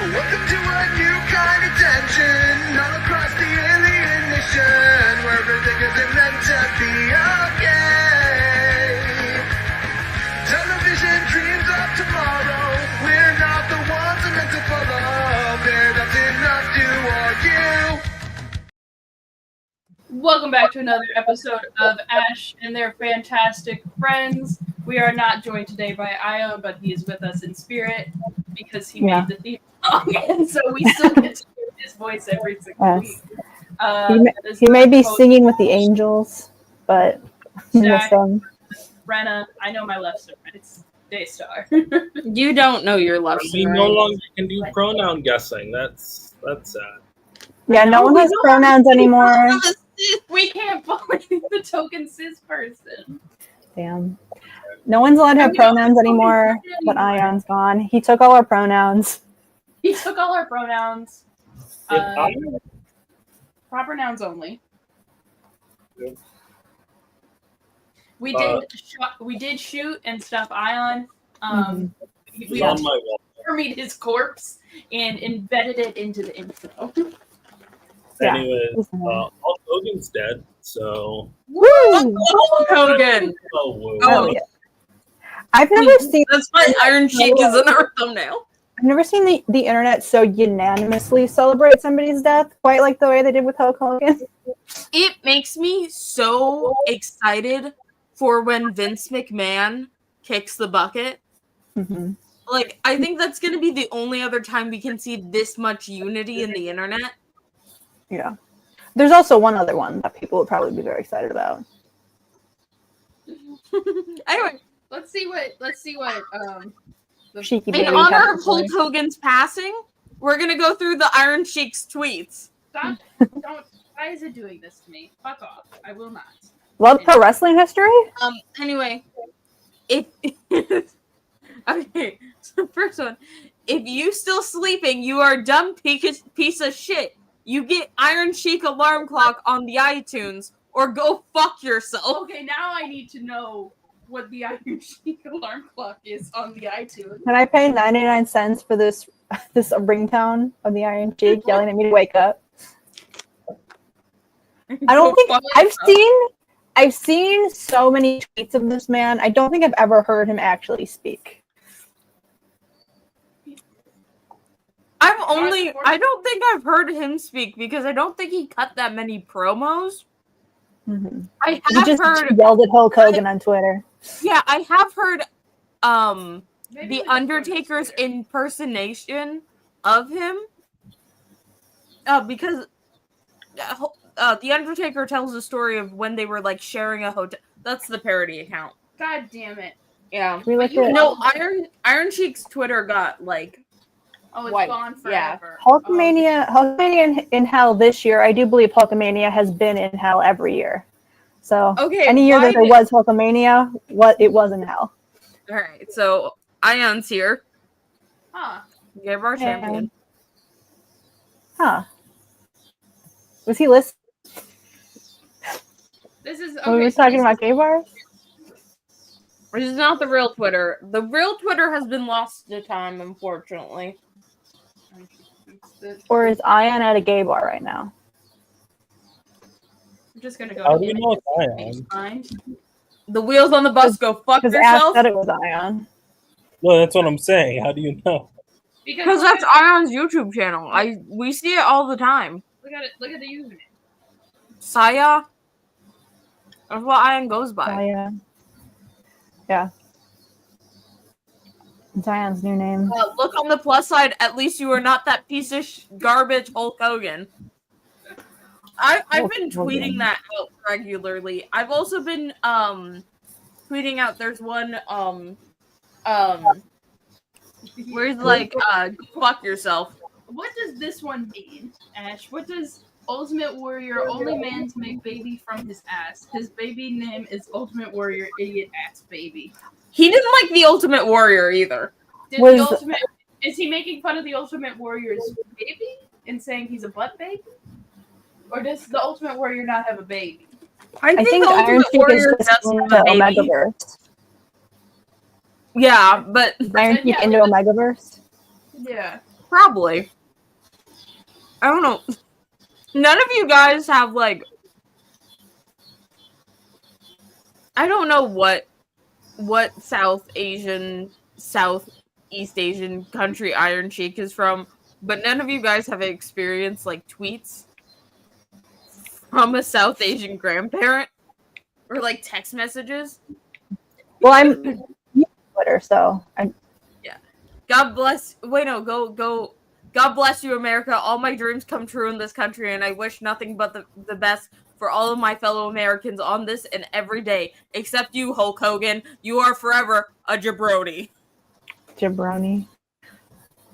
Welcome to a new kind of tension all across the alien nation, where everything isn't meant to be okay. Television dreams of tomorrow, we're not the ones they're meant to follow. They're nothing up to or you. Welcome back to another episode of Ash and their fantastic friends. We are not joined today by Ayaan, but he is with us in spirit because he made the theme song, and so we still get to hear his voice every single week. He may be singing with the angels, but Rena, I know my lefts and rights. Daystar. You don't know your lefts We and no rights. longer can do pronoun guessing. That's sad. Yeah, no one has pronouns anymore. We can't vote the token cis person. Damn. No one's allowed to have pronouns anymore, but Ayaan's gone. He took all our pronouns. He took all our pronouns. Proper nouns only. Yep. We did shoot and stuff Ayaan. We on my wall. armied his corpse and embedded it into the intro. Yeah. Anyways, Hulk Hogan's dead, so. Woo! Hulk Hogan. Oh, whoa. Oh, yeah. I've never seen. That's why Iron Sheik is in our thumbnail. I've never seen the internet so unanimously celebrate somebody's death quite like the way they did with Hulk Hogan. It makes me so excited for when Vince McMahon kicks the bucket. Mm-hmm. Like, I think that's going to be the only other time we can see this much unity in the internet. Yeah. There's also one other one that people would probably be very excited about. Anyway, Let's see what Cheeky in baby honor has of to Hulk say. Hogan's passing, we're going to go through the Iron Sheik's tweets. Stop. Don't. Why is it doing this to me? Fuck off. I will not. Love pro wrestling history? Anyway, if okay, so first one, if you still sleeping, you are a dumb piece of shit. You get Iron Sheik alarm clock on the iTunes, or go fuck yourself. Okay, now I need to know what the Iron Sheik alarm clock is on the iTunes. Can I pay 99 cents for this ringtone of the Iron Sheik yelling at me to wake up? I don't think I've seen so many tweets of this man. I don't think I've ever heard him actually speak. I don't think I've heard him speak because I don't think he cut that many promos. Mm-hmm. I He have just heard, yelled at Hulk Hogan on Twitter. yeah, I have heard Maybe the like Undertaker's impersonation of him. Because the Undertaker tells the story of when they were like sharing a hotel. That's the parody account. God damn it. Yeah. We look at No, Iron Sheik's Twitter got like Oh, it's White. gone Yeah. forever. Hulkamania in Hell this year. I do believe Hulkamania has been in Hell every year. So okay. any year why that there did- was Hulkamania, it was in Hell. All right, so Ayaan's here. Huh. Give our champion. Huh. Was he listening This is when we were talking about gay bars? This is not the real Twitter. The real Twitter has been lost to time, unfortunately. Or is Ayaan at a gay bar right now? I'm just gonna go. How do you know it's Ayaan? Find. The wheels on the bus go fuck Because Ash yourself. said it was Ayaan. No, that's what I'm saying. How do you know? Because that's Ayaan's YouTube channel. We see it all the time. Look at it. Look at the username. Saya. That's what Ayaan goes by. Ayaan. Yeah. It's Ayaan's new name. Look on the plus side. At least you are not that piece of garbage Hulk Hogan. I've been tweeting that out regularly. I've also been tweeting out. There's one where he's like, go fuck yourself. What does this one mean, Ash? What does Ultimate Warrior, only man to make baby from his ass? His baby name is Ultimate Warrior, idiot ass baby. He didn't like the Ultimate Warrior either. Is he making fun of the Ultimate Warrior's baby and saying he's a butt baby? Or does the Ultimate Warrior not have a baby? I think the Iron Ultimate Sheik is Warrior just does into have a baby. Omegaverse. Yeah, but Iron Sheik Yeah. into Omegaverse. Yeah. Probably. I don't know. None of you guys have like. I don't know what Southeast Asian country Iron Sheik is from, but none of you guys have experienced like tweets from a South Asian grandparent or like text messages. Well, I'm Twitter, so I. God bless. Wait, no, go. God bless you, America. All my dreams come true in this country, and I wish nothing but the best for all of my fellow Americans on this and every day. Except you, Hulk Hogan. You are forever a jabroni. Jabroni.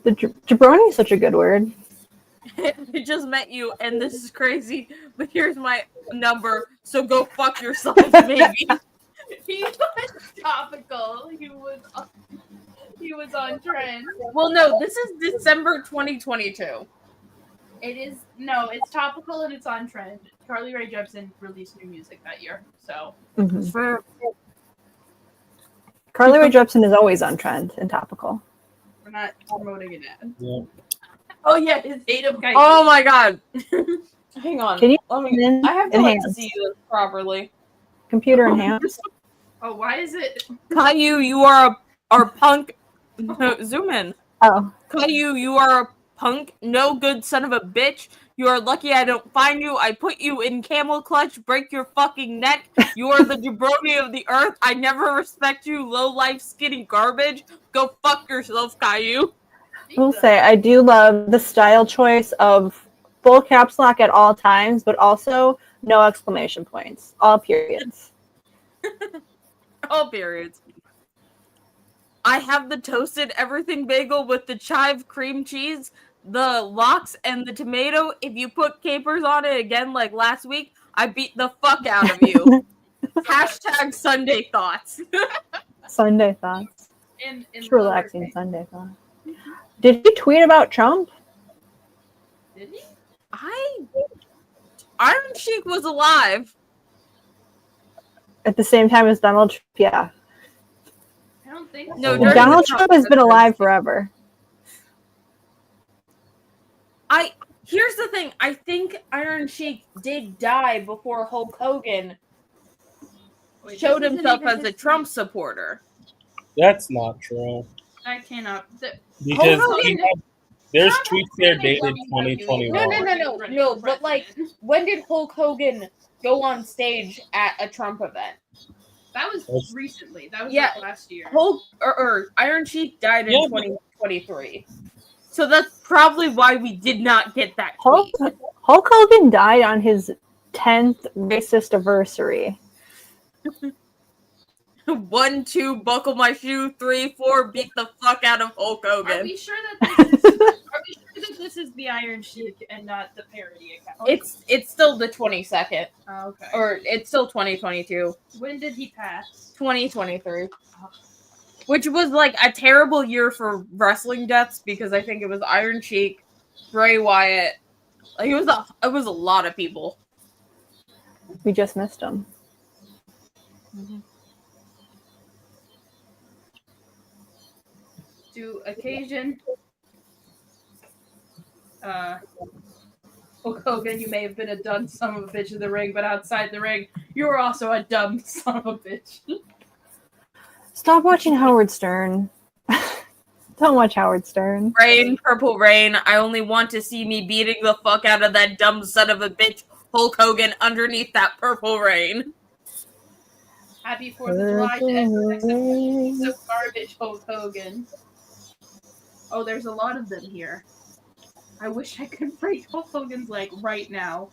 The jabroni is such a good word. I just met you, and this is crazy, but here's my number, so go fuck yourself, baby. He was topical. He was on trend. Well, no, this is December 2022. It's topical and it's on trend. Carly Rae Jepsen released new music that year, so. Mm-hmm. Carly Rae Jepsen is always on trend and topical. We're not promoting an ad. Yeah. Oh yeah, his Adam guy. Oh my god. Hang on. Can you I have to like, enhance? see this properly. Computer enhanced? Oh, why is it? Caillou, you are a punk. No, zoom in. Oh. Caillou, you are a punk, no good son of a bitch. You are lucky I don't find you. I put you in camel clutch, break your fucking neck. You are the jabroni of the earth. I never respect you, low life, skinny garbage. Go fuck yourself, Caillou. I will say, I do love the style choice of full caps lock at all times, but also no exclamation points. All periods. All periods. I have the toasted everything bagel with the chive cream cheese, the lox, and the tomato. If you put capers on it again like last week, I beat the fuck out of you. Hashtag Sunday thoughts. Sunday thoughts. In Just relaxing Sunday thoughts. Did he tweet about Trump? Did he? Iron Sheik was alive. At the same time as Donald Trump? Yeah. I don't think so. No, during Donald Trump has been alive forever. Here's the thing. I think Iron Sheik did die before Hulk Hogan showed himself as a Trump supporter. That's not true. I cannot. Because Hogan- there's tweets there dated 2021. No. But like, when did Hulk Hogan go on stage at a Trump event? That was recently. That was Yeah. like last year. Hulk or Iron Sheik died in Yeah, 2023. So that's probably why we did not get that Hulk tweet. Hogan died on his 10th racist anniversary. 1, 2, buckle my shoe. 3, 4, beat the fuck out of Hulk Are Hogan. we sure that this is the Iron Sheik and not the parody account? It's still the 22nd, Oh, okay. or it's still 2022, When did he pass? 2023, which was like a terrible year for wrestling deaths because I think it was Iron Sheik, Bray Wyatt. Like it was a lot of people. We just missed him. To occasion. Hulk Hogan, you may have been a dumb son of a bitch in the ring, but outside the ring, you were also a dumb son of a bitch. Stop watching Howard Stern. Don't watch Howard Stern. Rain, Purple Rain. I only want to see me beating the fuck out of that dumb son of a bitch Hulk Hogan underneath that purple rain. Happy 4th of July to everyone except for the piece of garbage Hulk Hogan. Oh, there's a lot of them here. I wish I could break Hulk Hogan's leg right now.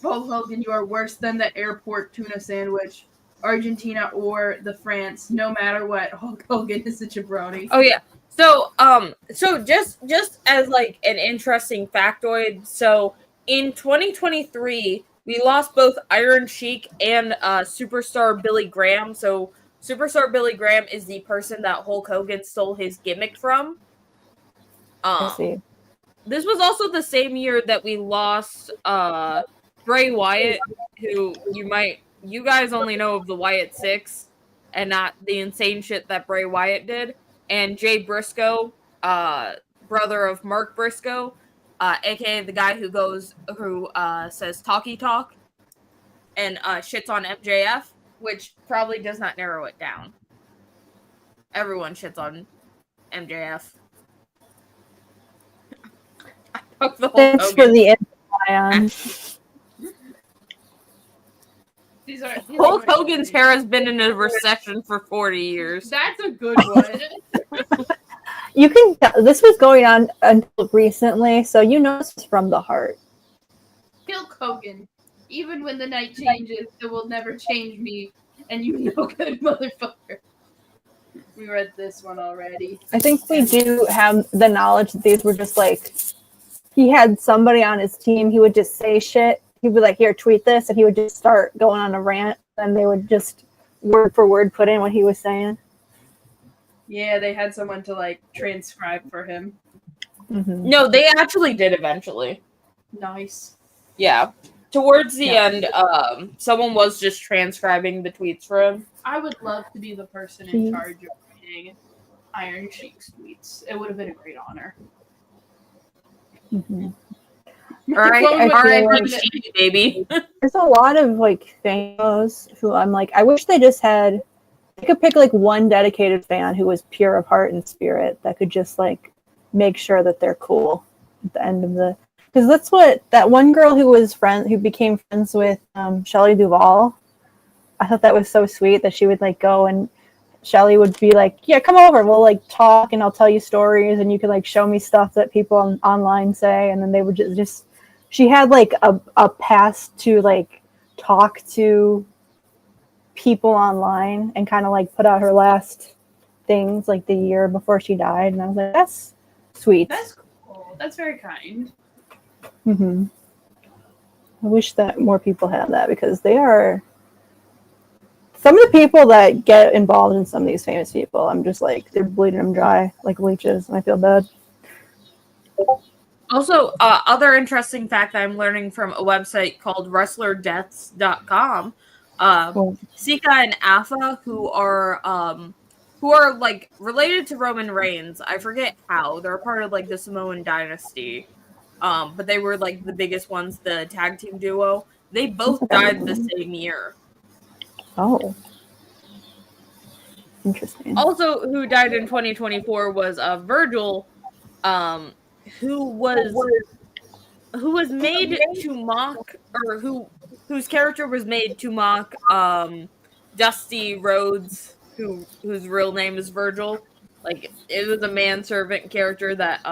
Hulk Hogan, you are worse than the airport tuna sandwich, Argentina or the France. No matter what, Hulk Hogan is a jabroni. Oh yeah. So just as like an interesting factoid, so in 2023 we lost both Iron Sheik and Superstar Billy Graham. So Superstar Billy Graham is the person that Hulk Hogan stole his gimmick from. I see. This was also the same year that we lost Bray Wyatt, who you guys only know of the Wyatt Six and not the insane shit that Bray Wyatt did, and Jay Briscoe, brother of Mark Briscoe, aka the guy who says talky talk and shits on MJF, which probably does not narrow it down. Everyone shits on MJF. I took the whole Thanks for the info, Ayaan. Hulk Hogan's hair has been in a recession for 40 years. That's a good one. You can tell this was going on until recently, so you know it's from the heart. Hulk Hogan. Even when the night changes, it will never change me. And you know, good motherfucker. We read this one already. I think we do have the knowledge that these were just like, he had somebody on his team, he would just say shit. He'd be like, here, tweet this, and he would just start going on a rant, and they would just word for word put in what he was saying. Yeah, they had someone to like transcribe for him. Mm-hmm. No, they actually did eventually. Nice. Yeah. Towards the end, someone was just transcribing the tweets for him. I would love to be the person in charge of reading Iron Sheik's tweets. It would have been a great honor. Mm-hmm. All right, like baby. There's a lot of like fans who I'm like, I wish they just had. They could pick like one dedicated fan who was pure of heart and spirit that could just like make sure that they're cool at the end of the. Because that's what that one girl who became friends with Shelley Duvall. I thought that was so sweet that she would like go and Shelley would be like, yeah, come over, we'll like talk and I'll tell you stories and you can like show me stuff that people online say, and then they would just she had like a pass to like talk to people online and kind of like put out her last things like the year before she died, and I was like, that's sweet. That's cool. That's very kind. Mm-hmm. I wish that more people had that, because they are some of the people that get involved in some of these famous people. I'm just like, they're bleeding them dry like leeches, and I feel bad. Also, other interesting fact that I'm learning from a website called WrestlerDeaths.com. Sika and Afa, who are like related to Roman Reigns. I forget how. They're a part of like the Samoan dynasty. But they were like the biggest ones, the tag team duo. They both died the same year. Oh. Interesting. Also, who died in 2024 was Virgil, who was made to mock, or whose character was made to mock Dusty Rhodes, whose real name is Virgil. Like, it was a manservant character that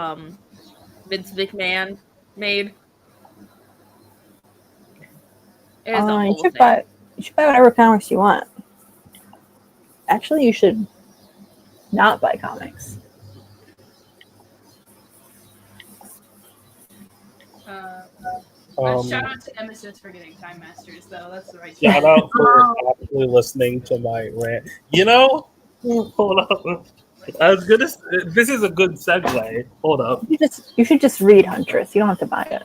Vince McMahon made. You should buy whatever comics you want. Actually, you should not buy comics. Shout out to Nemesis for getting Time Masters, though. That's the right Shout out for actually listening to my rant. You know, hold up. I was gonna. This is a good segue. Hold up. You should just read Huntress. You don't have to buy it.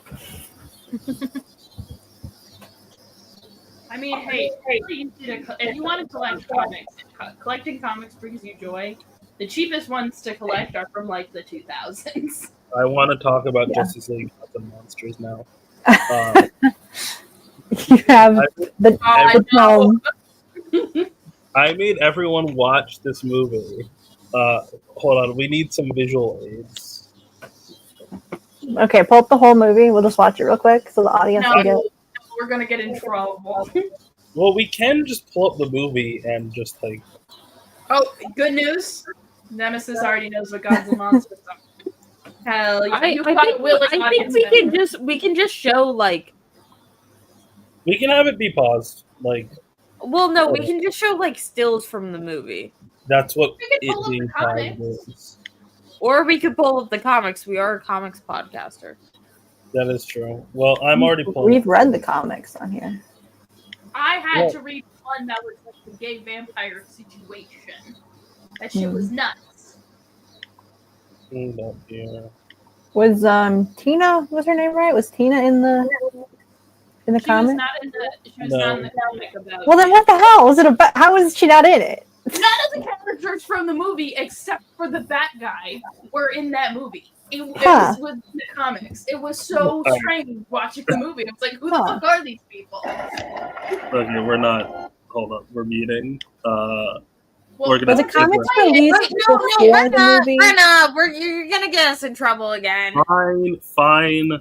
I mean, hey, if you want to collect comics, collecting comics brings you joy. The cheapest ones to collect are from like the 2000s. I want to talk about Justice League Gods and Monsters now. You have I made everyone watch this movie. Hold on, we need some visual aids. Okay, pull up the whole movie. We'll just watch it real quick so the audience can get. We're gonna get in trouble. Well, we can just pull up the movie and just like. Oh, good news! Nemesis already knows what Gods and Monsters are. Hell, I think we can just show like. We can have it be paused, like. Well, no, we can just show like stills from the movie. That's what it being paused is. Or we could pull up the comics. We are a comics podcaster. That is true. Well, I'm already pulling. We've read the comics on here. I had to read one that was like the gay vampire situation. That shit was nuts. Oh dear. Was Tina? Was her name right? Was Tina in the comic? She was not in the comic about. Well, then what the hell was it about? How was she not in it? Not as a character. characters from the movie, except for the Bat guy, were in that movie. It was with the comics. It was so strange watching the movie. I was like, who the fuck are these people? Okay, we're not. Hold up, we're meeting. Well, Were the comics released before the movie? Rena, you're gonna get us in trouble again. Fine.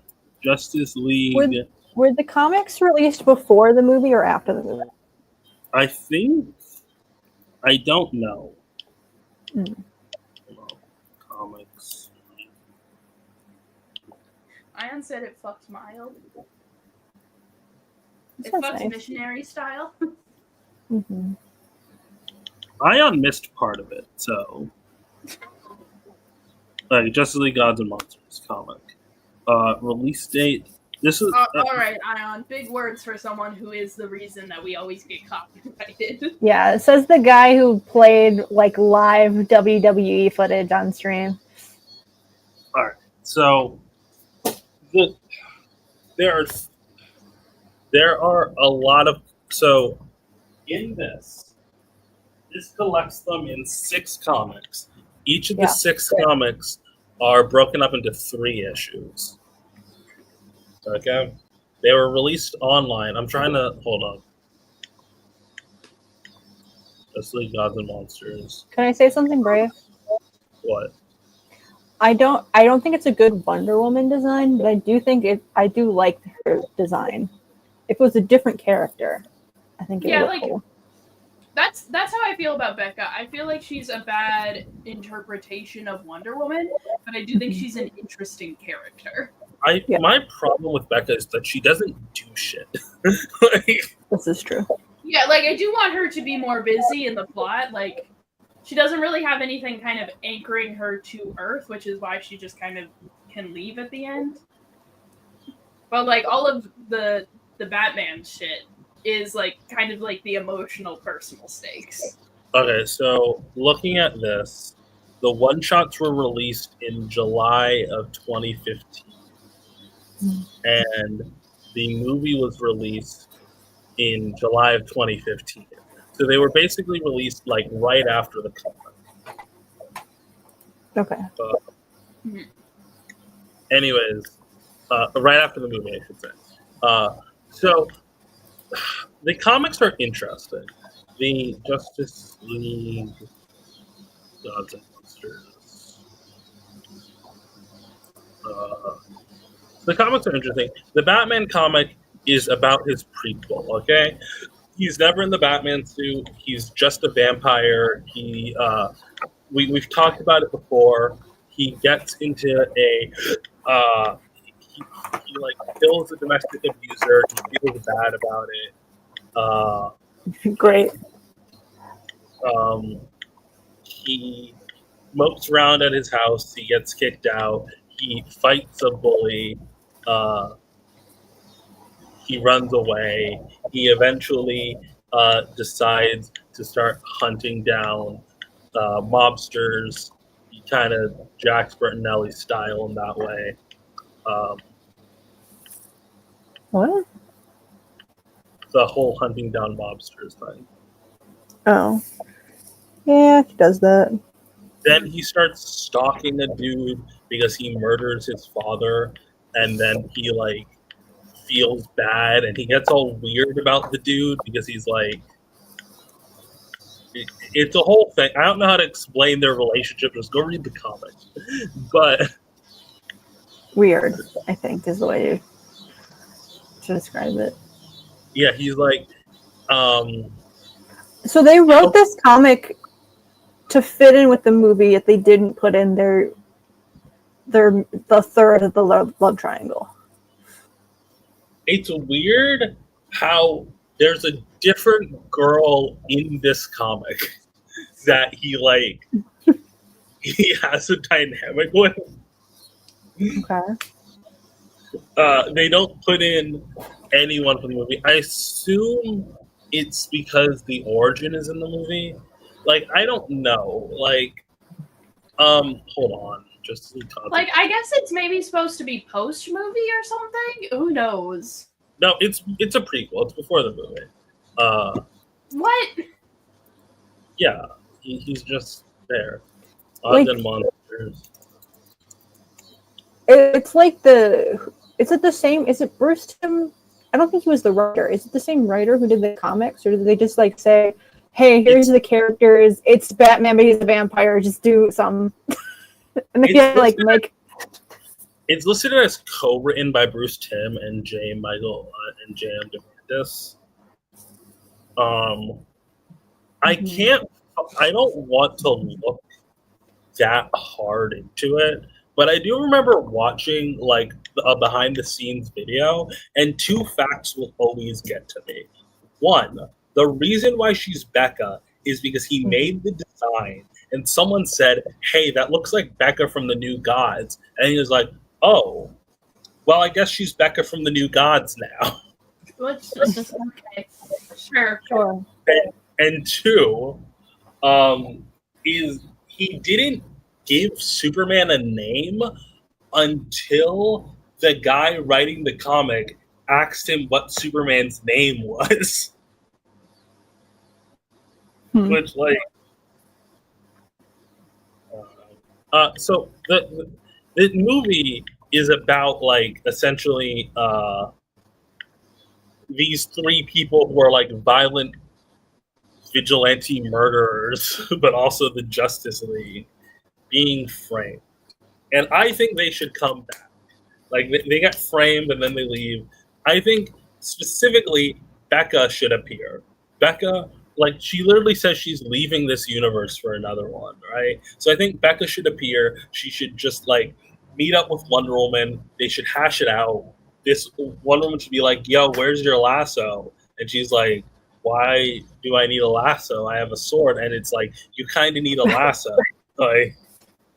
Justice League. Were the comics released before the movie or after the movie? I think. I don't know. Comics. Ayaan said it fucks mild. It That's fucks nice. missionary style. Mm-hmm. Ayaan missed part of it, so. Justice League Gods and Monsters comic. Release date. This is. All right, Ayaan. Big words for someone who is the reason that we always get copyrighted. Yeah, it says the guy who played like live WWE footage on stream. All right, so there are a lot of in this collects them in 6 comics. Each of the 6 comics are broken up into 3 issues. Okay, they were released online. I'm trying to hold on. Justice League Gods and Monsters. Can I say something brave? What? I don't think it's a good Wonder Woman design, but I do like her design. If it was a different character, I think it would look cool. That's how I feel about Becca. I feel like she's a bad interpretation of Wonder Woman, but I do think she's an interesting character. My problem with Becca is that she doesn't do shit. This is true. Yeah, like I do want her to be more busy in the plot. Like she doesn't really have anything kind of anchoring her to Earth, which is why she just kind of can leave at the end. But like all of the Batman shit is like kind of like the emotional personal stakes. Okay, so looking at this, the one-shots were released in July of 2015. And the movie was released in July of 2015. So they were basically released like right after the comic. Okay. Anyways, right after the movie, I should say. So the comics are interesting. The Justice League Gods and Monsters. The comics are interesting. The Batman comic is about his prequel, okay? He's never in the Batman suit. He's just a vampire. We've talked about it before. He gets into he like kills a domestic abuser. He feels bad about it. Great. He mopes around at his house. He gets kicked out. He fights a bully. He runs away. He eventually decides to start hunting down mobsters. He kind of Jack Bertinelli style in that way. What? The whole hunting down mobsters thing. Oh. Yeah, he does that. Then he starts stalking a dude because he murders his father, and then he like feels bad, and he gets all weird about the dude because he's like, it's a whole thing. I don't know how to explain their relationship. Just go read the comic. But Weird, I think, is the way to describe it. Yeah, he's like, So they wrote this comic to fit in with the movie, yet they didn't put in the third of the love triangle. It's weird how there's a different girl in this comic that he has a dynamic with. Okay. They don't put in anyone from the movie. I assume it's because the origin is in the movie. Like, I don't know. Like, hold on. Just like, I guess it's maybe supposed to be post movie or something. Who knows? No, it's a prequel. It's before the movie. What? Yeah. He's just there. Like- Odds and monsters. It's like the. Is it the same? Is it Bruce Timm? I don't think he was the writer. Is it the same writer who did the comics, or did they just like say, "Hey, here's the characters. It's Batman, but he's a vampire. Just do something," and they like make. It's listed as co-written by Bruce Timm and J. Michael and J.M. DeMantis. I can't. I don't want to look that hard into it, but I do remember watching like a behind-the-scenes video, and two facts will always get to me. One, the reason why she's Becca is because he made the design, and someone said, "Hey, that looks like Becca from the New Gods," and he was like, "Oh, well, I guess she's Becca from the New Gods now." Okay. Sure. And two, is he didn't give Superman a name until the guy writing the comic asked him what Superman's name was. Which, like, so the movie is about, like, essentially these three people who are like violent vigilante murderers, but also the Justice League being framed. And I think they should come back. Like, they get framed and then they leave. I think specifically Becca should appear. Becca, like, she literally says she's leaving this universe for another one, right? So I think Becca should appear. She should just, like, meet up with Wonder Woman. They should hash it out. This Wonder Woman should be like, "Yo, where's your lasso?" And she's like, "Why do I need a lasso? I have a sword." And it's like, you kind of need a lasso. Like,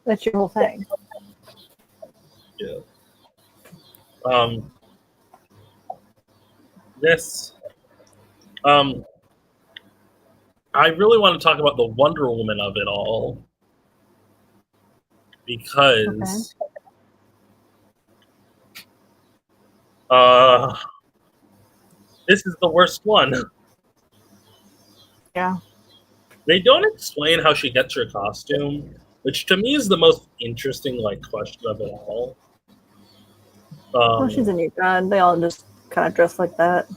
that's your whole thing. Yeah. I really want to talk about the Wonder Woman of it all because this is the worst one. Yeah. They don't explain how she gets her costume, which to me is the most interesting, like, question of it all. Well, she's a new god. They all just kind of dress like that.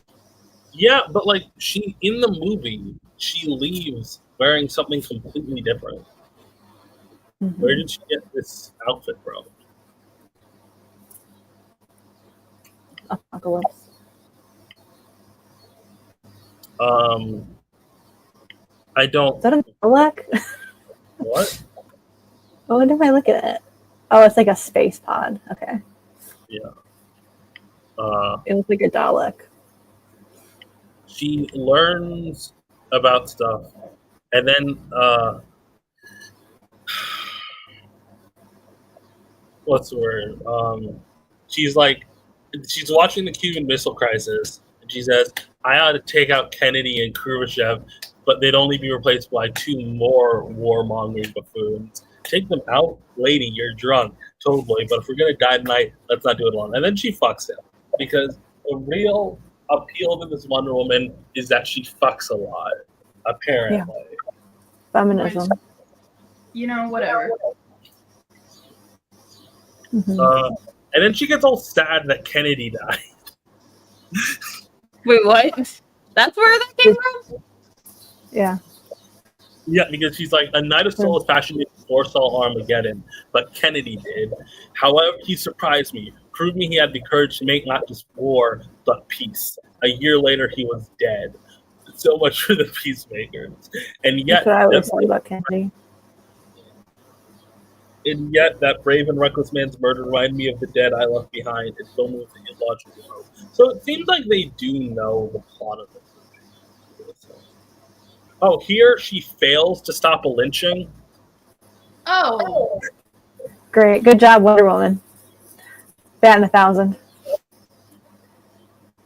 Yeah, but like in the movie, she leaves wearing something completely different. Where did she get this outfit from? Apocalypse. I don't. Is that a Dalek? What? Oh, when am I looking at it? Oh, it's like a space pod. Okay. Yeah. It looks like a Dalek. She learns about stuff, and then what's the word? She's watching the Cuban Missile Crisis, and she says, "I ought to take out Kennedy and Khrushchev, but they'd only be replaced by two more warmongering buffoons. Take them out, lady. You're drunk, totally. But if we're gonna die tonight, let's not do it alone." And then she fucks him because the real appeal to this Wonder Woman is that she fucks a lot, apparently. Yeah. Feminism. You know, whatever. And then she gets all sad that Kennedy died. Wait, what? That's where that came from? Yeah. Yeah, because she's like, "A Knight of Soul is fashioned to foresaw Armageddon, but Kennedy did. However, he surprised me, proved me he had the courage to make not just war, but peace. A year later, he was dead. So much for the peacemakers. And yet, that's what I would say about Kennedy. And yet, that brave and reckless man's murder reminded me of the dead I left behind. It still moves the illogical hope." So it seems like they do know the plot of the movie. Oh, here she fails to stop a lynching. Oh. Great. Good job, Wonder Woman. Bat in 1,000.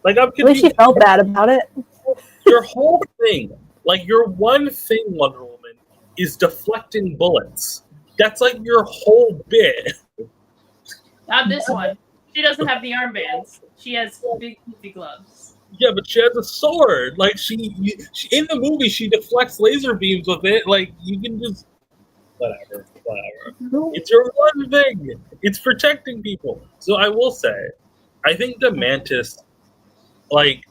Like, I'm At least she confused. felt bad about it. Your whole thing, like your one thing, Wonder Woman, is deflecting bullets. That's like your whole bit. Not this one. She doesn't have the armbands. She has big gloves. Yeah, but she has a sword. Like she in the movie, she deflects laser beams with it. Like you can just whatever. It's your one thing. It's protecting people. So I will say, I think the Mantis, like,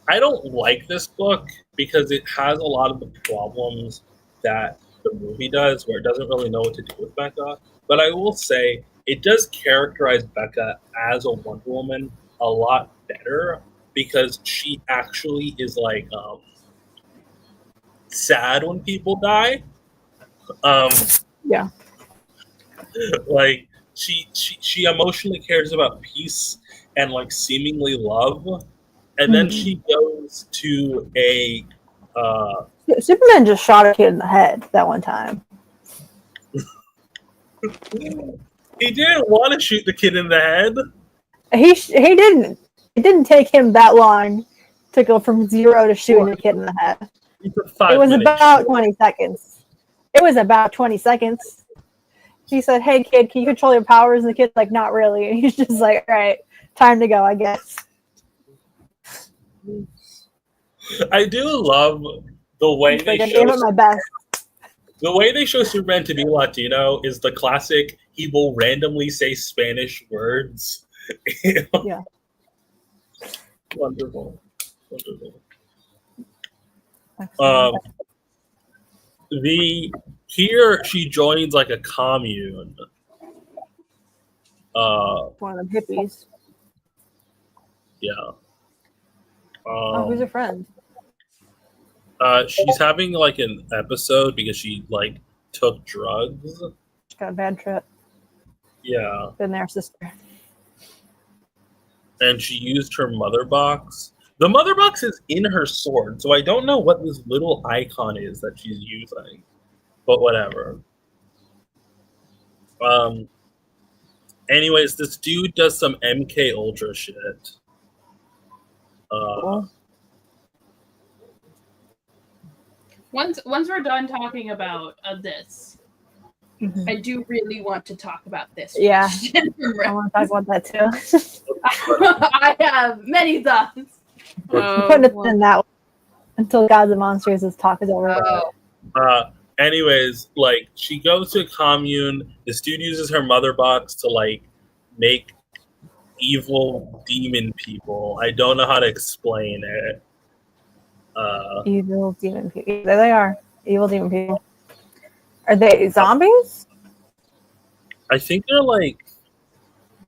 I don't like this book because it has a lot of the problems that the movie does, where it doesn't really know what to do with Becca. But I will say, it does characterize Becca as a Wonder Woman a lot better because she actually is like sad when people die. Um, Yeah. like she emotionally cares about peace and like seemingly love, and then she goes to a Superman just shot a kid in the head that one time. he didn't want to shoot the kid in the head. He didn't. It didn't take him that long to go from 0 to shooting a kid in the head. He took 5 It was minutes. about 20 seconds. It was about 20 seconds. He said, "Hey kid, can you control your powers?" And the kid's like, "Not really." And he's just like, "All right, time to go, I guess." I do love the way He's they like, "I show gave it my best." the way they show Superman to be Latino is the classic. He will randomly say Spanish words. Yeah. Wonderful. Here she joins like a commune. One of them hippies. Yeah. Who's her friend? She's having like an episode because she like took drugs. She got a bad trip. Yeah. Been there, sister. And she used her mother box. The mother box is in her sword, so I don't know what this little icon is that she's using. But whatever. Anyways, this dude does some MK Ultra shit. Once we're done talking about this, I do really want to talk about this. Yeah. question from I want to talk about that too. I have many thoughts. Put it in that one until Gods and Monsters' talk is over. Anyways, like she goes to a commune. This dude uses her mother box to like make evil demon people. I don't know how to explain it. Evil demon people. There they are. Evil demon people. Are they zombies? I think they're like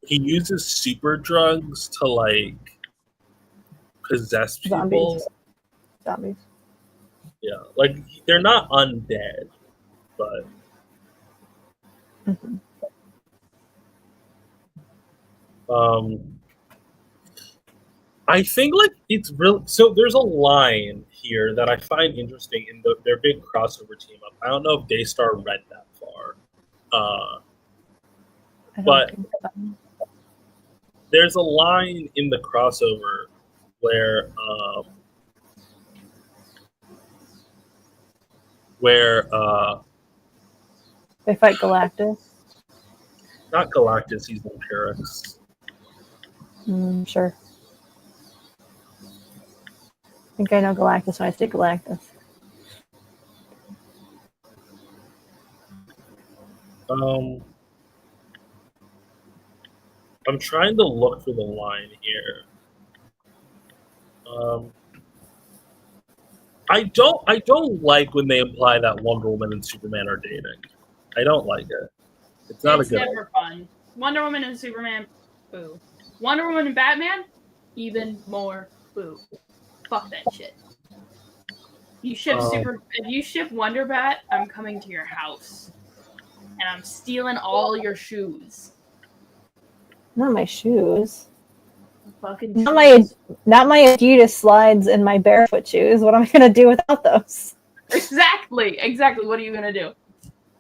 he uses super drugs to like possess people. Zombies. Yeah, like they're not undead, but I think like it's real. So there's a line here that I find interesting in their big crossover team up. I don't know if Daystar read that far, but there's a line in the crossover where they fight Galactus. Not Galactus, he's Empirix. Sure. I think I know Galactus when I say Galactus. I'm trying to look for the line here. I don't like when they imply that Wonder Woman and Superman are dating. I don't like it. It's not a good. It's never fun. Wonder Woman and Superman, boo. Wonder Woman and Batman, even more boo. Fuck that shit. If you ship Wonder Bat, I'm coming to your house. And I'm stealing all your shoes. Not my shoes. Fucking Not my Adidas slides and my barefoot shoes. What am I gonna do without those? Exactly. What are you gonna do?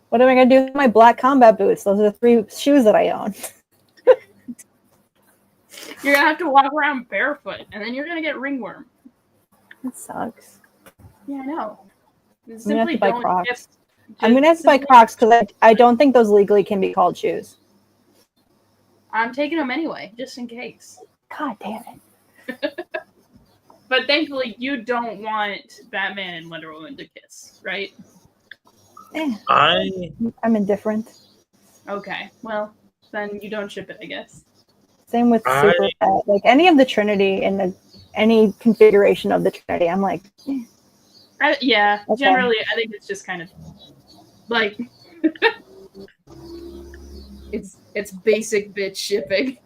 What am I gonna do with my black combat boots? Those are the 3 shoes that I own. You're gonna have to walk around barefoot, and then you're gonna get ringworm. That sucks. Yeah, I know. I'm gonna have to buy Crocs. I'm gonna have to buy Crocs because I don't think those legally can be called shoes. I'm taking them anyway, just in case. God damn it. But thankfully, you don't want Batman and Wonder Woman to kiss, right? I'm indifferent. Okay, well, then you don't ship it, I guess. Same with Super Pet. Like any of the Trinity and any configuration of the Trinity, I'm like, yeah, Okay. generally, I think it's just kind of like it's basic bitch shipping.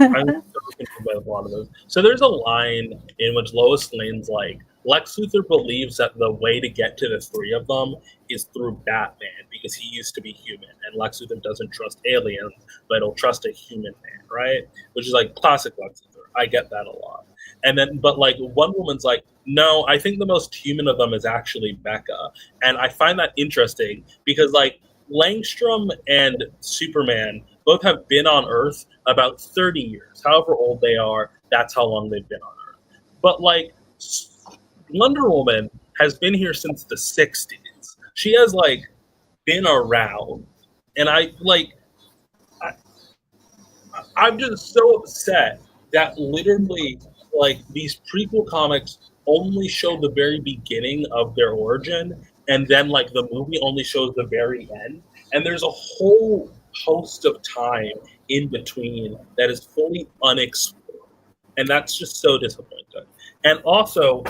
I'm thinking about a lot of those. So there's a line in which Lois Lane's like, Lex Luthor believes that the way to get to the three of them is through Batman because he used to be human, and Lex Luthor doesn't trust aliens, but he'll trust a human man, right? Which is like classic Lex Luthor. I get that a lot. And then, but like Wonder Woman's like, no, I think the most human of them is actually Becca, and I find that interesting because like Langstrom and Superman both have been on Earth about 30 years. However old they are, that's how long they've been on Earth. But like Wonder Woman has been here since the 60s. She has like been around. And I'm just so upset that literally like these prequel comics only show the very beginning of their origin, and then like the movie only shows the very end. And there's a whole host of time in between that is fully unexplored. And that's just so disappointing. And also,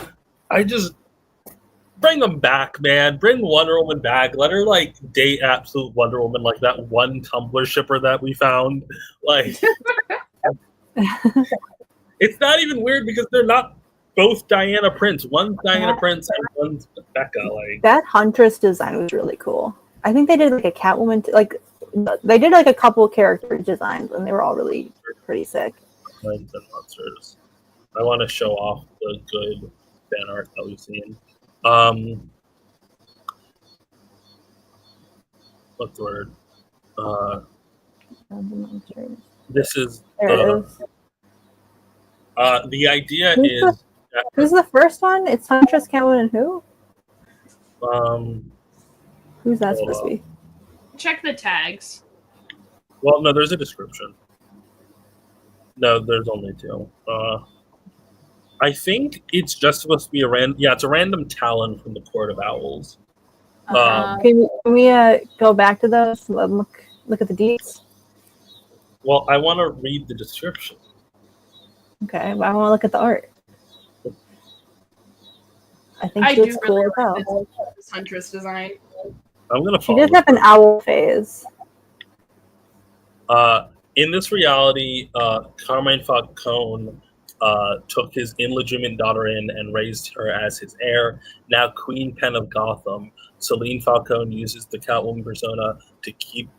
I just bring them back, man. Bring Wonder Woman back. Let her like date absolute Wonder Woman, like that one Tumblr shipper that we found. Like, it's not even weird because they're not both Diana Prince. One's Diana Prince and one's Becca. Like that Huntress design was really cool. I think they did like a Catwoman, like they did like a couple character designs, and they were all really pretty sick. Monsters. I want to show off the good fan art that we've seen. What's the word? This is the idea is who's the first one? It's Huntress, Catwoman, and who? Who's that supposed to be? Check the tags. Well, no, there's a description. No, there's only two. I think it's just supposed to be a random. Yeah, it's a random Talon from the Court of Owls. Can we go back to those? Look at the deets. Well, I want to read the description. Okay, well, I want to look at the art. I think I she looks do cool really as hell. like this Huntress design. I'm gonna. She does have an owl phase. In this reality, Carmine Falcone took his illegitimate daughter in and raised her as his heir. Now Queen Pen of Gotham, Celine Falcone uses the Catwoman persona to keep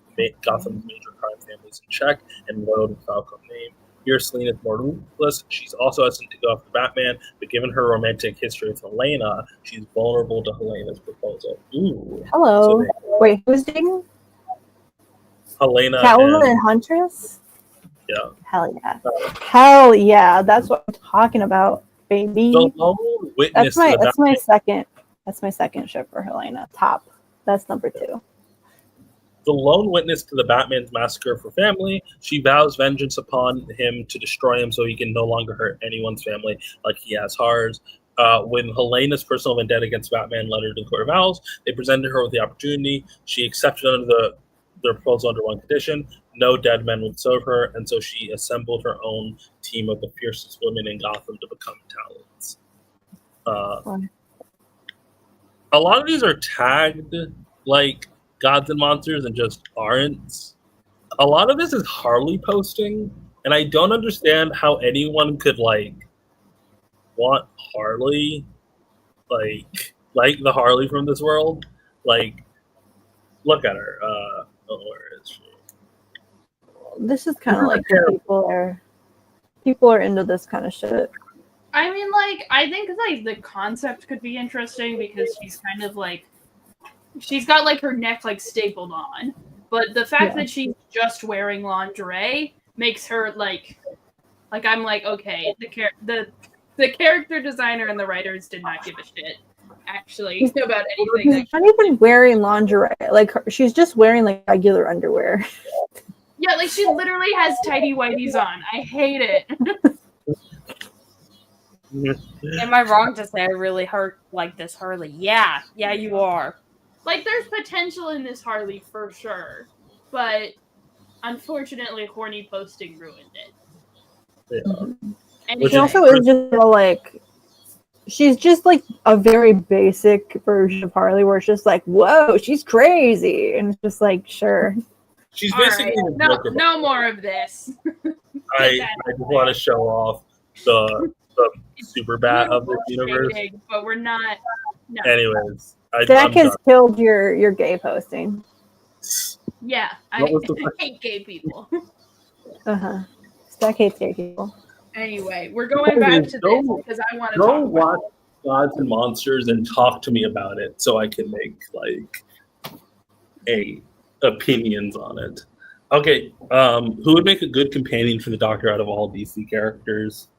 Gotham's major crime families in check and loyal to the Falcone name. Here, Celine is more ruthless. She's also hesitant to go after Batman, but given her romantic history with Helena, she's vulnerable to Helena's proposal. Ooh. Hello. So Wait, who's dating? Helena Catwoman and Huntress? Yeah. Hell yeah. Hell yeah. That's what I'm talking about, baby. The lone witness That's my second ship for Helena. Top. That's number 2. The lone witness to the Batman's massacre for family, she vows vengeance upon him to destroy him so he can no longer hurt anyone's family like he has ours. When Helena's personal vendetta against Batman led her to the Court of Owls, they presented her with the opportunity. She accepted under their proposal under one condition: no dead men would serve her, and so she assembled her own team of the fiercest women in Gotham to become Talons. A lot of these are tagged like Gods and Monsters and just aren't. A lot of this is Harley posting, and I don't understand how anyone could like want Harley, like the Harley from this world. Like, look at her. Where is she? This is kind of like people are into this kind of shit. I mean, like, I think like the concept could be interesting because she's kind of like, she's got like her neck like stapled on, but the fact that she's just wearing lingerie makes her like I'm like, okay, the character designer and the writers did not give a shit actually about anything. She's not even wearing lingerie. Like she's just wearing like regular underwear. Yeah, like she literally has tidy whities on. I hate it. Am I wrong to say I really like this Harley? Yeah, you are. Like, there's potential in this Harley for sure, but unfortunately, horny posting ruined it. Yeah. Anyway, She also is just like, she's just like a very basic version of Harley, where it's just like, whoa, she's crazy, and it's just like, sure. She's all basically right, no more of this. I just want to show off the super bat of this universe. But we're not. No. Anyways, Zach has killed your gay posting. Yeah, I hate gay people. Zach hates gay people. Anyway, we're going back to this because I want to talk about watch Gods and Monsters and talk to me about it so I can make like opinions on it. Okay, who would make a good companion for the Doctor out of all DC characters?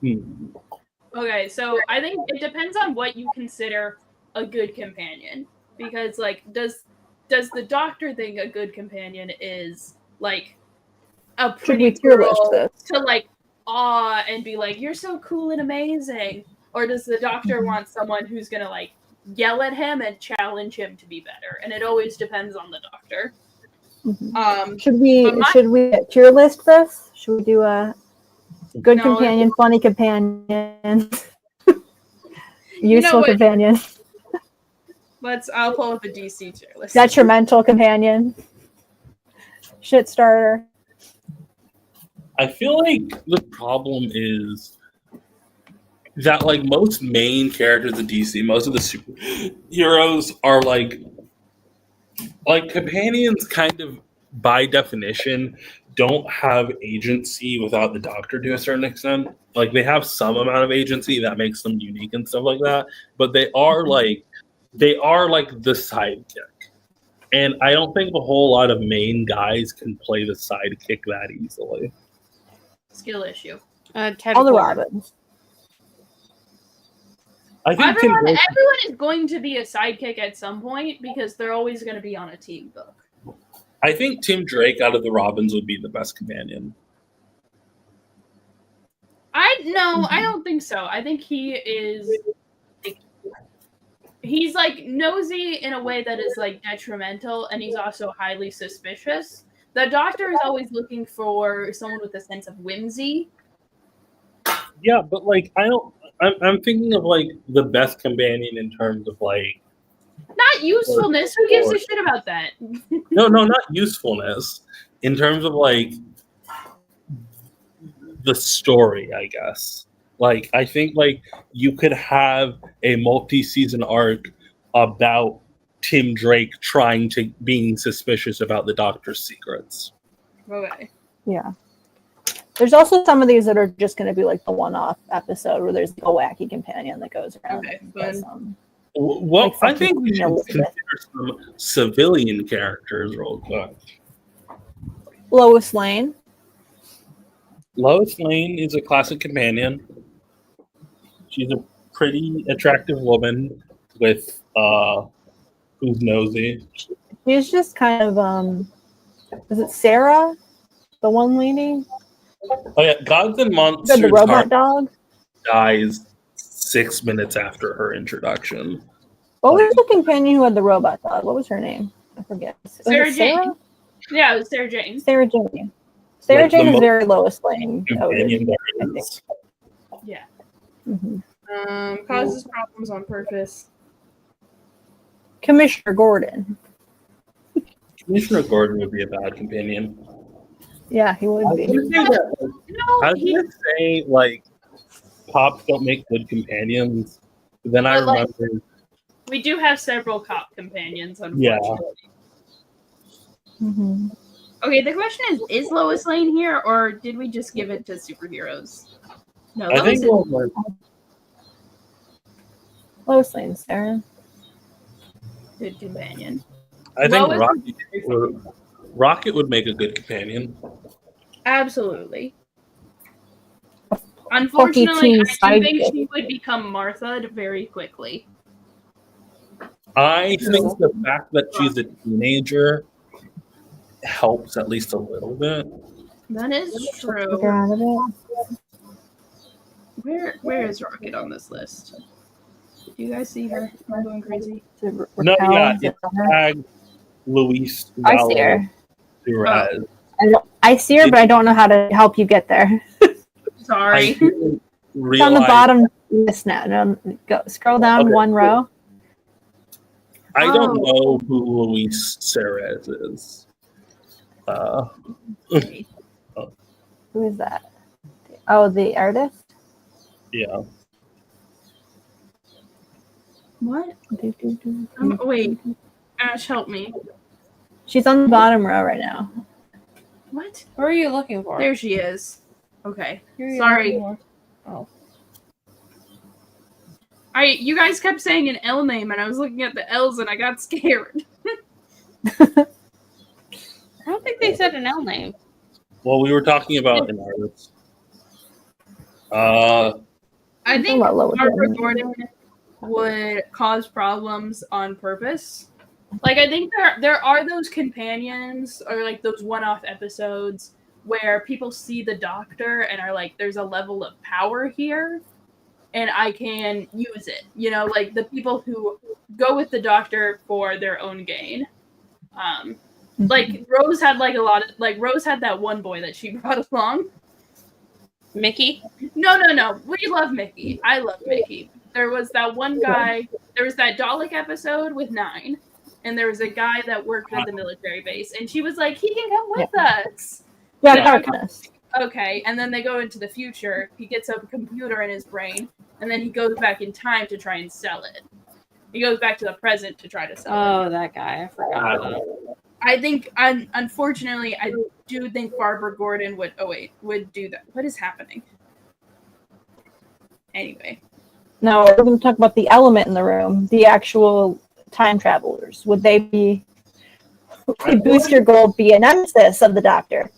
Okay, so I think it depends on what you consider a good companion, because like does the Doctor think a good companion is like a pretty girl to like awe and be like, you're so cool and amazing, or does the Doctor want someone who's gonna like yell at him and challenge him to be better? And it always depends on the Doctor. Should we tier list this? Should we do a good companion, funny companion, useful companion? I'll pull up a DC tier list. Detrimental companion, shit starter. I feel like the problem is that like most main characters of DC, most of the superheroes are like companions kind of by definition don't have agency without the Doctor to a certain extent. Like they have some amount of agency that makes them unique and stuff like that, but they are like the sidekick. And I don't think a whole lot of main guys can play the sidekick that easily. Skill issue. All the Robins. I think everyone is going to be a sidekick at some point because they're always going to be on a team book. I think Tim Drake out of the Robins would be the best companion. I don't think so. I think he's like nosy in a way that is like detrimental, and he's also highly suspicious. The Doctor is always looking for someone with a sense of whimsy. Yeah, but like I'm thinking of like the best companion in terms of like not usefulness. Who gives a shit about that? No, not usefulness. In terms of like the story, I guess. Like I think like you could have a multi-season arc about Tim Drake being suspicious about the Doctor's secrets. Okay. Yeah. There's also some of these that are just going to be like the one-off episode where there's a wacky companion that goes around. Okay, well, I think we should consider some civilian characters real quick. Lois Lane. Lois Lane is a classic companion. She's a pretty attractive woman with who's nosy. She's just kind of is it Sarah, the one lady? Oh yeah, Gods and Monsters. The robot dog dies 6 minutes after her introduction. What was the companion who had the robot dog? What was her name? I forget. Sarah Jane. Yeah, it was Sarah Jane. Sarah Jane. Sarah Jane is very Lois Lane. Yeah. Mm-hmm. Causes problems on purpose. Commissioner Gordon. Commissioner Gordon would be a bad companion. Yeah, he would be. I was gonna say like cops don't make good companions. But then I remember we do have several cop companions, unfortunately. Yeah. Mm-hmm. Okay, the question is Lois Lane here, or did we just give it to superheroes? No, I think Lois Lane, Sarah. Good companion. I think Rocket would make a good companion. Absolutely. Unfortunately, I think she would become Martha very quickly. I think the fact that she's a teenager helps at least a little bit. That is true. Where is Rocket on this list? Do you guys see her? I'm going crazy. No, Raquel, yeah, is it it's on her? tag Luis I see her. Perez. I see her, but I don't know how to help you get there. Sorry. I didn't It's on the realize- bottom list now. No, go scroll down Okay. one row. I don't know who Luis Perez is. Who is that? Oh, the artist? Yeah. What? Wait. Ash, help me. She's on the bottom row right now. What? Who are you looking for? There she is. Okay. Who are you Sorry. looking for? You guys kept saying an L name, and I was looking at the L's, and I got scared. I don't think they said an L name. Well, we were talking about an artist. I think About lower Barbara down. Gordon would cause problems on purpose. Like, I think there are those companions or like those one-off episodes where people see the Doctor and are like, "There's a level of power here, and I can use it." You know, like the people who go with the Doctor for their own gain. Like Rose had Rose had that one boy that she brought along. Mickey? No. We love Mickey. I love Mickey. There was that one guy. There was that Dalek episode with 9, and there was a guy that worked at the military base, and she was like, "He can come with us." Yeah, Yeah. Darkness. Okay, and then they go into the future. He gets a computer in his brain, and then he goes back in time to try and sell it. He goes back to the present to try to sell it. Oh, that guy. I forgot about him. I think, unfortunately, I do think Barbara Gordon would do that. What is happening? Anyway. No, we're going to talk about the element in the room, the actual time travelers. Would Booster Gold be a nemesis of the Doctor?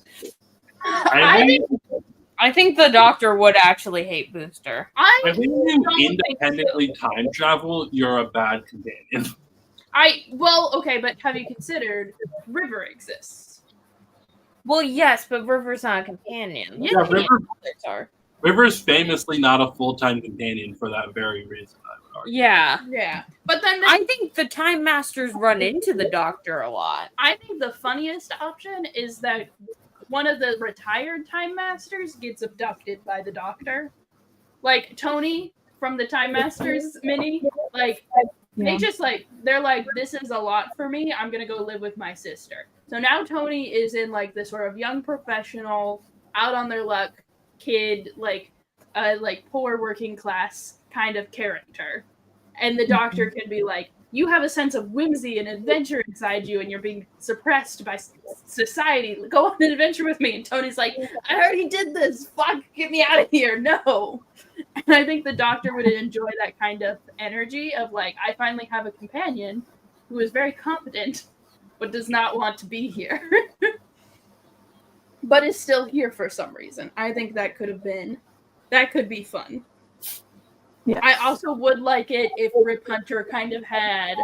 I think the Doctor would actually hate Booster. I think if you don't think independently time travel, you're a bad companion. Okay, but have you considered River exists? Well, yes, but River's not a companion. Yeah, River's famously not a full-time companion for that very reason, I would argue. Yeah. Yeah. But then I think the Time Masters run into the Doctor a lot. I think the funniest option is that one of the retired Time Masters gets abducted by the Doctor. Like Tony from the Time Masters mini, they just they're like, "This is a lot for me. I'm gonna go live with my sister." So now Tony is in like this sort of young professional, out on their luck kid, poor working class kind of character. And the Doctor can be like, "You have a sense of whimsy and adventure inside you, and you're being suppressed by society. Go on an adventure with me." And Tony's like, "I already did this. Fuck, get me out of here. No." And I think the Doctor would enjoy that kind of energy of like, I finally have a companion who is very competent, but does not want to be here. But is still here for some reason. I think that could be fun. Yes. I also would like it if Rip Hunter kind of had.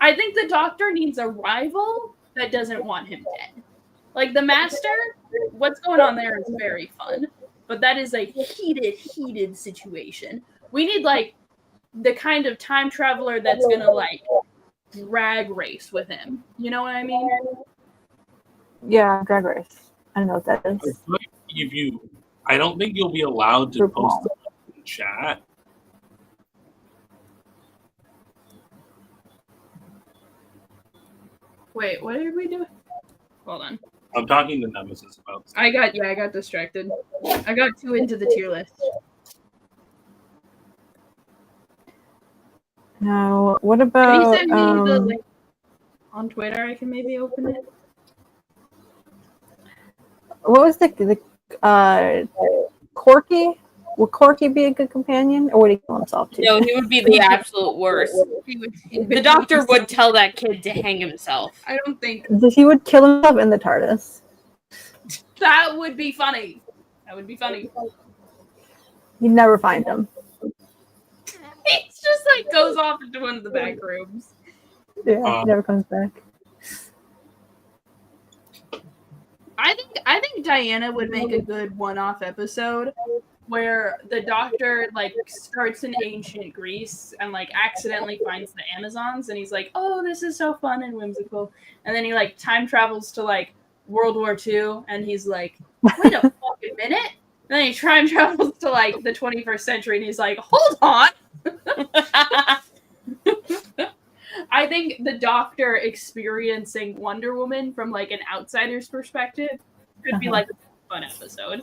I think the Doctor needs a rival that doesn't want him dead. Like the Master, what's going on there is very fun, but that is a heated situation. We need like the kind of time traveler that's gonna like drag race with him. You know what I mean? Yeah, Drag Race. I don't know what that is. I don't think you'll be allowed to post it in chat. Wait, what did we do? Hold on. I'm talking to Nemesis about this. I got distracted. I got too into the tier list. Now, what Can you about send me the link on Twitter? I can maybe open it. what was the Corky? Would Corky be a good companion, or would he kill himself too? No, he would be the absolute worst. The Doctor would tell that kid to hang himself. I don't think He would kill himself in the TARDIS. that would be funny. That would be funny. You'd never find him. It's just like goes off into one of the back rooms. Yeah, he never comes back. I think Diana would make a good one-off episode where the doctor like starts in ancient Greece and like accidentally finds the Amazons, and he's like, "Oh, this is so fun and whimsical," and then he like time travels to like World War II, and he's like, "Wait a fucking minute!" And then he time travels to like the 21st century, and he's like, "Hold on." I think the Doctor experiencing Wonder Woman from like an outsider's perspective could be like a fun episode.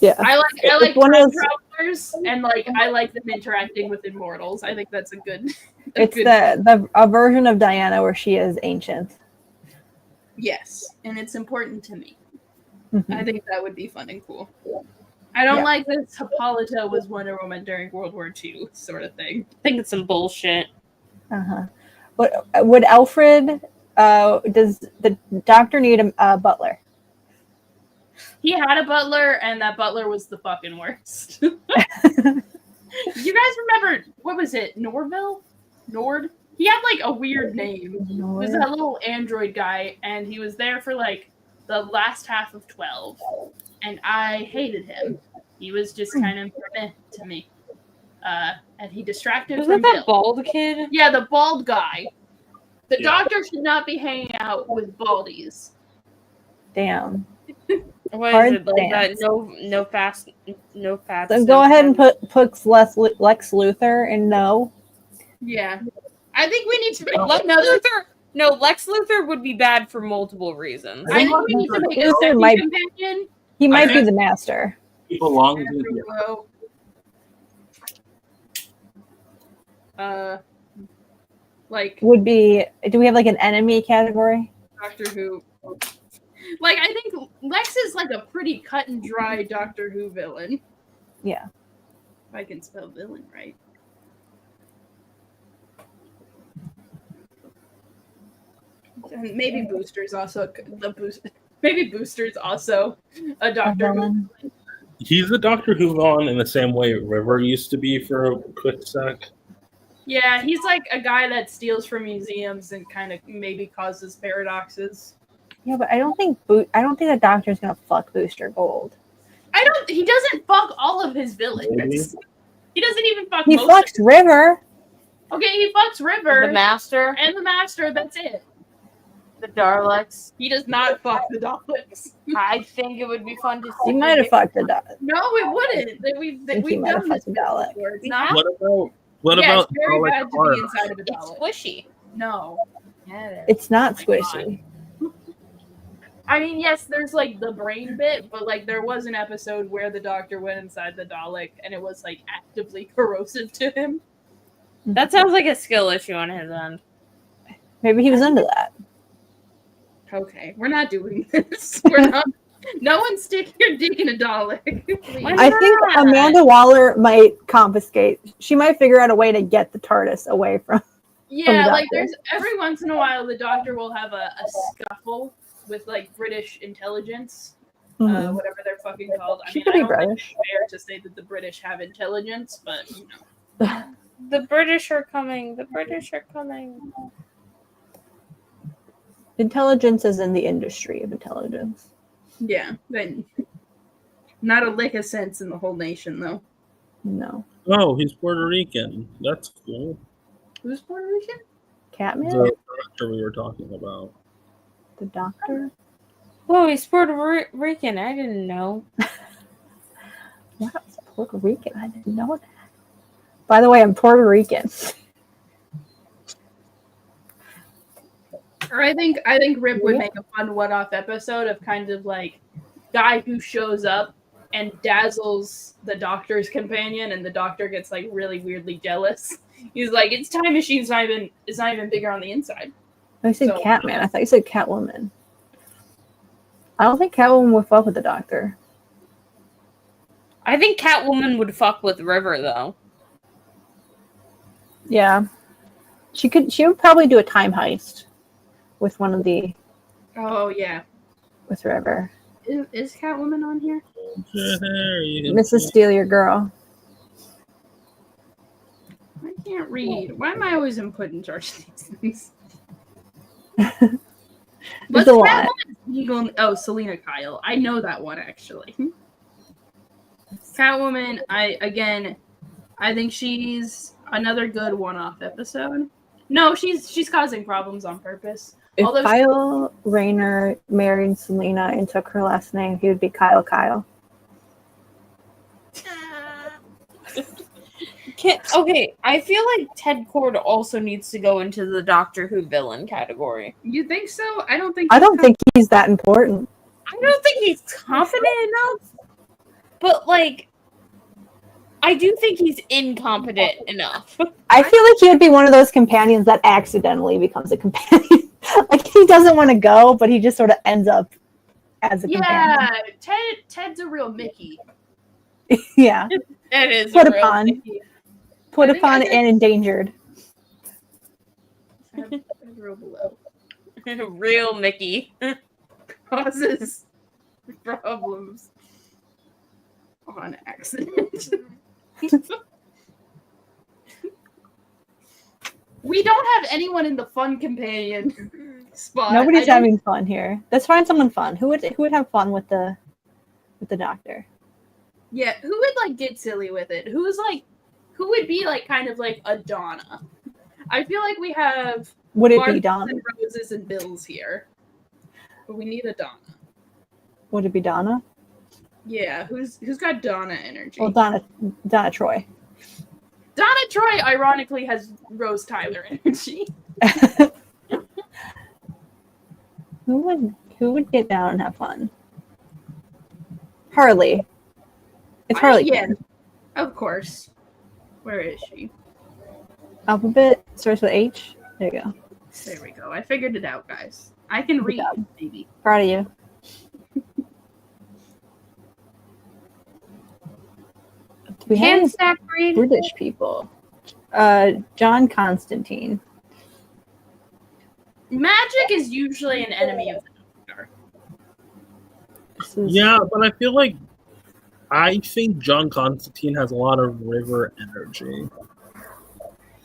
Yeah, I like one time of those, travelers, and like I like them interacting with immortals. I think that's a good. it's a version of Diana where she is ancient. Yes, and it's important to me. Mhm. I think that would be fun and cool. I don't like that Hippolyta was Wonder Woman during World War II sort of thing. I think it's some bullshit. Would Alfred? Does the Doctor need a butler? He had a butler, and that butler was the fucking worst. You guys remember, what was it, Norville? Nord? He had like a weird name. He was that little android guy, and he was there for like the last half of 12, and I hated him. He was just kind of meh to me. And he distracted Was from that Bill. bald kid? Yeah, the bald guy. The Yeah. Doctor should not be hanging out with baldies. Damn. What Hard is it like that? stance. No fast, no fats. So no go ahead and fat- put Lex Luthor in no. Yeah. I think we need to make Lex another. Luthor. No, Lex Luthor would be bad for multiple reasons. I think we need to make a Luthor second might- companion. He might be think- the master. He belongs in Andrew the Lowe. Like Would be. Do we have like an enemy category? Doctor Who. Like I think Lex is like a pretty cut and dry Doctor Who villain. Yeah. If I can spell villain right. And maybe Booster's also the boost. Maybe Booster's also a Doctor Who. villain. He's the Doctor Who villain in the same way River used to be for a quick sec. Yeah, he's like a guy that steals from museums and kind of maybe causes paradoxes. Yeah, but I don't think the Doctor's gonna fuck Booster Gold. He doesn't fuck all of his villains. Maybe. He doesn't even fuck He most fucks River. Okay, he fucks River The Master, and the Master, that's it. the Daleks. He does not fuck the Daleks. I think it would be fun to see. He might have fucked the Dalek. No, it wouldn't. Think he We've might have done this fucked the Dalek. before. It's not. What Yeah, about it's very Dalek bad to be Arc? inside of a It's Dalek. squishy. No. Yeah, It's not Oh my squishy. I mean, yes, there's like the brain bit, but like there was an episode where the Doctor went inside the Dalek and it was like actively corrosive to him. That sounds like a skill issue on his end. Maybe he was into that. Okay, we're not doing this. We're not. No one's sticking your dick in a Dalek. Please. Why I think not? Amanda Waller might confiscate. She might figure out a way to get the TARDIS away from. Yeah, the like Doctor. there's every once in a while the Doctor will have a scuffle with like British intelligence, whatever they're fucking called. I She mean, could I be don't think British. it's fair to say that the British have intelligence, but you know. The British are coming. The British are coming. Intelligence is in the industry of intelligence. Yeah, then not a lick of sense in the whole nation though. No. Oh, he's Puerto Rican. That's cool. Who's Puerto Rican? Catman? The Doctor we were talking about. The Doctor? Whoa, he's Puerto Rican. I didn't know. Wow, it's Puerto Rican. I didn't know that. By the way, I'm Puerto Rican. Or I think Rip would make a fun one-off episode of kind of like guy who shows up and dazzles the Doctor's companion, and the Doctor gets like really weirdly jealous. He's like, "It's Time Machine's not even bigger on the inside." I said So- Catman. I thought you said Catwoman. I don't think Catwoman would fuck with the Doctor. I think Catwoman would fuck with River though. Yeah. She would probably do a time heist with one of the Oh yeah, with River. is Catwoman on here? Mrs. Steal Your Girl. I can't read. Why am I always put in charge of these things? There's a lot. Catwoman's legal? Oh, Selena Kyle. I know that one actually. Catwoman, I think she's another good one-off episode. No, she's causing problems on purpose. If Although Kyle Rayner married Selena and took her last name, he would be Kyle. Okay, I feel like Ted Cord also needs to go into the Doctor Who villain category. You think so? I don't think he's that important. I don't think he's confident enough, but like, I do think he's incompetent enough. I feel like he would be one of those companions that accidentally becomes a companion. Like he doesn't want to go, but he just sort of ends up as a companion. Ted's a real Mickey. Yeah. It is Put a real upon. Mickey. Put I think- upon and endangered. Real below. Real Mickey. Causes problems on accident. We don't have anyone in the fun companion spot. Nobody's I don't- having fun here. Let's find someone fun. Who would have fun with the Doctor? Yeah, who would like get silly with it? Who would be like kind of like a Donna? I feel like we have Would it be Marthas Donna? and Roses and Bills here, but we need a Donna. Would it be Donna? Yeah, who's got Donna energy? Well, Donna Troy. Donna Troy, ironically, has Rose Tyler energy. Who would get down and have fun? Harley. It's Harley. Yeah, Quinn. of course. Where is she? Alphabet starts with H. There you go. There we go. I figured it out, guys. I can read, job. baby. Proud of you. We Can have Stack read? British people. John Constantine. Magic is usually an enemy of the Doctor. This is- Yeah, but I think John Constantine has a lot of river energy.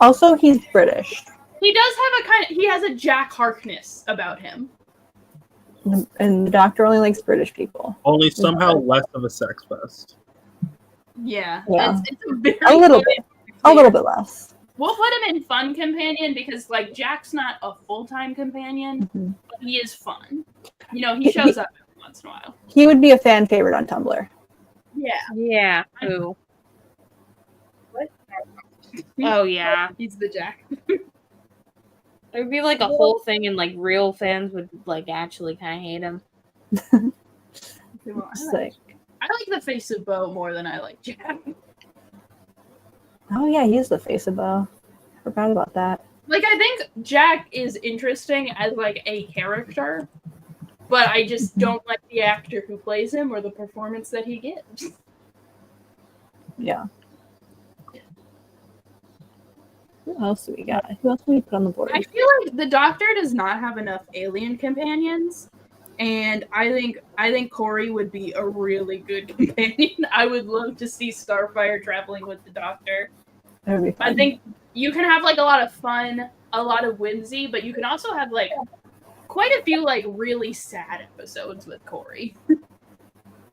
Also, he's British, He does have he has a Jack Harkness about him. and the Doctor only likes British people. Only somehow less of a sex fest. Yeah. Yeah. It's a very A little good- bit. A little bit less. We'll put him in fun companion because like Jack's not a full-time companion, Mhm. but he is fun. You know, he shows up every once in a while. He would be a fan favorite on Tumblr. Yeah. Yeah. Who? What? Oh yeah. He's the Jack. It would be like a whole thing, and like real fans would like actually kind of hate him. It's like, I like the face of Bo more than I like Jack. oh yeah, he's the face of Bo. Forgot about that. Like, I think Jack is interesting as like a character, but I just don't like the actor who plays him or the performance that he gives. Yeah. Who else do we got? Who else do we put on the board? I feel like the Doctor does not have enough alien companions, and I think Corey would be a really good companion. I would love to see Starfire traveling with the Doctor. That would be fun. I think you can have like a lot of fun, a lot of whimsy, but you can also have like quite a few like really sad episodes with Corey.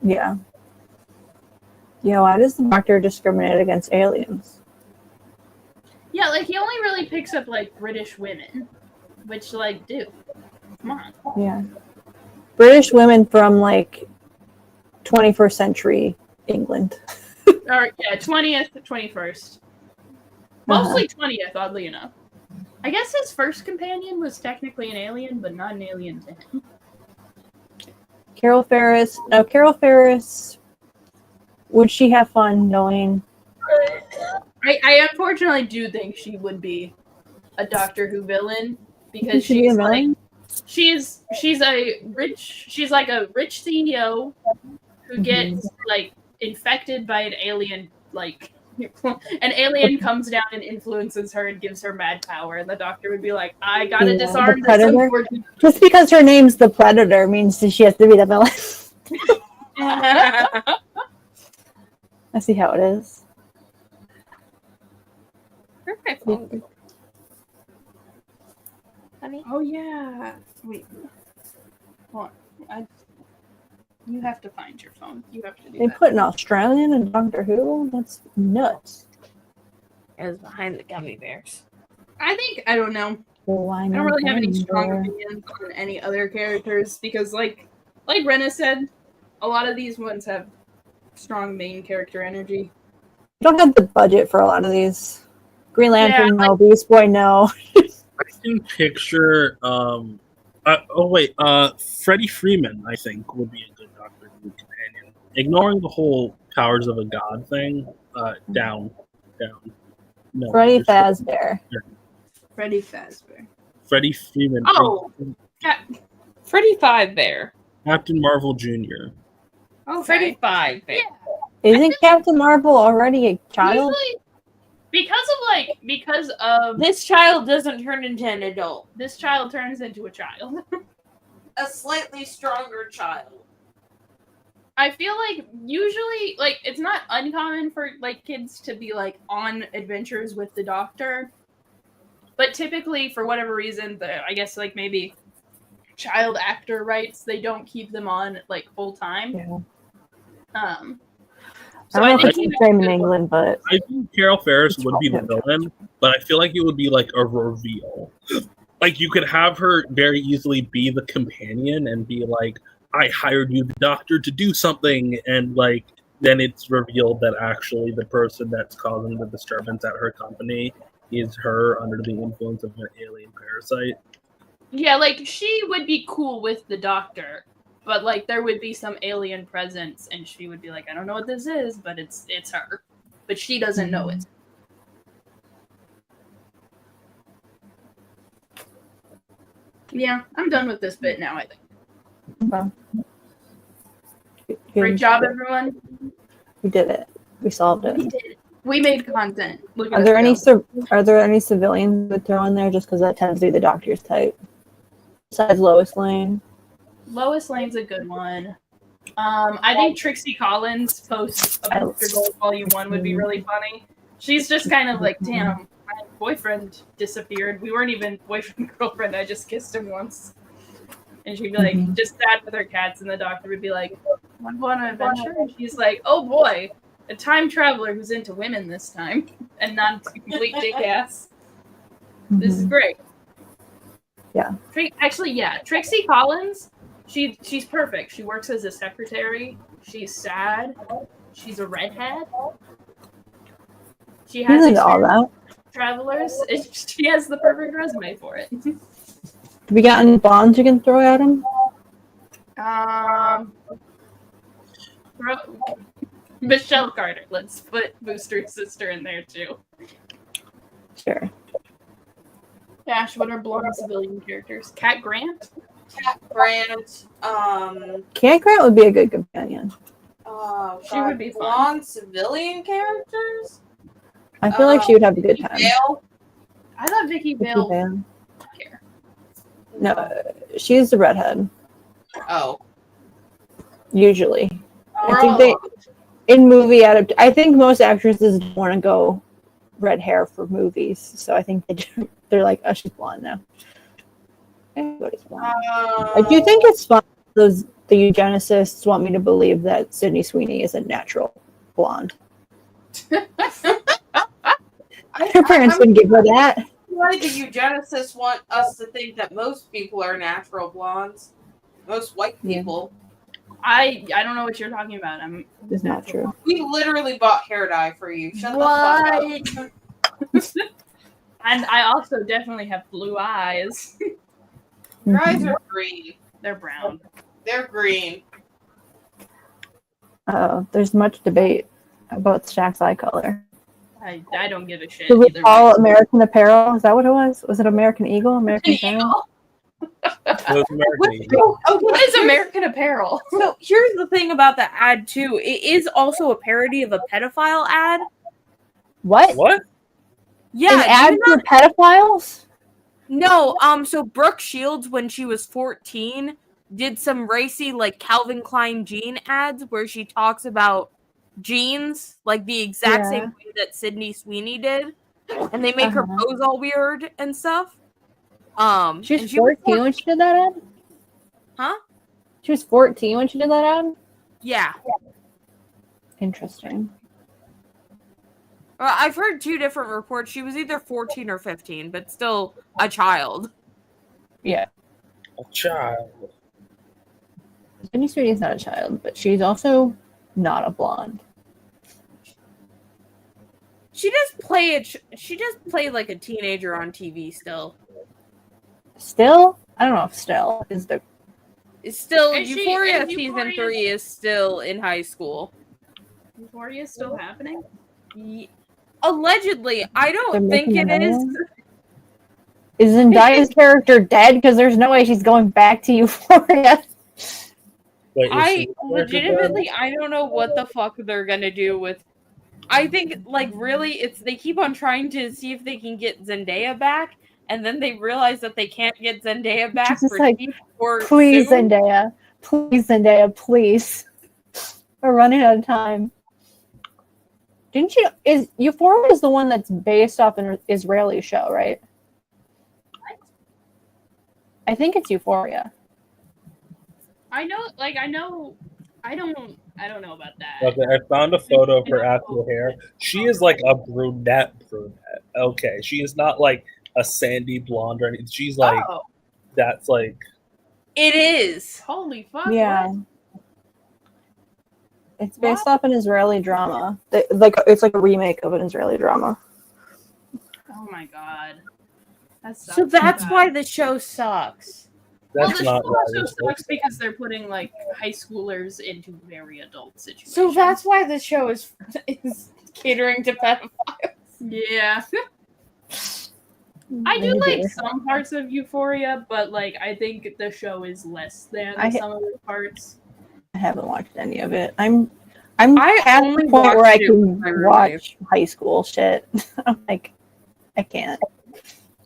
Yeah. Yeah, why does the Doctor discriminate against aliens? Yeah, like he only really picks up like British women, which like, dude, come on. Yeah. British women from like 21st century England. Or yeah, 20th, 21st. Mostly 20th, oddly enough. I guess his first companion was technically an alien, but not an alien to him. Carol Ferris. No, Carol Ferris. Would she have fun knowing? I unfortunately do think she would be a Doctor Who villain because Should she be a she's like villain? she's like a rich CEO who gets like infected by an alien, like an alien comes down and influences her and gives her mad power, and the Doctor would be like, I gotta Yeah, disarm the this Predator? unfortunate. Just because her name's the Predator means that she has to be the villain. I see how it is. Perfect. Honey. Oh yeah. Wait. Hold on. You have to find your phone. You have to do They that. put an Australian in Doctor Who? That's nuts. It was behind the gummy bears. I don't know. Well, I don't really have any strong opinions on any other characters because, like Rena said, a lot of these ones have strong main character energy. You don't have the budget for a lot of these. Green Lantern, no. Beast Boy, no. I can picture. Freddie Freeman, I think, would be a good Doctor Who companion. Ignoring the whole powers of a god thing, down. No, Freddy Fazbear. Freddy Fazbear. Freddie Freeman. Oh, Freddy Fazbear. Captain Marvel Jr. okay. Freddy Fazbear. Isn't Captain Marvel already a child? Usually, because of This child doesn't turn into an adult. this child turns into a child. A slightly stronger child. I feel like usually, like, it's not uncommon for like kids to be like on adventures with the Doctor, but typically, for whatever reason, I guess like maybe child actor rights, they don't keep them on like full time. Yeah. So I don't know I if think it's the same in England, but I think Carol Ferris would be the villain, but I feel like it would be like a reveal. Like you could have her very easily be the companion and be like, I hired you, the Doctor, to do something, and like then it's revealed that actually the person that's causing the disturbance at her company is her under the influence of an alien parasite. yeah, like she would be cool with the Doctor, but like there would be some alien presence, and she would be like, I don't know what this is, but it's her, but she doesn't know it. Yeah, I'm done with this bit now. I think. well, Great job, everyone. we did it. We solved We it. did it. We made content. Look at Are there us any go. are there any civilians that throw in there just because that tends to be the Doctor's type? Besides Lois Lane. Lois Lane's a good one. I think Trixie Collins post a Booster Gold Volume 1 would be really funny. She's just kind of like, damn, my boyfriend disappeared. We weren't even boyfriend girlfriend. I just kissed him once. And she'd be like, just sad with her cats, and the Doctor would be like, want to go on an adventure? And she's like, oh boy, a time traveler who's into women this time, and not a complete dick ass. This is great. Yeah. Actually, yeah, Trixie Collins, she's perfect. She works as a secretary. She's sad. She's a redhead. She has Isn't all that? travelers. She has the perfect resume for it. Have we got any bonds you can throw at him? Michelle Carter. Let's put Booster's sister in there too. Sure. Ash, what are blonde civilian characters? Cat Grant? Cat Grant. Cat Grant would be a good companion. She would be fun. Blonde civilian characters? I feel like she would have a good time. Vale? I thought Vicky Vale. Vale. Care. No, she's the redhead. Oh. Usually. I think they in movie I think most actresses want to go red hair for movies, so I think they're like, oh, she's blonde now. Everybody's blonde. I do think it's fun. The eugenicists want me to believe that Sydney Sweeney is a natural blonde. Her parents wouldn't give her that. Why do eugenicists want us to think that most people are natural blondes? Most white people. I don't know what you're talking about. It's not true. We literally bought hair dye for you. Shut the fuck up. And I also definitely have blue eyes. Your eyes are green. They're brown. They're green. There's much debate about Shaq's eye color. I don't give a shit. Did we either call way. American Apparel? Is that what it was? Was it American Eagle? American Apparel? What is American Apparel? So here's the thing about the ad too. It is also a parody of a pedophile ad. What? What? Yeah. An ad for pedophiles? No, so Brooke Shields, when she was 14, did some racy, like, Calvin Klein jean ads where she talks about jeans, like the exact same way that Sydney Sweeney did. And they make her pose all weird and stuff. She was 14 when she did that ad? Huh? She She was 14 when she did that ad? Yeah. Interesting. Well, I've heard 2 different reports. She was either 14 or 15, but still a child. Yeah. A child. Sydney Sweeney's not a child, but she's also not a blonde. She does play like a teenager on TV still. Still? I don't know if still is the. It's still Is she- Euphoria is season Euphoria- 3 is still in high school. Euphoria is still happening? Allegedly, I They're don't think making it another is. one? Is Zendaya's character dead? Because there's no way she's going back to Euphoria. Wait, is I she legitimately, I don't know what the fuck they're gonna do with. I think, like, really, it's they keep on trying to see if they can get Zendaya back, and then they realize that they can't get Zendaya back She's just for like, cheap or Please, soon. Zendaya. Please, Zendaya, please. We're running out of time. Didn't you? Is Euphoria is the one that's based off an Israeli show, right? I think it's Euphoria. I don't know about that. Okay, I found a photo of her actual hair. She is like a brunette. Okay, she is not like a sandy blonde or anything. She's like, Oh, that's like, It is. holy fuck. Yeah. What? It's based off an Israeli drama. It's like a remake of an Israeli drama. Oh my god. That sucks So that's bad. why the show sucks. Well, that's the not show right. also sucks because they're putting like high schoolers into very adult situations. So that's why the show is catering to pedophiles. yeah. I do like some parts of Euphoria, but like I think the show is less than some of the parts. I haven't watched any of it. I past only the point where I watched it can with my watch high school shit. I'm like, I can't.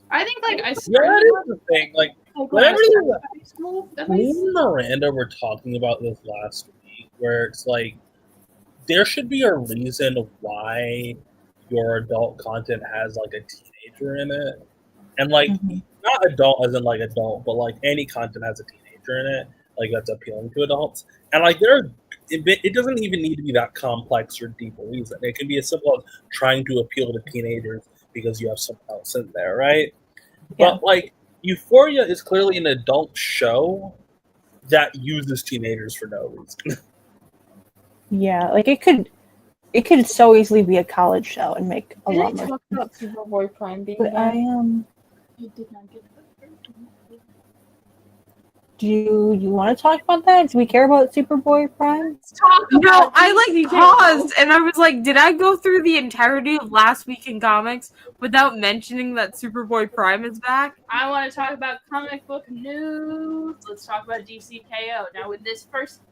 I think like I Yeah, started that is the thing. Like, when whenever I started high school, at me least. and Miranda were talking about this last week, where it's like, there should be a reason why your adult content has like a teenager in it. And like, not adult as in like adult, but like any content has a teenager in it, like that's appealing to adults. And like it doesn't even need to be that complex or deep a reason. It can be as simple as trying to appeal to teenagers because you have someone else in there, right? Yeah. But like, Euphoria is clearly an adult show that uses teenagers for no reason. Yeah, like it could so easily be a college show and make a lot more. Talk about Superboy Prime being But back? You did not get Do you want to talk about that? Do we care about Superboy Prime? Let's talk No, about I like DCK. paused and I was like, did I go through the entirety of last week in comics without mentioning that Superboy Prime is back? I want to talk about comic book news. Let's talk about DCKO. Now,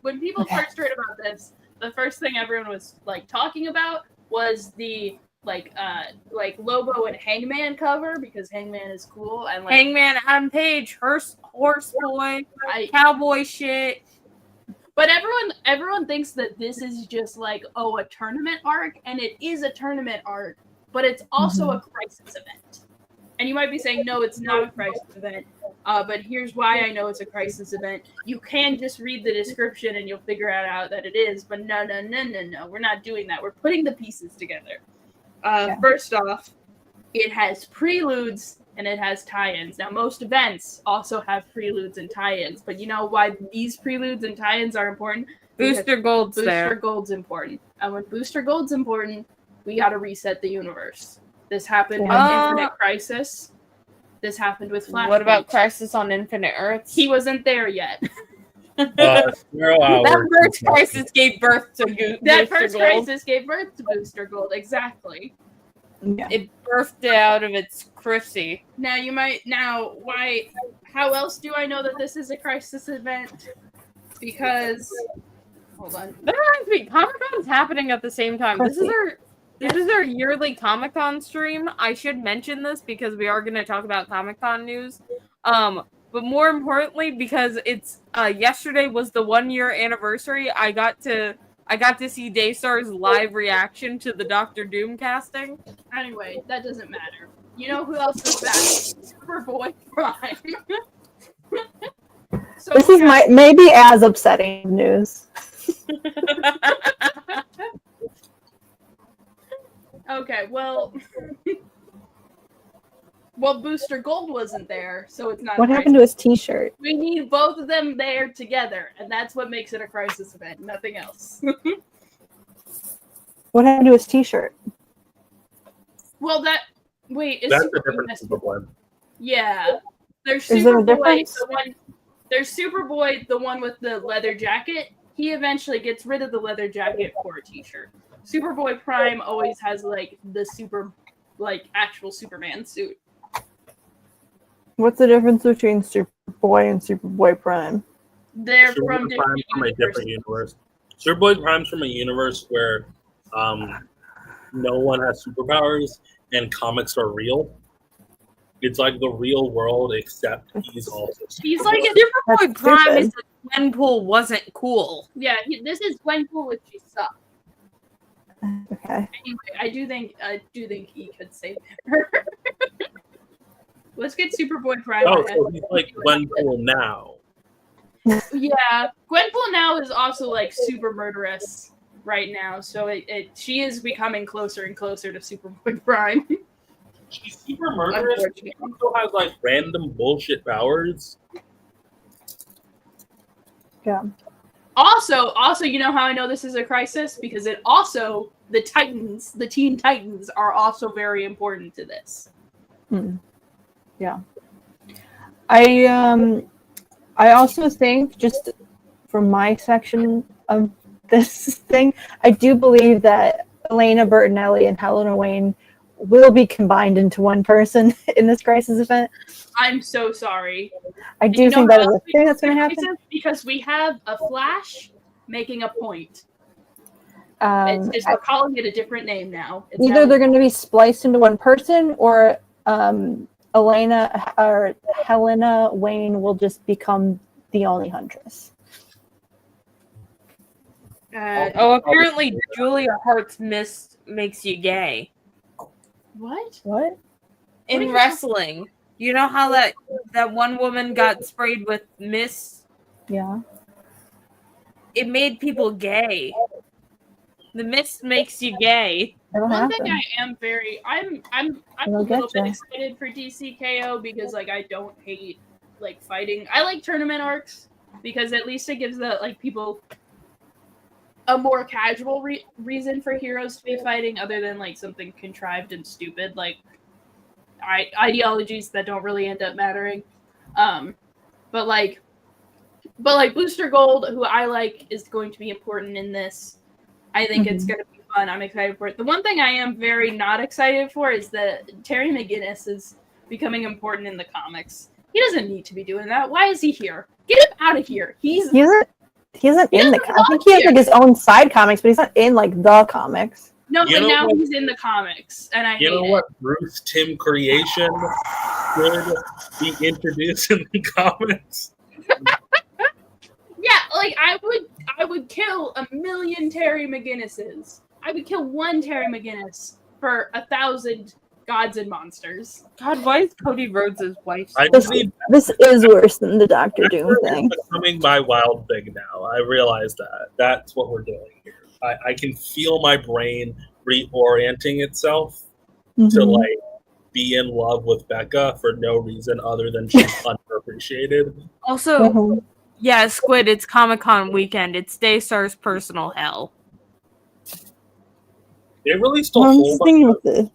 when people first heard about this, the first thing everyone was like talking about was the like Lobo and Hangman cover because Hangman is cool and like Hangman, Adam Page, Horse Boy, cowboy shit. But everyone thinks that this is just like a tournament arc, and it is a tournament arc, but it's also a crisis event. And you might be saying, no, it's not a crisis event. But here's why I know it's a crisis event. You can just read the description and you'll figure out that it is. But no. We're not doing that. We're putting the pieces together. First off, it has preludes and it has tie-ins. Now, most events also have preludes and tie-ins. But you know why these preludes and tie-ins are important? Booster Gold's Booster there. Gold's important. And when Booster Gold's important, we got to reset the universe. This happened with Infinite Crisis. This happened with Flashpoint. What about Crisis on Infinite Earths? He wasn't there yet. 0 hours. That first crisis gave birth to That Booster first Gold. crisis gave birth to Booster Gold. Exactly. Yeah. It birthed it out of its crissy. How else do I know that this is a crisis event? Because, hold on. That reminds me, Comic-Con's happening at the same time. This is our yearly Comic-Con stream. I should mention this because we are going to talk about Comic-Con news. But more importantly, because it's yesterday was the 1-year anniversary, I got to see Daystar's live reaction to the Doctor Doom casting. Anyway, that doesn't matter. You know who else is back? Superboy Prime. So This is maybe as upsetting news. Okay, well, well, Booster Gold wasn't there, so it's not. What happened to his T-shirt? We need both of them there together, and that's what makes it a crisis event. Nothing else. What happened to his T-shirt? Well, wait, is That's Super the difference. Superboy. Yeah, there's Is there a Superboy. difference? There's Superboy, the one with the leather jacket. He eventually gets rid of the leather jacket for a T-shirt. Superboy Prime always has like the actual Superman suit. What's the difference between Superboy and Superboy Prime? They're Superboy from Prime's from a different universe. Superboy Prime's from a universe where no one has superpowers and comics are real. It's like the real world, except he's also. He's like a Superboy Prime is that Gwenpool wasn't cool. Yeah, this is Gwenpool if she sucked. Okay. Anyway, I do think he could save her. Let's get Superboy Prime. Oh, so he's like Gwenpool now. Yeah, Gwenpool now is also like super murderous right now, so she is becoming closer and closer to Superboy Prime. She's super murderous. She also has like random bullshit powers. Yeah. Also, you know how I know this is a crisis? Because it also, the Teen Titans are also very important to this. Yeah. I also think, just from my section of this thing, I do believe that Elena Bertinelli and Helena Wayne will be combined into one person in this crisis event. I'm so sorry. I do think that is a thing that's going to happen. Because we have a Flash making a point. Either We're calling it a different name now. they're going to be spliced into one person, or Elena or Helena Wayne will just become the only Huntress. Apparently Julia Hart's mist makes you gay. What? In wrestling. You know how that one woman got sprayed with mist? Yeah. It made people gay. The mist makes you gay. One thing I am I'm a little bit excited for DCKO because like I don't hate like fighting. I like tournament arcs because at least it gives the like people a more casual reason for heroes to be fighting other than like something contrived and stupid like ideologies that don't really end up mattering. But like Booster Gold, who I like, is going to be important in this. I think it's going to be fun. I'm excited for it. The one thing I am very not excited for is that Terry McGinnis is becoming important in the comics. He doesn't need to be doing that. Why is he here? Get him out of here. He isn't in the comics. I think he has like his own side comics, but he's not in like the comics. No, but now he's in the comics, and I hate it. You know what Bruce Timm creation should be introduced in the comics? Yeah, like I would kill 1,000,000 Terry McGinnises. I would kill one Terry McGinnis for 1,000 gods and monsters. God, why is Cody Rhodes' wife? This is worse than the Doctor Doom thing. Becoming my wild thing now. I realize that. That's what we're doing here. I can feel my brain reorienting itself to like be in love with Becca for no reason other than she's underappreciated. Also, yeah, Squid, it's Comic-Con weekend. It's Daystar's personal hell. They released a whole bunch of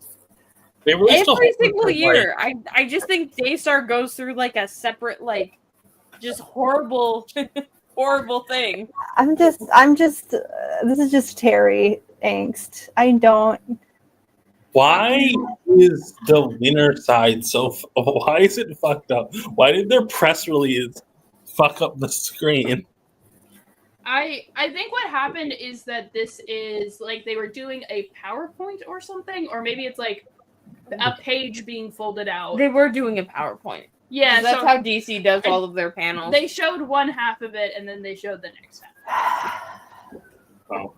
every single year. I just think Daystar goes through like a separate, like, just horrible horrible thing. I'm just this is just Terry angst. I don't. Why is the winner side why is it fucked up? Why did their press release fuck up the screen? I think what happened is that this is like they were doing a PowerPoint or something, or maybe it's like a page being folded out. They were doing a PowerPoint. Yeah, that's how DC does all of their panels. They showed one half of it and then they showed the next half. Oh.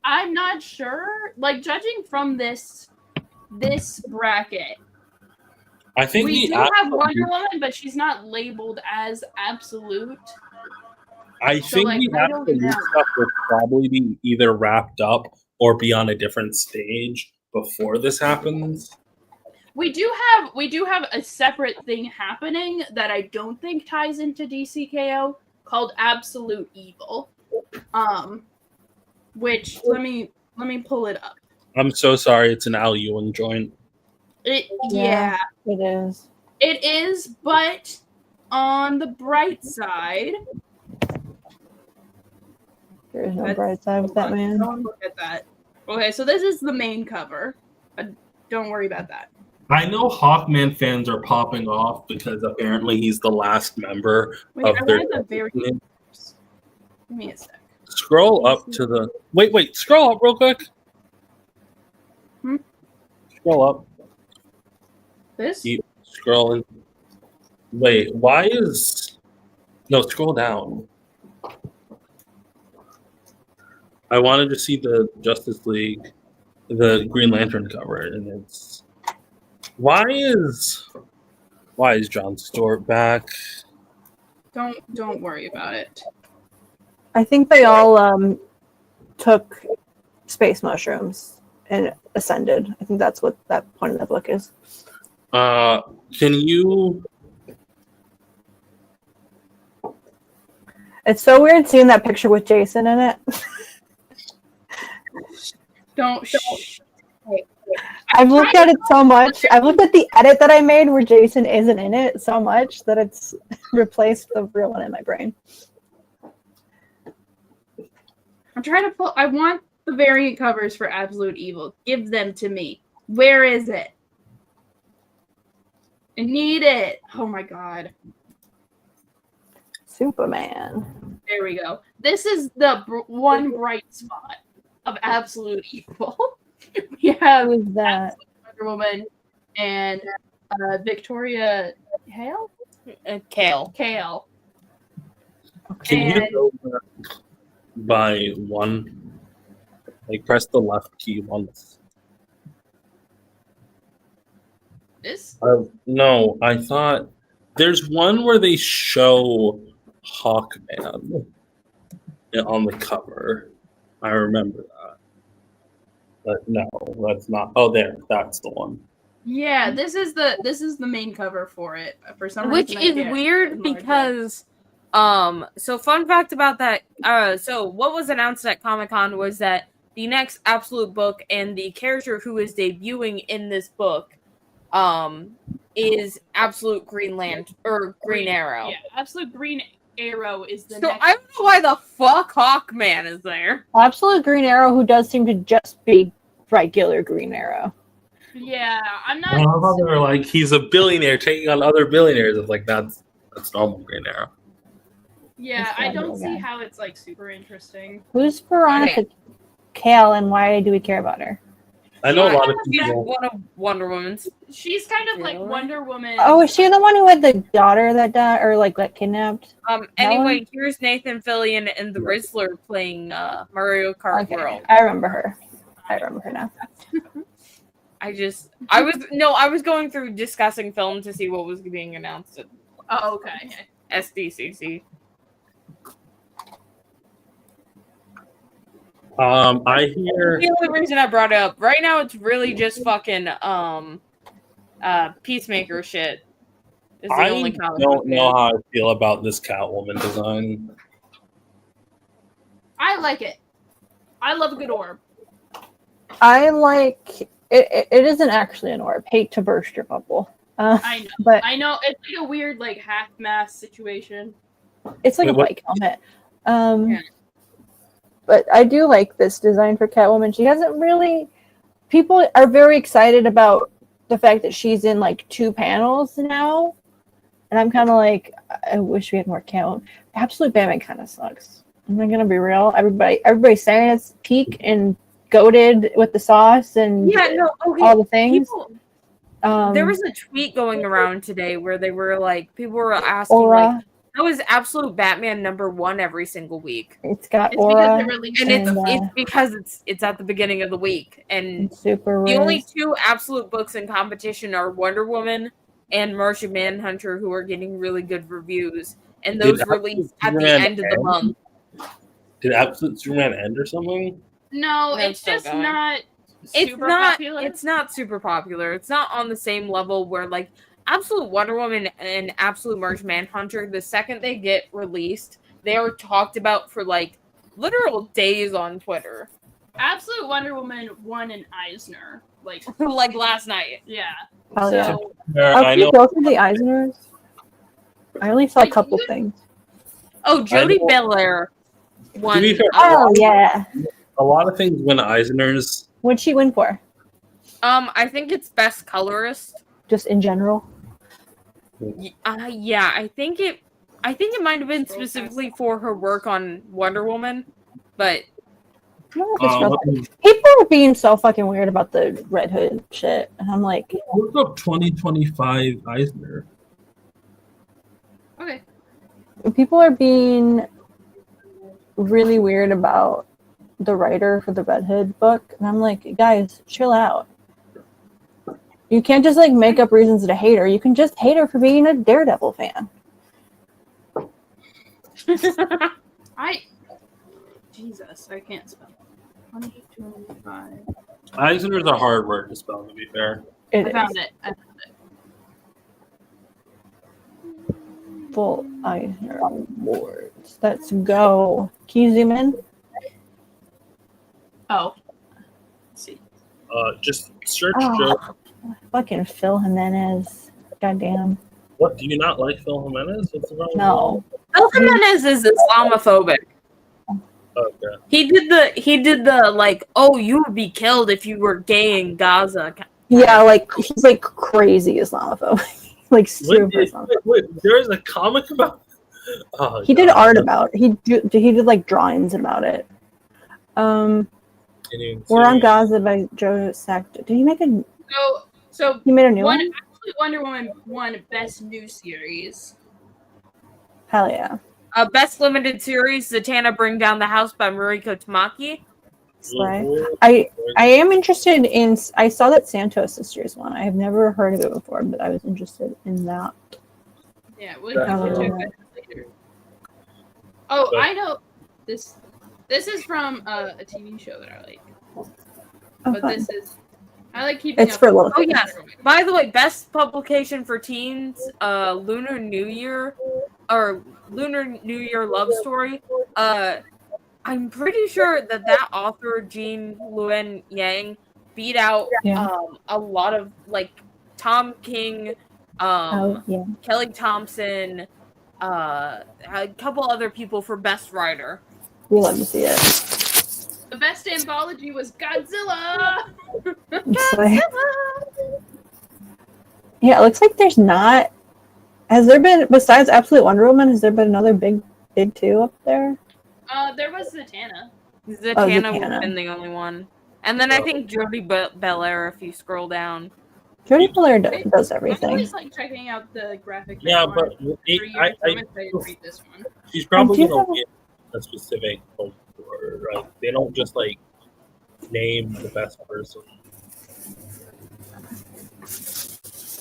I'm not sure. Like, judging from this bracket, I think We the do have absolute, Wonder Woman, but she's not labeled as absolute. I So, think like, the I don't absolute know. stuff will probably be either wrapped up or be on a different stage before this happens. We do have a separate thing happening that I don't think ties into DCKO called Absolute Evil. Which let me pull it up. I'm so sorry, it's an Al Ewing joint. Yeah, It is. it is, but on the bright side, There's no bright side with that man. don't look at that. Okay, so this is the main cover. Don't worry about that. I know Hawkman fans are popping off because apparently he's the last member of I their. wanted the very Give me a sec. Scroll up to the. Wait, scroll up real quick. Scroll up. This? Keep scrolling. Wait, why is. No, scroll down. I wanted to see the Justice League, the Green Lantern cover, and it's. Why is John Stewart back? Don't worry about it. I think they all took space mushrooms and ascended. I think that's what that point of the book is. Can you? It's so weird seeing that picture with Jason in it. Don't. I've looked at it so much. I've looked at the edit that I made where Jason isn't in it so much that it's replaced the real one in my brain. I'm trying to pull. I want the variant covers for Absolute Evil. Give them to me. Where is it? I need it. Oh my god. Superman. There we go. This is the one bright spot of Absolute Evil. We have Who is that? Wonder Woman and Victoria Hale? Kale. Kale. Can And- you go back by one? Like press the left key once. This? No, I thought there's one where they show Hawkman on the cover. I remember that. But no, that's not. Oh, there, that's the one. Yeah, this is the main cover for it. For some Which reason, is I can't weird enlarge it. because so fun fact about that, so what was announced at Comic-Con was that the next Absolute book and the character who is debuting in this book is Absolute Green Lantern or Green Arrow. Yeah, Absolute Green Arrow is the So next. I don't know why the fuck Hawkman is there. Absolute Green Arrow, who does seem to just be regular Green Arrow. Yeah, I'm I love how not. they're like he's a billionaire taking on other billionaires. It's like that's normal Green Arrow. Yeah, That's I the don't other see guy. how it's like super interesting. Who's Veronica Kale, and why do we care about her? I know a lot of She's people. one of Wonder Woman's. She's kind of like Really? Wonder Woman. Oh, is she the one who had the daughter that died or like got kidnapped? Anyway, here's Nathan Fillion and the Rizzler playing Mario Kart Okay, World. I remember her. I remember her now. I was going through discussing film to see what was being announced at Oh, okay. SDCC. I hear. The only reason I brought it up right now, it's really just fucking Peacemaker shit. Is the I only comic don't book know news. how I feel about this Catwoman design. I like it. I love a good orb. I like it. It isn't actually an orb. Hate to burst your bubble. I know. But I know it's like a weird like half mask situation. it's like Wait, a what- bike helmet. Yeah. But I do like this design for Catwoman. She hasn't really. People are very excited about the fact that she's in like 2 panels now, and I'm kind of like, I wish we had more Catwoman. Absolute Batman kind of sucks. I'm not gonna be real. Everybody's saying it's peak and goated with the sauce and Yeah, no, okay. all the things. There was a tweet going around today where they were like, people were asking Aura. like, how is Absolute Batman #1 every single week? It's got It's Aura because it released And And, it's because it's at the beginning of the week, and and Super the Riz. only 2 Absolute books in competition are Wonder Woman and Martian Manhunter, who are getting really good reviews, and Did those release at the Superman end of the end? month. Did Absolute Superman end or something? No, No, it's still just going. not It's super not. popular. It's not super popular. It's not on the same level where like Absolute Wonder Woman and Absolute Martian Manhunter. The second they get released, they are talked about for like literal days on Twitter. Absolute Wonder Woman won an Eisner. Like, Like last night. yeah. Oh, yeah. So, I Can you know. go through the Eisners? I only saw a Like, couple you- things. Oh, Jodie know- Belair won. To be fair, Oh, yeah. a lot of things win Eisners. What'd she win for? I think it's best colorist. Just in general? Yeah, I think it might have been specifically for her work on Wonder Woman, but I don't know if it's real. Look People are being so fucking weird about the Red Hood shit. And I'm like, up 2025 Eisner. okay. people are being really weird about the writer for the Red Hood book. And I'm like, guys, chill out. You can't just like make up reasons to hate her. You can just hate her for being a Daredevil fan. Jesus, I can't spell. 2025. Eisner's a hard word to spell, to be fair. It I is found it. full Eisner awards. Let's go. Can you zoom in? Oh. Let's see. Just search. Oh, fucking Phil Jimenez. Goddamn. What, do you not like Phil Jimenez? What's wrong with No. Phil Jimenez is Islamophobic. that? Okay. He did the like, oh, you would be killed if you were gay in Gaza. Yeah, like he's like crazy Islamophobic. Like super Islamophobic. Wait, there is a comic about. Oh, He did God. art about it. He did like drawings about it. We're on Gaza by Joe Sacked. Did he make a? So He made a new one one. actually Wonder Woman won Best New Series. Hell yeah! Best limited series, Zatanna Bring Down the House by Mariko Tamaki. Slay. I am interested in. I saw that Santos Sisters one. I have never heard of it before, but I was interested in that. Yeah, we can check that later. Oh, I know this. This is from a TV show that I like. Oh, But fun. this is. I like keeping. It's up for with little Oh kids. yes. By the way, best publication for teens, Lunar New Year or Lunar New Year Love Story. I'm pretty sure that author Jean Luen Yang beat out Yeah. a lot of like Tom King, Oh yeah. Kelly Thompson, a couple other people for best writer. We love to see it. The best anthology was Godzilla. Slay. Yeah, it looks like there's not. Has there been, besides Absolute Wonder Woman, has there been another big two up there? There was Zatanna. Zatanna would Zatanna. have been the only one. And then I think Jodie Belair if you scroll down. Jodie Belair does I'm everything. always like checking out the graphic. Yeah, novel but for you, so I'm excited to read this one. she's probably I do gonna have- win a specific award, right? They don't just like name the best person.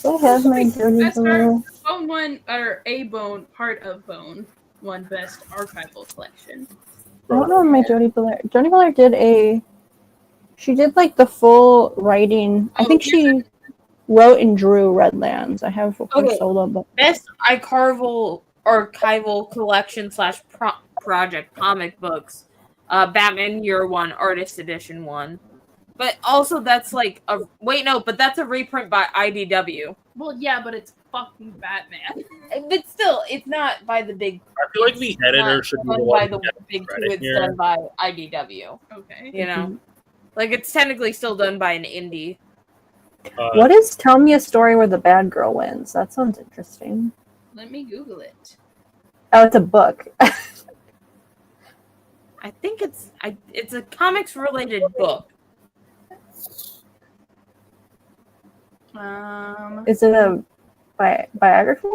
Do I have my Jodie Best Belair? Bone won, or A Bone, Heart of Bone, won Best Archival Collection. I don't know my Jodie Belair. Jodie Belair did she did like the full writing. I think she wrote and drew Redlands. I have a Okay. solo book. Best archival collection / project comic books. Batman Year One Artist Edition 1. But also that's like but that's a reprint by IDW. Well, yeah, but it's fucking Batman. But still, it's not by the big. I feel like the editor should be the done one by who the gets big two. credit It's here. done by IDW. Okay. You know, like it's technically still done by an indie. What is Tell Me a Story Where the Bad Girl Wins? That sounds interesting. Let me Google it. Oh, it's a book. I think it's a comics related book. Is it a biography?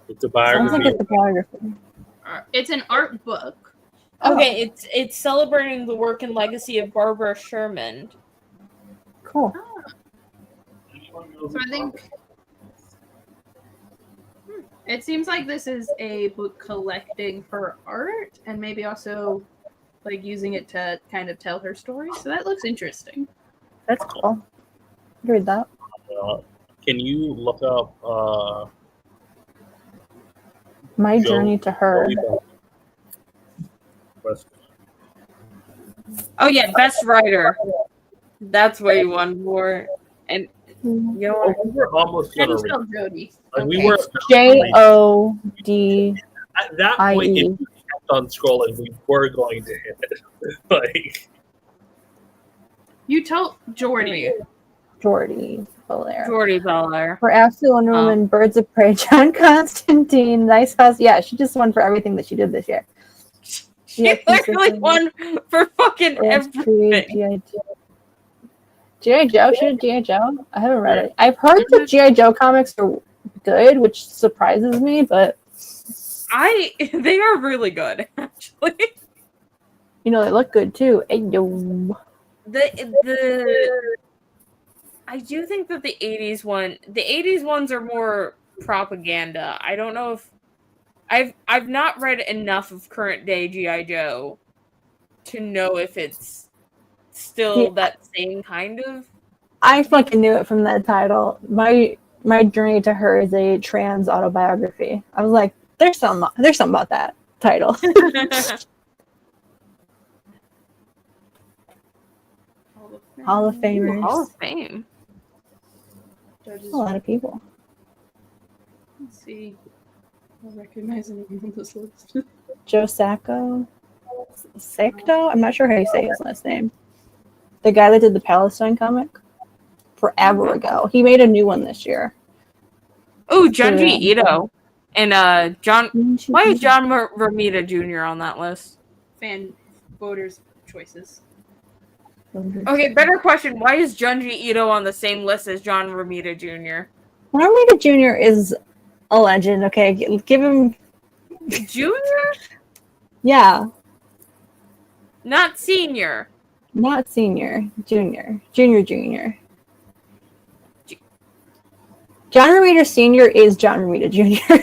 It's a Sounds biography. like it's a biography. It's an art book. Okay, it's celebrating the work and legacy of Barbara Sherman. Cool. Anyone know So I think it seems like this is a book collecting for art and maybe also like using it to kind of tell her story. So that looks interesting. That's cool. I read that. Can you look up My Joe- Journey to Her. Oh yeah, best writer. That's what you won for. And you know Oh, what? we were almost How do gonna you read. spell Jody? Like we Okay. were JODIE. at that point. If we kept on scrolling, we were going to hit it. Like You tell Jordy. Jordy Belair. Jordy Belair. For Absolute Wonder Woman, Birds of Prey, John Constantine, Nice House. Yeah, she just won for everything that she did this year. She literally won for fucking everything. G.I. Joe? She did G.I. Joe? I haven't read it. I've heard that G.I. Joe comics are good, which surprises me, but they are really good, actually. you know, they look good too. Ayo. I do think that the 80s ones are more propaganda. I don't know if I've not read enough of current day G.I. Joe to know if it's still that same kind of. I fucking knew it from that title. My Journey to Her is a trans autobiography. I was like, there's something about that title. Hall of Famers. Hall of Fame. Judges. A lot of people. Let's see. I recognize anyone on this list. Joe Sacco. Secto? I'm not sure how you say his last name. The guy that did the Palestine comic forever ago. He made a new one this year. Oh, Junji Ito. And John. Why is John Romita Jr. on that list? Fan voters' choices. Okay, better question. Why is Junji Ito on the same list as John Romita Jr.? Romita Jr. is a legend, okay? Give him... Junior? Yeah. Not senior. Not senior. Junior. Junior. John Romita Sr. is John Romita Jr.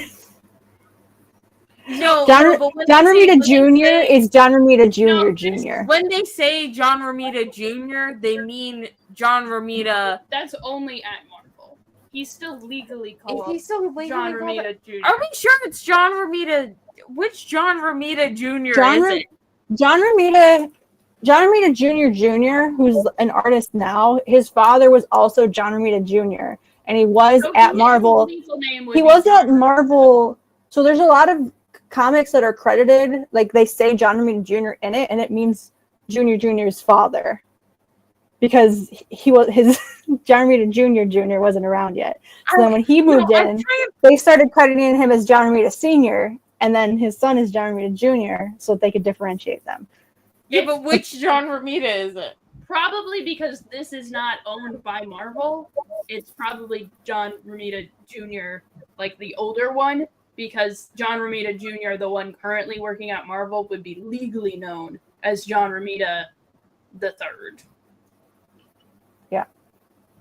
No, John Romita Jr. is John Romita Jr. When they say John Romita Jr., they mean John Romita. That's only at Marvel. He's still legally called John Romita Jr. Are we sure it's John Romita? Which John Romita Jr. is it? John Romita Jr., who's an artist now, his father was also John Romita Jr. And he was at Marvel. He was at Marvel. So there's a lot of comics that are credited, like they say John Romita Jr. in it, and it means Jr.'s father. Because he was his John Romita Jr. wasn't around yet. So then when he moved in, they started crediting him as John Romita Sr., and then his son is John Romita Jr., so that they could differentiate them. Yeah, but which John Romita is it? Probably because this is not owned by Marvel. It's probably John Romita Jr., like the older one, because John Romita Jr., the one currently working at Marvel, would be legally known as John Romita the Third. Yeah.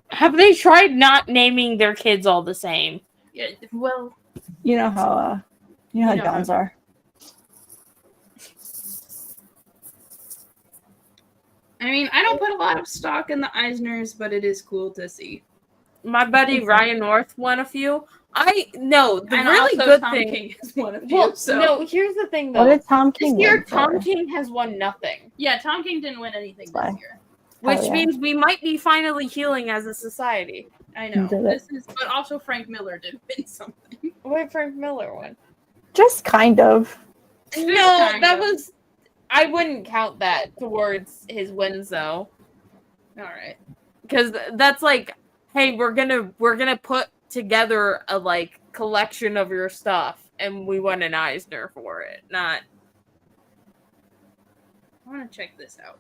Have they tried not naming their kids all the same? Yeah, well, You know how Dons are. I mean, I don't put a lot of stock in the Eisners, but it is cool to see. My buddy Ryan North won a few. The And really also good Tom thing. King is one of Well, you, so. no, here's the thing What though. did Tom King This year, win for? Tom King has won nothing, Yeah, Tom King didn't win anything Why? this year. which yeah. means we might be finally healing as a society. I know. Did it? But also Frank Miller did win something. What Frank Miller won? Just kind of. No, kind that of. was. I wouldn't count that towards his wins though, All right. because that's like, hey, we're gonna put together a like collection of your stuff, and we won an Eisner for it. Not. I want to check this out.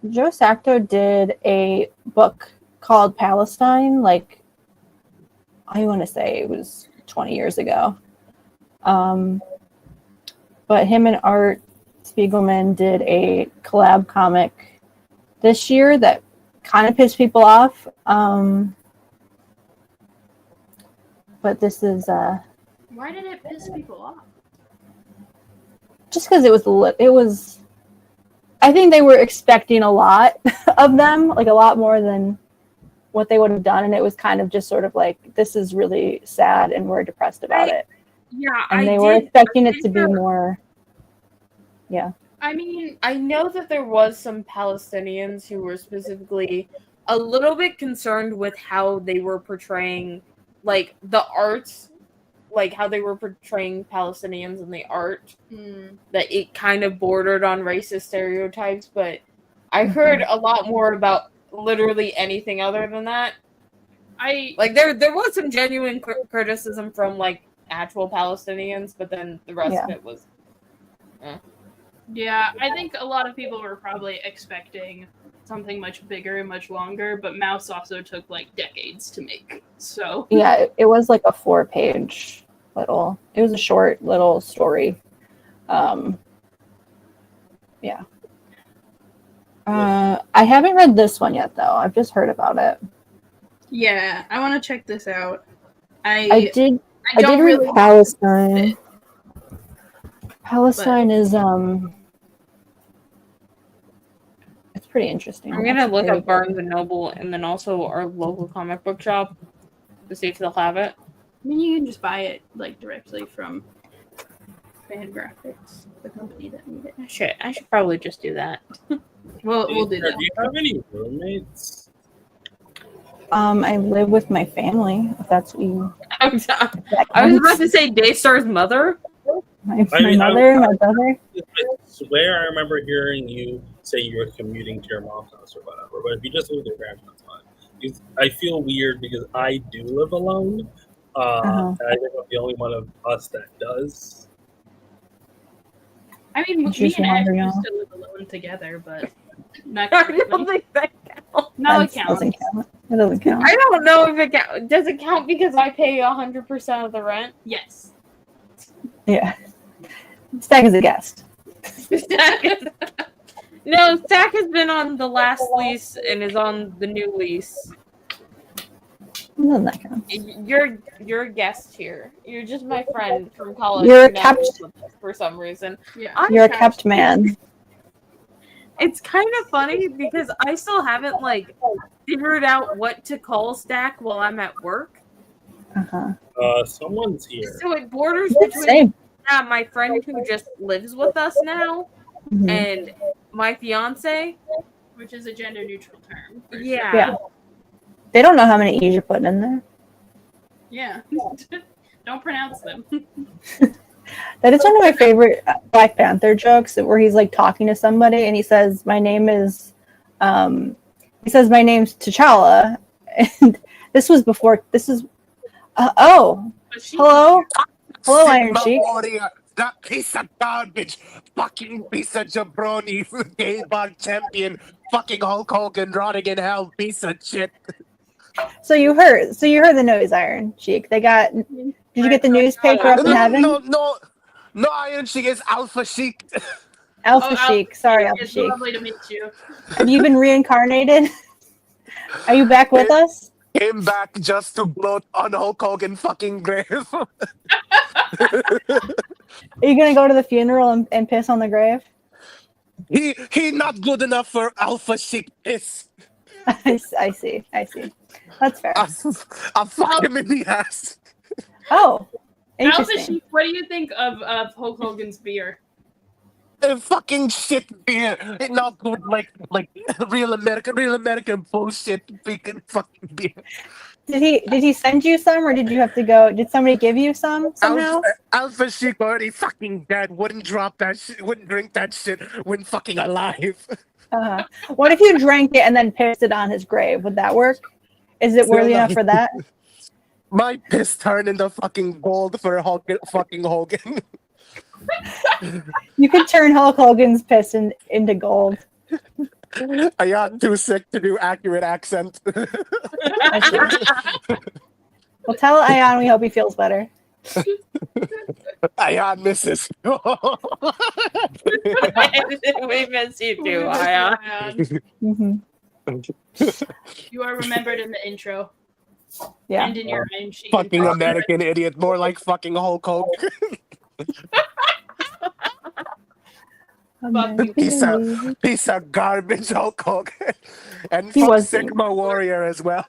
Joe Sacco did a book called Palestine, like, I want to say it was 20 years ago. But him and Art Spiegelman did a collab comic this year that kind of pissed people off. But this is Why did it piss people off? just because it was. I think they were expecting a lot of them, like a lot more than what they would have done, and it was kind of just sort of like, this is really sad, and we're depressed about it. Yeah, And they were expecting it to be more. Yeah. I mean, I know that there was some Palestinians who were specifically a little bit concerned with how they were portraying, like, the arts, like how they were portraying Palestinians in the art, that it kind of bordered on racist stereotypes, but I heard a lot more about literally anything other than that. There was some genuine criticism from, like, actual Palestinians, but then the rest of it was yeah, I think a lot of people were probably expecting something much bigger and much longer, but Mouse also took like decades to make. So yeah, it was like a 4-page it was a short little story. Yeah. I haven't read this one yet though. I've just heard about it. yeah, I want to check this out. I did don't read really Palestine. Palestine is it's pretty interesting. I'm gonna look up Barnes and Noble and then also our local comic book shop to see if they'll have it. I mean, you can just buy it like directly from Fangraphix, the company that made it. I should probably just do that. We'll do that. Do you have any roommates? I live with my family, if that's what you... I was about to say Daystar's mother. My mother, my brother. I swear I remember hearing you say you were commuting to your mom's house or whatever, but if you just live with your parents, that's fine. I feel weird because I do live alone. And I think I'm the only one of us that does. I mean, me and Ash used to live alone together, but not I don't think that counts. No, it counts. Doesn't count. It doesn't count. I don't know if it counts. Does it count because I pay 100% of the rent? Yes. Yeah. Stack is a guest. No, Stack has been on the last lease and is on the new lease. Doesn't that count? You're a guest here. You're just my friend from college. You're a kept for some reason. Yeah. You're a kept man. It's kind of funny because I still haven't like figured out what to call Stack while I'm at work. Someone's here. So it borders between Same. my friend who just lives with us now and my fiance, which is a gender neutral term. Yeah. They don't know how many E's you're putting in there. Yeah. Don't pronounce them. That is one of my favorite Black Panther jokes, where he's like talking to somebody and he says, my name's T'Challa. And hello, Iron Sheik. That piece of garbage, fucking piece of jabroni, gay bar champion, fucking Hulk Hogan, rotting in hell, piece of shit. So you heard the news, Iron Sheik. Did you get the newspaper up in heaven? No, Iron Sheik is Alpha Sheik. Alpha Sheik. Sorry, Alpha It's Sheik. lovely to meet you. Have you been reincarnated? Are you back with us? Came back just to bloat on Hulk Hogan fucking grave. Are you gonna go to the funeral and piss on the grave? He not good enough for Alpha Sheik piss. I see. That's fair. I fuck him in the ass. Oh, Alpha interesting. Sheik, what do you think of Hulk Hogan's beer? Fucking shit beer. It not good like real American bullshit freaking fucking beer. Did he send you some, or did you have to go? Did somebody give you some somehow? Alpha Sheik already fucking dead. Wouldn't drop that shit. Wouldn't drink that shit when fucking alive. What if you drank it and then pissed it on his grave? Would that work? Is it worthy enough for that? My piss turned into fucking gold for fucking Hogan. You could turn Hulk Hogan's piss into gold. I got too sick to do accurate accent. Well, tell Ayaan we hope he feels better. Ayaan misses. We miss you too, Ayaan. Mm-hmm. You are remembered in the intro. Yeah. And in your Iron Sheik. Fucking American idiot, more like fucking Hulk Hogan. Fuck you. Piece of garbage Hulk Hogan. And He fuck was Sigma Warrior as well.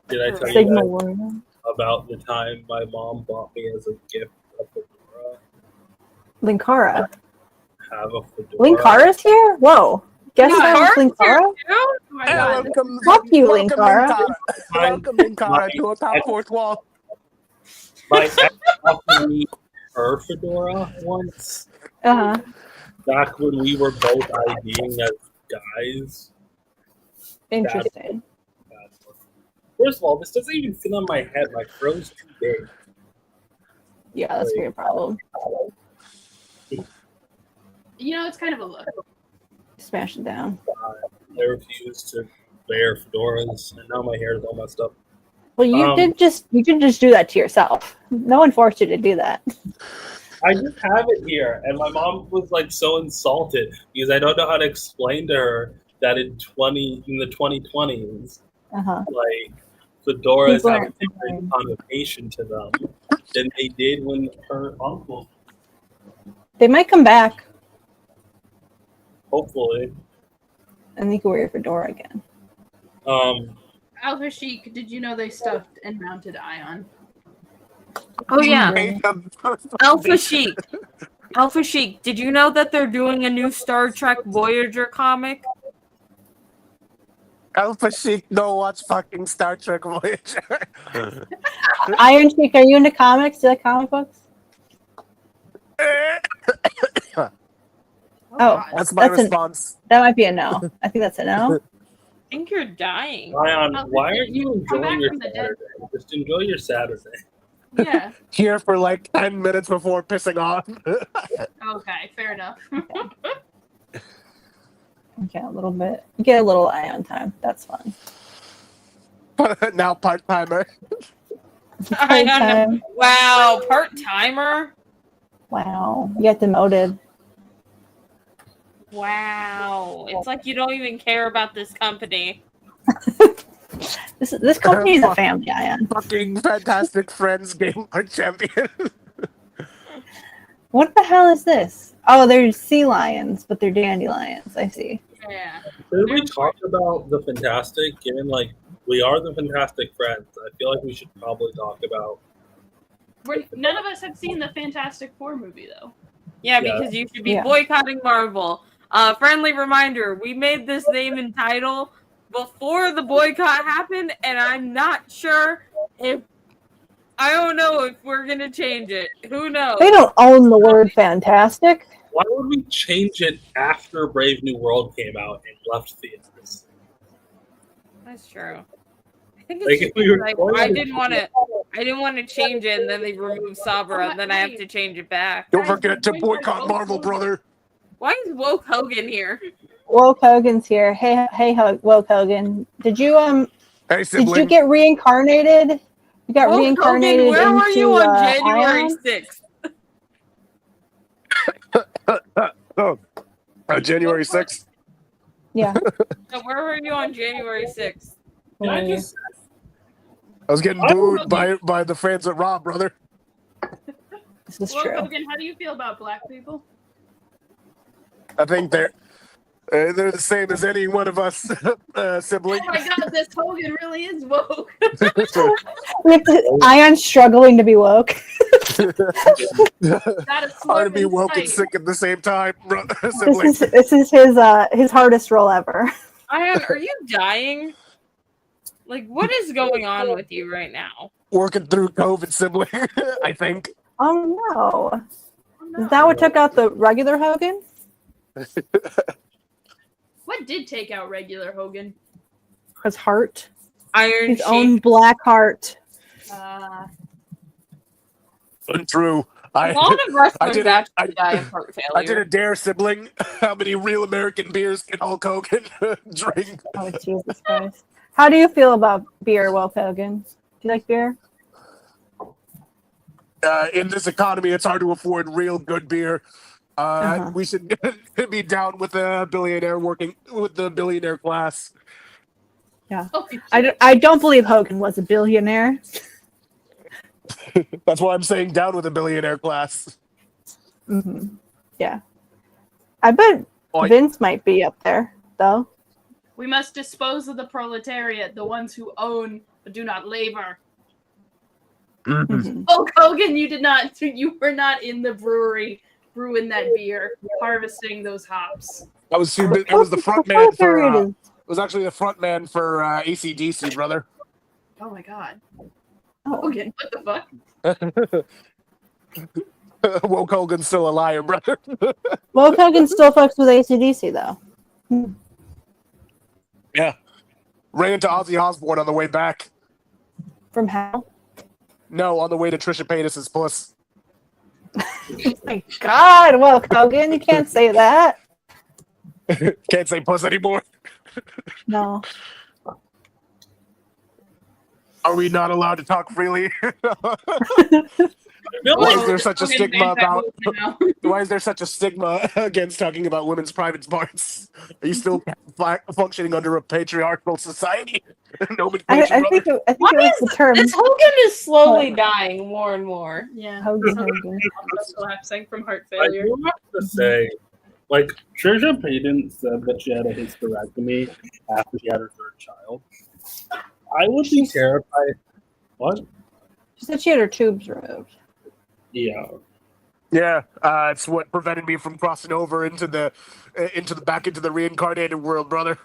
Did I tell Sigma you Warrior. guys about the time my mom bought me as a gift a fedora? Linkara. Have a fedora. Linkara's here? Whoa. Guess Yeah, that was Linkara? Oh my god. Welcome, Fuck you, welcome, Linkara. Welcome, Linkara, to a fourth wall. My ex offered me her fedora once, Uh-huh. back when we were both IDing as guys. Interesting. First of all, this doesn't even fit on my head. My fro's too big. Yeah, that's a weird problem. You know, it's kind of a look. Smash it down. I refuse to wear fedoras, and now my hair is all messed up. Well, you did just do that to yourself. No one forced you to do that. I just have it here, and my mom was like so insulted because I don't know how to explain to her that in the 2020s, like fedoras People have a aren't different connotation to them than they did when her uncle. They might come back Hopefully, and you can wear your fedora again. Alpha Sheik, did you know they stuffed and mounted Ayaan? Oh yeah, Jacob. Alpha Sheik. Alpha Sheik, did you know that they're doing a new Star Trek Voyager comic? Alpha Sheik, no watch fucking Star Trek Voyager. Iron Sheik, are you into comics? Do you like comic books? Oh, God. That's my response. That might be a no. I think that's a no. I think you're dying. Ryan, why aren't you Come back enjoying your from the dead. Saturday? Just enjoy your Saturday. Yeah. Here for like 10 minutes before pissing off. Okay, fair enough. Okay, a little bit. You get a little Ion time. That's fun. Now part-timer. I don't know. Part-time. Wow, part-timer? Wow, you get demoted. Wow. It's like you don't even care about this company. This company is a family, Ion. Fucking Fantastic Friends Game Art Champion. What the hell is this? Oh, they're sea lions, but they're dandelions. I see. Yeah. Should we talk about the Fantastic? Given like we are the Fantastic Friends, I feel like we should probably talk about. None of us have seen the Fantastic Four movie, though. Yeah, Yeah. because you should be Yeah. boycotting Marvel. Friendly reminder, we made this name and title before the boycott happened, and I'm not sure if I don't know if we're gonna change it. Who knows? They don't own the word fantastic. Why would we change it after Brave New World came out and left theaters? That's true. I think Like, it's if just we were like going I to- didn't want to change it, and then they removed Sabra, and then I have to change it back. Don't forget to boycott Marvel, brother. Why is Woke Hogan here? Woke Hogan's here. Hey, Woke Hogan. Did you Hey, Did sibling. you get reincarnated? You got Woke reincarnated Hogan, where into were you on January Ion? 6th? January 6th. Yeah. So where were you on January 6th? Can I just I was getting booed by the fans at Raw, brother. This is Well, true. Hogan, how do you feel about black people? I think they're the same as any one of us siblings. Oh my god, this Hogan really is woke. We have to, Ion's struggling to be woke. That is Hard to be slurp in woke and sight. sick at the same time, sibling. This is his hardest role ever. Ayaan, are you dying? Like, what is going on with you right now? Working through COVID, sibling. I think. Oh no. Oh, no. Is that what took out the regular Hogan? What did take out regular Hogan? His heart. Iron His Sheik. own black heart. Untrue. A lot of wrestlers did actually die of heart failure. I did a dare, sibling. How many real American beers can Hulk Hogan drink? Oh Jesus Christ. How do you feel about beer, Woke Hogan? Do you like beer? In this economy, it's hard to afford real good beer. Uh-huh. We should be down with the billionaire working with the billionaire class. Yeah. Oh, shit. I don't believe Hogan was a billionaire. That's why I'm saying down with the billionaire class. Yeah. I bet Oi. Vince might be up there, though. We must dispose of the proletariat, the ones who own but do not labor. Hulk Hogan, you were not in the brewery brewing that beer, harvesting those hops. I was the front man for. It was actually the front man for AC/DC, brother. Oh my god. Oh. Hogan, what the fuck? Woke Hogan's still a liar, brother. Well, Hogan still fucks with AC/DC, though. Yeah. Ran into Ozzy Osbourne on the way back. From hell? No, on the way to Trisha Paytas' puss. Oh my God, well, Hogan, you can't say that. Can't say puss anymore. No. Are we not allowed to talk freely? feel Why like is there such a Hogan's stigma about? now. Why is there such a stigma against talking about women's private parts? Are you still functioning under a patriarchal society? Nobody. I think it was the term. This Hogan is slowly dying more and more. Yeah. Hogan. I'm collapsing from heart I failure. do have to say, like, Trisha Paytas said that she had a hysterectomy after she had her third child. I would be terrified. What? She said she had her tubes removed. Yeah. Yeah, it's what prevented me from crossing over into the reincarnated world, brother.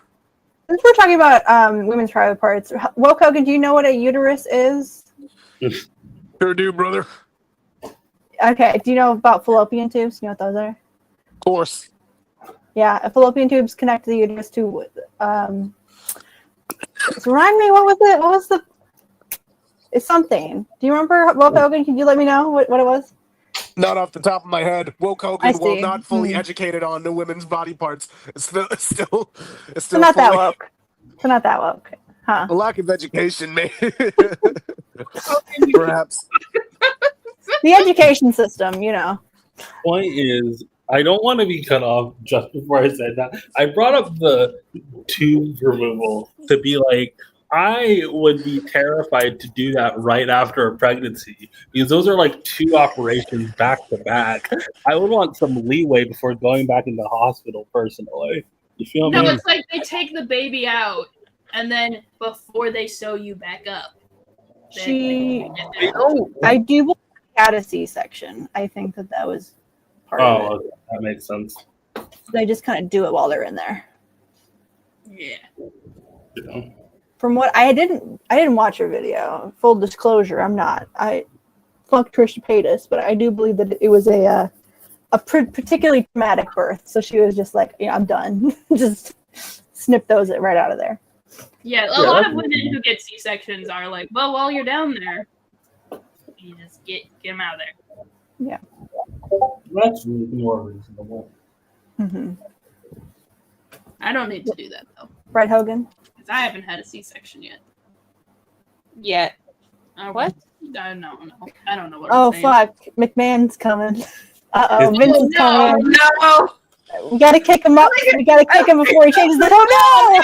Since we're talking about women's private parts, well, Hogan, do you know what a uterus is? Sure do, brother. Okay. Do you know about fallopian tubes? You know what those are? Of course. Yeah, fallopian tubes connect the uterus to. Remind me, what was it? What was the? It's something. Do you remember, Woke Hogan? Can you let me know what it was? Not off the top of my head. Woke I Hogan, while see. not fully educated on the women's body parts, it's still So not that fully- woke. So not that woke, huh? A lack of education, man. Perhaps. The education system, you know. Point is, I don't want to be cut off just before I said that. I brought up the tube removal to be like, I would be terrified to do that right after a pregnancy because those are like two operations back to back. I would want some leeway before going back into hospital personally. You feel No, me? it's like they take the baby out, and then before they sew you back up. I do believe she had a C-section. I think that was part of it. Oh, okay. That makes sense. They just kind of do it while they're in there. Yeah. You know? From what I didn't watch her video. Full disclosure, I'm not. I fuck Trisha Paytas, but I do believe that it was a particularly traumatic birth. So she was just like, yeah, I'm done. Just snip those right out of there. Yeah, a lot of women who get C-sections are like, well, while you're down there, you just get them out of there. Yeah. That's more reasonable. Mm-hmm. I don't need to do that, though, Right, Hogan? because I haven't had a C-section yet. Yet. What? I don't know. I don't know what Oh, I'm saying. fuck. McMahon's coming. Uh-oh, Vince is No, coming. No! We gotta kick him up. We gotta kick him before he changes the. Oh,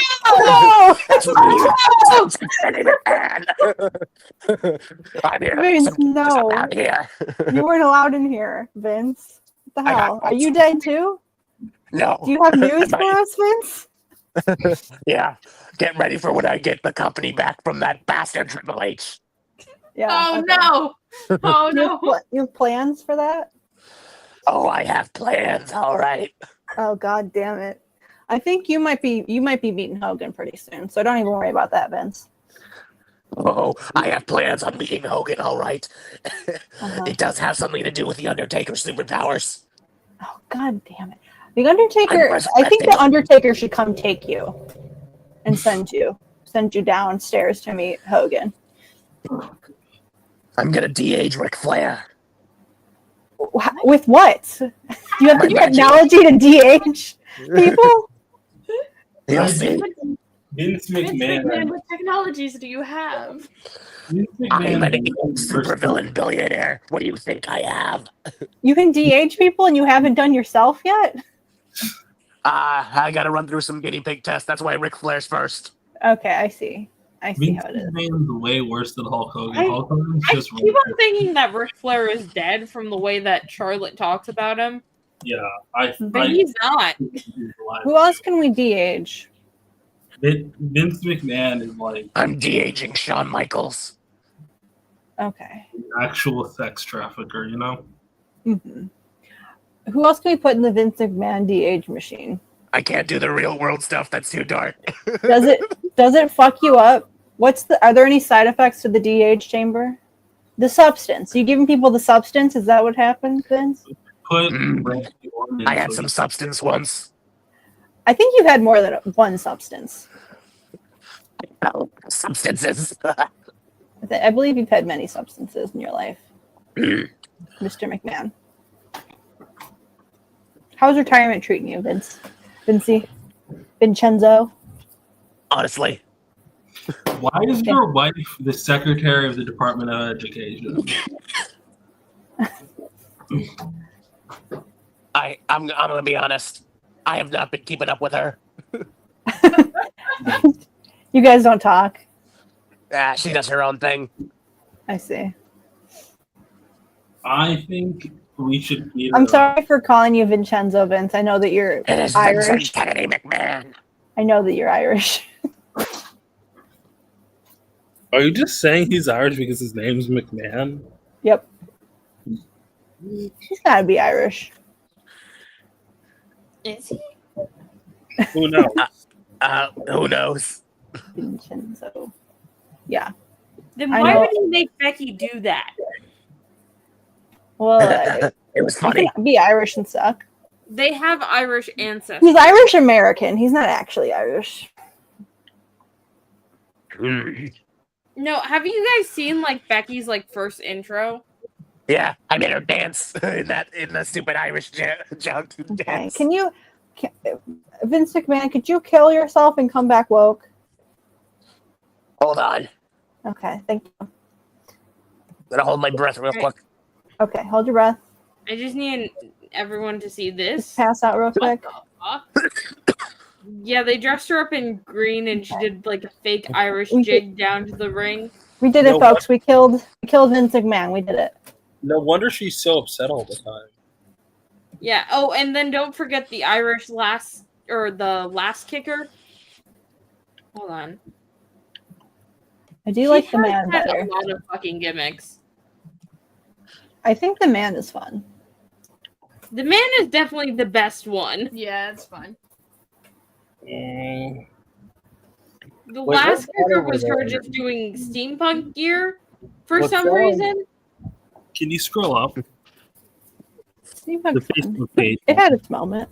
no! I'm here. Vince, no. I'm here. You weren't allowed in here, Vince. What the I got hell? Are you dead too? No. Do you have news for us, Vince? Yeah. Get ready for when I get the company back from that bastard Triple H. Yeah. Oh, okay. no. Oh, no. You have plans for that? Oh, I have plans. All right. Oh, God damn it! I think you might be meeting Hogan pretty soon, so don't even worry about that, Vince. Oh, I have plans on meeting Hogan. All right. Uh-huh. It does have something to do with the Undertaker's superpowers. Oh, God damn it! The Undertaker. I'm I think the Undertaker should come take you and send you downstairs to meet Hogan. I'm gonna de-age Ric Flair. With what? Do you have the My magic. technology to de-age people? You'll see. Vince Vince McMahon. McMahon, what technologies do you have? Vince I'm an McMahon. supervillain billionaire. What do you think I have? You can de-age people and you haven't done yourself yet? I gotta run through some guinea pig tests. That's why Ric Flair's first. Okay, I see. I see Vince how it is. McMahon's way worse than Hulk Hogan. I- Hulk Hogan's I just keep on thinking that Ric Flair is dead from the way that Charlotte talks about him, yeah. but he's not. Who else can we de-age? Vince McMahon is like I'm de-aging Shawn Michaels. Okay. an actual sex trafficker, you know? hmm Who else can we put in the Vince McMahon de-age machine? I can't do the real world stuff. That's too dark. Does it fuck you up? Are there any side effects to the de-age chamber? The substance. You giving people the substance? Is that what happened, Vince? Put Mm. Randy Orton I had into some it. substance once. I think you've had more than one substance. Oh, substances. I believe you've had many substances in your life, Mm. Mr. McMahon. How's retirement treating you, Vincenzo? Honestly, Why is your wife the secretary of the Department of Education? I'm gonna be honest. I have not been keeping up with her. You guys don't talk. She does her own thing. I see. I think we should beat her I'm up. sorry for calling you Vincenzo, Vince. I know that you're It is Irish. Vincent Kennedy McMahon. I know that you're Irish. Are you just saying he's Irish because his name's McMahon? Yep. He's gotta be Irish. Is he? Who knows? Who knows? Vincenzo. Yeah. Then I why know- would he make Becky do that? Well, It was he funny. can be Irish and suck. They have Irish ancestors. He's Irish American. He's not actually Irish. Mm. No, have you guys seen like Becky's like first intro? Yeah, I made her dance in the stupid Irish jug Okay. dance. Vince McMahon, could you kill yourself and come back woke? Hold on. Okay, thank you. I'm gonna hold my breath real quick. Okay, hold your breath. I just need everyone to see this. Just pass out real quick. Yeah, they dressed her up in green and she did like a fake Irish We jig down to the ring. We did it, folks. We killed Vince McMahon. We did it. No wonder she's so upset all the time. Yeah. Oh, and then don't forget the Irish last kicker. Hold on. I do like the She man has had better. a lot of fucking gimmicks. I think the man is fun. The man is definitely the best one. Yeah, it's fun. Mm, The Wait, last what's that kicker over was her there? just doing steampunk gear for What's some that? reason. Can you scroll up? Seems The like fun. Facebook page. It had its moment.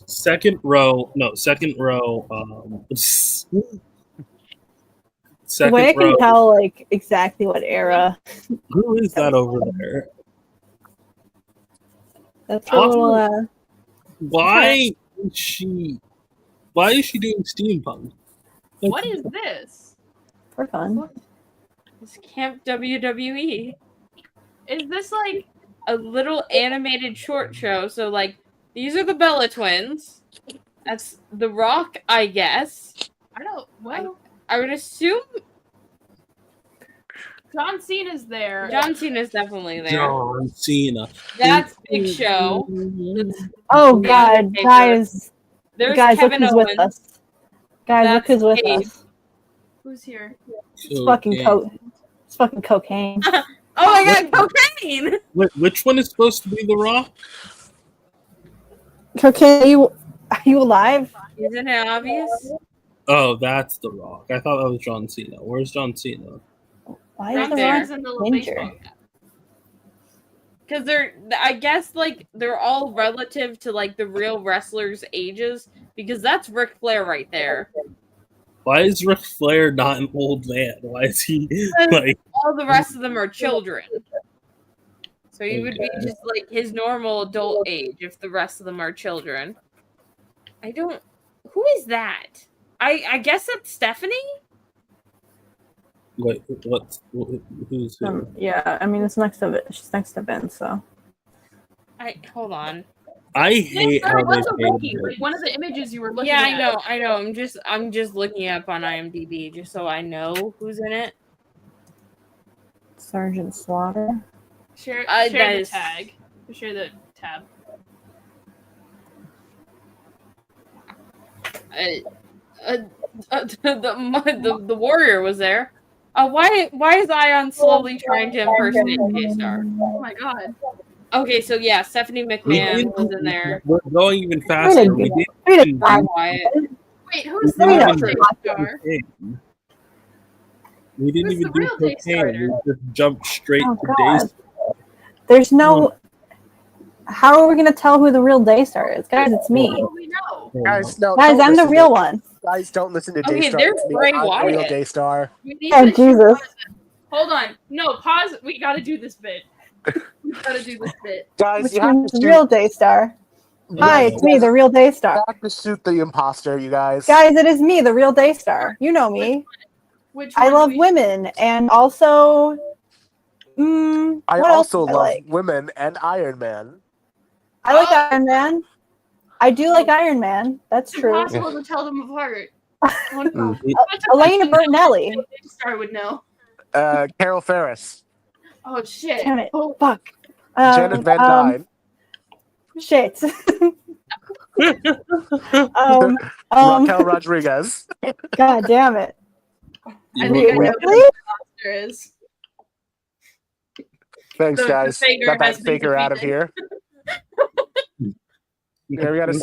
Second row. Second The way way I can tell, like, exactly what era. Who is that over there? That's her little. Why is she doing steampunk? What is this? For fun. It's Camp WWE. Is this like A little animated short show. So, like, these are the Bella twins. That's The Rock, I guess. I don't well I would assume John Cena's there. John Cena's definitely there. John Cena. That's Big Show. Oh God, Taker. guys! There's Guys, Kevin look who's Owens. with us. Guys, That's look who's with Kate. us. Who's here? It's fucking It's fucking cocaine. Oh my god, cocaine! Which one is supposed to be The Rock? Cocaine. Are you alive? Isn't it obvious? Oh, that's The Rock. I thought that was John Cena. Where's John Cena? Why Right is the there. rock in the little danger? baseball cap. Because I guess, like, they're all relative to, like, the real wrestlers' ages. Because that's Ric Flair right there. Why is Ric Flair not an old man? Why is he like? All the rest of them are children. So he would be Okay. just, like, his normal adult age if the rest of them are children. Who is that? I guess that's Stephanie? Wait, who's who? Yeah, I mean it's next to it. She's next to Vince, so Hold on. I hate There how was a they made wiki, it. like one of the images you were looking Yeah, at. I know. I'm just looking up on IMDb just so I know who's in it. Sergeant Slaughter. Share that the is- tag. Share the tab. The warrior was there. Why is Ayaan slowly trying to impersonate Daystar? Oh my god. Okay, so yeah, Stephanie McMahon was in there. We're going even faster. We didn't even Bray do Wyatt. Wait, who's We the didn't real even Daystar? cocaine. We didn't Who's even the do real cocaine. Daystar? We just jumped straight Oh, to God. Daystar. There's no. How are we gonna tell who the real Daystar is, guys? It's me, How do we know? Guys, no, guys. don't I'm the listen real to- one. Guys, don't listen to Okay, Daystar. there's It's me. Bray I'm the real Wyatt. Daystar. We need Oh, to Jesus. Hold on. No, pause. We gotta do this bit. We gotta do this bit. Guys, Which you have one's to the shoot. real Daystar? Hi, it's me, the real Daystar. You have to shoot the imposter, you guys. Guys, it is me, the real Daystar. You know me. Which I one love do we- women, and also, I what else also do I love like? women and Iron Man. I like Iron Man. I do like Iron Man. That's It's true. impossible to tell them apart. Oh, no. Elena Bertinelli. Daystar would know. Carol Ferris. Oh shit. Damn it. Oh, Fuck. Janet Van Dyne. Shit. Raquel Rodriguez. God damn it. I think I know who Really? the imposter is. Thanks, The guys. faker Got that has been faker out of defeated. here. Yeah, we gotta.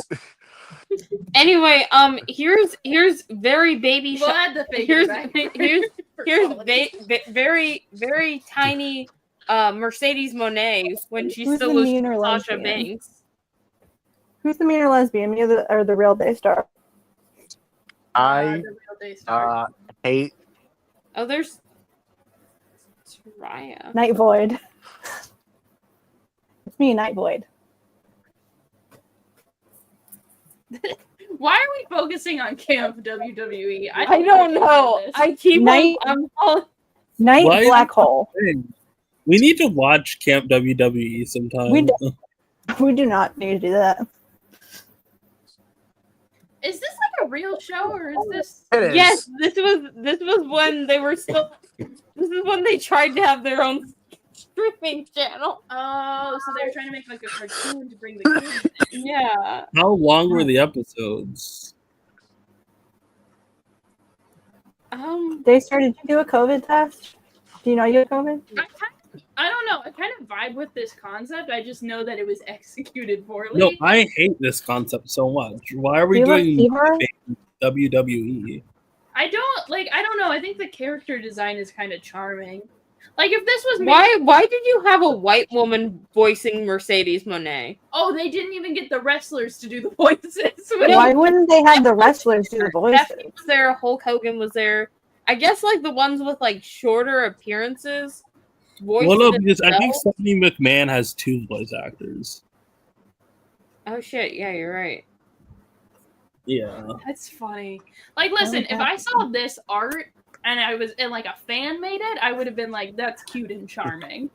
Anyway, here's very baby. We'll add the faker Here's back. very very tiny Mercedes Monet when she Who's still the was meaner Sasha lesbian? Banks. Who's the meaner lesbian? Me or the real Daystar? I The real Daystar. hate. Oh, there's Raya. Night Void. It's me, Night Void. Why are we focusing on Camp WWE? I don't know. I keep Night- on. Night Why is Black it- Hole. We need to watch Camp WWE sometime. We do. We do not need to do that. Is this like a real show or is this? It is. Yes, this was when they were still. This is when they tried to have their own streaming channel. Oh, so they're trying to make like a cartoon to bring the kids in. Yeah. How long were the episodes? Daystar, did you do a COVID test? Do you know you had COVID? I don't know. I kind of vibe with this concept. I just know that it was executed poorly. No, I hate this concept so much. Why are we Do you have doing fever? WWE? I don't know. I think the character design is kind of charming. Like if this was Why did you have a white woman voicing Mercedes Monet? Oh, they didn't even get the wrestlers to do the voices. Why wouldn't they have the wrestlers do the voices? Stephanie was there. Hulk Hogan was there. I guess like the ones with like shorter appearances. Well, no, because I think Stephanie McMahon has 2 voice actors. Oh shit! Yeah, you're right. Yeah. That's funny. Like, listen, if I saw this art and like a fan made it, I would have been like, "That's cute and charming."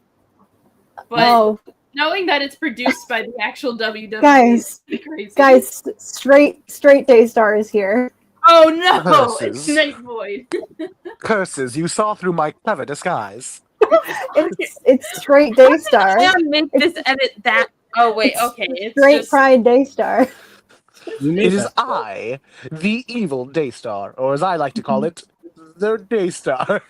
But knowing that it's produced by the actual WWE is crazy. Guys, straight Daystar is here. Oh no! Curses. It's Night Void. Curses, you saw through my clever disguise. It's straight Daystar. I make this edit that. Oh wait, It's okay. It's Straight just, Pride Daystar. It is I, the evil Daystar, or as I like to call it, the Daystar.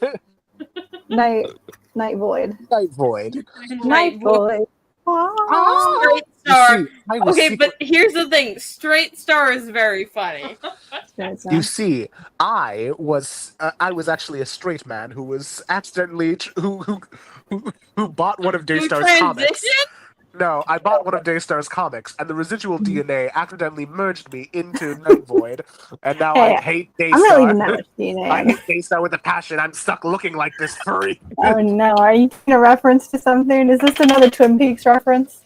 Night Void. Night Void. Night Void. Straight Star. You see, I was Okay, secret- but here's the thing. Straight Star is very funny. You see, I was actually a straight man who was accidentally who bought one of Daystar's comics. transition? No, I bought one of Daystar's comics, and the residual DNA accidentally merged me into Night Void, and now I hate Daystar. I'm not leaving that much I DNA. hate Daystar with a passion. I'm stuck looking like this furry. Oh no, are you taking a reference to something? Is this another Twin Peaks reference?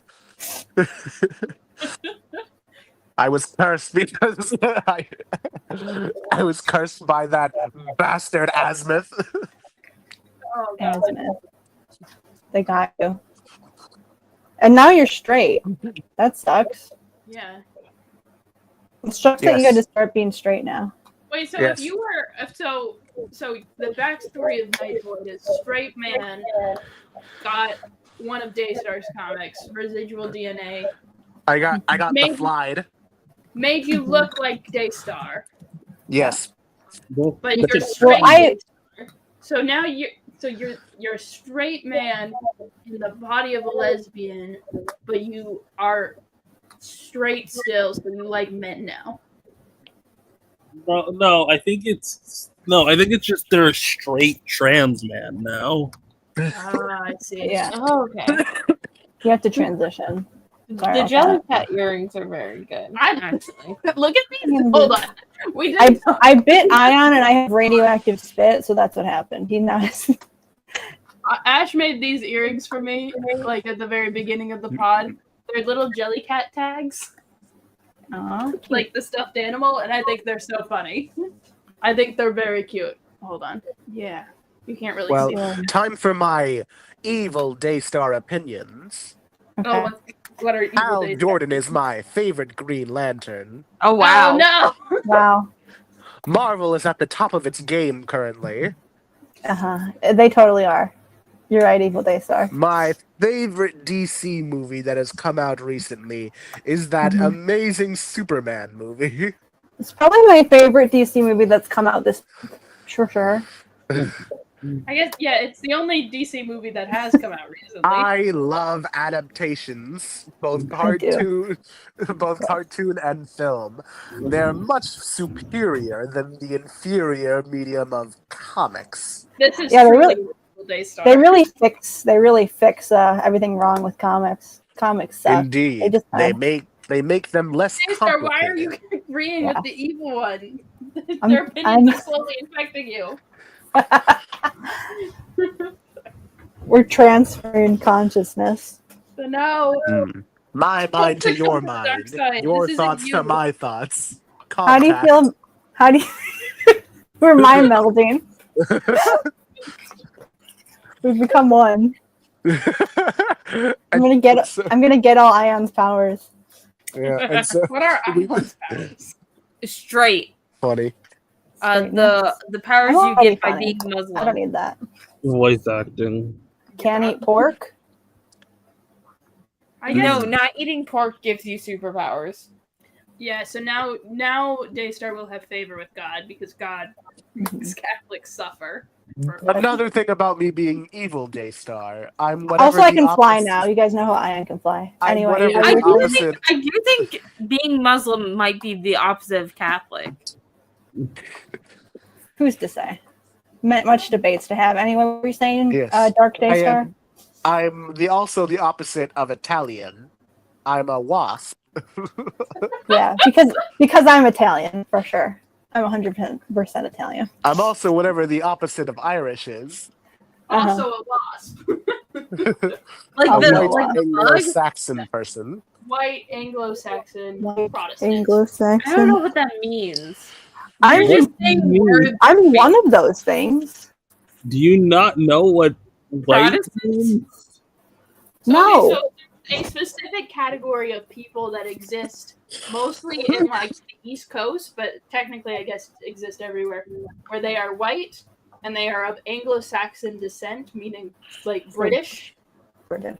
I was cursed because I was cursed by that bastard Azimuth. Oh god. Azimuth. They got you. And now you're straight. That sucks. Yeah. It's just that you Yes. got to start being straight now. Wait, so Yes. if you were so the backstory of Nightvoid is straight man got one of Daystar's comics, residual DNA, I got the Maybe- Flide. made you look like Daystar, Yes. Well, but that's you're a- straight Well, Daystar. So now you're a straight man in the body of a lesbian, but you are straight still, so you like men now. No, I think it's just they're a straight trans man now. Ah, I see. Yeah, Oh, okay. you have to transition. Sorry The about jellycat earrings are very good. Actually, Look at these. Mhm. Hold on. We did. I bit Ayaan and I have radioactive spit, so that's what happened. He now has. Ash made these earrings for me, like at the very beginning of the pod. They're little jellycat tags, Aw, like the stuffed animal, and I think they're so funny. I think they're very cute. Hold on. Yeah, you can't really Well, see them. time for my evil Daystar opinions. okay. Oh, what are evil Hal days? Jordan is my favorite Green Lantern. oh wow. Oh no! Wow. Marvel is at the top of its game currently. They totally are. You're right, Evil Daystar. My favorite DC movie that has come out recently is that Mhm. amazing Superman movie. It's probably my favorite DC movie that's come out this. Sure. I guess it's the only DC movie that has come out recently. I love adaptations, both cartoon and film. They're much superior than the inferior medium of comics. This is Yeah, they truly really- Evil Daystar. They really fix everything wrong with comics. Comics suck. Indeed, just they make them less Daystar, why are complicated. you agreeing Yeah. with the evil one? I'm- Their opinions I'm- are slowly infecting you. We're transferring consciousness. So no. My mind to Don't your come to the dark mind, side. your This isn't thoughts you. to my thoughts. How do you Contact. feel? How do you? We're mind melding. We've become one. I'm gonna get all Ayaan's powers. Yeah, and so What are Aylan's powers? Straight. funny. The powers Oh, you get by funny. being I don't Muslim. need that. Voice acting. Can't eat pork. I guess, No, not eating pork gives you superpowers. Yeah, so now Daystar will have favor with God because God makes Catholics suffer. Another thing about me being evil Daystar, I'm whatever Also, I the can fly opposite- now. You guys know how Ayaan can fly. I'm Anyway, whatever I the do, opposite. I do think being Muslim might be the opposite of Catholic. who's to say? Much debates to have. Anyway, what were you saying? Yes. Dark Daystar. I'm also the opposite of Italian. I'm a wasp. Yeah, because I'm Italian for sure. I'm 100% Italian. I'm also whatever the opposite of Irish is. Also a wasp. Like Oh, A no. the white like the bug. Anglo-Saxon person. White Anglo-Saxon White Protestant. I Anglo-Saxon. don't know what that means. I'm You're just saying words. I'm one of those things. Do you not know what white Protestants? means? No. Okay, so a specific category of people that exist mostly in like the East Coast, but technically I guess exist everywhere, where they are white and they are of Anglo-Saxon descent, meaning like British, British.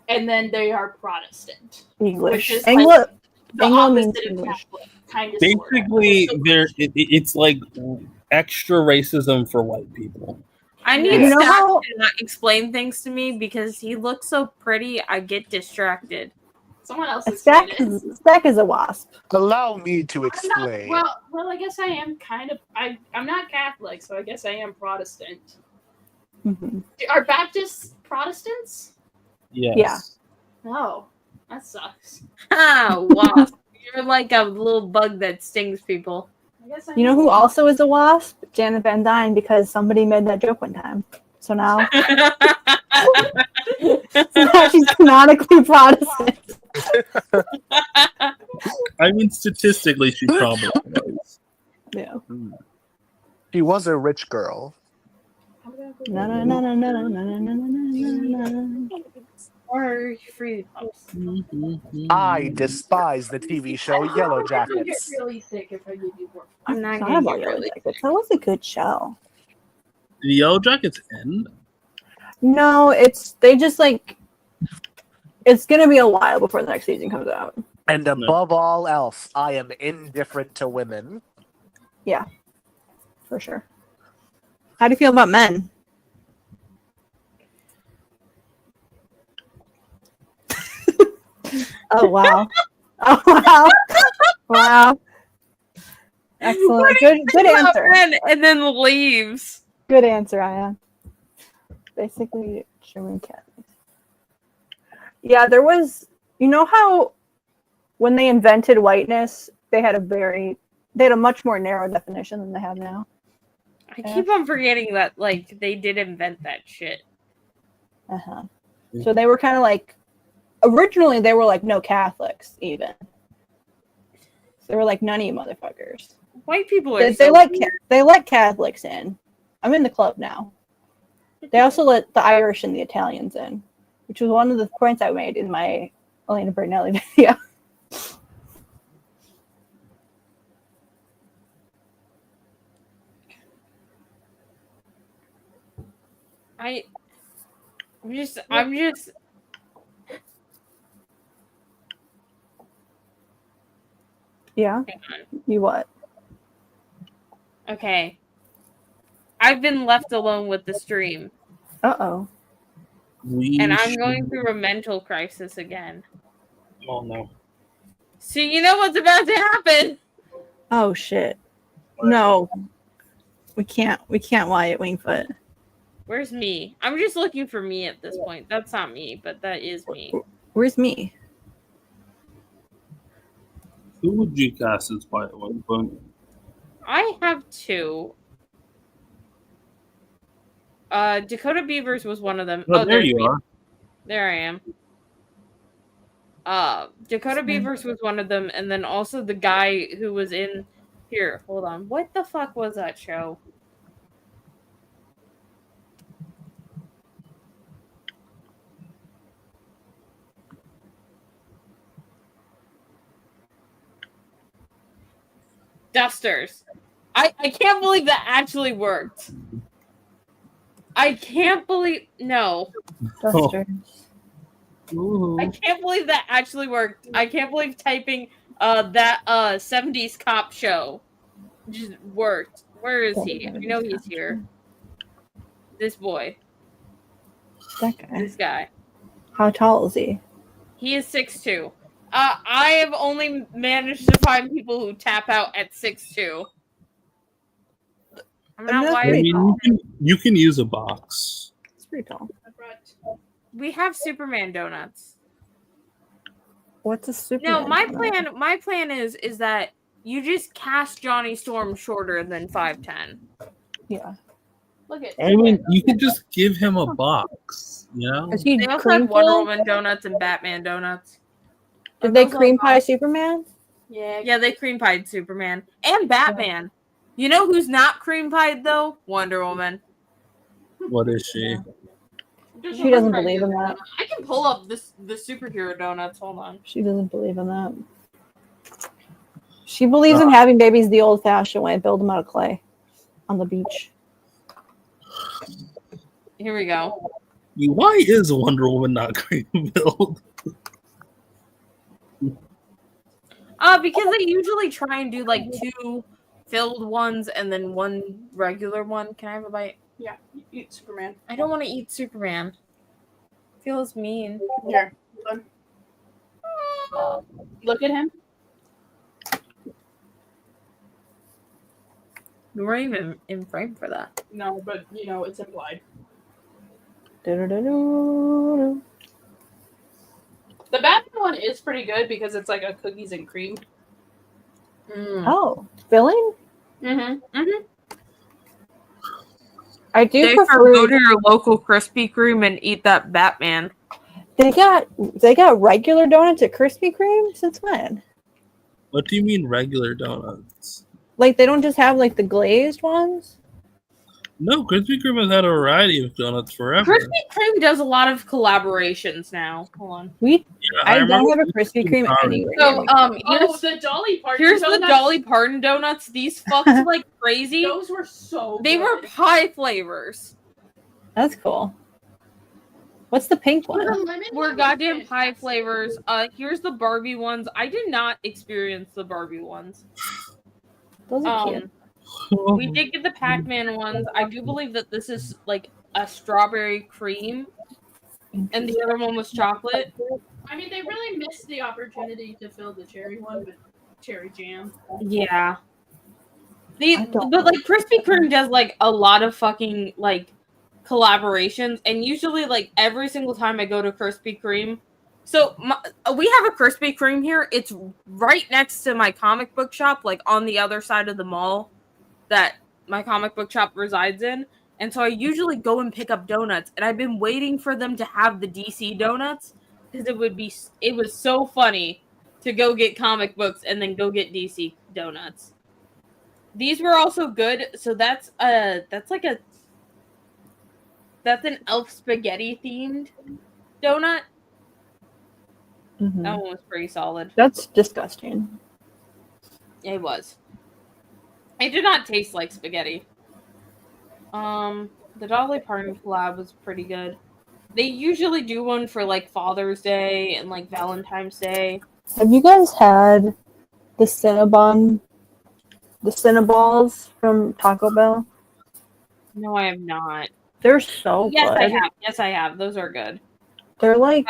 and then they are Protestant. English. Which is Anglo. like the Anglo means opposite of English. Catholic, kind of. Basically, it's like extra racism for white people. I need You know Stack how- to not explain things to me because he looks so pretty. I get distracted. Someone else Stack explain it. is a wasp. Allow me to I'm not- explain. well, I guess I am kind of. I'm not Catholic, so I guess I am Protestant. Mhm. Are Baptists Protestants? Yes. Yeah. No, that sucks. Ah, wasp. You're like a little bug that stings people. I guess I You know who also is a wasp? Janet Van Dyne, because somebody made that joke one time. So now, she's canonically Protestant. I mean, statistically, she probably was. Yeah. She was a rich girl. No. Or free pups. I despise the TV show Yellow I would get Jackets. really sick if I give you more. I'm not Thought gonna about get Yellow really Jackets. That was a good show. Did the Yellow Jackets end? No, they just like it's gonna be a while before the next season comes out. And above all else, I am indifferent to women. Yeah, for sure. How do you feel about men? Oh wow! Oh wow! Wow! Excellent. Good answer. And then leaves. Good answer, Ayaan. Basically, German cat. Yeah, there was. You know how when they invented whiteness, they had a much more narrow definition than they have now. I keep on forgetting that, like, they did invent that shit. Uh-huh. So they were kind of like, originally they were like no Catholics even. So they were like none of you motherfuckers. White people are They let Catholics in. I'm in the club now. They also let the Irish and the Italians in, which was one of the points I made in my Elena Bernelli video. I'm just Yeah. You what? okay. I've been left alone with the stream. Uh-oh. And I'm going through a mental crisis again. Oh no. So you know what's about to happen? Oh shit. No. We can't Wyatt Wingfoot. Where's me? I'm just looking for me at this point. That's not me, but that is me. Where's me? Who would you cast as White Wingfoot? I have two. Dakota Beavers was one of them. Oh, there you are. There I am. Dakota Beavers was one of them, and then also the guy who was in here. Hold on. What the fuck was that show? Dusters. I can't believe that actually worked. I can't believe Dusters. Ooh. I can't believe that actually worked. I can't believe typing that 70s cop show just worked. Where is he? I know he's here. This boy. That guy. This guy. How tall is he? He is 6'2". I have only managed to find people who tap out at 6'2". I'm not that's I pretty mean, you can use a box. It's pretty tall. We have Superman donuts. What's a super? No, my plan is that you just cast Johnny Storm shorter than 5'10". Yeah. Look at. I mean, you could just give him a box, you know? Is he They also cream have Wonder pie? Woman donuts and Batman donuts. Did they cream pie Superman? Yeah. Yeah, they cream pied Superman and Batman. You know who's not cream pied though? Wonder Woman. What is she? She doesn't believe in that. I can pull up the superhero donuts. Hold on. She doesn't believe in that. She believes in having babies the old-fashioned way, build them out of clay on the beach. Here we go. Why is Wonder Woman not cream filled? Because they usually try and do like 2 filled ones and then 1 regular one. Can I have a bite? Yeah. You eat Superman. I don't want to eat Superman. Feels mean. Here. Look at him. We weren't even in frame for that. No, but you know it's implied. Do-do-do-do-do. The Batman one is pretty good because it's like a cookies and cream. Oh, filling? Mm-hmm. I do Go prefer. to your local Krispy Kreme and eat that Batman. They got regular donuts at Krispy Kreme? Since when? What do you mean regular donuts? Like they don't just have like the glazed ones? No, Krispy Kreme has had a variety of donuts forever. Krispy Kreme does a lot of collaborations now. Hold on. Yeah, I don't remember have a Krispy Kreme anywhere. So, Here's the Dolly Parton. here's the donuts. Dolly Parton donuts. These fucked like crazy. Those were so. They were good. pie flavors. That's cool. What's the pink one? The lemon Were one was goddamn pie fantastic. flavors. Here's the Barbie ones. I did not experience the Barbie ones. Those are cute. We did get the Pac-Man ones. I do believe that this is like a strawberry cream, and the other one was chocolate. I mean, they really missed the opportunity to fill the cherry one with cherry jam. Yeah. I don't But like Krispy Kreme does like a lot of fucking like collaborations, and usually like every single time I go to Krispy Kreme, so we have a Krispy Kreme here. It's right next to my comic book shop, like on the other side of the mall that my comic book shop resides in. And so I usually go and pick up donuts, and I've been waiting for them to have the DC donuts because it was so funny to go get comic books and then go get DC donuts. These were also good. So that's an elf spaghetti themed donut. Mhm. That one was pretty solid. That's disgusting. It was. It did not taste like spaghetti. The Dolly Parton collab was pretty good. They usually do one for like Father's Day and like Valentine's Day. Have you guys had the Cinnaballs from Taco Bell? No, I have not. They're so Yes, good. I have. Yes, I have. Those are good. They're like,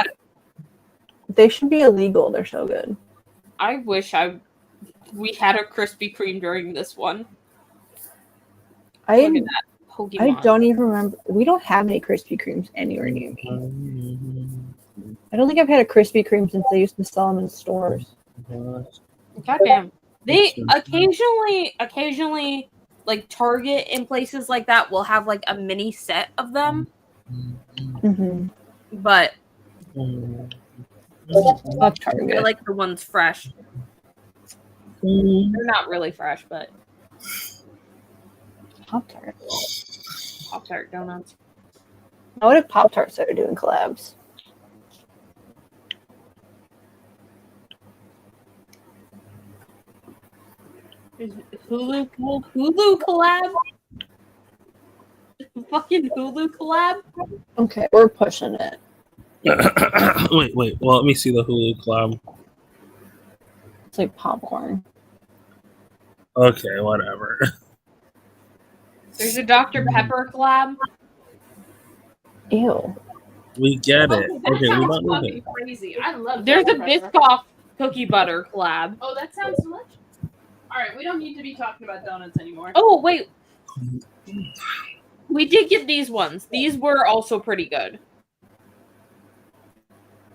they should be illegal. They're so good. I wish we had a Krispy Kreme during this one. Look at that Pokemon. I don't even remember. We don't have any Krispy Kremes anywhere near me. I don't think I've had a Krispy Kreme since they used to sell them in stores. Goddamn. They occasionally, like Target and places like that will have like a mini set of them. Mm-hmm. But Fuck Target. I like the ones fresh. They're not really fresh, but Pop-Tart. Pop-Tart donuts. Now, what if Pop-Tart started doing collabs? Is Hulu collab? Fucking Hulu collab? Okay, we're pushing it. Wait. Well, let me see the Hulu collab. It's like popcorn. Okay, whatever. There's a Dr. Pepper collab. Ew. We get it. Oh, that Okay, we sounds don't need fucking it. crazy. I love. There's a Dr. Pepper. Biscoff cookie butter collab. Oh, that sounds delicious. All right, we don't need to be talking about donuts anymore. Oh, wait. We did get these ones. These were also pretty good.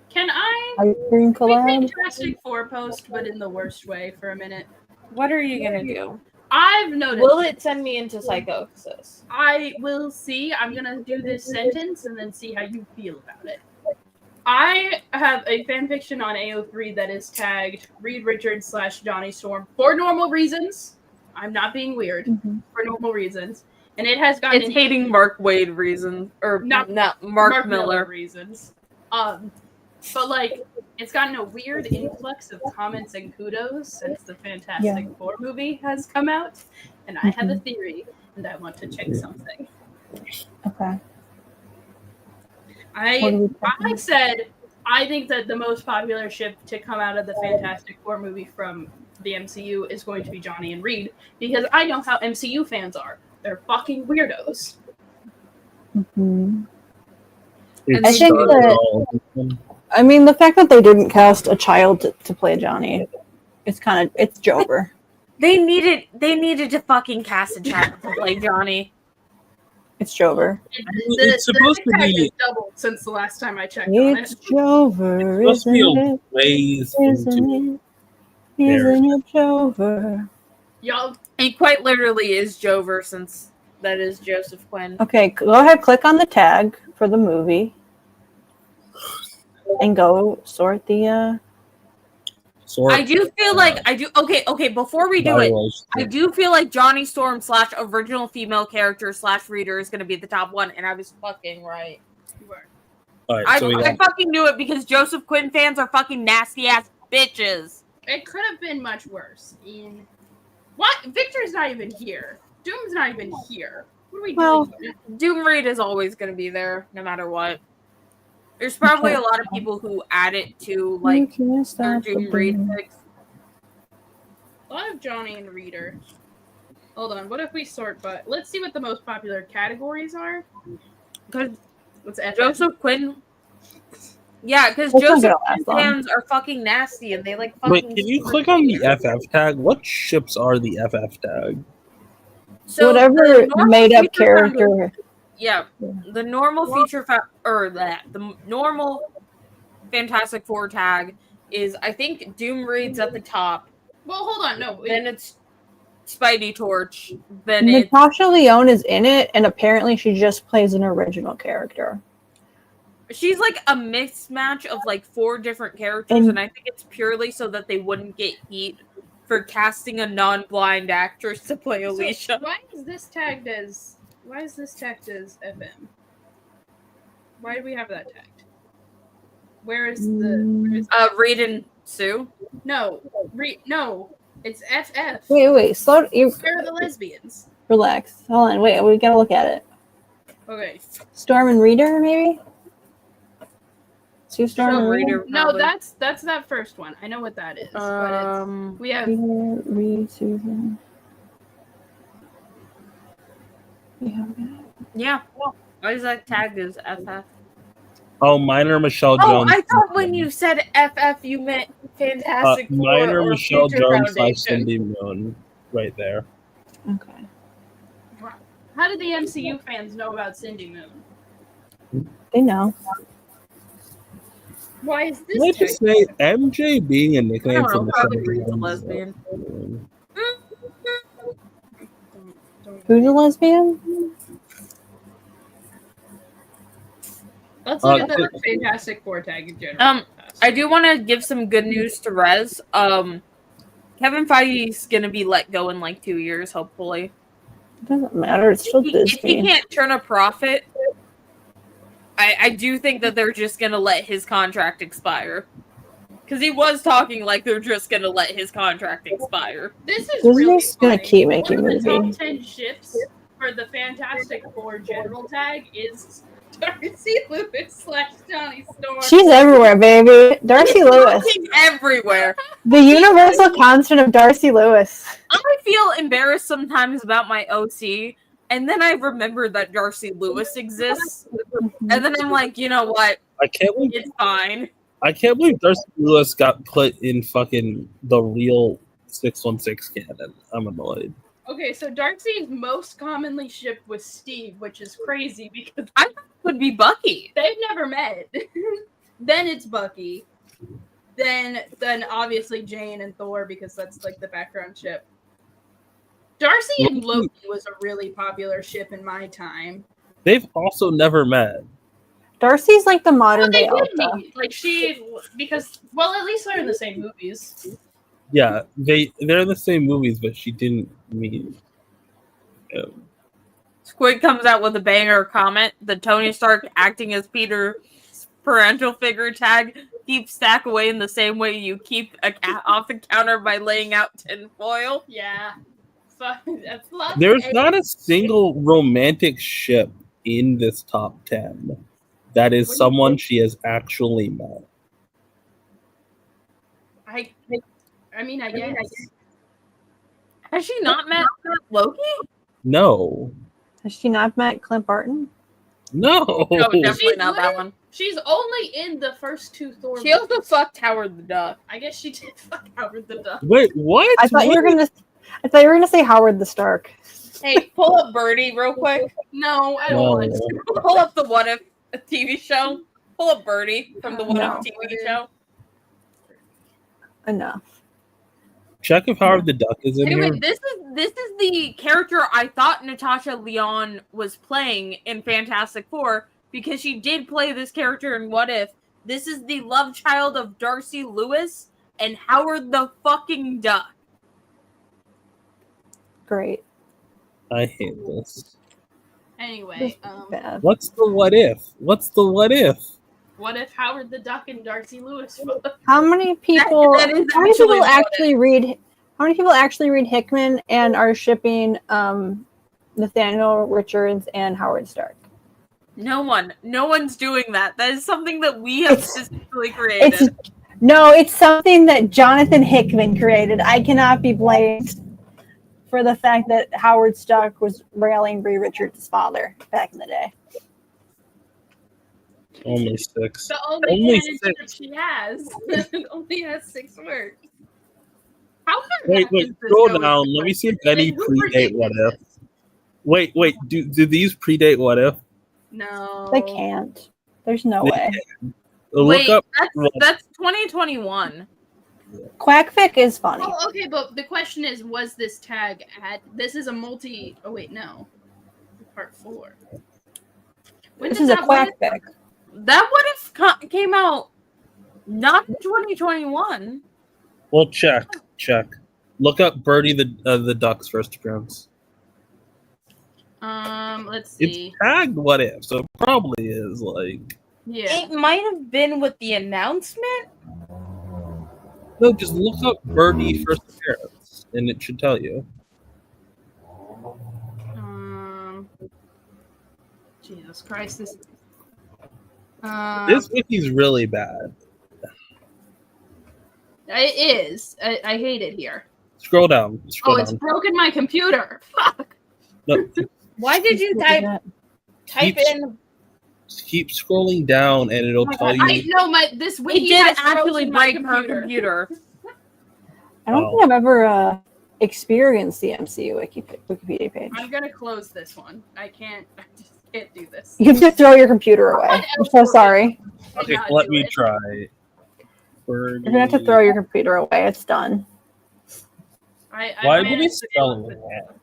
Can I Ice cream make collab? Fantastic Four post, but in the worst way for a minute? What are you gonna do? I've noticed. Will it send me into psychosis? I will see. I'm gonna do this sentence and then see how you feel about it. I have a fanfiction on AO3 that is tagged Reed Richards / Johnny Storm for normal reasons. I'm not being weird. Mm-hmm. For normal reasons. And it has gotten It's hating Mark Wade reasons, or Not- not Mark Miller. reasons. But like, it's gotten a weird influx of comments and kudos since the Fantastic Four movie has come out, and I have a theory, and I want to check something. Okay. I said I think that the most popular ship to come out of the Fantastic Four movie from the MCU is going to be Johnny and Reed, because I know how MCU fans are. They're fucking weirdos. Mm-hmm. It's I think that. I mean, the fact that they didn't cast a child to play Johnny, it's Jover. They needed to fucking cast a child to play Johnny. It's Jover. It's supposed to tag be. has doubled since the last time I checked on It's it. Jover, It's supposed to be isn't a it? ways Isn't into. it? Isn't it Jover? Y'all, He quite literally is Jover, since that is Joseph Quinn. Okay, go ahead, click on the tag for the movie. And go sort the I do feel like okay, before we do it, I do feel like Johnny Storm / original female character / reader is gonna be the top one, and I was fucking right. You were. All right, I fucking knew it because Joseph Quinn fans are fucking nasty ass bitches. It could have been much worse. What? Victor's not even here. Doom's not even here. What are we doing here? Doom Reed is always gonna be there, no matter what. There's probably a lot of people who add it to like their Doom Reed picks. A lot of Johnny and Reader. Hold on, what if we sort but let's see what the most popular categories are. Because what's FF? Joseph Quinn. Yeah, because Joseph Quinn fans are fucking nasty and they like fucking. Wait, can you click on the FF tag? What ships are the FF tag? So whatever made up character. Yeah, the normal feature the normal Fantastic Four tag is, I think, Doom Reed's at the top. Well, hold on, no. Then it's Spidey Torch. Then Natasha Lyonne is in it, and apparently she just plays an original character. She's like a mismatch of like 4 different characters, and I think it's purely so that they wouldn't get heat for casting a non-blind actress to play Alicia. So why is this tagged as FM? Why do we have that tagged? Where is Reed and Sue? No, it's FF. Wait, slow. Where are the lesbians? Relax. Hold on, wait, we gotta look at it. Okay. Storm and Reader, maybe? Sue Storm and Reader. No, that's that first one. I know what that is. But we have Reed, Susan. Yeah. Why is that tagged as FF? Oh, Minor Michelle Jones. Oh, I thought when you said FF, you meant Fantastic Four. Minor Michelle Jones Foundation. / Cindy Moon, right there. Okay. How did the MCU fans know about Cindy Moon? They know. Why is this? Let's just say MJ being a nickname for probably Michelle Reed's a Jones. lesbian. Who's a lesbian? Let's look at the Fantastic Four tag in general. I do want to give some good news to Rez. Kevin Feige's gonna be let go in like 2 years, hopefully. It doesn't matter. It's still Disney. If he can't turn a profit, I do think that they're just gonna let his contract expire. Because he was talking like they're just gonna let his contract expire. This is Disney's really gonna funny. keep making One of the movies. top 10 ships for the Fantastic Four general tag is Darcy Lewis / Johnny Storm. She's everywhere, baby. Darcy Lewis. She's everywhere. The universal constant of Darcy Lewis. I feel embarrassed sometimes about my OC, and then I remember that Darcy Lewis exists, and then I'm like, you know what? I can't believe It's fine. Darcy Lewis got put in fucking the real 616 canon. I'm annoyed. Okay, so Darcy is most commonly shipped with Steve, which is crazy because I thought it would be Bucky. they've never met. Then it's Bucky. Then obviously Jane and Thor because that's like the background ship. Darcy and Loki was a really popular ship in my time. They've also never met. Darcy's like the modern day They did Elsa. meet. Like well, at least they're in the same movies. Yeah, they're in the same movies, but she didn't meet him. Squid comes out with a banger comment. The Tony Stark acting as Peter's parental figure tag. Keep stack away in the same way you keep a cat off the counter by laying out tinfoil. Yeah. That's lots There's of not a single romantic ship in this top 10 that is someone she has actually met. I mean, I guess. Has she not met Loki? No. Has she not met Clint Barton? No. No, definitely She's not that one. She's only in the first 2 Thor She also movies. fucked Howard the Duck. I guess she did fuck Howard the Duck. Wait, what? I thought you were gonna say Howard the Stark. Hey, pull up Birdie real quick. No, I don't want to. Pull up the What If TV show. Pull up Birdie from the What If TV show. Enough. Check if Howard the Duck is in Anyway, here. this is the character I thought Natasha Lyonne was playing in Fantastic Four because she did play this character in What If. This is the love child of Darcy Lewis, and Howard the fucking Duck. Great. I hate this. Anyway, Bad. What's the what if? What's the what if? what if Howard the Duck and Darcy Lewis fuck? How many people? That is how many actually people what actually read? How many people actually read Hickman and are shipping Nathaniel Richards and Howard Stark? No one. No one's doing that. That is something that we have specifically created. It's something that Jonathan Hickman created. I cannot be blamed for the fact that Howard Stark was railing Reed Richards' father back in the day. Only 6. The only canon that she has. It only has 6 words. How Wait, scroll down. Let me see if any predate what if. this? Wait, do these predate what if? No. They can't. There's no way. Look up. That's 2021. Quackfic is funny. Oh, okay, but the question is, was this tag this is a multi... Oh, wait, no. Part 4. This is a Quackfic. That what if came out not in 2021. Well, check. Look up Birdie the Duck's first appearance. Let's see. It's tagged what if, so it probably is like. Yeah. It might have been with the announcement. No, just look up Birdie first appearance, and it should tell you. Jesus Christ, this wiki's really bad. It is. I hate it here. Scroll down. It's broken my computer. Fuck. No, Why did you type in? keep scrolling down, and it'll tell you. I know this wiki It did has actually broken my break her computer. I don't think I've ever experienced the MCU Wikipedia page. I'm gonna close this one. I just can't do this. You have to throw your computer away. I'm so sorry. Okay, let me try. You're gonna have to throw your computer away. It's done. Why did it spell it like that?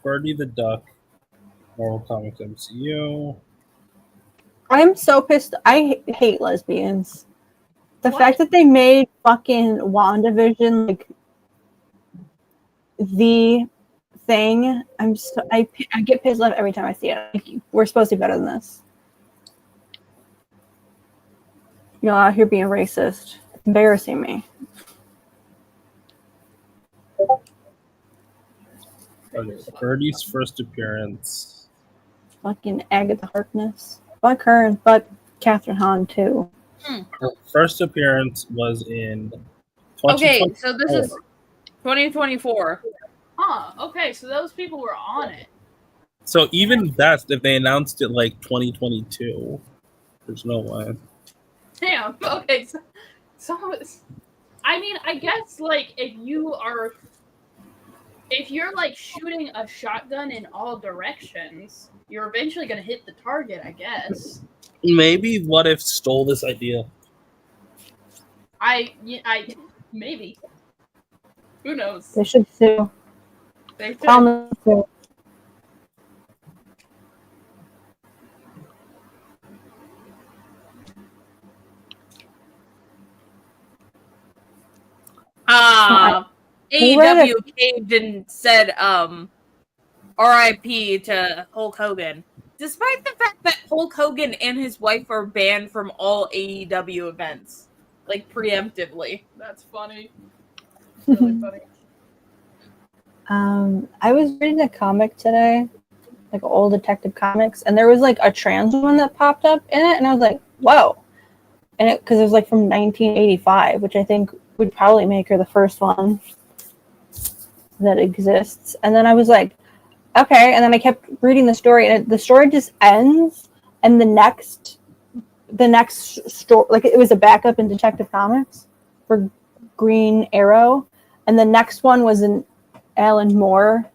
Birdie the Duck, Marvel Comics MCU. I'm so pissed. I hate lesbians. The fact that they made fucking WandaVision like the thing, I get pissed off every time I see it. Like, we're supposed to be better than this. You're out here being racist. It's embarrassing me. Okay, Birdie's first appearance. Fucking Agatha Harkness. Fuck her and fuck Catherine Hahn too. Her first appearance was in. Okay, so this is 2024. Huh. Okay, so those people were on it. So even best if they announced it like 2022, there's no way. Damn. Okay. So I mean, I guess like if you're like shooting a shotgun in all directions, you're eventually gonna hit the target, I guess. Maybe What If stole this idea. I maybe. Who knows? They should sue. They should. Tell them to sue. AEW caved and said RIP to Hulk Hogan. Despite the fact that Hulk Hogan and his wife are banned from all AEW events. Like preemptively. That's funny. Really funny. I was reading a comic today, like old Detective Comics, and there was like a trans woman that popped up in it, and I was like, whoa. And because it was like from 1985, which I think would probably make her the first one that exists. And then I was like, okay. And then I kept reading the story, and the story just ends, and the next story, like it was a backup in Detective Comics for Green Arrow, and the next one was an Alan Moore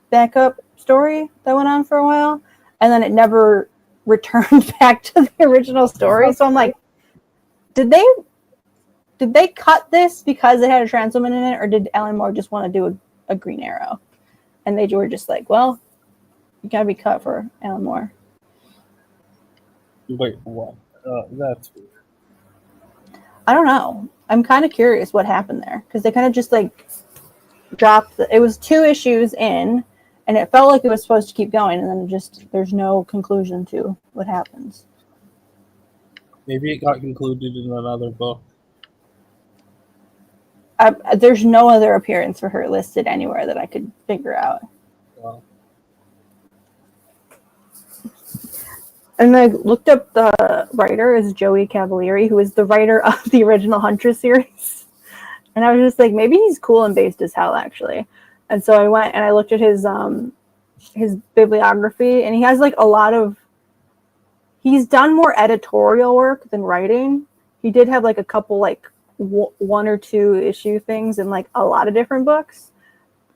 backup story that went on for a while, and then it never returned back to the original story. So I'm like, did they cut this because it had a trans woman in it, or did Alan Moore just want to do a Green Arrow? And they were just like, well, you gotta be cut for Alan Moore. Wait, what? That's weird. I don't know. I'm kind of curious what happened there because they kind of just like dropped. It was 2 issues in, and it felt like it was supposed to keep going, and then there's no conclusion to what happens. Maybe it got concluded in another book. There's no other appearance for her listed anywhere that I could figure out. Wow. And I looked up the writer is Joey Cavalieri, who is the writer of the original Huntress series. And I was just like, maybe he's cool and based as hell, actually. And so I went and I looked at his bibliography, and he has like a lot of. He's done more editorial work than writing. He did have like a couple like 1 or 2 issue things in like a lot of different books.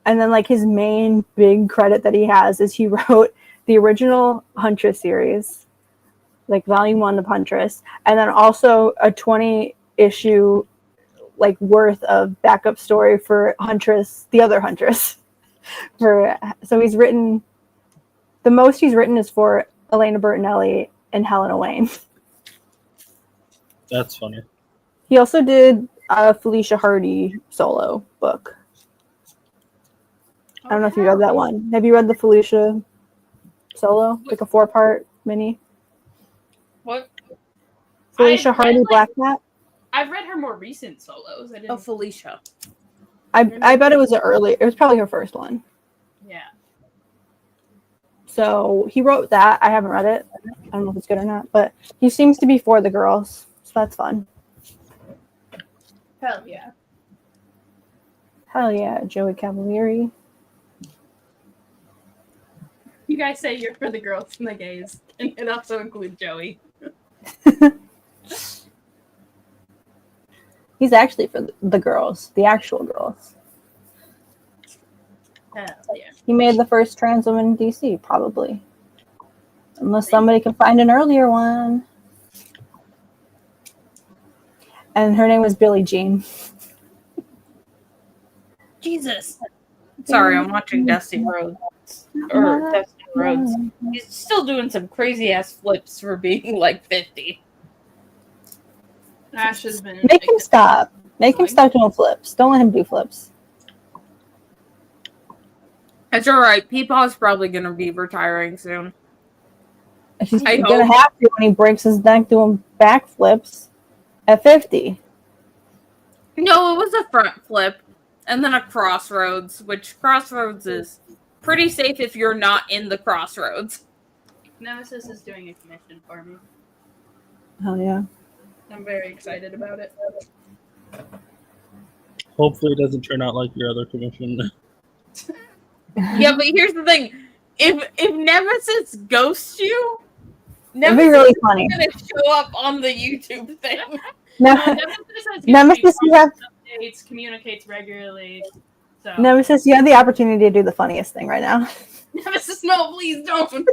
And then like his main big credit that he has is he wrote the original Huntress series, like volume 1 of Huntress, and then also a 20 issue like worth of backup story for Huntress, the other Huntress. So he's written, the most he's written is for Elena Bertinelli and Helena Wayne. That's funny. He also did a Felicia Hardy solo book. I don't know if you read that one. Have you read the Felicia solo? Like a 4-part mini? What? Felicia Hardy Black Cat? I've read her more recent solos. Oh, Felicia. I bet it was it was probably her first one. Yeah. So he wrote that. I haven't read it. I don't know if it's good or not, but he seems to be for the girls. So that's fun. Hell yeah. Hell yeah, Joey Cavalieri. You guys say you're for the girls and the gays, and it also includes Joey. He's actually for the girls, the actual girls. Hell yeah. He made the first trans woman in DC, probably. Unless somebody can find an earlier one. And her name was Billie Jean. Jesus. Sorry, I'm watching Dusty Rhodes. Or Dusty Rhodes. He's still doing some crazy ass flips for being like 50. Ash has been. Make him stop. Make him stop doing flips. Don't let him do flips. It's alright. Peepaw's probably going to be retiring soon. He's going to have to when he breaks his neck doing backflips at 50. No, it was a front flip and then a crossroads, which crossroads is pretty safe if you're not in the crossroads. Nemesis is doing a commission for me. Oh, yeah. I'm very excited about it. Hopefully it doesn't turn out like your other commission. Yeah, but here's the thing. If Nemesis ghosts you, It'd be really funny. Is going to show up on the YouTube thing. Nemesis, you have updates, communicates regularly. So. Nemesis, you have the opportunity to do the funniest thing right now. Nemesis, no, please don't. What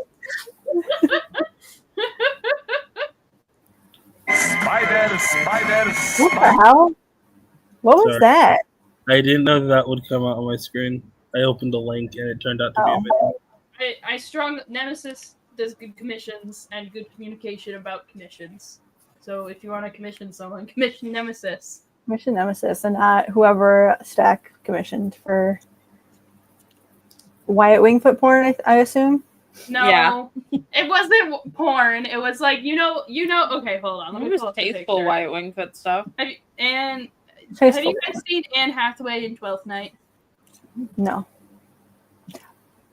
the hell? What was Sorry. that? I didn't know that would come out on my screen. I opened a link and it turned out to be a video. I strong Nemesis does good commissions and good communication about commissions. So if you want to commission someone, commission Nemesis. Commission Nemesis and not whoever Stack commissioned for Wyatt Wingfoot porn, I assume. No, Yeah. It wasn't porn. It was like you know. Okay, hold on. Let me It was pull up the tasteful picture. Wyatt Wingfoot stuff. Have you Tasteful. guys seen Anne Hathaway in 12th Night? No.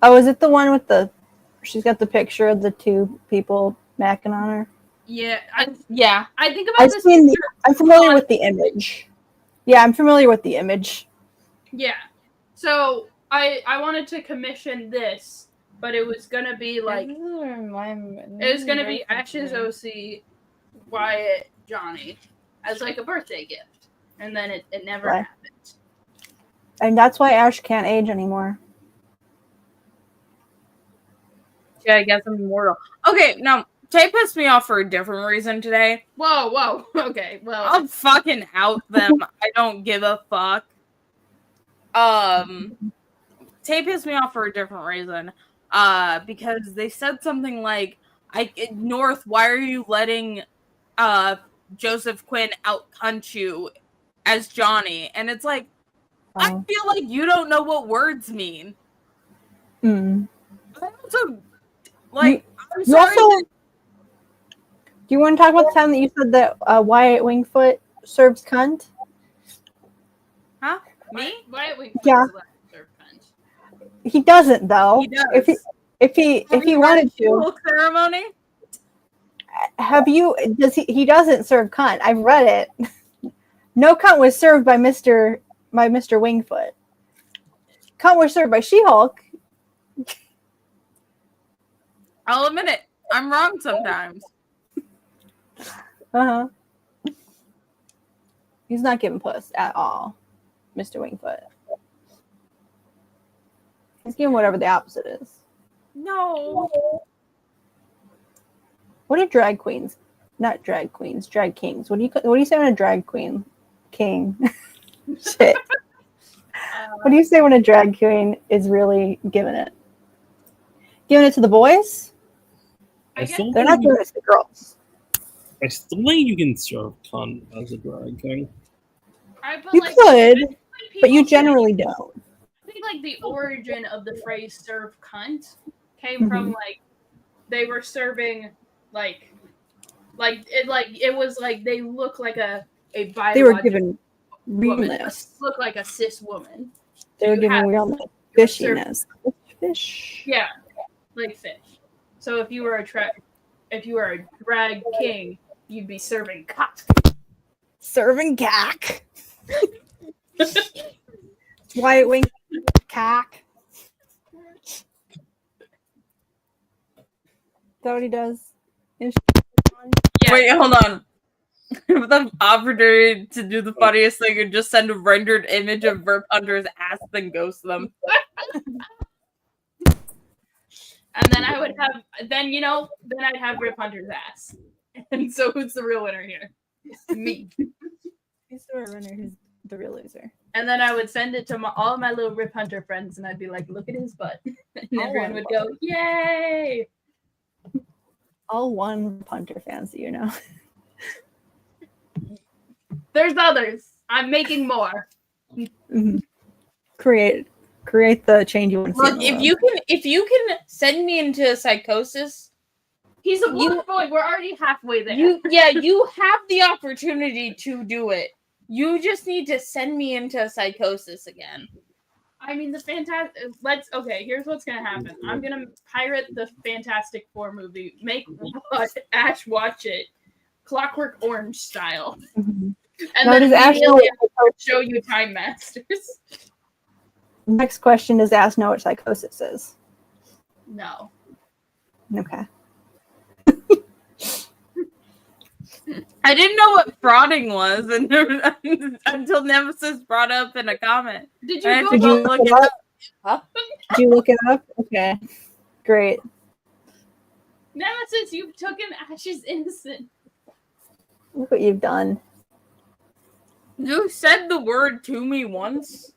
Oh, is it the one with she's got the picture of the 2 people macking on her? Yeah, I think about I've this. seen picture I'm familiar with the image. Yeah, I'm familiar with the image. Yeah. So I wanted to commission this, but it was gonna be like it was gonna be Ash's OC, Wyatt, Johnny, as like a birthday gift, and then it never Right. happened. And that's why Ash can't age anymore. Yeah, I guess I'm immortal. Okay, now Tay pissed me off for a different reason today. Whoa. Okay, well. I'll fucking out them. I don't give a fuck. Tay pissed me off for a different reason. Because they said something like, North, why are you letting Joseph Quinn out-cunt you as Johnny. And it's like, I Oh. feel like you don't know what words mean. Mm. I also, like, I'm You sorry. also. Do you want to talk about the time that you said that Wyatt Wingfoot serves cunt? Huh? Me? Wyatt Wingfoot Yeah. is allowed to serve cunt. He doesn't though. He does. If he Have you read wanted the to, whole ceremony? have you? Does he doesn't serve cunt? I've read it. No cunt was served by Mr. Wingfoot. Cunt was served by She-Hulk. I'll admit it. I'm wrong sometimes. Uh-huh. He's not giving puss at all, Mr. Wingfoot. He's giving whatever the opposite is. No. What are drag queens? Not drag queens, drag kings. What do you say when a drag queen king? Shit. What do you say when a drag queen is really giving it? Giving it to the boys? I still They're not think giving it to the girls. I still think you can serve cunt as a drag king. You could, but you generally don't. I think like the origin of the phrase "serve cunt" came from like they were serving like it was like they look like a biological They were given woman, realness. look like a cis woman. They were You given have- realness. you were served- Fishiness. Fish. Yeah, like fish. So if you were a drag king, you'd be serving cunt. Serving cack. Wyatt Wing cack. Is that what he does? Yeah. Wait, hold on. The opportunity to do the funniest thing and just send a rendered image of Verp Hunter's ass, then ghost them. And then I would have, then I'd have Rip Hunter's ass. And so who's the real winner here? Me. He's the runner who's the real loser. And then I would send it to all my little Rip Hunter friends, and I'd be like, "Look at his butt," and everyone would go, "Yay!" All one punter fans, you know. There's others. I'm making more. Mm-hmm. Create the change you want to see. Look, if you can send me into psychosis, He's a woman boy. We're already halfway there. you have the opportunity to do it. You just need to send me into psychosis again. I mean, here's what's gonna happen. I'm gonna pirate the Fantastic Four movie, make Ash watch it, Clockwork Orange style, Mm-hmm. and Now, then does Ash know immediately what show you Time Masters. next question is Ash know what psychosis is? No. Okay. I didn't know what frauding was until Nemesis brought up in a comment. Did I you had go to go look look it it up? up. Did you look it up? Okay. Great. Nemesis, you've taken Ash's innocent. Look what you've done. You said the word to me once,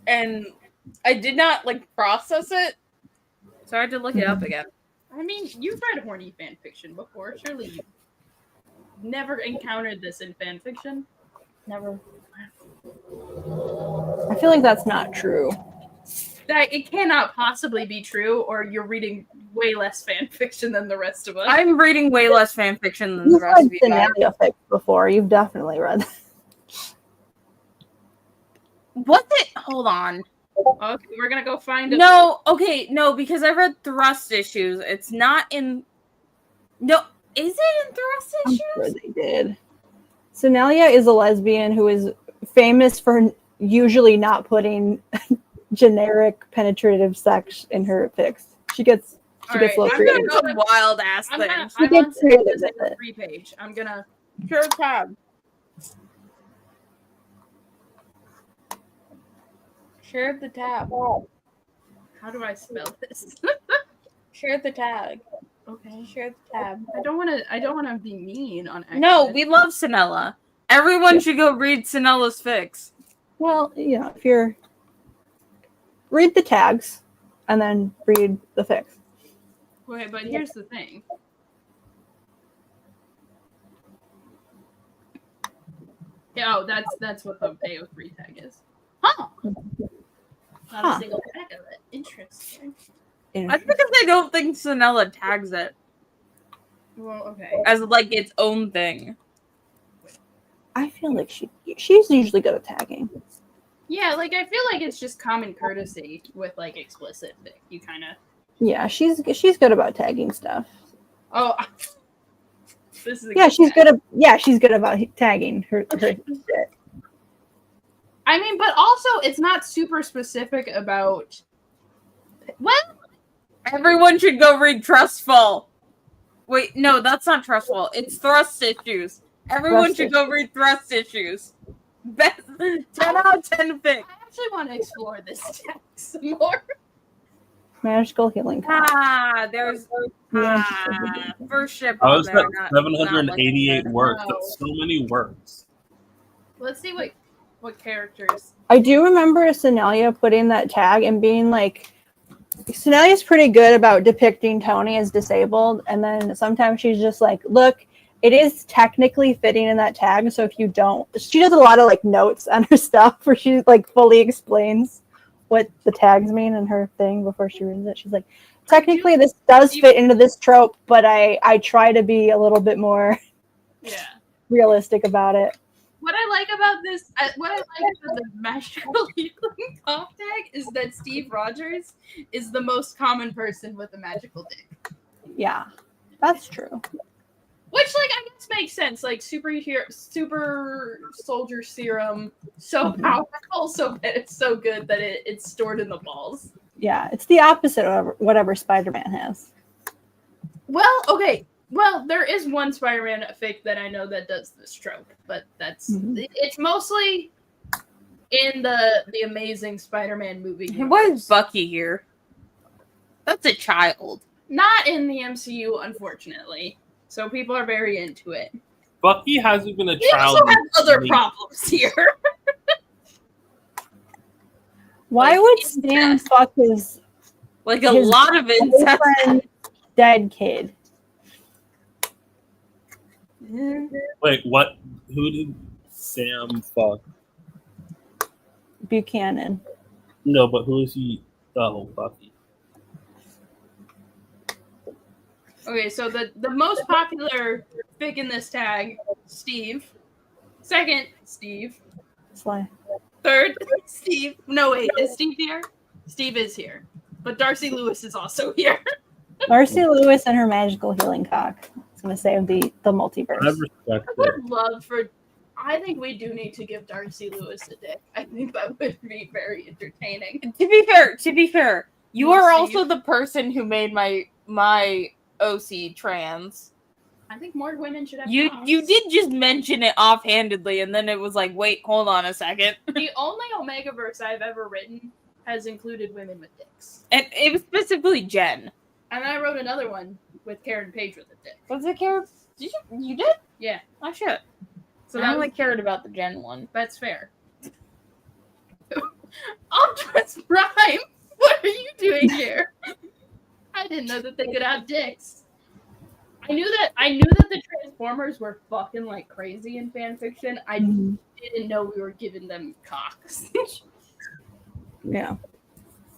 and I did not process it, so I had to look it up again. I mean, you've read horny fan fiction before. Surely you've never encountered this in fan fiction. Never. I feel like that's not true. That it cannot possibly be true, or you're reading way less fan fiction than the rest of us. I'm reading way less fan fiction than You've the rest read of you guys. Scenario fic before. You've definitely read that. What the? Hold on. Okay, we're gonna go find it. No, because I read Thrust issues. It's not in. No, is it in Thrust I'm issues? sure they did. Sonalia is a lesbian who is famous for usually not putting generic penetrative sex in her fics. She gets a little I'm creative. gonna Some wild ass I'm things. She on gets creative this with in a it. free page. I'm gonna. Sure tab. Share the tab. How do I spell this? Share the tag. Okay. Share the tab. I don't want to be mean on accident. No, we love Sinella. Everyone should go read Sinella's fics. Well, if you're read the tags and then read the fics. Wait, but here's the thing. Yeah, oh, that's what the AO3 tag is. Huh. Not a single tag of it. Interesting. I think I don't think Sonella tags it. Well, okay. As like its own thing. I feel like she's usually good at tagging. Yeah, like I feel like it's just common courtesy with like explicit thing. You kind of. Yeah, she's good about tagging stuff. Oh. This is she's good about tagging her shit. I mean, but also it's not super specific about. Well, everyone should go read Trustful. Wait, no, that's not Trustful. It's Thrust Issues. Everyone should go read Thrust Issues. Best 10 out of 10 fic. I actually want to explore this text some more. Magical healing. There's first ship. I was at 788 words. That's so many words. Let's see what characters. I do remember Sonelia putting that tag and being like, Sonelia's pretty good about depicting Tony as disabled, and then sometimes she's just like, look, it is technically fitting in that tag, so if you don't, she does a lot of like notes on her stuff where she like fully explains what the tags mean in her thing before she reads it. She's like, technically this does fit into this trope, but I try to be a little bit more realistic about it. What I like about this, what I like about the magical healing cough tag is that Steve Rogers is the most common person with a magical dick. Yeah, that's true. Which, like, I guess makes sense. Like, super soldier serum, so powerful, so it's so good that it's stored in the balls. Yeah, it's the opposite of whatever Spider-Man has. Well, okay. Well, there is one Spider-Man fic that I know that does this trope, but that's it's mostly in the Amazing Spider-Man movie. Why is Bucky here? That's a child. Not in the MCU, unfortunately. So people are very into it. Bucky hasn't been a child. We also have other problems here. Why would Stan fuck his lot of incest dead kid? Wait, what? Who did Sam fuck? Buchanan. No, but who is he? Oh, Bucky. Okay, so the most popular fic in this tag, Steve. Second, Steve. Sly. Third, Steve. No, wait, is Steve here? Steve is here. But Darcy Lewis is also here. Darcy Lewis and her magical healing cock. It's going to save the multiverse. I respect it. I think we do need to give Darcy Lewis a dick. I think that would be very entertaining. To be fair, you are also the person who made my OC trans. I think more women should have You cocks. did just mention it offhandedly, and then it was like, wait, hold on a second. The only Omegaverse I've ever written has included women with dicks. And it was specifically Jen. And I wrote another one with Karen Page with a dick. Was it Karen? You did? Yeah. Oh shit. So I only cared about the Jen one. That's fair. Optimus Prime! What are you doing here? I didn't know that they could have dicks. I knew that the Transformers were fucking like crazy in fanfiction. I didn't know we were giving them cocks. Yeah.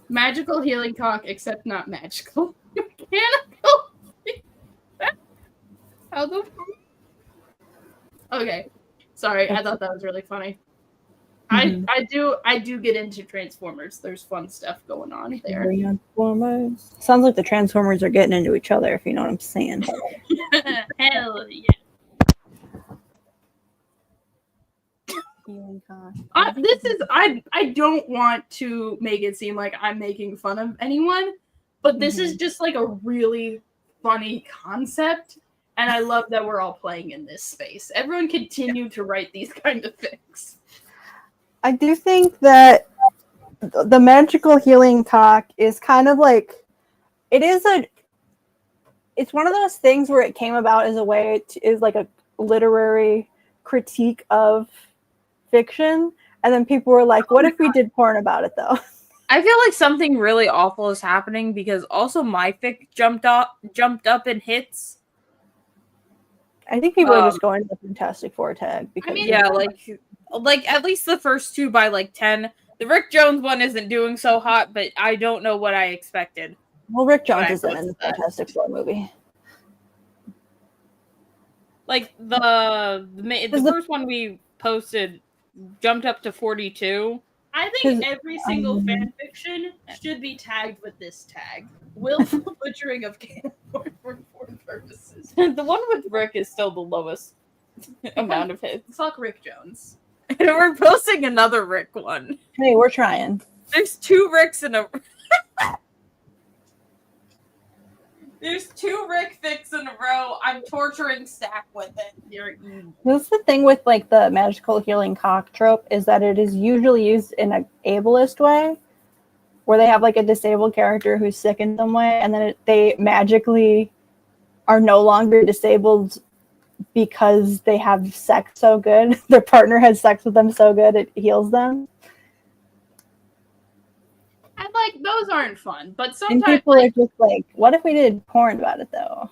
Magical healing cock, except not magical. Mechanical. How the Okay. Sorry, I thought that was really funny. I do get into Transformers. There's fun stuff going on there. Transformers. Sounds like the Transformers are getting into each other, if you know what I'm saying. Hell yeah. I don't want to make it seem like I'm making fun of anyone, but this is just like a really funny concept, and I love that we're all playing in this space. Everyone continue to write these kind of things. I do think that the magical healing cock is kind of like, it's one of those things where it came about as a way is like a literary critique of fiction, and then people were like, what if we did porn about it though? I feel like something really awful is happening because also my fic jumped up in hits. I think people are just going to the Fantastic Four tag because like at least the first two by like 10. The Rick Jones one isn't doing so hot, but I don't know what I expected. Well, Rick Jones Right, isn't in the that? Fantastic Four movie. Like the first one we posted jumped up to 42. I think every single fan fiction should be tagged with this tag. Willful butchering of canon for foreign purposes. The one with Rick is still the lowest amount of hits. Fuck Rick Jones. And we're posting another Rick one. Hey, we're trying. There's 2 Ricks in a... There's 2 Rick fics in a row. I'm torturing Stack with it. That's the thing with like the magical healing cock trope, is that it is usually used in a ableist way, where they have like a disabled character who's sick in some way, and then they magically are no longer disabled because they have sex so good. Their partner has sex with them so good it heals them. And like those aren't fun, but And sometimes people are just like, what if we did porn about it though?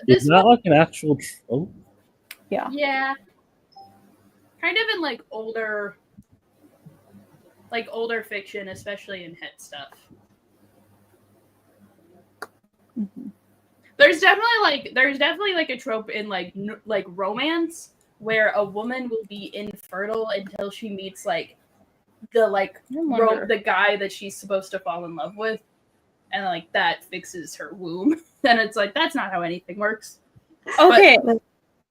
Is that like an actual trope? Yeah. Kind of in like older fiction, especially in het stuff. Mm-hmm. There's definitely like a trope in like romance where a woman will be infertile until she meets like the guy that she's supposed to fall in love with, and like that fixes her womb. And it's like that's not how anything works. Okay,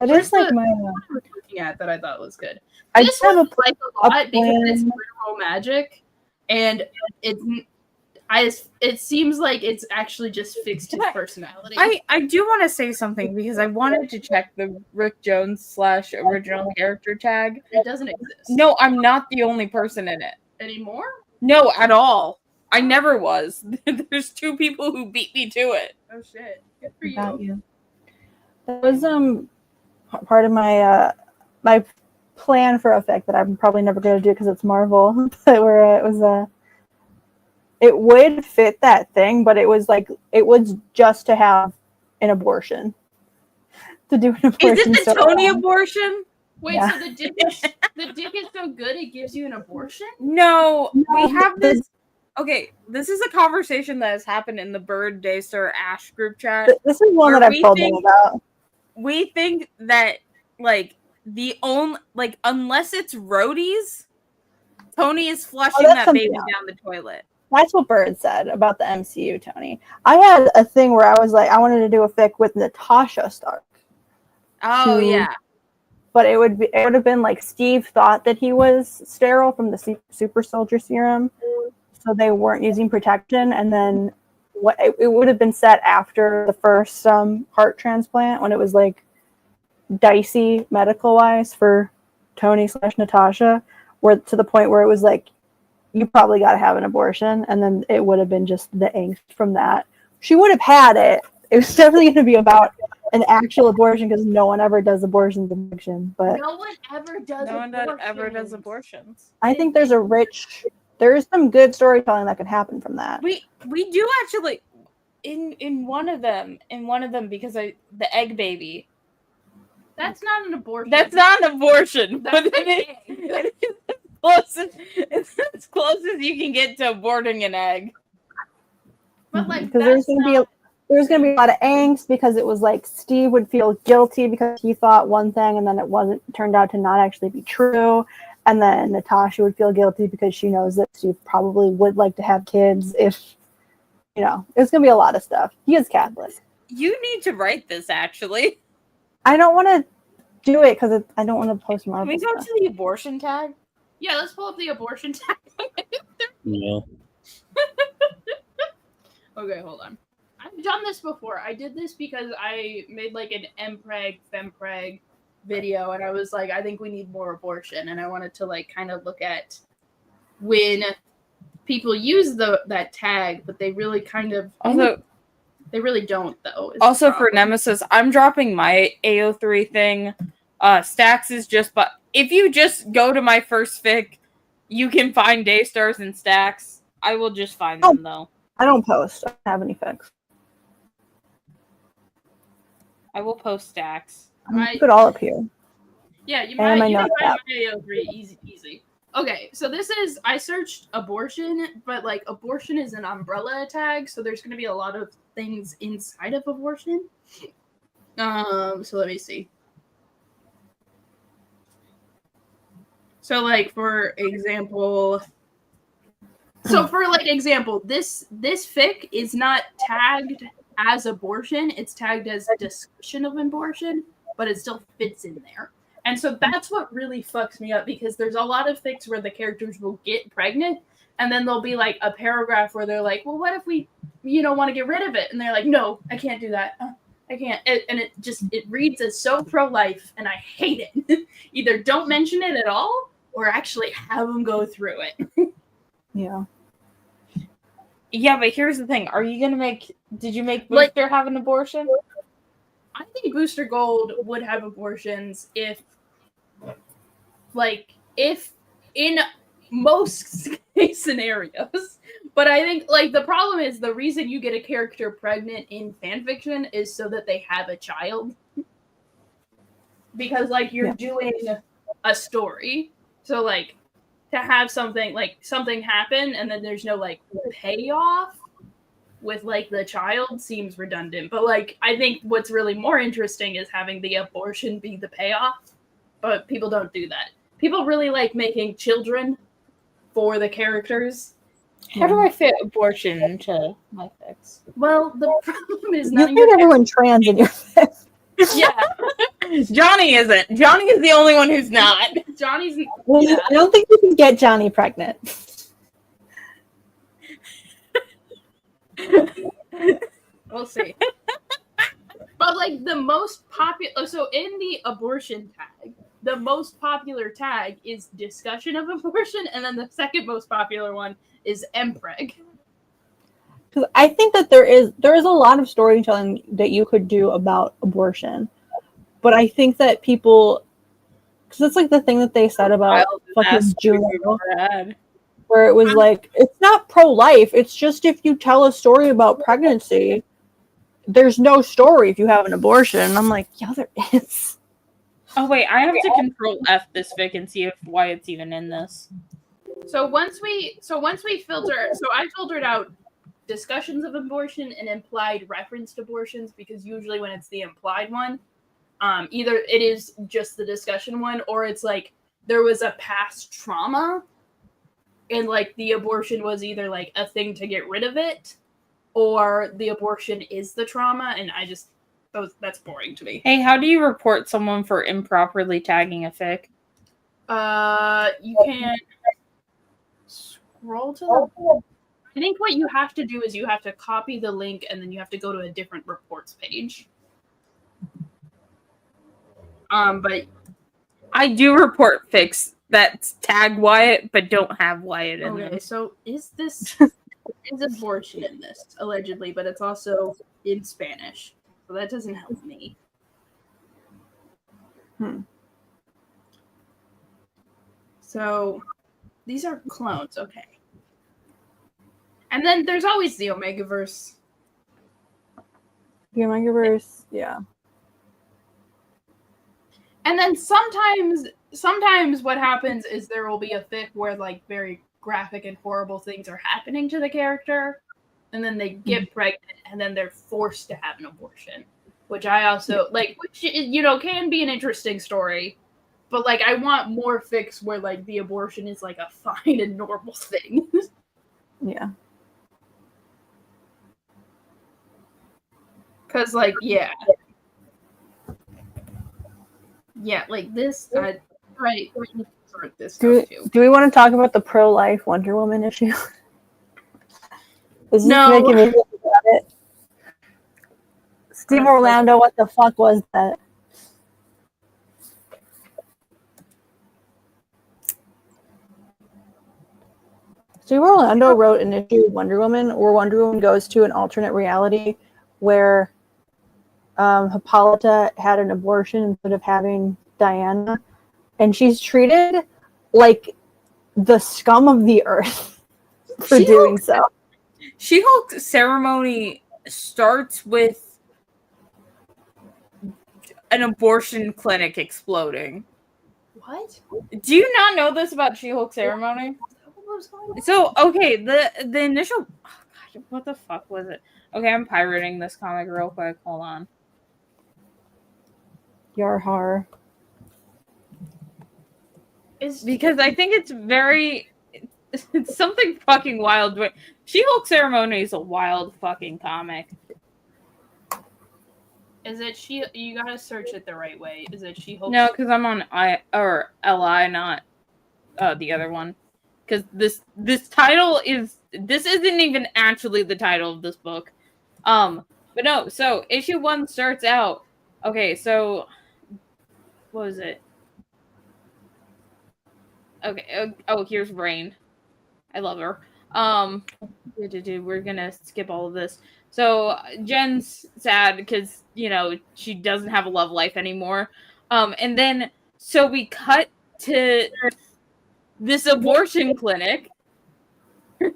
it is like my. I was looking at that I thought was good. I This just have one a, I like a lot because plan. it's literal magic, and it seems like it's actually just fixed his personality. I do want to say something because I wanted to check the Rick Jones / original character tag. It doesn't exist. No, I'm not the only person in it. Anymore? No, at all. I never was. There's 2 people who beat me to it. Oh shit. Good for About you. you. That was part of my my plan for a fic that I'm probably never going to do because it's Marvel. But where it was it would fit that thing, but it was just to have an abortion. To do an abortion. Is it the Tony abortion? Wait, Yeah. so the dick is so good it gives you an abortion? No, we No, have this. Okay, this is a conversation that has happened in the Bird Daystar Ash group chat. This is one Where that I've we told them about. We think that like unless it's roadies, Tony is flushing that's that baby something else. down the toilet. That's what Bird said about the MCU, Tony. I had a thing where I was like, I wanted to do a fic with Natasha Stark. Oh yeah. But it would have been like Steve thought that he was sterile from the super soldier serum, so they weren't using protection. And then it would have been set after the first heart transplant, when it was like dicey medical wise for Tony / Natasha, where to the point where it was like, you probably got to have an abortion, and then it would have been just the angst from that. She would have had it. It was definitely going to be about an actual abortion because no one ever does abortions in fiction. But No one ever does No one ever does abortions. I think there's some good storytelling that could happen from that. We do actually in one of them because the egg baby. That's not an abortion. That's not an abortion, That's but it is as close as you can get to aborting an egg. But like Because there's going to be a lot of angst, because it was like Steve would feel guilty because he thought one thing and then it turned out to not actually be true. And then Natasha would feel guilty because she knows that Steve probably would like to have kids if, it's going to be a lot of stuff. He is Catholic. You need to write this, actually. I don't want to do it because I don't want to post Marvel Can we go stuff. to the abortion tag? Yeah, let's pull up the abortion tag. Yeah. Okay, hold on. I've done this before. I did this because I made like an MPreg, FemPreg video, and I was like, I think we need more abortion, and I wanted to like kind of look at when people use that tag, but they really kind of they really don't though. Also for Nemesis, I'm dropping my AO3 thing. Stacks is just, but if you just go to my first fic, you can find Daystars and Stacks. I will just find them though. I don't post. I don't have any fics. I will post Stacks. I'm going to put it all up here. Yeah, you And might my you can notes find app. my AO3 easy peasy. Okay, so this is I searched abortion, but like abortion is an umbrella tag, so there's gonna be a lot of things inside of abortion. So let me see. So like for example, this fic is not tagged as abortion, it's tagged as discussion of abortion, but it still fits in there. And so that's what really fucks me up, because there's a lot of fics where the characters will get pregnant and then there'll be like a paragraph where they're like, well, what if we, want to get rid of it? And they're like, no, I can't do that. I can't. And it reads as so pro-life and I hate it. Either don't mention it at all or actually have them go through it. Yeah. Yeah, but here's the thing. Did you make Booster have an abortion? I think Booster Gold would have abortions if in most case scenarios. But I think, the problem is the reason you get a character pregnant in fanfiction is so that they have a child. Because, you're doing a story. So, to have something happen and then there's no, payoff with, the child seems redundant. But, I think what's really more interesting is having the abortion be the payoff. But people don't do that. People really like making children for the characters. How do I fit abortion into my fics? Well, the problem is You fit everyone trans in your fics. Yeah. Johnny isn't. Johnny is the only one who's not. Johnny's. Well, Yeah. I don't think you can get Johnny pregnant. We'll see. But the most popular, so in the abortion tag, the most popular tag is discussion of abortion, and then the second most popular one is MPreg. Because I think that there is a lot of storytelling that you could do about abortion, but I think that people, because it's the thing that they said about fucking Juno, where it was it's not pro-life, it's just if you tell a story about pregnancy, there's no story if you have an abortion. And I'm like, yeah, there is. Oh wait, I have to control F this fic and see why it's even in this. So once we filter, so I filtered out discussions of abortion and implied referenced abortions, because usually when it's the implied one, either it is just the discussion one, or it's there was a past trauma and the abortion was either a thing to get rid of it, or the abortion is the trauma, and that's boring to me. Hey, how do you report someone for improperly tagging a fic? You can scroll to the. I think what you have to do is you have to copy the link and then you have to go to a different reports page. But I do report fics that tag Wyatt but don't have Wyatt in them. Okay, so is abortion in this, allegedly, but it's also in Spanish. So that doesn't help me. So these are clones, okay. And then there's always the Omegaverse. The Omegaverse, yeah. And then sometimes what happens is there will be a fic where very graphic and horrible things are happening to the character, and then they get pregnant, and then they're forced to have an abortion, which I also which can be an interesting story, but I want more fics where the abortion is a fine and normal thing. Yeah. Because this, right. This Do we want to talk about the pro-life Wonder Woman issue? Is this making me think about it? Steve Orlando, what the fuck was that? Steve Orlando wrote an issue of Wonder Woman where Wonder Woman goes to an alternate reality where Hippolyta had an abortion instead of having Diana, and she's treated like the scum of the earth for doing so. She-Hulk ceremony starts with an abortion clinic exploding. What? Do you not know this about She-Hulk ceremony? So, okay, the initial... Oh, God, what the fuck was it? Okay, I'm pirating this comic real quick. Hold on. Yarhar. Because I think it's very... It's something fucking wild. She-Hulk ceremony is a wild fucking comic. Is it she? You gotta search it the right way. Is it She-Hulk? No, because I'm on LI, not the other one. Because this title is... This isn't even actually the title of this book. But no, so issue 1 starts out... Okay, so... What was it? Okay, oh, here's Rain. I love her. We're gonna skip all of this. So Jen's sad because, you know, she doesn't have a love life anymore. And then so we cut to this abortion clinic.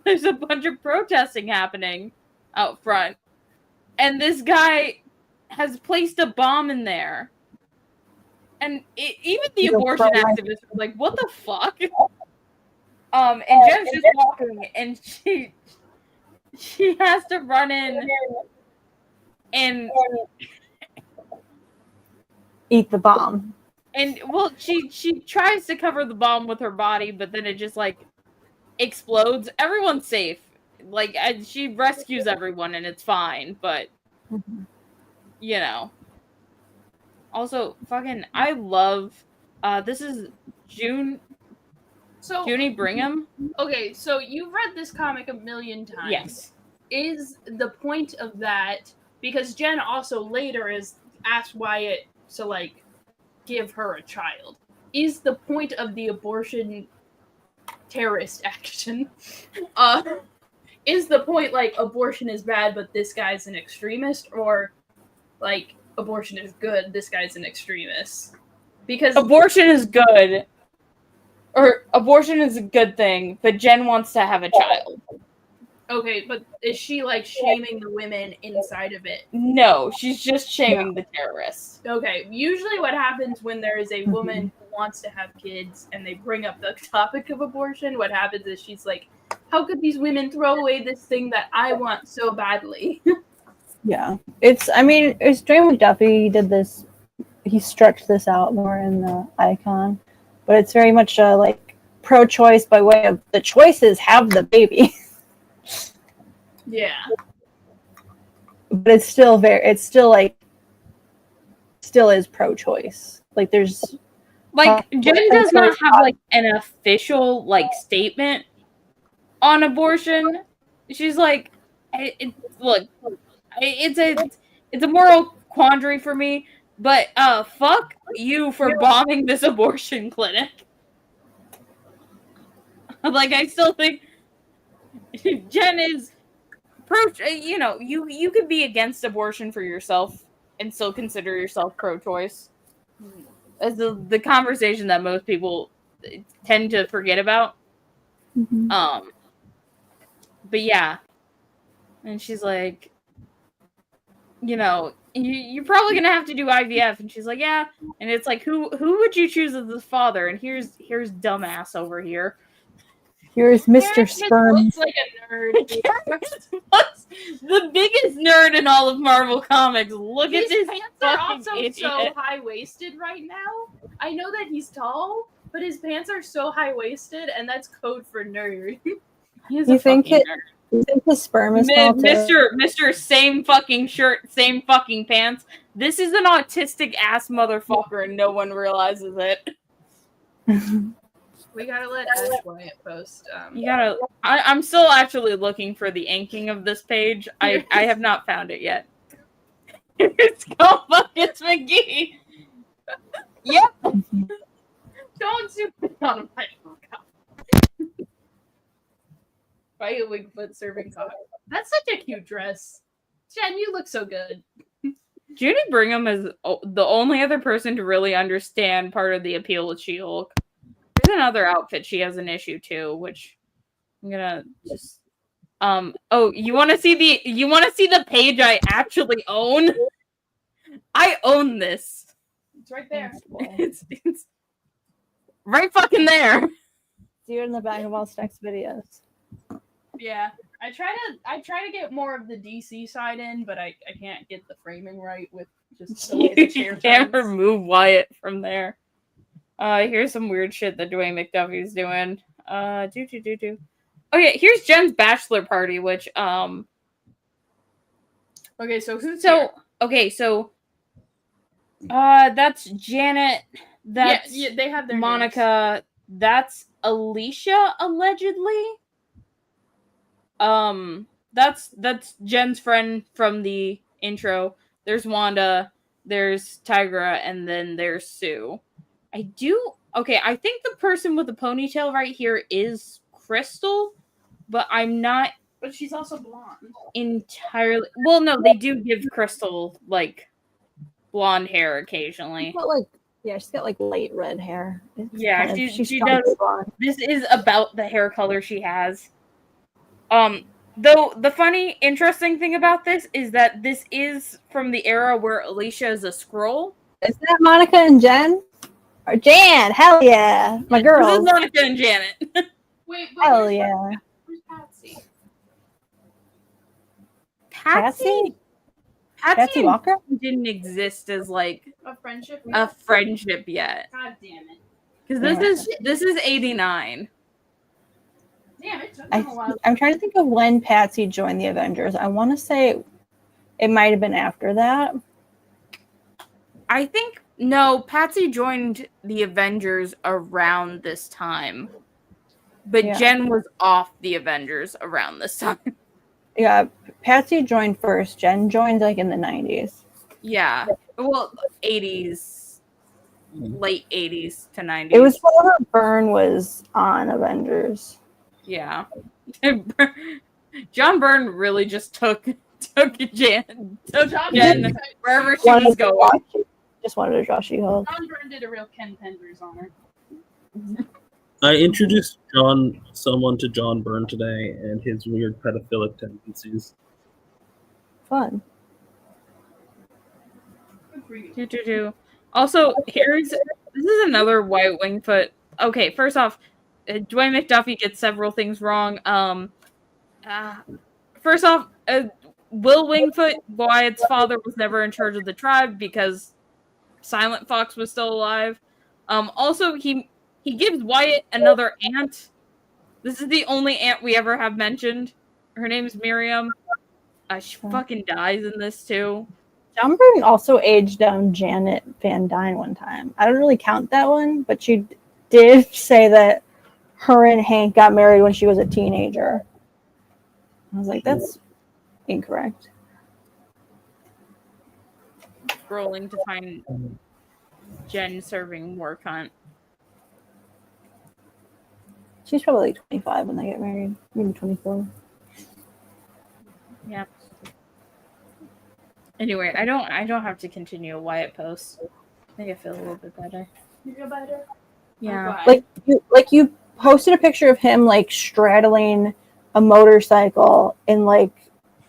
There's a bunch of protesting happening out front, and this guy has placed a bomb in there. And even the abortion activists were like, "What the fuck?" And Jen's just walking, and she has to run in and eat the bomb. And well, she tries to cover the bomb with her body, but then it just like explodes. Everyone's safe. Like she rescues everyone, and it's fine. But you know, also fucking, I love. This is June. So Junie Brigham. Okay, so you've read this comic a million times. Yes. Is the point of that, because Jen also later is asked Wyatt to like give her a child. Is the point of the abortion terrorist action? Is the point like abortion is bad but this guy's an extremist, or like abortion is good, this guy's an extremist? Because abortion is good. Or abortion is a good thing, but Jen wants to have a child. Okay, but is she like shaming the women inside of it? No, she's just shaming the terrorists. Okay, usually what happens when there is a woman who wants to have kids and they bring up the topic of abortion, what happens is she's like, how could these women throw away this thing that I want so badly? Yeah. It's Dwayne McDuffie. He did this, he stretched this out more in the Icon. But it's very much like pro-choice by way of the choices have the baby. Yeah. But it's still is pro-choice. Like there's like Jen does not have like an official like statement on abortion. She's like, look, it's a moral quandary for me. But fuck you for bombing this abortion clinic. Like I still think Jen is you know, you could be against abortion for yourself and still consider yourself pro-choice. As the conversation that most people tend to forget about. Mm-hmm. But yeah. And she's like, you know, you're probably gonna have to do IVF, and she's like, yeah. And it's like, who would you choose as the father? And here's dumbass over here. Here's Mr. Sperm. Looks like a nerd. The biggest nerd in all of Marvel Comics. Look at this. His pants are also idiot. so high-waisted right now. I know that he's tall, but his pants are so high-waisted, and that's code for nerd. You think the sperm is small too? Mr. Same fucking shirt, same fucking pants. This is an autistic ass motherfucker, and no one realizes it. We gotta let Ash Wyatt post. I'm still actually looking for the inking of this page. I have not found it yet. It's called Buckets McGee. Yep. Don't zoom in on my Right, a Wigfoot serving cock. That's such a cute dress. Jen, you look so good. Junie Brigham is the only other person to really understand part of the appeal with She-Hulk. There's another outfit she has an issue too, which I'm gonna just oh, you wanna see the page I actually own? I own this. It's right there. Right fucking there. See you in the back of all Steck's videos. Yeah. I try to get more of the DC side in, but I can't get the framing right with just the way the chair You can't turns. remove Wyatt from there. Here's some weird shit that Dwayne McDuffie's doing. Okay, here's Jen's bachelor party, which Okay, so who's here? That's Janet. That's yeah, they have their Monica. names. That's Alicia, allegedly. That's Jen's friend from the intro. There's Wanda, there's Tigra, and then there's Sue. I think the person with the ponytail right here is Crystal, but I'm not. But she's also blonde. Entirely. Well, no, they do give Crystal like blonde hair occasionally. She's got like light red hair. Yeah, she does. Blonde. This is about the hair color she has. Though the funny, interesting thing about this is that this is from the era where Alicia is a Skrull. Is that Monica and Jen? Or Jan? Hell yeah, my girls. This is Monica and Janet. Wait, Hell yeah. Where's Patsy? Patsy Walker didn't exist as like A friendship? a friendship yet. God damn it. Because this is 89. Damn, it took them a while. I'm trying to think of when Patsy joined the Avengers. I want to say it might have been after that. I think no, Patsy joined the Avengers around this time. But Yeah. Jen was off the Avengers around this time. Yeah, Patsy joined first. Jen joined like in the 90s. Yeah. Well, 80s. Late 80s to 90s. It was whenever Byrne was on Avengers. Yeah. John Byrne really just took Jen wherever she was going. Just wanted to draw She-Hulk. John Byrne did a real Ken Penders on her. I introduced someone to John Byrne today and his weird pedophilic tendencies. Fun. Good for you. Also, this is another White Wingfoot. Okay, first off, Dwayne McDuffie gets several things wrong. First off, Will Wingfoot, Wyatt's father, was never in charge of the tribe because Silent Fox was still alive. Also, he gives Wyatt another aunt. This is the only aunt we ever have mentioned. Her name's Miriam. She fucking dies in this too. John Byrne also aged down Janet Van Dyne one time. I don't really count that one, but she did say that her and Hank got married when she was a teenager. I was like, that's incorrect. Scrolling to find Jen serving war cunt. She's probably like 25 when they get married. Maybe 24. Yeah. Anyway, I don't have to continue a Wyatt post. I think I feel a little bit better. You feel better? Yeah. Like you posted a picture of him like straddling a motorcycle in like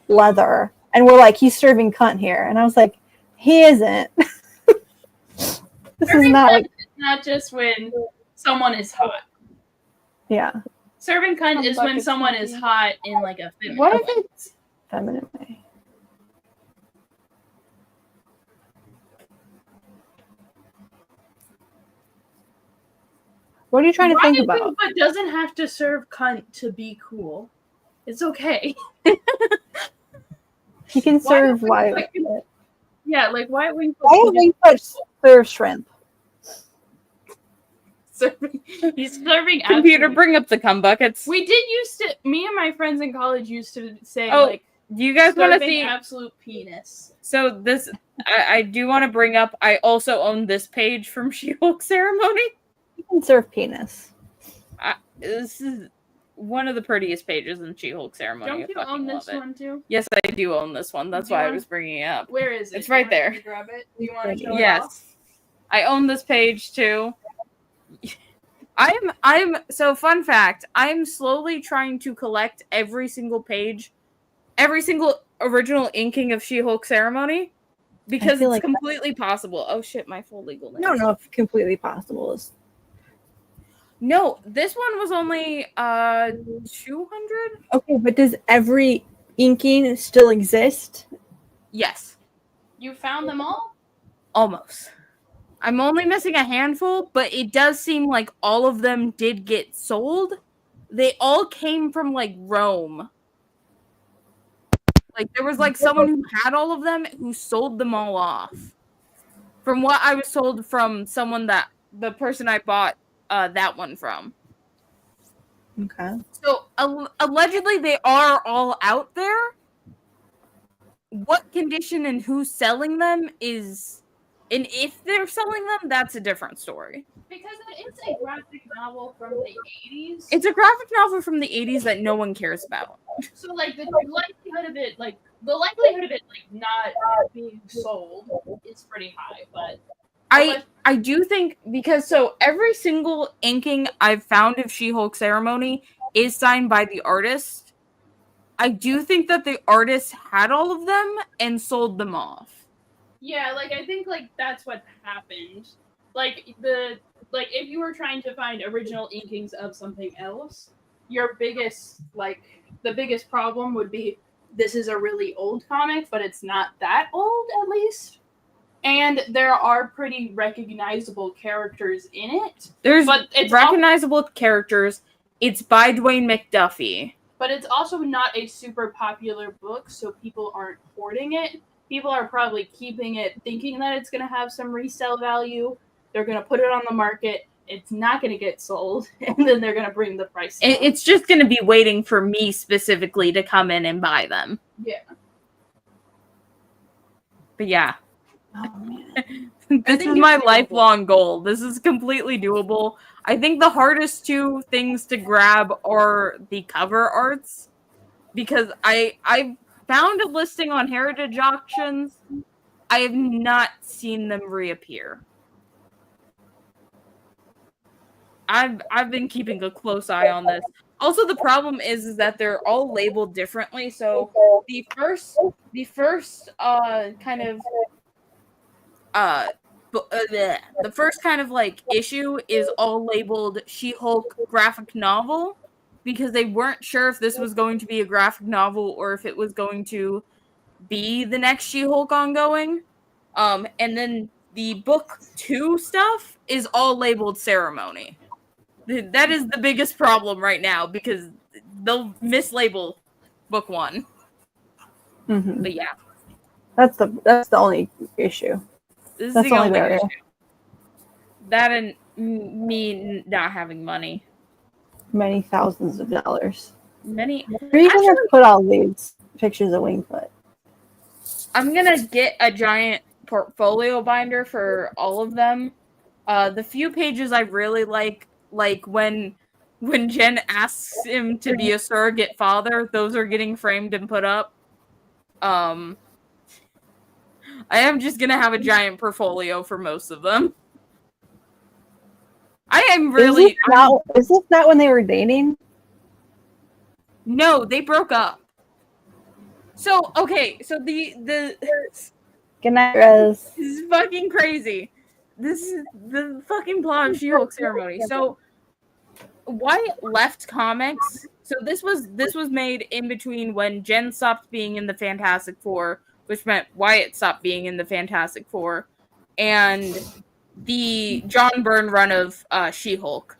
leather, and we're like, he's serving cunt here, and I was like, he isn't. This is not like, It's not just when someone is hot. yeah. Serving cunt is when someone is hot in like a feminine What way. if it's feminine way? What are you trying to think about? But doesn't have to serve cunt to be cool. It's okay. He can serve Wyatt Wyatt. Wingfoot- Yeah, like Wyatt Wingfoot. Wyatt Wingfoot serves shrimp. He's serving. Computer, absolute- bring up the cum buckets. We did used to. Me and my friends in college used to say Oh, like, do you guys want to serving see? absolute penis. So this, I do want to bring up. I also own this page from She-Hulk Ceremony. He can serve penis. This is one of the prettiest pages in She-Hulk Ceremony. Don't I you fucking own love this it. one too? Yes, I do own this one. That's Do you why I want- was bringing it up. Where is it? It's right You want there. me to grab it. Do you want to show it Yes. off? I own this page too. I'm so fun fact, I'm slowly trying to collect every single page, every single original inking of She-Hulk Ceremony because it's feel like completely possible. Oh shit, my full legal name. I don't know if completely possible is No, this one was only 200. Okay, but does every inking still exist? Yes, You found them all? almost. I'm only missing a handful, but it does seem like all of them did get sold. They all came from like Rome. Like there was like someone who had all of them who sold them all off. From what I was told from someone that the person I bought that one from. Okay. So allegedly they are all out there. What condition and who's selling them is, and if they're selling them, that's a different story. Because it's a graphic novel from the 80s. It's a graphic novel from the 80s that no one cares about. So like the likelihood of it not being sold is pretty high, but I do think, because so every single inking I've found of She-Hulk Ceremony is signed by the artist. I do think that the artist had all of them and sold them off. yeah, like I think like that's what happened. Like if you were trying to find original inkings of something else, your biggest the biggest problem would be this is a really old comic, but it's not that old at least. And there are pretty recognizable characters in it. But it's recognizable characters. It's by Dwayne McDuffie. But it's also not a super popular book, so people aren't hoarding it. People are probably keeping it, thinking that it's going to have some resale value. They're going to put it on the market. It's not going to get sold, and then they're going to bring the price down. It's just going to be waiting for me specifically to come in and buy them. Yeah. But yeah. Oh, man. This is my lifelong goal. This is completely doable. I think the hardest two things to grab are the cover arts, because I found a listing on Heritage Auctions. I have not seen them reappear. I've been keeping a close eye on this. Also, the problem is that they're all labeled differently. So the first the first kind of like issue is all labeled She-Hulk graphic novel, because they weren't sure if this was going to be a graphic novel or if it was going to be the next She-Hulk ongoing. And then the book 2 stuff is all labeled Ceremony. That is the biggest problem right now, because they'll mislabel book 1. Mm-hmm. But yeah, that's the only issue. this That's is the only barrier. issue. That and me not having money. Many thousands of dollars. Many. Where are you gonna put all these pictures of Wingfoot? I'm gonna get a giant portfolio binder for all of them. The few pages I really like when Jen asks him to be a surrogate father, those are getting framed and put up. I am just gonna have a giant portfolio for most of them. I am really. Is this not when they were dating? No, they broke up. So okay, so the Good night, Rose. this is fucking crazy. This is the fucking plot of She-Hulk Ceremony. So Wyatt left comics. So this was made in between when Jen stopped being in the Fantastic Four, which meant Wyatt stopped being in the Fantastic Four, and the John Byrne run of She-Hulk.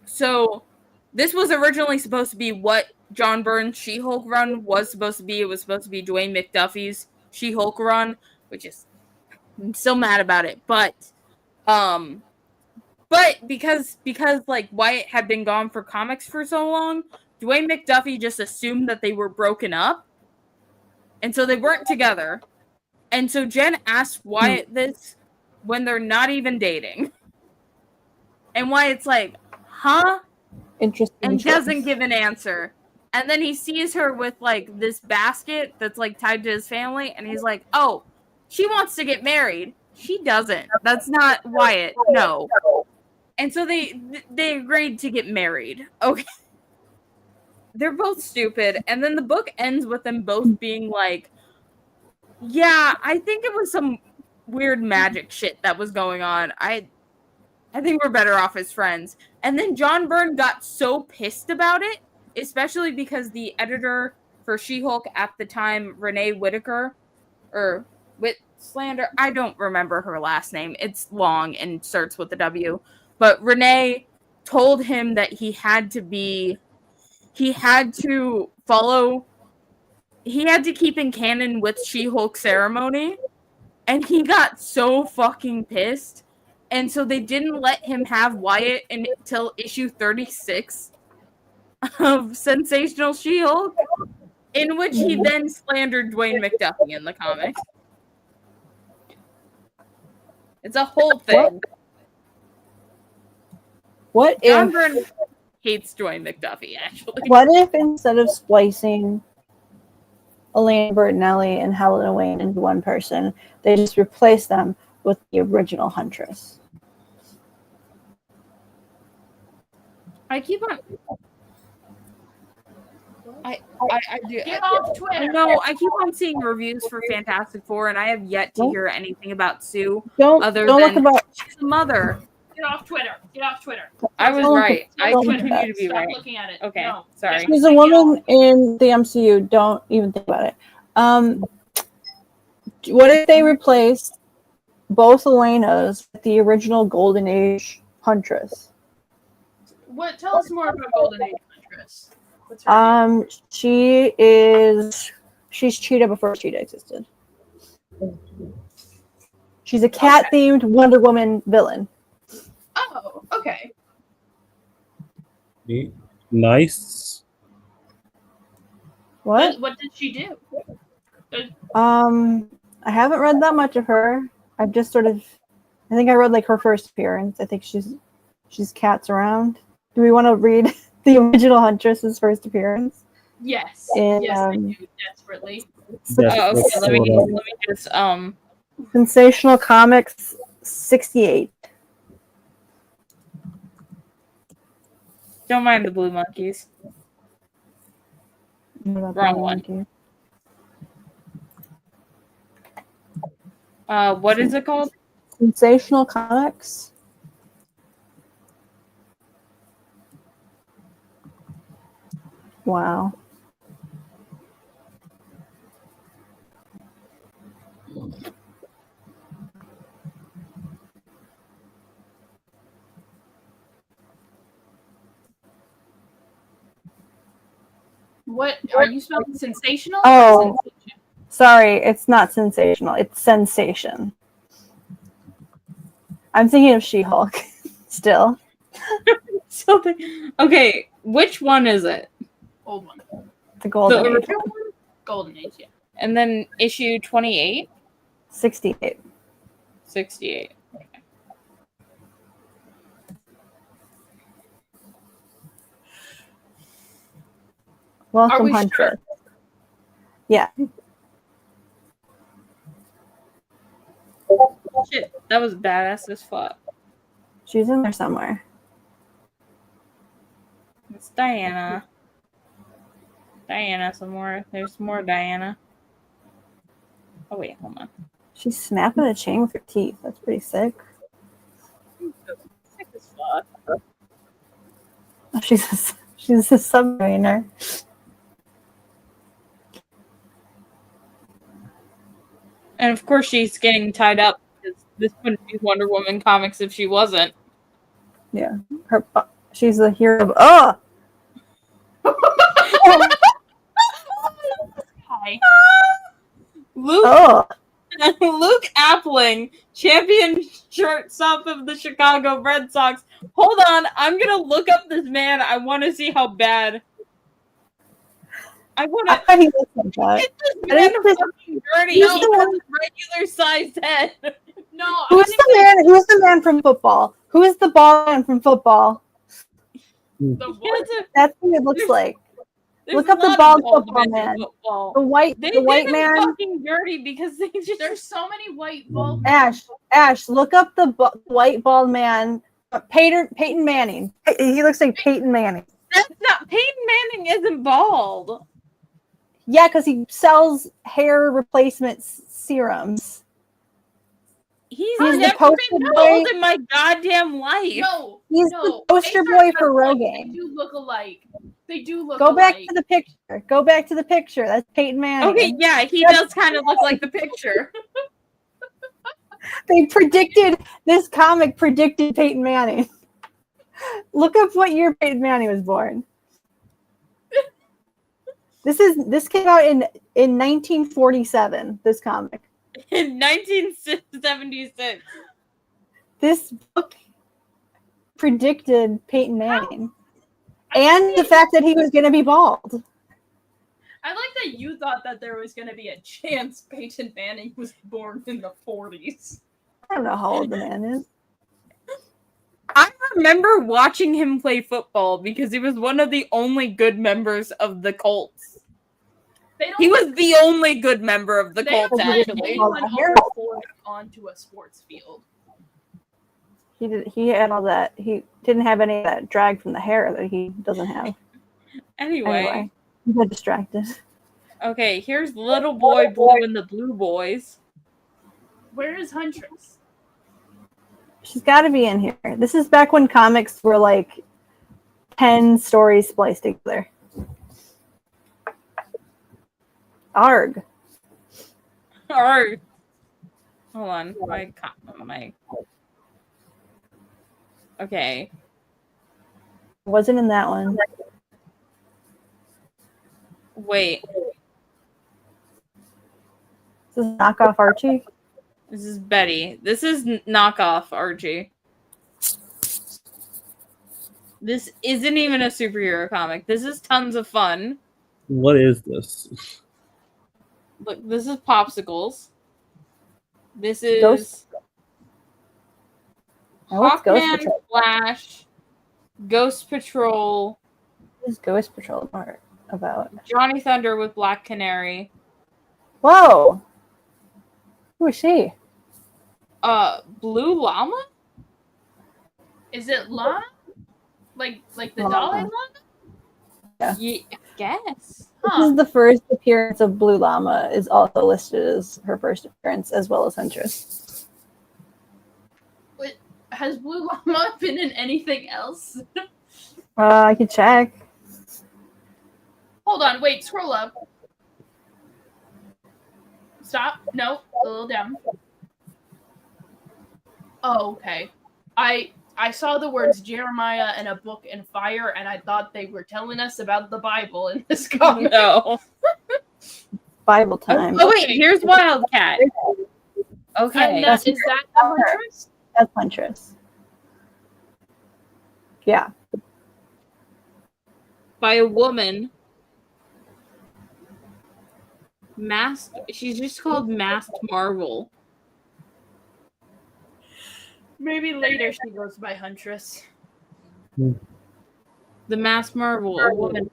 So this was originally supposed to be what John Byrne's She-Hulk run was supposed to be. It was supposed to be Dwayne McDuffie's She-Hulk run, which is, I'm still mad about it, but because like Wyatt had been gone for comics for so long, Dwayne McDuffie just assumed that they were broken up, and so they weren't together. And so Jen asked Wyatt this when they're not even dating, and Wyatt's like, "Huh?" Interesting. and choice. doesn't give an answer. And then he sees her with like this basket that's like tied to his family, and he's like, "Oh, she wants to get married." She doesn't. That's not Wyatt. No. And so they agreed to get married. Okay. They're both stupid. And then the book ends with them both being like, "Yeah, I think it was some weird magic shit that was going on. I think we're better off as friends. And then John Byrne got so pissed about it, especially because the editor for She-Hulk at the time, Renee Whitaker, or Whitslander, I don't remember her last name. It's long and starts with a W. But Renee told him that he had to keep in canon with She-Hulk ceremony. And he got so fucking pissed. And so they didn't let him have Wyatt until issue 36 of Sensational She-Hulk, in which he then slandered Dwayne McDuffie in the comic. It's a whole thing. What John if Byrne hates Dwayne McDuffie, actually. What if instead of splicing Elena Bertinelli and Helena Wayne into one person, they just replace them with the original Huntress? I keep on. I do. Get off Twitter. No, I keep on seeing reviews for Fantastic Four, and I have yet to hear anything about Sue. Don't other look than about. she's a mother. Get off Twitter. Get off Twitter. I was Don't right. I look at continue that. to be Stop right. looking at it. Okay, No. sorry. She's a woman in the MCU. Don't even think about it. What if they replaced both Elenas with the original Golden Age Huntress? What? Tell us more about Golden Age Huntress. What's her name? She's Cheetah before Cheetah existed. She's a cat-themed Wonder Woman villain. Oh, okay. Nice. What? What did she do? I haven't read that much of her. I've just I think I read like her first appearance. I think she's cats around. Do we want to read the original Huntress's first appearance? Yes. In, yes, I do desperately. Okay, let me just Sensational Comics 68. Don't mind the blue monkeys. Wrong one. What is it called? Sensational Comics. Wow. What are you spelling? Sensational? Oh. Or sensation? Sorry, it's not sensational. It's sensation. I'm thinking of She-Hulk still. Okay, which one is it? Old one. The Golden The Age. original one? Golden Age, yeah. And then issue 28? 68. 68. Okay. Welcome, we Huntress. sure? Yeah. Shit, that was badass as fuck. She's in there somewhere. It's Diana. Diana some more. There's more Diana. Oh wait, hold on. She's snapping a chain with her teeth. That's pretty sick. Sick as fuck. Oh, she's a submariner. And of course she's getting tied up because this wouldn't be Wonder Woman comics if she wasn't. Yeah. She's the hero of oh! Hi. Luke Oh! Luke Appling, champion shortstop of the Chicago Red Sox. Hold on, I'm gonna look up this man. I want to see how bad. I want I to. thought he looked like that. Get this man fucking dirty. He He's has the a one- regular sized head. No, Who's the man from football? Who is the ball man from football? The what? That's what it looks like. There's Look up a the lot bald of bald football men in man. football. The white They man. fucking dirty because they just. There's so many white bald. Ash, look up the white bald man. Peyton Manning. He looks like Peyton Manning. That's not. Peyton Manning isn't bald. Yeah, because he sells hair replacement serums. He's the never poster been boy. told in my goddamn life. No, He's no. the poster Daystar boy has for points. They Rogaine. do look alike. They do look Go back alike. to the picture. Go back to the picture. That's Peyton Manning. Okay, yeah, he does kind of look like the picture. They predicted this comic predicted Peyton Manning. Look up what year Peyton Manning was born. This came out in 1947. This comic. In 1976. This book predicted Peyton Manning, and the fact that he was going to be bald. I like that you thought that there was going to be a chance Peyton Manning was born in the 40s. I don't know how old the man is. I remember watching him play football because he was one of the only good members of the Colts. He was the only good member of the Colts, actually. Anyone over 40 onto a sports field. He had all that. He didn't have any of that drag from the hair that he doesn't have. Anyway. He got distracted. Okay, here's Little Boy Blue and the Blue Boys. Where is Huntress? She's got to be in here. This is back when comics were like 10 stories spliced together. Arg. Arg. Hold on. My. Okay. Wasn't in that one. Wait. This is knockoff Archie. This is Betty. This is knockoff Archie. This isn't even a superhero comic. This is tons of fun. What is this? Look, this is Popsicles. This is Ghost. What's Ghost Hawkman, Patrol? Flash, Ghost Patrol, What is Ghost Patrol about? Johnny Thunder with Black Canary. Whoa! Who is she? Blue Llama? Is it Lana? Like the Lana. Dalai Lama? Yeah. Yeah, I guess. This is the first appearance of Blue Llama. Is also listed as her first appearance, as well as Huntress. Wait, has Blue Llama been in anything else? I can check. Hold on, wait, scroll up. Stop. No, a little down. Oh, okay. I saw the words Jeremiah and a book and fire, and I thought they were telling us about the Bible in this comic. No. Bible time. Oh wait, here's Wildcat. Okay. And is that the Huntress? That's Huntress. Yeah. By a woman. She's just called Masked Marvel. Maybe later she goes by Huntress. The Masked Marvel, a woman.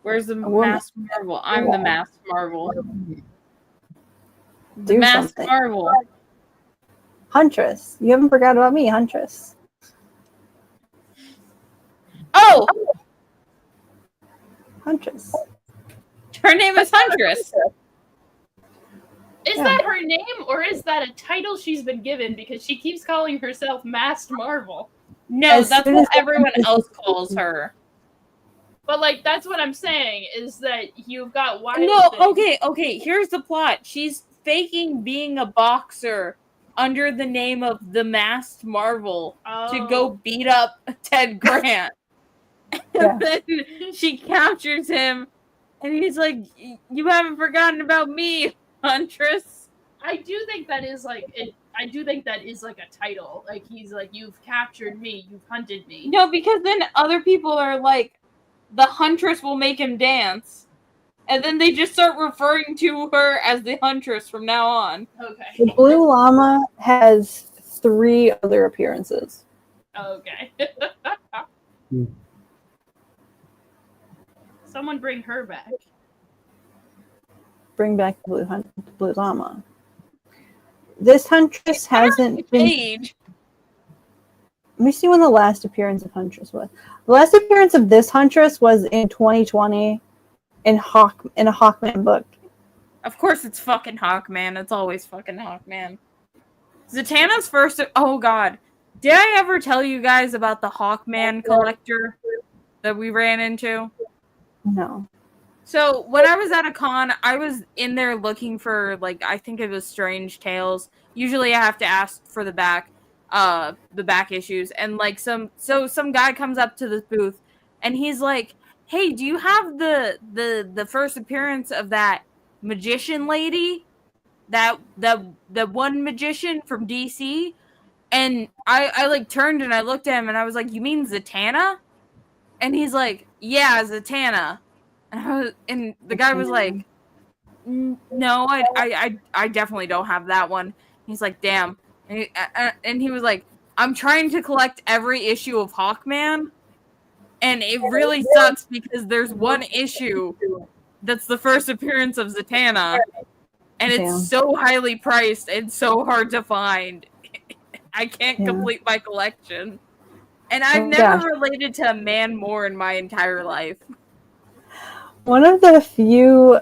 Where's the Masked Marvel? I'm the Masked Marvel. The Masked something. Marvel. Huntress. You haven't forgot about me, Huntress. Oh! Huntress. Her name is Huntress. Is that her name, or is that a title she's been given because she keeps calling herself Masked Marvel? No, that's what everyone else calls her. But, like, that's what I'm saying, is that you've got Wild No, Thing. okay, here's the plot. She's faking being a boxer under the name of the Masked Marvel to go beat up Ted Grant. Yeah. And then she captures him, and he's like, "You haven't forgotten about me, Huntress." I do think that is like a title. Like, he's like, you've captured me, you've hunted me. No, because then other people are like, the Huntress will make him dance. And then they just start referring to her as the Huntress from now on. Okay. The Blue Llama has 3 other appearances. Okay. Someone bring her back. Bring back the Blue Llama. This Huntress hasn't been. Age. Let me see when the last appearance of Huntress was. The last appearance of this Huntress was in 2020 in a Hawkman book. Of course it's fucking Hawkman. It's always fucking Hawkman. Zatanna's first. Oh God, did I ever tell you guys about the Hawkman collector that we ran into? No. So when I was at a con, I was in there looking for like I think it was Strange Tales. Usually I have to ask for the back issues, and like some guy comes up to this booth, and he's like, "Hey, do you have the first appearance of that magician lady? That one magician from DC?" And I like turned and I looked at him and I was like, "You mean Zatanna?" And he's like, "Yeah, Zatanna." And the guy was like, "No, I definitely don't have that one." He's like, "Damn." And he was like, "I'm trying to collect every issue of Hawkman, and it really sucks because there's one issue that's the first appearance of Zatanna, and it's so highly priced and so hard to find. I can't complete my collection." And I've never related to a man more in my entire life. One of the few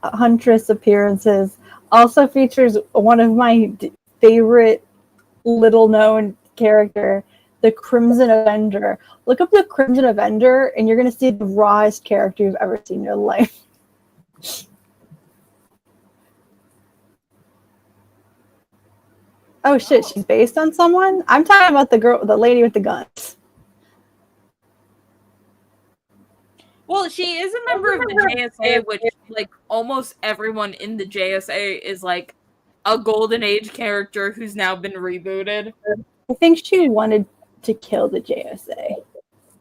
Huntress appearances also features one of my favorite little-known character, the Crimson Avenger. Look up the Crimson Avenger, and you're going to see the rawest character you've ever seen in your life. Oh shit, she's based on someone? I'm talking about the lady with the guns. Well, she is a member of the JSA, which, like, almost everyone in the JSA is, like, a Golden Age character who's now been rebooted. I think she wanted to kill the JSA,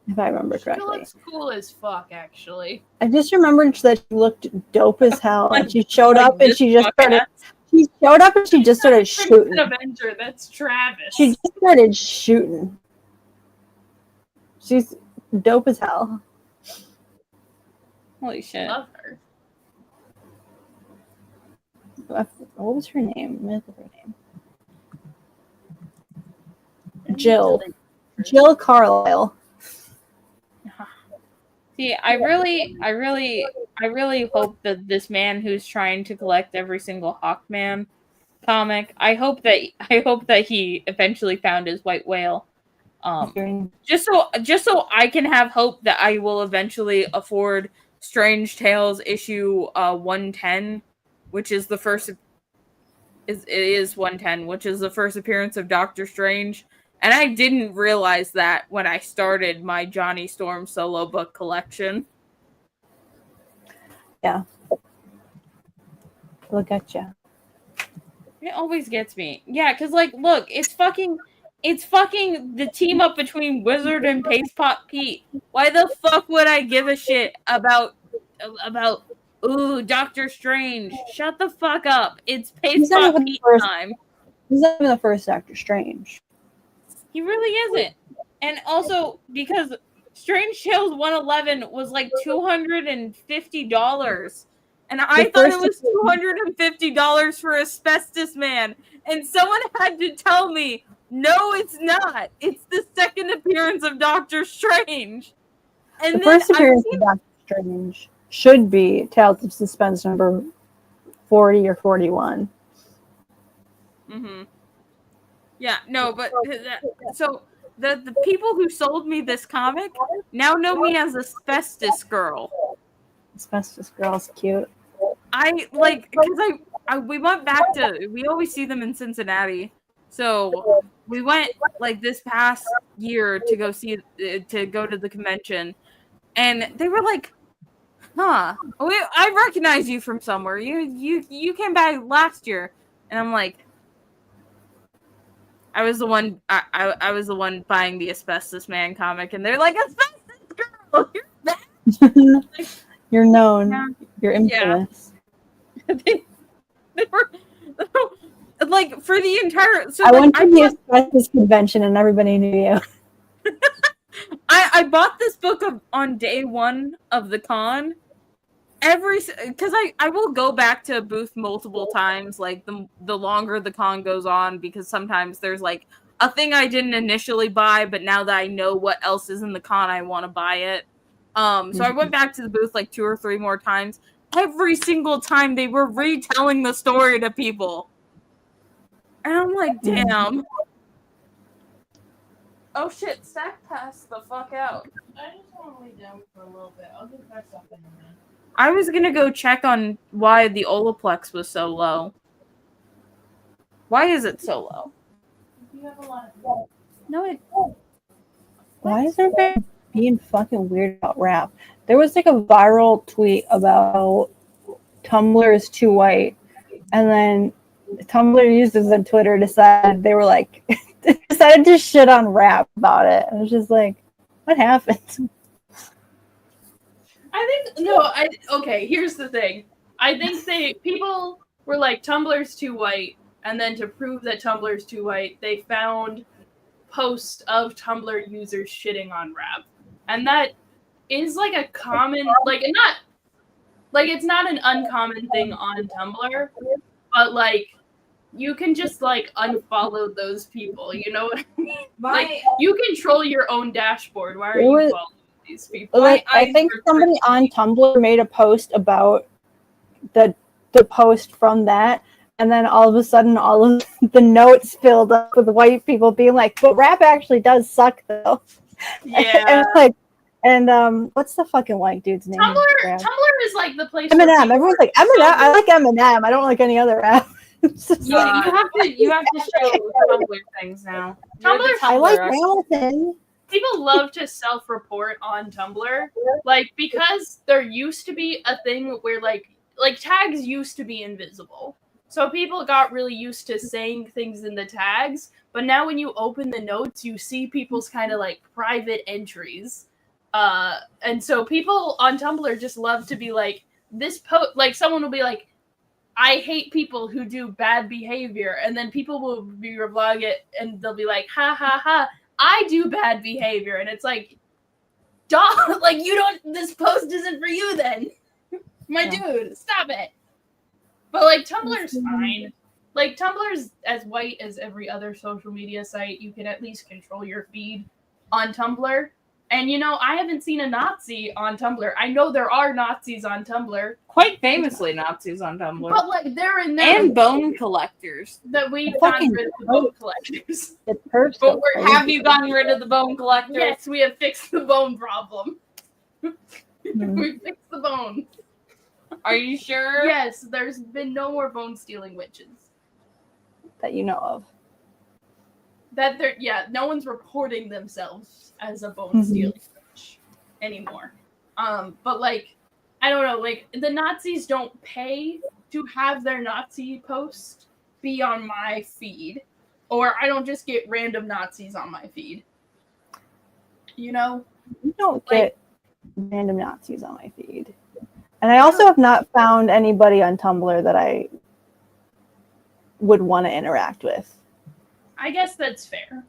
if I remember correctly. She looks cool as fuck, actually. I just remembered that she looked dope as hell, and she showed up and she just started... She showed up and she just started shooting. Avenger, that's Travis. She just started shooting. She's dope as hell. Holy shit. Love her. What was her name? What was her name? Jill Carlisle. See, I really hope that this man who's trying to collect every single Hawkman comic, I hope that he eventually found his white whale. Just so I can have hope that I will eventually afford Strange Tales issue 110, which is the first 110, which is the first appearance of Doctor Strange. And I didn't realize that when I started my Johnny Storm solo book collection. Yeah. Look at ya. It always gets me. Yeah, because, like, look, it's fucking the team up between Wizard and Paste Pot Pete. Why the fuck would I give a shit about Doctor Strange? Shut the fuck up. It's Paste Pot Pete time. He's not even the first Doctor Strange. He really isn't. And also, because Strange Tales 111 was like $250. And I thought it was $250 for Asbestos Man. And someone had to tell me, no, it's not. It's the second appearance of Doctor Strange. And the first appearance of Doctor Strange should be Tales of Suspense number 40 or 41. Mm-hmm. Yeah, no, but so the people who sold me this comic now know me as Asbestos Girl. Asbestos Girl's cute. I like because we went back to we always see them in Cincinnati, so we went like this past year to go to the convention, and they were like, "Huh, I recognize you from somewhere. You came back last year," and I'm like. I was the one. I was the one buying the Asbestos Man comic, and they're like, "Asbestos Girl, you're back." You're known. Yeah. You're infamous. Yeah. they were like for the entire. So I like, went to the Asbestos convention, and everybody knew you. I bought this book on day one of the con. Because I will go back to a booth multiple times, like the longer the con goes on, because sometimes there's like a thing I didn't initially buy, but now that I know what else is in the con, I want to buy it. So I went back to the booth like 2 or 3 more times. Every single time they were retelling the story to people. And I'm like, damn. Oh shit, Stack passed the fuck out. I just want to lay down for a little bit. I'll get back up in a minute. I was gonna go check on why the Olaplex was so low. Why is it so low? You have a lot of... No, it. Why is everybody being fucking weird about rap? There was like a viral tweet about Tumblr is too white, and then Tumblr users on Twitter decided they were like decided to shit on rap about it. I was just like, what happened? Okay, here's the thing. I think people were like, Tumblr's too white, and then to prove that Tumblr's too white, they found posts of Tumblr users shitting on rap. And that is like a common, it's not an uncommon thing on Tumblr, but like, you can just like unfollow those people, you know what I mean? Like, you control your own dashboard. Why are you following these people? Like, I think somebody on Tumblr made a post about the post from that, and then all of a sudden all of the notes filled up with white people being like, but rap actually does suck though. Yeah. and what's the fucking white dude's name? Tumblr is like the place Eminem. Everyone's like, Eminem. I like Eminem. I don't like any other rap. Yeah, you have to show Tumblr things now. I like Hamilton. People love to self-report on Tumblr, like, because there used to be a thing where like tags used to be invisible. So people got really used to saying things in the tags, but now when you open the notes, you see people's kind of like private entries. And so people on Tumblr just love to be like, this post, like someone will be like, I hate people who do bad behavior, and then people will be reblog it and they'll be like, ha ha ha, I do bad behavior, and it's like, dog, like this post isn't for you then. My dude, stop it. But like Tumblr's fine. Like Tumblr's as white as every other social media site. You can at least control your feed on Tumblr. And I haven't seen a Nazi on Tumblr. I know there are Nazis on Tumblr. Quite famously Nazis on Tumblr. But like they're in there. And bone collectors. That we've gotten rid of the bone collectors. But have you gotten rid of the bone collectors? Yes, we have fixed the bone problem. We fixed the bone. Are you sure? Yes, there's been no more bone stealing witches. That you know of. No one's reporting themselves as a bone stealing witch anymore. But like, I don't know, like the Nazis don't pay to have their Nazi post be on my feed, or I don't just get random Nazis on my feed. You don't get random Nazis on my feed. And I also have not found anybody on Tumblr that I would want to interact with. I guess that's fair.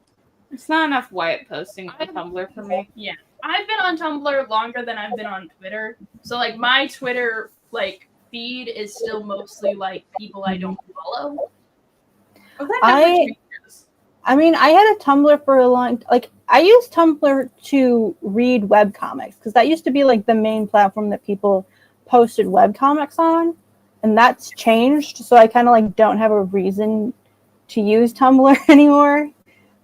It's not enough white posting on Tumblr for me. Yeah. I've been on Tumblr longer than I've been on Twitter. So like my Twitter like feed is still mostly like people I don't follow. I mean, I had a Tumblr for a long I used Tumblr to read webcomics because that used to be like the main platform that people posted webcomics on, and that's changed. So I kind of like don't have a reason to use Tumblr anymore.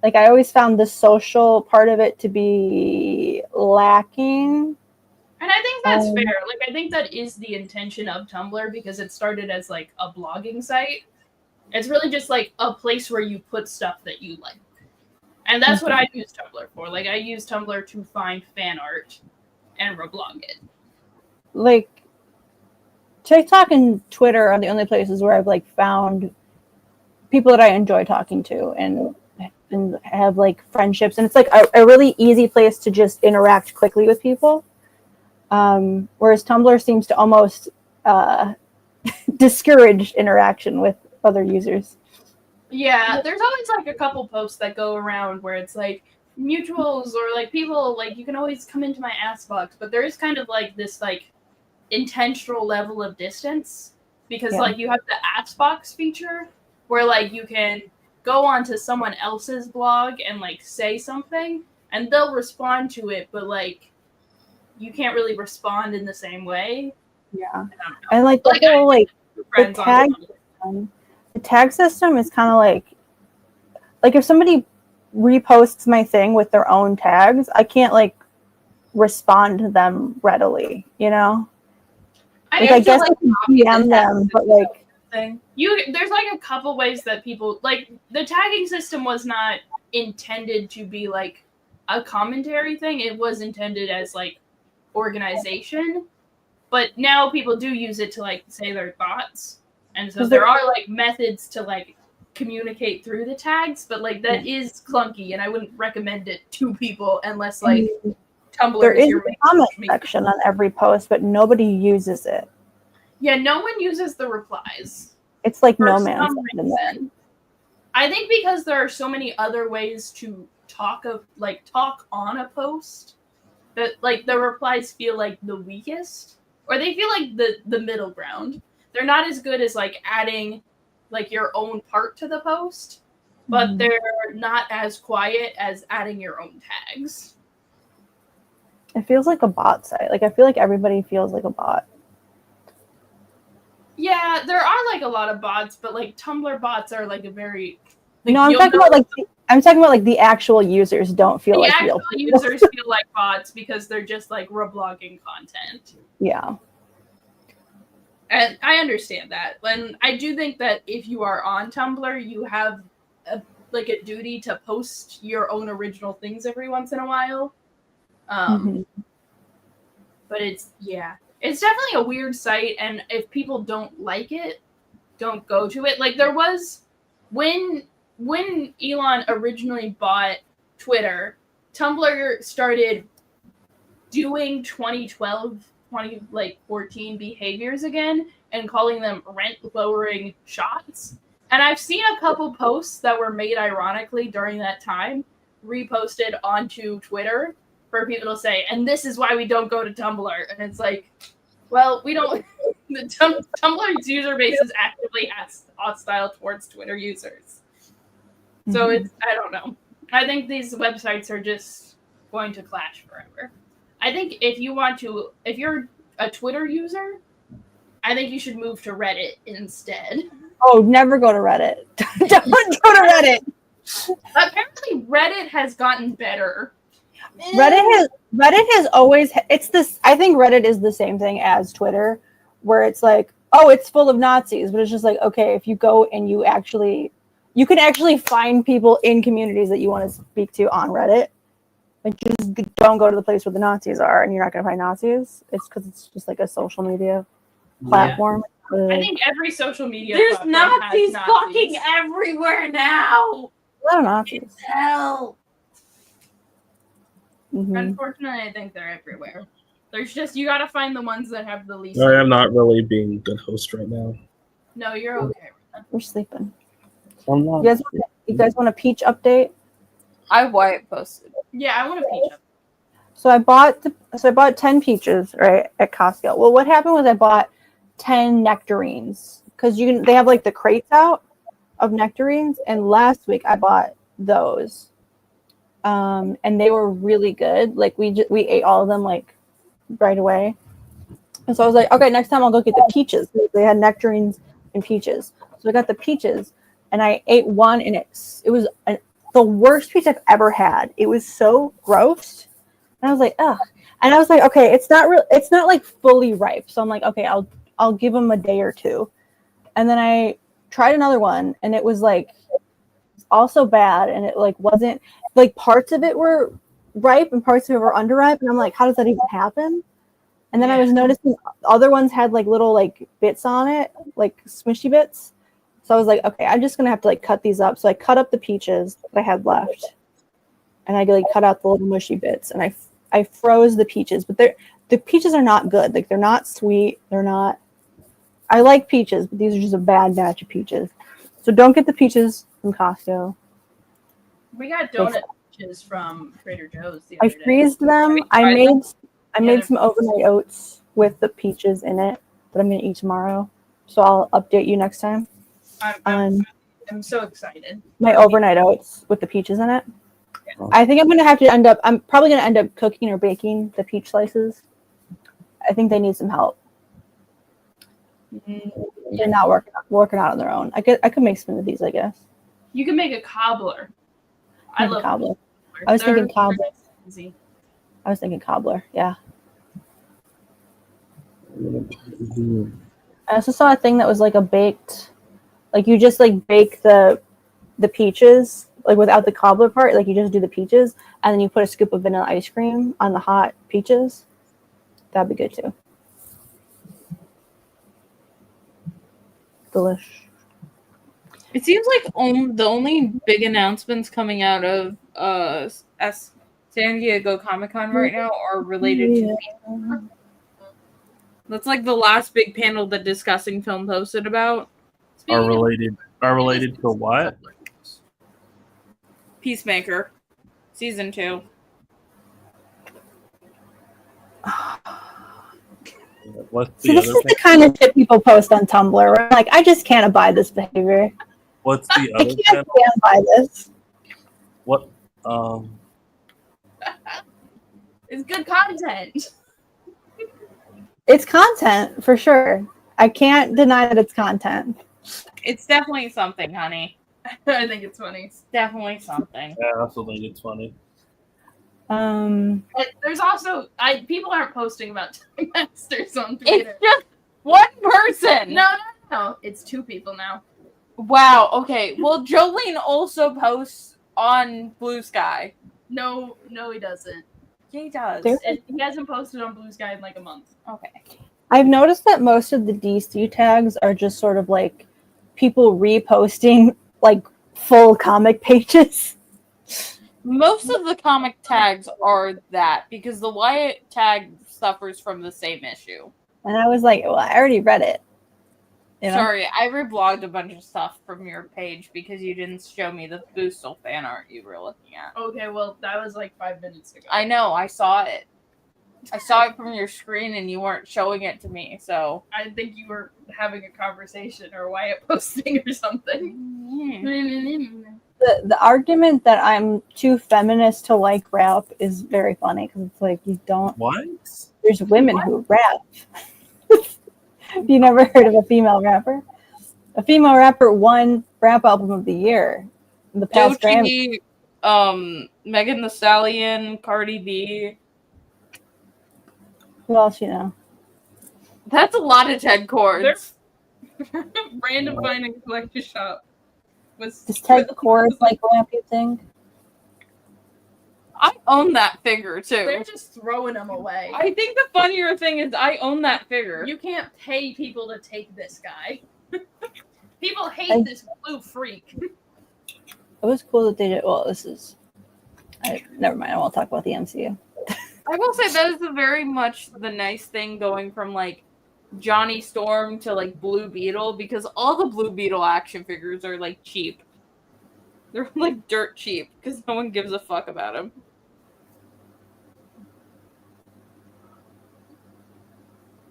Like I always found the social part of it to be lacking. And I think that's fair. Like I think that is the intention of Tumblr because it started as like a blogging site. It's really just like a place where you put stuff that you like. And that's what I use Tumblr for. Like I use Tumblr to find fan art and reblog it. Like TikTok and Twitter are the only places where I've like found people that I enjoy talking to and have like friendships, and it's like a really easy place to just interact quickly with people. Whereas Tumblr seems to almost discourage interaction with other users. Yeah, there's always like a couple posts that go around where it's like mutuals or like people like you can always come into my ass box, but there is kind of like this like intentional level of distance because like you have the ass box feature where like you can go onto someone else's blog and like say something and they'll respond to it, but like you can't really respond in the same way. Yeah. And like the whole like the tag system is kind of like like if somebody reposts my thing with their own tags, I can't like respond to them readily, you know? Like I guess I can DM them, but like thing. There's like a couple ways that people like the tagging system was not intended to be like a commentary thing. It was intended as like organization, but now people do use it to like say their thoughts, and so there are like methods to like communicate through the tags, but like that is clunky, and I wouldn't recommend it to people unless like Tumblr there is your a comment section on every post, but nobody uses it. Yeah, no one uses the replies. It's like no man's land. I think because there are so many other ways to talk on a post that like the replies feel like the weakest, or they feel like the middle ground. They're not as good as like adding like your own part to the post, but they're not as quiet as adding your own tags. It feels like a bot site. Like I feel like everybody feels like a bot. Yeah, there are like a lot of bots, but like Tumblr bots are like a very like, no, I'm talking about like the actual users don't feel like real people. Users feel like bots because they're just like reblogging content. Yeah. And I understand that. And I do think that if you are on Tumblr, you have a duty to post your own original things every once in a while. But it's definitely a weird site, and if people don't like it, don't go to it. Like there was when Elon originally bought Twitter, Tumblr started doing 2014 behaviors again and calling them rent lowering shots. And I've seen a couple posts that were made ironically during that time reposted onto Twitter for people to say, and this is why we don't go to Tumblr. And it's like, well, we don't. The Tumblr's user base is actively hostile towards Twitter users. So I don't know. I think these websites are just going to clash forever. I think if you're a Twitter user, I think you should move to Reddit instead. Oh, never go to Reddit. Don't go to Reddit. Apparently, Reddit has gotten better. Reddit has always it's this. I think Reddit is the same thing as Twitter, where it's like, oh, it's full of Nazis, but it's just like, okay, if you go and you can actually find people in communities that you want to speak to on Reddit. Like, just don't go to the place where the Nazis are, and you're not going to find Nazis. It's because it's just like a social media platform. Yeah. I think every social media there's Nazis fucking everywhere now. A lot of Nazis. Hell. Unfortunately, I think they're everywhere. There's just you got to find the ones that have the least. I am not really being a good host right now. No, you're okay. We're sleeping. I'm not. You guys want a peach update? I white posted. Yeah, I want a peach update. So I bought 10 peaches right at Costco. Well, what happened was I bought 10 nectarines because they have like the crates out of nectarines, and last week I bought those. And they were really good. Like we ate all of them like right away. And so I was like, okay, next time I'll go get the peaches. They had nectarines and peaches. So I got the peaches and I ate one, and it was the worst peach I've ever had. It was so gross. And I was like, ugh. And I was like, okay, it's not like fully ripe. So I'm like, okay, I'll give them a day or two. And then I tried another one, and it was like also bad, and it like wasn't like parts of it were ripe and parts of it were underripe, and I'm like, how does that even happen? And then I was noticing other ones had like little like bits on it, like smushy bits. So I was like, okay, I'm just gonna have to like cut these up. So I cut up the peaches that I had left, and I like cut out the little mushy bits, and I froze the peaches. But the peaches are not good. Like they're not sweet. They're not. I like peaches, but these are just a bad batch of peaches. So don't get the peaches from Costco. We got donut peaches from Trader Joe's the I other day. freezed them. I made some overnight oats with the peaches in it that I'm gonna eat tomorrow. So I'll update you next time. I'm so excited. My overnight oats with the peaches in it. Yeah. I think I'm probably gonna end up cooking or baking the peach slices. I think they need some help. They're not working out on their own. I could make smoothies, I guess. You can make a cobbler. I love cobbler. I was thinking cobbler. Easy. I was thinking cobbler. Yeah. I also saw a thing that was like a baked, like you just like bake the peaches like without the cobbler part. Like you just do the peaches and then you put a scoop of vanilla ice cream on the hot peaches. That'd be good too. Delish. It seems like the only big announcements coming out of San Diego Comic-Con right now are related to Peacemaker. That's like the last big panel that Discussing Film posted about. Are related to what? Peacemaker. Season 2. What's See, this is the kind of shit people post on Tumblr where I'm like, I just can't abide this behavior. What's the I other can't channel? stand by this. What? It's good content. It's content for sure. I can't deny that it's content. It's definitely something, honey. I think it's funny. It's definitely something. Yeah, I also think it's funny. But there's also people aren't posting about Time Masters on Twitter. It's just one person. No. It's 2 people now. Wow. Okay. Well, Jolene also posts on Blue Sky. No, he doesn't. He does. He hasn't posted on Blue Sky in like a month. Okay. I've noticed that most of the DC tags are just sort of like people reposting like full comic pages. Most of the comic tags are that because the Wyatt tag suffers from the same issue. And I was like, well, I already read it. You know? Sorry, I reblogged a bunch of stuff from your page because you didn't show me the Boostel fan art you were looking at. Okay, well, that was like 5 minutes ago. I know, I saw it. I saw it from your screen and you weren't showing it to me, so. I think you were having a conversation or Wyatt posting or something. The argument that I'm too feminist to like rap is very funny because it's like you don't. What? There's women who rap. Have you never heard of a female rapper? A female rapper won rap album of the year in the past Grammy. Megan Thee Stallion, Cardi B. Who else you know? That's a lot of Ted chords. Random find and collector shop. Does Ted chords like rap, you think? I own that figure too. They're just throwing them away. I think the funnier thing is I own that figure. You can't pay people to take this guy. People hate this blue freak. It was cool that they did. Well, this is. Never mind. I won't talk about the MCU. I will say that is very much the nice thing going from like Johnny Storm to like Blue Beetle because all the Blue Beetle action figures are like cheap. They're like dirt cheap because no one gives a fuck about them.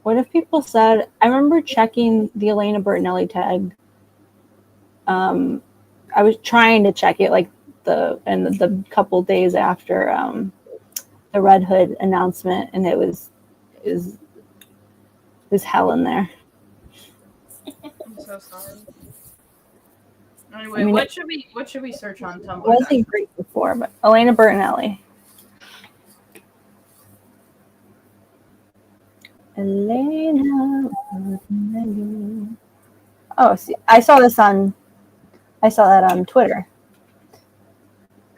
What if people said? I remember checking the Elena Bertinelli tag. I was trying to check it like the couple days after the Red Hood announcement, and it was hell in there. I'm so sorry. Anyway, what should we search on Tumblr? It wasn't great before, but Elena Bertinelli. Elena Bertinelli. Oh, see, I saw that on Twitter.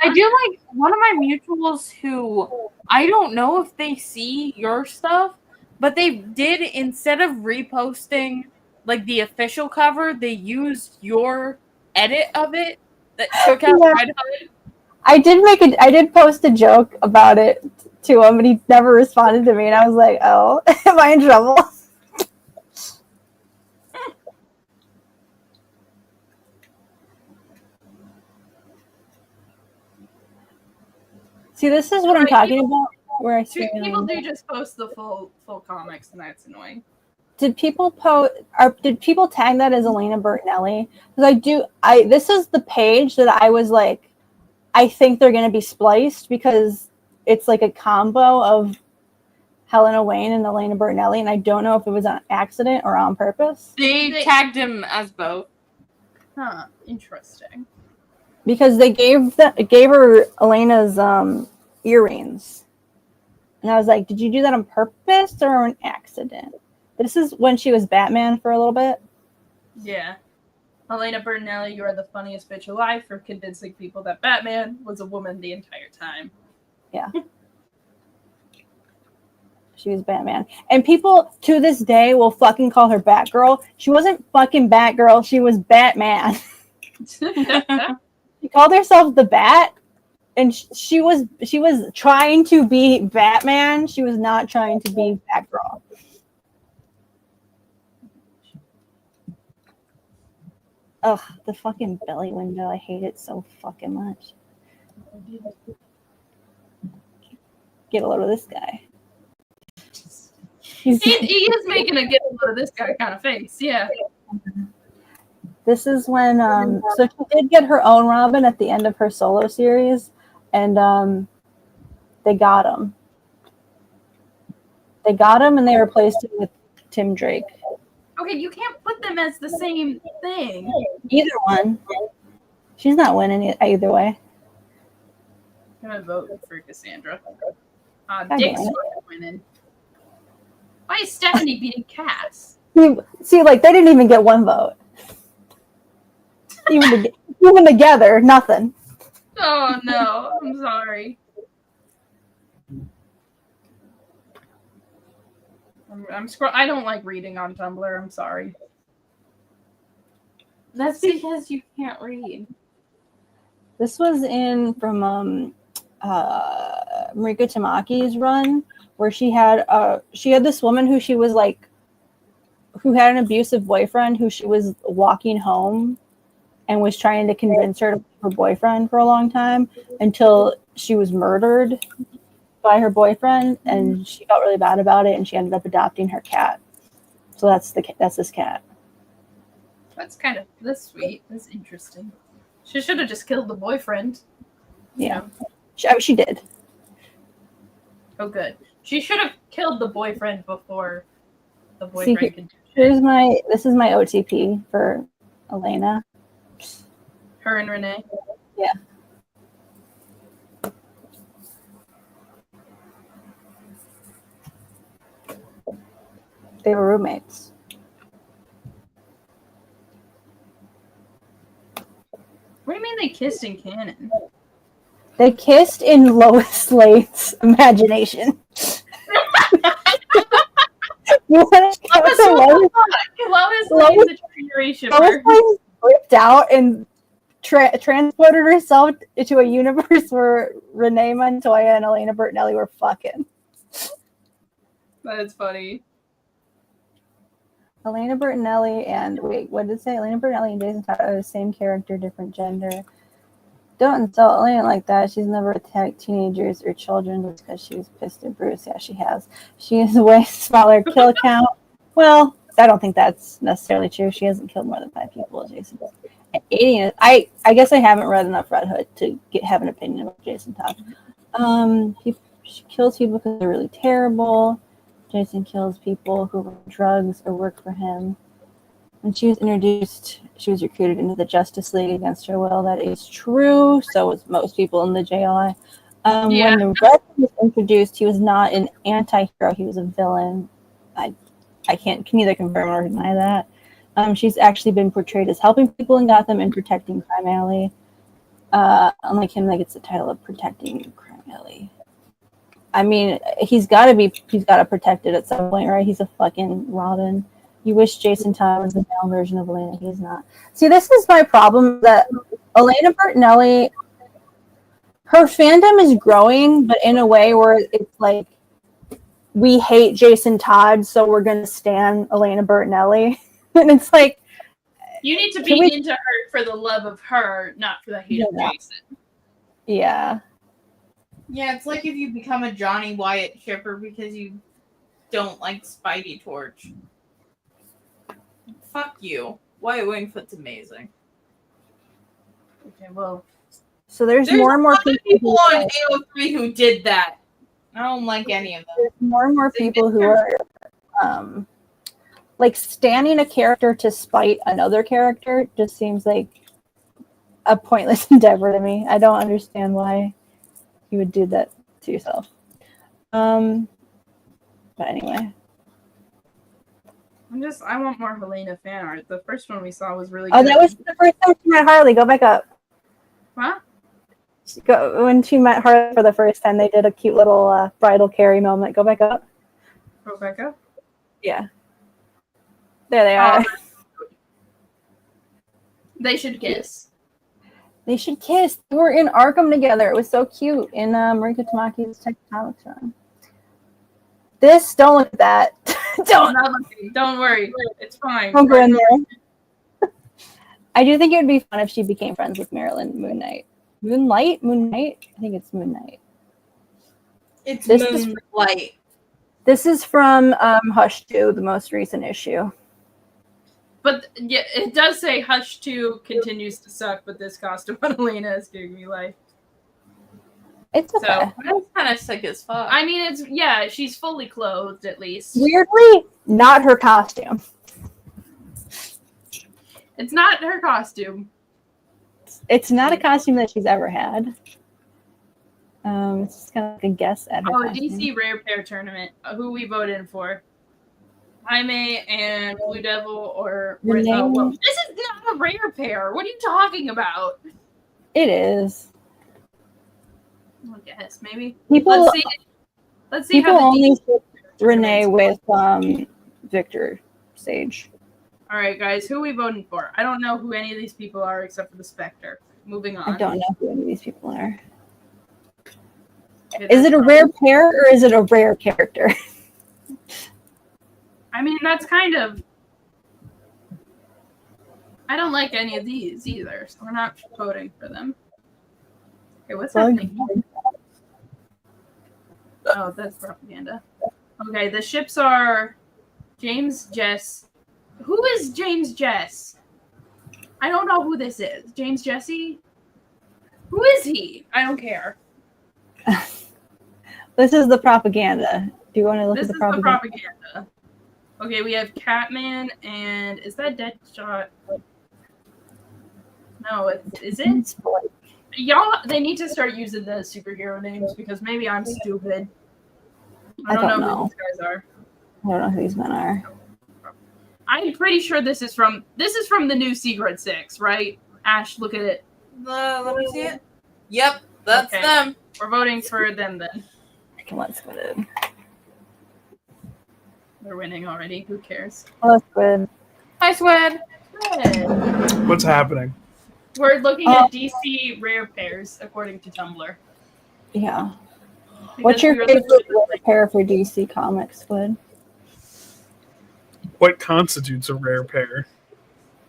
I do like one of my mutuals who I don't know if they see your stuff, but they did instead of reposting like the official cover, they used your edit of it that took out Red Hood. I did post a joke about it to him, but he never responded to me, and I was like, "Oh, am I in trouble?" See, this is what I'm talking about. Where I see people do just post the full comics, and that's annoying. Did people did people tag that as Elena Bertinelli? Because this is the page that I was like, I think they're going to be spliced because it's like a combo of Helena Wayne and Elena Bertinelli, and I don't know if it was on accident or on purpose. They tagged him as both. Huh, interesting. because they gave her Elena's earrings, and I was like, did you do that on purpose or an accident? This is when she was Batman for a little bit. Yeah. Elena Bertinelli, you are the funniest bitch alive for convincing people that Batman was a woman the entire time. Yeah. She was Batman. And people to this day will fucking call her Batgirl. She wasn't fucking Batgirl. She was Batman. She called herself the Bat, and she was trying to be Batman. She was not trying to be Batgirl. Ugh, the fucking belly window. I hate it so fucking much. Get a load of this guy. He is making a get a load of this guy kind of face, yeah. This is when, so she did get her own Robin at the end of her solo series, and they got him. They got him, and they replaced him with Tim Drake. Okay, you can't put them as the same thing. Either one. She's not winning either way. I'm gonna vote for Cassandra. God Dick's damn it. winning. Why is Stephanie beating Cass? See, like, they didn't even get one vote. Even together, nothing. Oh no, I'm sorry. I don't like reading on Tumblr. I'm sorry. That's because you can't read. This was in from Marika Tamaki's run, where she had this woman who had an abusive boyfriend who she was walking home and was trying to convince her to be her boyfriend for a long time until she was murdered by her boyfriend, and she felt really bad about it, and she ended up adopting her cat. So that's this cat. That's sweet. That's interesting. She should have just killed the boyfriend. Yeah, she did. Oh, good. She should have killed the boyfriend before the boyfriend could. This is my OTP for Elena. Her and Renee. Yeah. They were roommates. What do you mean they kissed in canon? They kissed in Lois Lane's imagination. Lois Lane's a deterioration. Lois Lane ripped out and transported herself into a universe where Renee Montoya and Elena Bertinelli were fucking. That's funny. Elena Bertinelli and what did it say? Elena Bertinelli and Jason Todd are the same character, different gender. Don't insult Elena like that. She's never attacked teenagers or children just because she was pissed at Bruce. Yeah, she has. She has a way smaller kill count. Well, I don't think that's necessarily true. She hasn't killed more than 5 people as Jason. I guess I haven't read enough Red Hood to have an opinion about Jason Todd. She kills people because they're really terrible. Jason kills people who run drugs or work for him. When she was introduced, she was recruited into the Justice League against her will. That is true. So was most people in the JLI. When the Red was introduced, he was not an anti-hero. He was a villain. I can neither confirm or deny that. She's actually been portrayed as helping people in Gotham and protecting Crime Alley. Unlike him, that gets the title of protecting Crime Alley. I mean, he's got to protect it at some point, right? He's a fucking Robin. You wish Jason Todd was the male version of Elena. He's not. See, this is my problem, that Elena Bertinelli, her fandom is growing, but in a way where it's like, we hate Jason Todd, so we're going to stan Elena Bertinelli. And it's like, you need to be into her for the love of her, not for the hate of Jason. Yeah. Yeah, it's like if you become a Johnny Wyatt shipper because you don't like Spidey Torch. Fuck you. Wyatt Wingfoot's amazing. Okay, well. So there's more and more people on AO3 who did that. I don't like any of them. There's more and more people who are like standing a character to spite another character just seems like a pointless endeavor to me. I don't understand why you would do that to yourself. But anyway. I want more Helena fan art. The first one we saw was really Oh, good. that was the first time she met Harley. Go back up. What? When she met Harley for the first time, they did a cute little bridal carry moment. Go back up. Rebecca? Yeah. There they are. They should kiss. They should kiss. They were in Arkham together. It was so cute in Marika Tamaki's Comics run. Don't look at that. Don't worry. It's fine. Don't go in there. I do think it would be fun if she became friends with Marilyn Moon Knight. Moonlight? Moon Knight? I think it's Moon Knight. It's This Moonlight. This is from Hush 2, the most recent issue. But yeah, it does say Hush 2 continues to suck, but this costume on Helena is giving me life. It's okay. So, That's kind of sick as fuck. I mean, she's fully clothed at least. Weirdly, not her costume. It's not her costume. It's not a costume that she's ever had. It's just kind of like a guess at her costume. DC Rare Pair Tournament. Who we voted for? Jaime and Blue Devil or Your name? well, this is not a rare pair. What are you talking about? It is. I guess maybe. People, Let's see people how the only DC put Renee with Victor Sage. All right, guys, who are we voting for? I don't know who any of these people are except for the Spectre. Moving on. I don't know who any of these people are. Okay, Is it a rare pair or is it a rare character? I mean, that's kind of. I don't like any of these either, so we're not voting for them. Okay, what's happening here? Oh, that's propaganda. Okay, the ships are James Jess. Who is James Jess? I don't know who this is. James Jesse? Who is he? I don't care. This is the propaganda. Do you want to look This at the is propaganda? the propaganda. Okay, we have Catman and is that Deadshot? No, is it? Y'all, they need to start using the superhero names because maybe I'm stupid. I don't know who these guys are. I don't know who these men are. I'm pretty sure this is from the new Secret Six, right? Ash, look at it. Let me see it. Yep, that's Okay. them. We're voting for them then. Let's go in. They're winning already. Who cares? Oh, that's good. Hi, Squid. Good. What's happening? We're looking at DC rare pairs according to Tumblr. Yeah. Because What's your we were favorite looking at, rare pair for DC Comics, Squid? What constitutes a rare pair?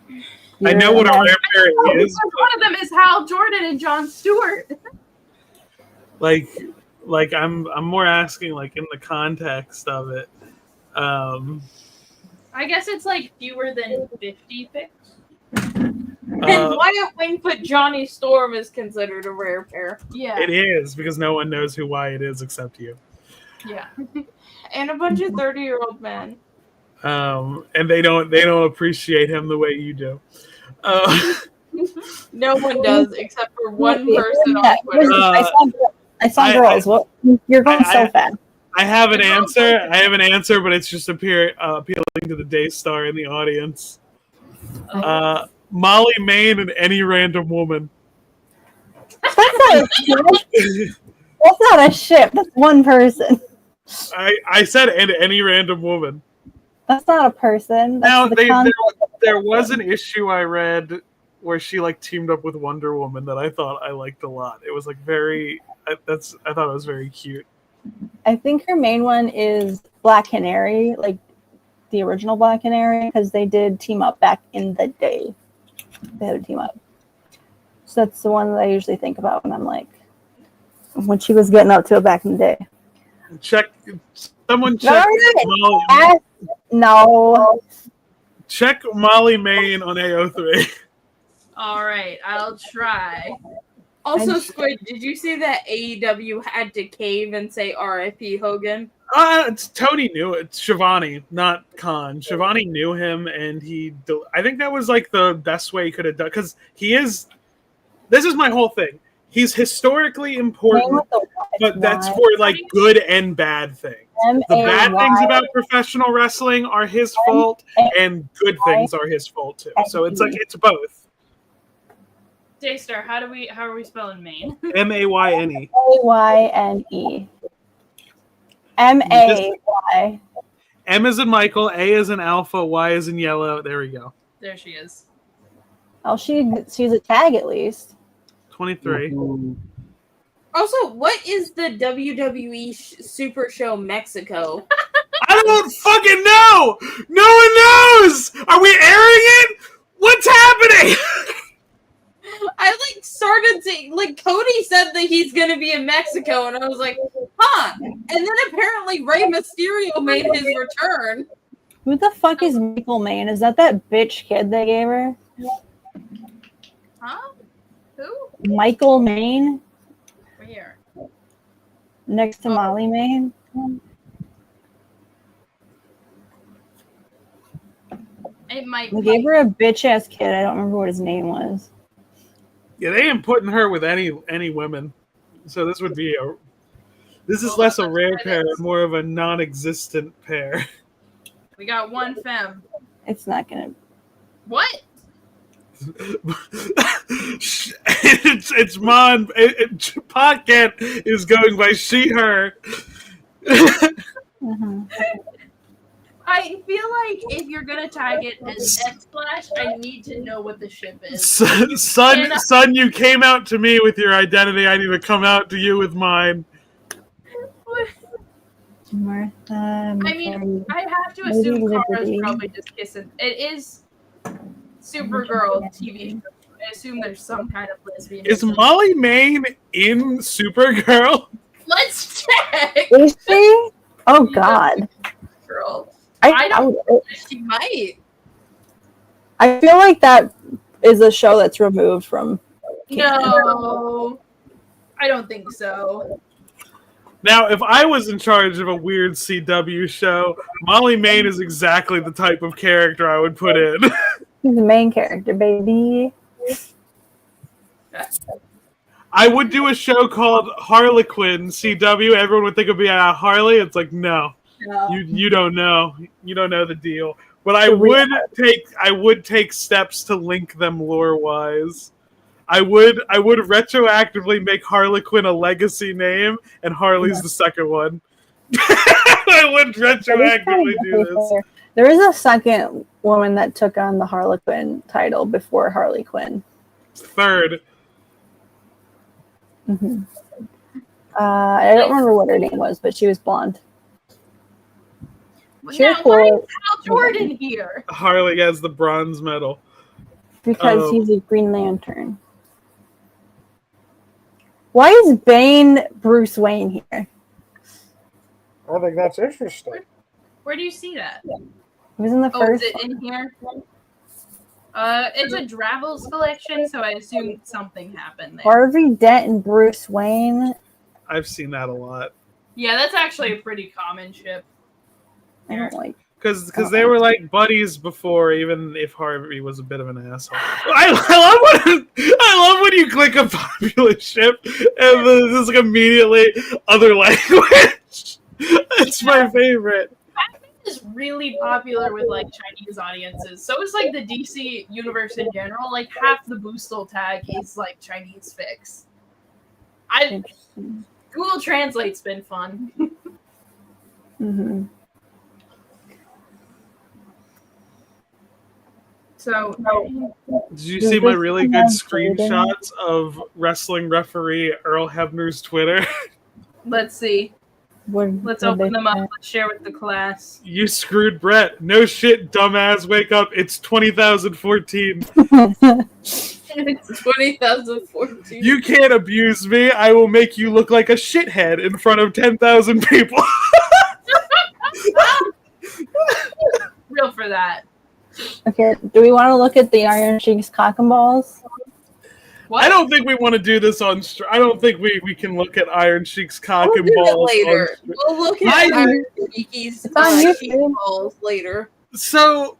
I Your know what a imag- rare pair because is. one of them is Hal Jordan and Jon Stewart. Like I'm more asking like in the context of it. I guess it's like fewer than 50 picks. And Wyatt Wingfoot Johnny Storm is considered a rare pair. Yeah. It is because no one knows who Wyatt is except you. Yeah. And a bunch of 30-year-old men. And they don't appreciate him the way you do. No one does except for one person on Twitter. I saw girls. What? You're going so fast. I have an answer, but it's just appealing to the Daystar in the audience. Molly Main and any random woman. That's not a ship. That's one person. I said and any random woman. That's not a person. That's Now the there was an issue I read where she like teamed up with Wonder Woman that I thought I liked a lot. It was like I thought it was very cute. I think her main one is Black Canary, like the original Black Canary, because they did team up back in the day. They had a team up. So that's the one that I usually think about when I'm like, when she was getting up to it back in the day. Someone check check Molly Main on AO3. All right, I'll try. Also, Squid, did you see that AEW had to cave and say RIP Hogan? Tony knew it. Shivani, not Khan. Shivani knew him, and I think that was like the best way he could have done, because he is this is my whole thing. He's historically important, but that's for like good and bad things. The bad things about professional wrestling are his fault, and good things are his fault too. So it's like it's both. Daystar, how are we spelling Maine? M-A-Y-N-E. A-Y-N-E. M-A-Y. M is in Michael, A is in Alpha, Y is in Yellow. There we go. There she is. Oh, she's a tag at least. 23. Also, what is the WWE Super Show Mexico? I don't fucking know! No one knows! Are we airing it? What's happening? I started to Cody said that he's gonna be in Mexico, and I was like, huh. And then apparently Rey Mysterio made his return. Who the fuck is Michael Maine? Is that bitch kid they gave her? Huh? Who? Michael Maine? Where? Next to Molly Maine? It might. They gave her a bitch ass kid. I don't remember what his name was. Yeah, they ain't putting her with any women. So this would be this is less a rare pair, more of a non-existent pair. We got one femme. It's not gonna. What? it's Mon. Pocket is going by she, her. I feel like if you're gonna tag it as X-Flash, I need to know what the ship is. Son, you came out to me with your identity. I need to come out to you with mine. Martha. I mean, I have to assume Kara's probably just kissing. It is Supergirl TV show. I assume there's some kind of lesbian. Is Molly Maine in Supergirl? Let's check. Is she? Oh God. Girl. I don't. She might. I feel like that is a show that's removed from. No, I don't think so. Now, if I was in charge of a weird CW show, Molly Maine is exactly the type of character I would put in. He's the main character, baby. I would do a show called Harlequin CW. Everyone would think it'd be a Harley. It's like, no. You don't know. You don't know the deal. But I would take steps to link them lore-wise. I would retroactively make Harlequin a legacy name, and Harley's the second one. I would retroactively do this. There is a second woman that took on the Harlequin title before Harley Quinn. Third. Mm-hmm. I don't remember what her name was, but she was blonde. She was cool. Why is Hal Jordan here? Harley has the bronze medal. Because he's a Green Lantern. Why is Bane Bruce Wayne here? I think that's interesting. Where do you see that? It was in the first. Is it in here? It's a Dravels collection, so I assume something happened there. Harvey Dent and Bruce Wayne. I've seen that a lot. Yeah, that's actually a pretty common ship. I don't like. Because they were like buddies before, even if Harvey was a bit of an asshole. I love when you click a popular ship and there's like immediately other language. It's my favorite. Batman is really popular with like Chinese audiences. So is like the DC universe in general. Like half the Boostle tag is like Chinese fix. Google Translate's been fun. Mm-hmm. So, did you see my really good screenshots of wrestling referee Earl Hebner's Twitter? Let's see. Let's open them up. Let's share with the class. You screwed Brett. No shit, dumbass. Wake up. It's 20,014. It's 20,014. You can't abuse me. I will make you look like a shithead in front of 10,000 people. Real for that. Okay, do we want to look at the Iron Sheik's cock and balls? What? I don't think we want to do this on I don't think we can look at Iron Sheik's cock and balls later. We'll look at Iron Sheik's balls later. So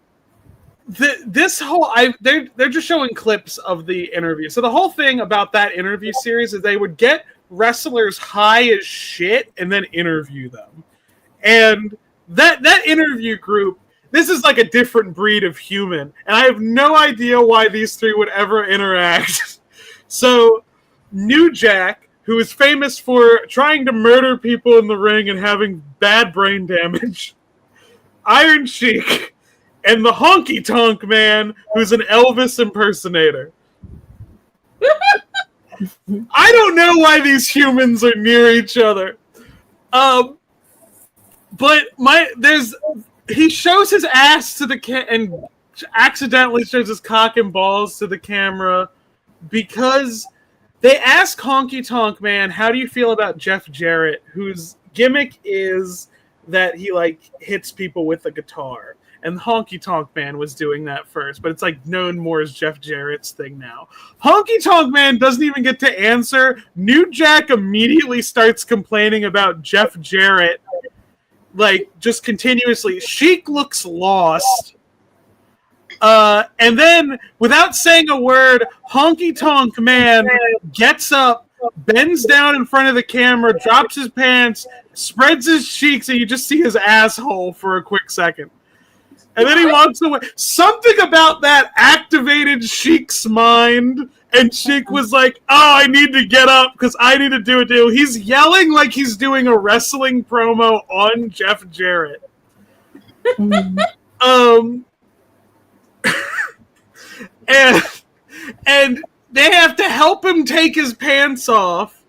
they're just showing clips of the interview. So the whole thing about that interview series is they would get wrestlers high as shit and then interview them. And that interview group, this is like a different breed of human, and I have no idea why these three would ever interact. So New Jack, who is famous for trying to murder people in the ring and having bad brain damage, Iron Sheik, and the Honky Tonk Man, who's an Elvis impersonator. I don't know why these humans are near each other. But he shows his ass to the and accidentally shows his cock and balls to the camera because they ask Honky Tonk Man, how do you feel about Jeff Jarrett, whose gimmick is that he like hits people with a guitar. And Honky Tonk Man was doing that first, but it's like known more as Jeff Jarrett's thing now. Honky Tonk Man doesn't even get to answer. New Jack immediately starts complaining about Jeff Jarrett, like just continuously. Sheik looks lost. And then, without saying a word, Honky Tonk Man gets up, bends down in front of the camera, drops his pants, spreads his cheeks, and you just see his asshole for a quick second. And then he walks away. Something about that activated Sheik's mind, and Sheik was like, oh, I need to get up because I need to do a deal. He's yelling like he's doing a wrestling promo on Jeff Jarrett. And they have to help him take his pants off.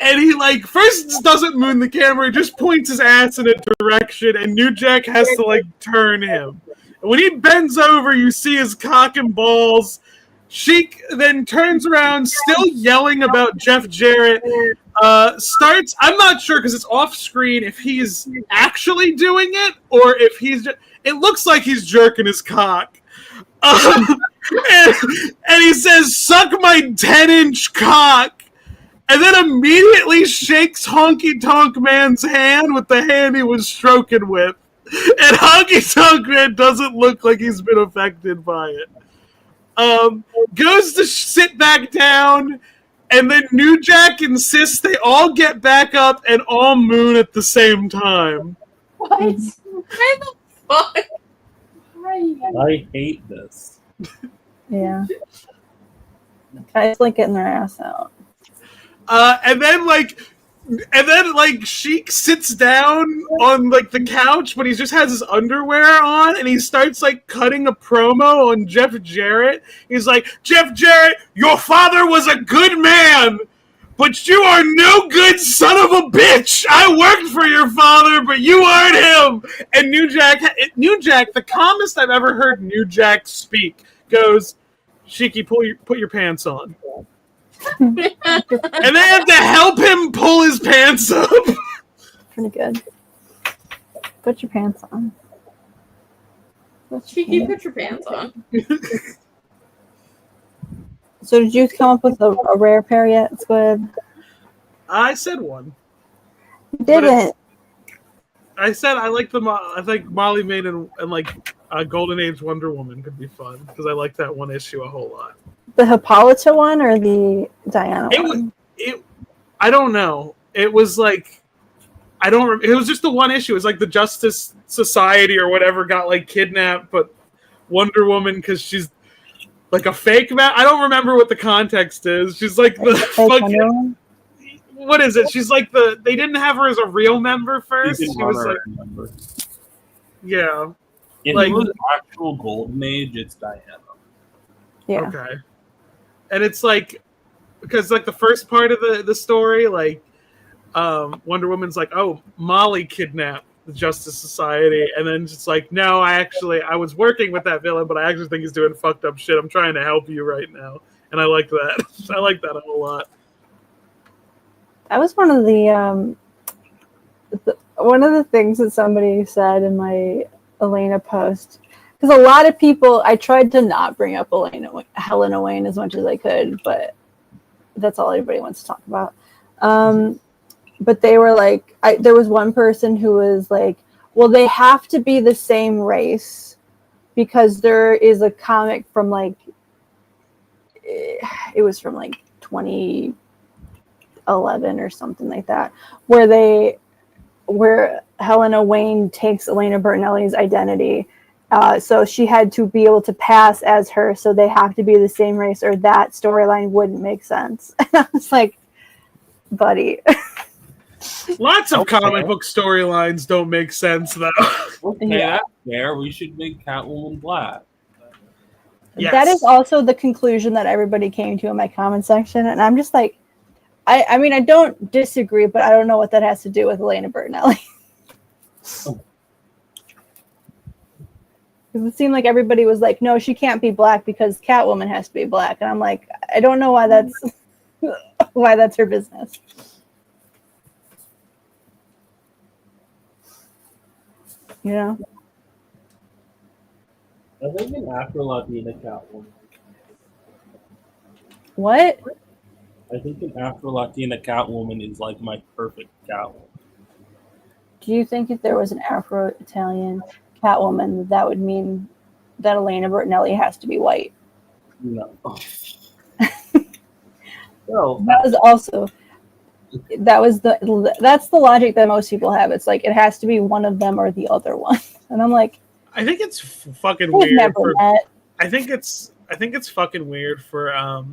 And he, like, first doesn't moon the camera, he just points his ass in a direction, and New Jack has to, like, turn him. And when he bends over, you see his cock and balls. Sheik then turns around, still yelling about Jeff Jarrett, starts, I'm not sure, because it's off-screen, if he's actually doing it, or if he's just, it looks like he's jerking his cock. And he says, suck my 10-inch cock. And then immediately shakes Honky Tonk Man's hand with the hand he was stroking with. And Honky Tonk Man doesn't look like he's been affected by it. Goes to sit back down, and then New Jack insists they all get back up and all moon at the same time. What? Why the fuck? I hate this. Yeah. Guys like getting their ass out. And then Sheik sits down on like the couch, but he just has his underwear on, and he starts like cutting a promo on Jeff Jarrett. He's like, Jeff Jarrett, your father was a good man, but you are no good son of a bitch. I worked for your father, but you aren't him. And New Jack, the calmest I've ever heard New Jack speak, goes, Sheiky, put your pants on. And they have to help him pull his pants up. Pretty good. Put your pants on. Cheeky, put your pants on. So did you come up with a rare pair yet, Squid? I said one. You didn't. I said I like the. I think Molly Maid and like Golden Age Wonder Woman could be fun because I like that one issue a whole lot. The Hippolyta one or the Diana one? I don't know. It was like I don't. It was just the one issue. It was like the Justice Society or whatever got like kidnapped, but Wonder Woman because she's like a fake man. I don't remember what the context is. She's like the fucking. What is it? She's like the. They didn't have her as a real member first. She was like. Member. Yeah. In like the actual Golden Age, it's Diana. Yeah. Okay. And it's like because like the first part of the story, like Wonder Woman's like, oh, Molly kidnapped the Justice Society, and then just like, no, I was working with that villain, but I actually think he's doing fucked up shit. I'm trying to help you right now, and I like that. I like that a whole lot. That was one of the things that somebody said in my Elena post. Because a lot of people, I tried to not bring up Helena Wayne as much as I could, but that's all anybody wants to talk about. but they were like, there was one person who was like, well, they have to be the same race because there is a comic from like, it was from like 2011 or something like that, where Helena Wayne takes Elena Bertinelli's identity. So she had to be able to pass as her, so they have to be the same race or that storyline wouldn't make sense. And I was like, buddy. Lots of comic book storylines don't make sense, though. Okay, that's fair. We should make Catwoman black. Yes. That is also the conclusion that everybody came to in my comment section, and I'm just like, I mean, I don't disagree, but I don't know what that has to do with Elena Bertinelli. It seemed like everybody was like, no, she can't be black because Catwoman has to be black. And I'm like, I don't know why that's her business. You know? I think an Afro-Latina Catwoman. What? I think an Afro-Latina Catwoman is like my perfect Catwoman. Do you think if there was an Afro-Italian Catwoman, that would mean that Elena Bertinelli has to be white? No. No. That's the logic that most people have. It's like it has to be one of them or the other one. And I'm like, I think it's fucking weird. I think it's fucking weird for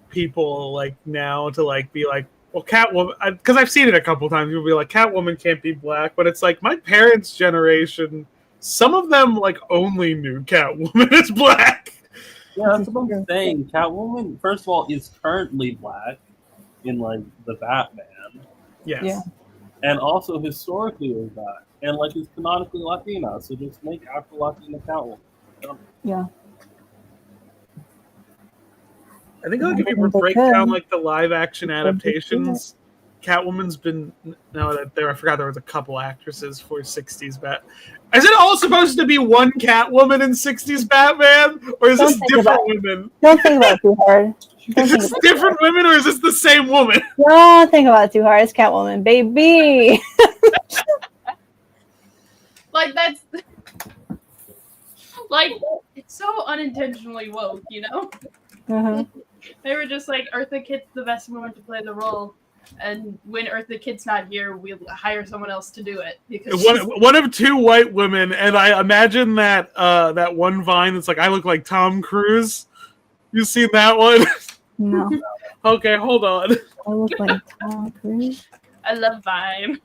people like now to like be like, well, Catwoman, because I've seen it a couple times. People be like, Catwoman can't be black, but it's like my parents' generation. Some of them like only knew Catwoman as black. Yeah, that's what I'm saying. Catwoman, first of all, is currently black in like the Batman. Yes. Yeah. And also historically was that. And like is canonically Latina. So just make Afro-Latina Catwoman. Yeah. I think like if you break down like the live action adaptations, Catwoman's been now that I forgot there was a couple actresses for 60s Bat. Is it all supposed to be one Catwoman in 60s Batman, or is this different women? Don't think about it too hard. Is this different women, or is this the same woman? Don't think about it too hard. It's Catwoman, baby. Like that's like it's so unintentionally woke, you know? Uh-huh. They were just like, Eartha Kitt's the best woman to play the role, and when Eartha Kitt's not here, we'll hire someone else to do it. Because one of two white women, and I imagine that that one Vine that's like, I look like Tom Cruise. You seen that one? No. Okay, hold on. I look like Tom Cruise. I love Vine.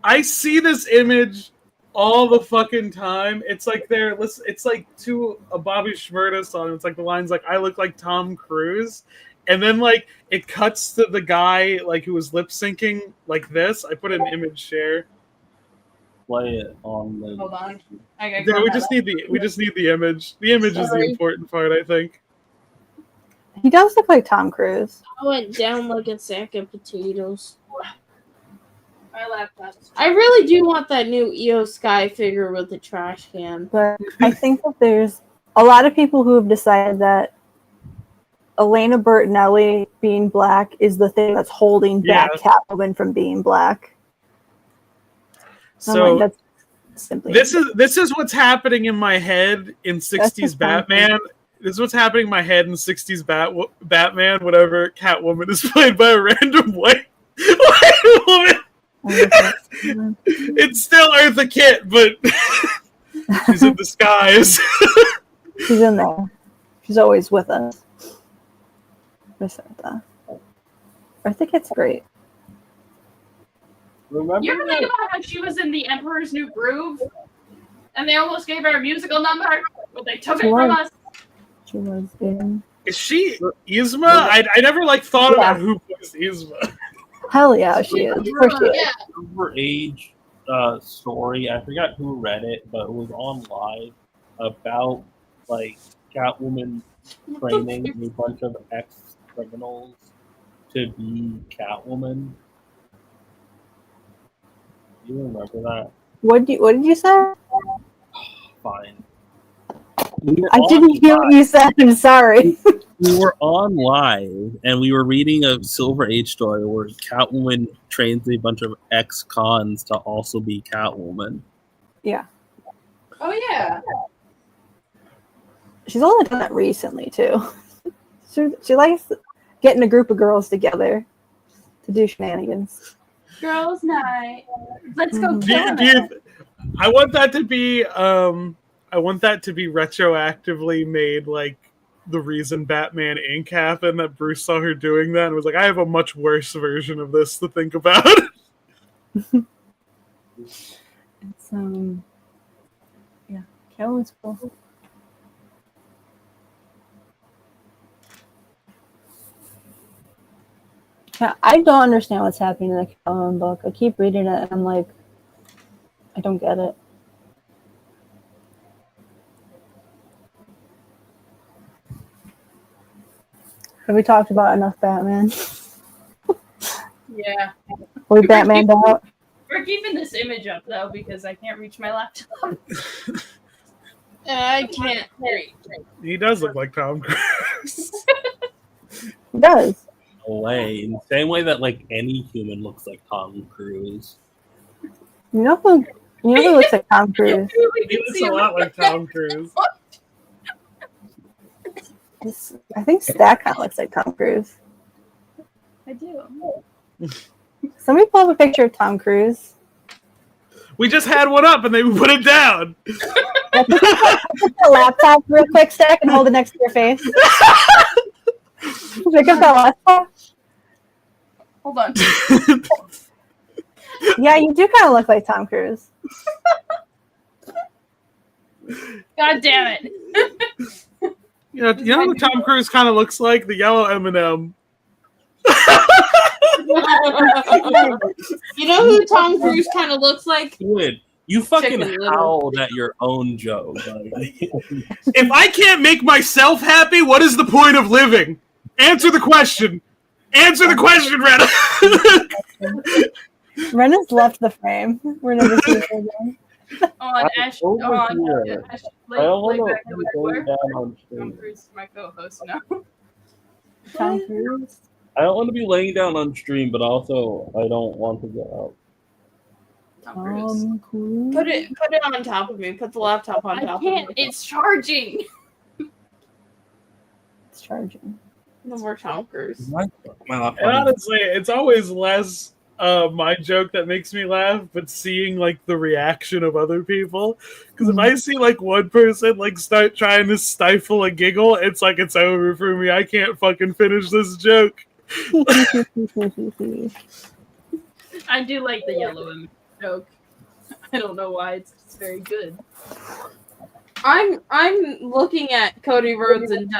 I see this image all the fucking time. It's like it's like to a Bobby Shmurda song. It's like the lines like, I look like Tom Cruise. And then like it cuts to the guy like who was lip syncing like this. I put an image share. Play it on the. Hold on. Yeah, we just need the image. The image is the important part, I think. He does look like Tom Cruise. I went down like a sack of potatoes. My laptop. I really do want that new EO Sky figure with the trash can. But I think that there's a lot of people who have decided that Elena Bertinelli being black is the thing that's holding back Catwoman from being black. So that's simply this is what's happening in my head in 60s Batman. This is what's happening in my head in 60s Batman whenever Catwoman is played by a random white woman. It's still Eartha Kitt, but she's in disguise. She's in there. She's always with us. Miss Eartha. Eartha Kitt's great. Remember You ever think about how she was in The Emperor's New Groove? And they almost gave her a musical number, but they took it from us. She was in. Is she Yzma? I never like thought about who plays Yzma. Hell yeah, she is. Of course she is. Overage story. I forgot who read it, but it was on live about like Catwoman training a bunch of ex-criminals to be Catwoman. Do you remember that? What did you say? Fine. I didn't hear what you said. I'm sorry. we were on live and we were reading a Silver Age story where Catwoman trains a bunch of ex-cons to also be Catwoman. Yeah. Oh yeah. She's only done that recently too. She likes getting a group of girls together to do shenanigans. Girls' night. Let's go Mhm. kill them. I want that to be retroactively made like the reason Batman Inc. happened, that Bruce saw her doing that and was like, I have a much worse version of this to think about. It's yeah, Catwoman's cool. Yeah, I don't understand what's happening in the Catwoman book. I keep reading it and I'm like, I don't get it. Have we talked about enough Batman? Yeah. We Batmaned out. We're keeping this image up though because I can't reach my laptop. I can't reach. He does look like Tom Cruise. He does. No way. In the same way that like any human looks like Tom Cruise. You know who looks like Tom Cruise? He looks a lot like Tom Cruise. I think Stack kind of looks like Tom Cruise. I do. Somebody pull up a picture of Tom Cruise. We just had one up and they put it down. Put the laptop real quick, Stack, and hold it next to your face. Pick up that laptop. Hold on. Yeah, you do kind of look like Tom Cruise. God damn it. You know what Tom Cruise kind of looks like? The yellow M&M. You know who Tom Cruise kind of looks like? Squid, you fucking Chicken Little. howled at your own joke. Like, If I can't make myself happy, what is the point of living? Answer the question. Answer the question, Rena. Rena's left the frame. We're never seeing her again. On Ash. over On here. Ash. I don't Lay want back to where you go were. down on Tom stream. Cruise is my co-host now. Tom Cruise. I don't want to be laying down on stream, but also I don't want to go Tom Cruise. Cruise. Put it on top of me. Put the laptop on I top can't. of me. It's charging. It's charging. No more Tom Cruise. out. My laptop. And honestly, it's always less my joke that makes me laugh, but seeing like the reaction of other people. Because if I see like one person like start trying to stifle a giggle, it's like it's over for me. I can't fucking finish this joke. I do like the yellow image joke. I don't know why. It's just very good. I'm looking at Cody Rhodes and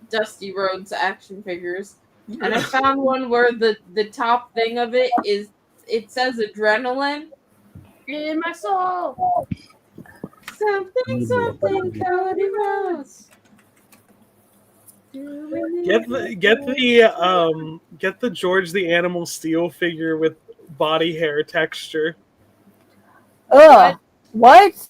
Dusty Rhodes action figures, and I found one where the top thing of it says adrenaline. In my soul. Something Cody Rhodes. Get the George the Animal Steel figure with body hair texture. Ugh. What?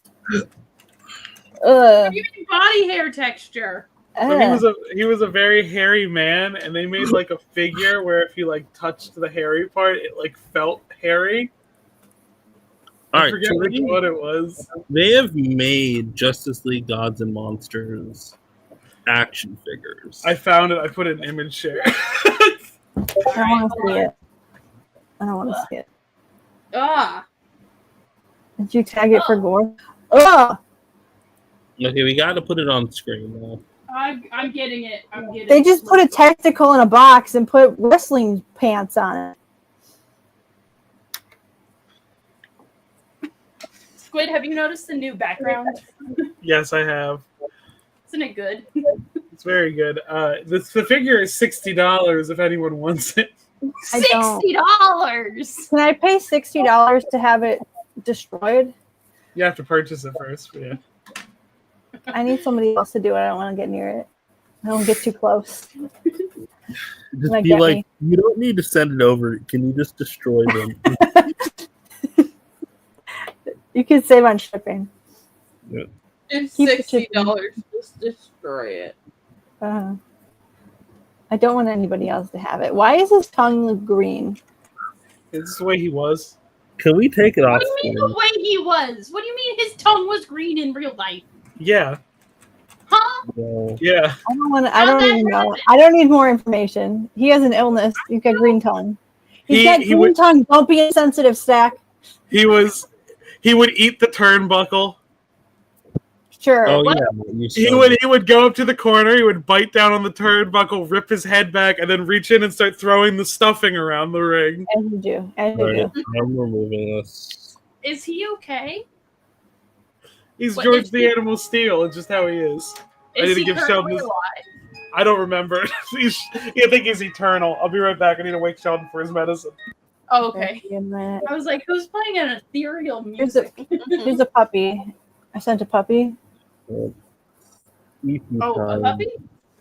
Ugg. Even body hair texture. So he was a very hairy man, and they made like a figure where if you like touched the hairy part, it like felt hairy. I forget which one it was. They have made Justice League Gods and Monsters action figures. I found it. I put it in image share. I don't want to see it. I don't want to see it. Ah. Did you tag it for gore? Ugh. Okay, we got to put it on screen now. I'm getting it. I'm getting They it. just put a testicle in a box and put wrestling pants on it. Squid, have you noticed the new background? Yes, I have. Isn't it good? It's very good. The figure is $60 if anyone wants it. I don't. $60. Can I pay $60 to have it destroyed? You have to purchase it first. But yeah. I need somebody else to do it. I don't want to get near it. I don't get too close. Just Like, be get like, me. you don't need to send it over. Can you just destroy them? You can save on shipping. It's Keep it $60. Just destroy it. I don't want anybody else to have it. Why is his tongue look green? It's the way he was. Can we take it off? What do you mean the way he was? What do you mean his tongue was green in real life? Yeah. Huh? No. Yeah. I don't want. I don't even know. I don't need more information. He has an illness. He's got green tongue. He's got green tongue. Don't be insensitive, Stack. He would eat the turnbuckle. Sure. Oh What? yeah. He would go up to the corner, he would bite down on the turnbuckle, rip his head back, and then reach in and start throwing the stuffing around the ring. As you do. As you Right, do. I'm removing this. Is he okay? He's What, George is the he- Animal Steel. It's just how he is. I Is need to he give Sheldon currently this. alive? I don't remember. I think he's eternal. I'll be right back. I need to wake Sheldon for his medicine. Oh, okay. Okay. I was like, who's playing an ethereal Here's a, music? here's a puppy. I sent a puppy. Oh, a puppy?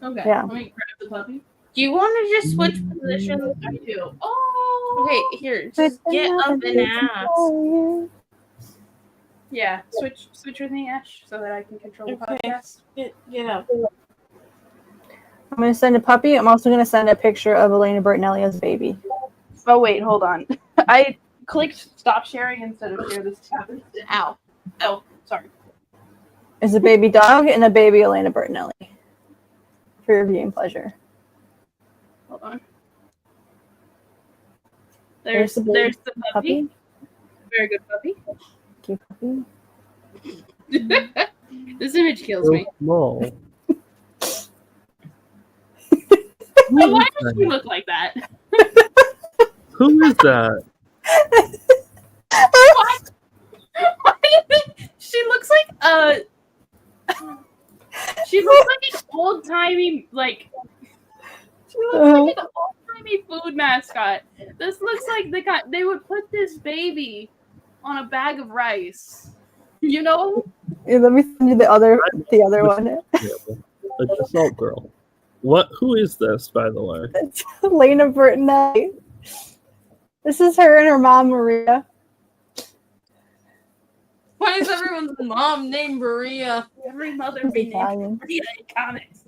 Okay. Yeah. Let me grab the puppy. Do you want to just switch positions? I do. Oh. Okay, here, just get up and ask. Yeah. Switch with me, Ash, so that I can control the Okay. podcast. Get up. I'm going to send a puppy. I'm also going to send a picture of Elena Bertinelli as a baby. Oh wait, hold on. I clicked stop sharing instead of share this tab. Ow. Oh, sorry. Is a baby dog and a baby Elena Bertinelli. For your viewing pleasure. Hold on. There's the puppy. Very good puppy. Cute puppy. This image kills me. No. Why does she look like that? Who is that? What? She looks like she looks like an old timey she looks like an old timey food mascot. This looks like they would put this baby on a bag of rice. You know? Yeah, let me send you the other one. Like the salt girl. What? Who is this, by the way? It's Elena Bertinelli. This is her and her mom, Maria. Why is everyone's mom named Maria? Every mother be named Italian. Maria in comics.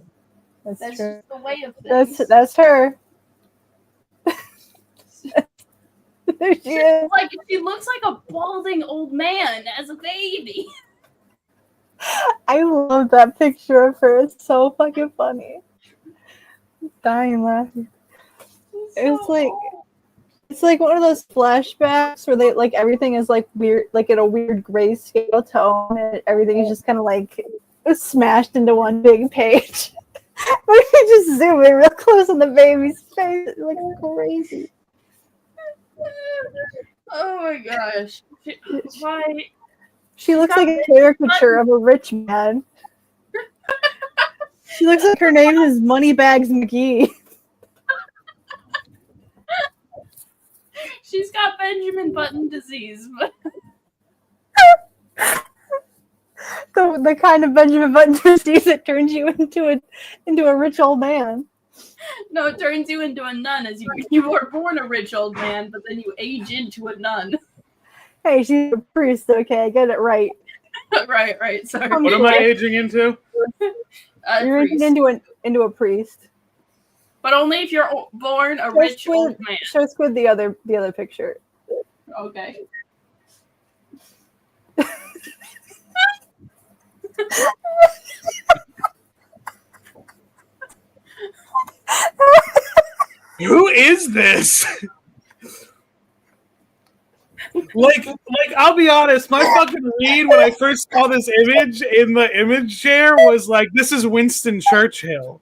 That's That's true. just the way of things. That's her. There she is. Like she looks like a balding old man as a baby. I love that picture of her. It's so fucking funny. I'm dying laughing. It's like one of those flashbacks where they like everything is like weird, like in a weird grayscale tone, and everything is just kind of like smashed into one big page. We can just zoom in real close on the baby's face. It looks crazy. Oh my gosh. Why? She looks like a caricature of a rich man. She looks like her name is Moneybags McGee. She's got Benjamin Button disease. The kind of Benjamin Button disease that turns you into a rich old man. No, it turns you into a nun as you were born a rich old man, but then you age into a nun. Hey, she's a priest, okay, I get it right. right, sorry. What am I aging into? You're Priest. into a priest. But only if you're born a rich old man. Show Squid the other picture. Okay. Who is this? like I'll be honest, my fucking read when I first saw this image in the image share was like, this is Winston Churchill.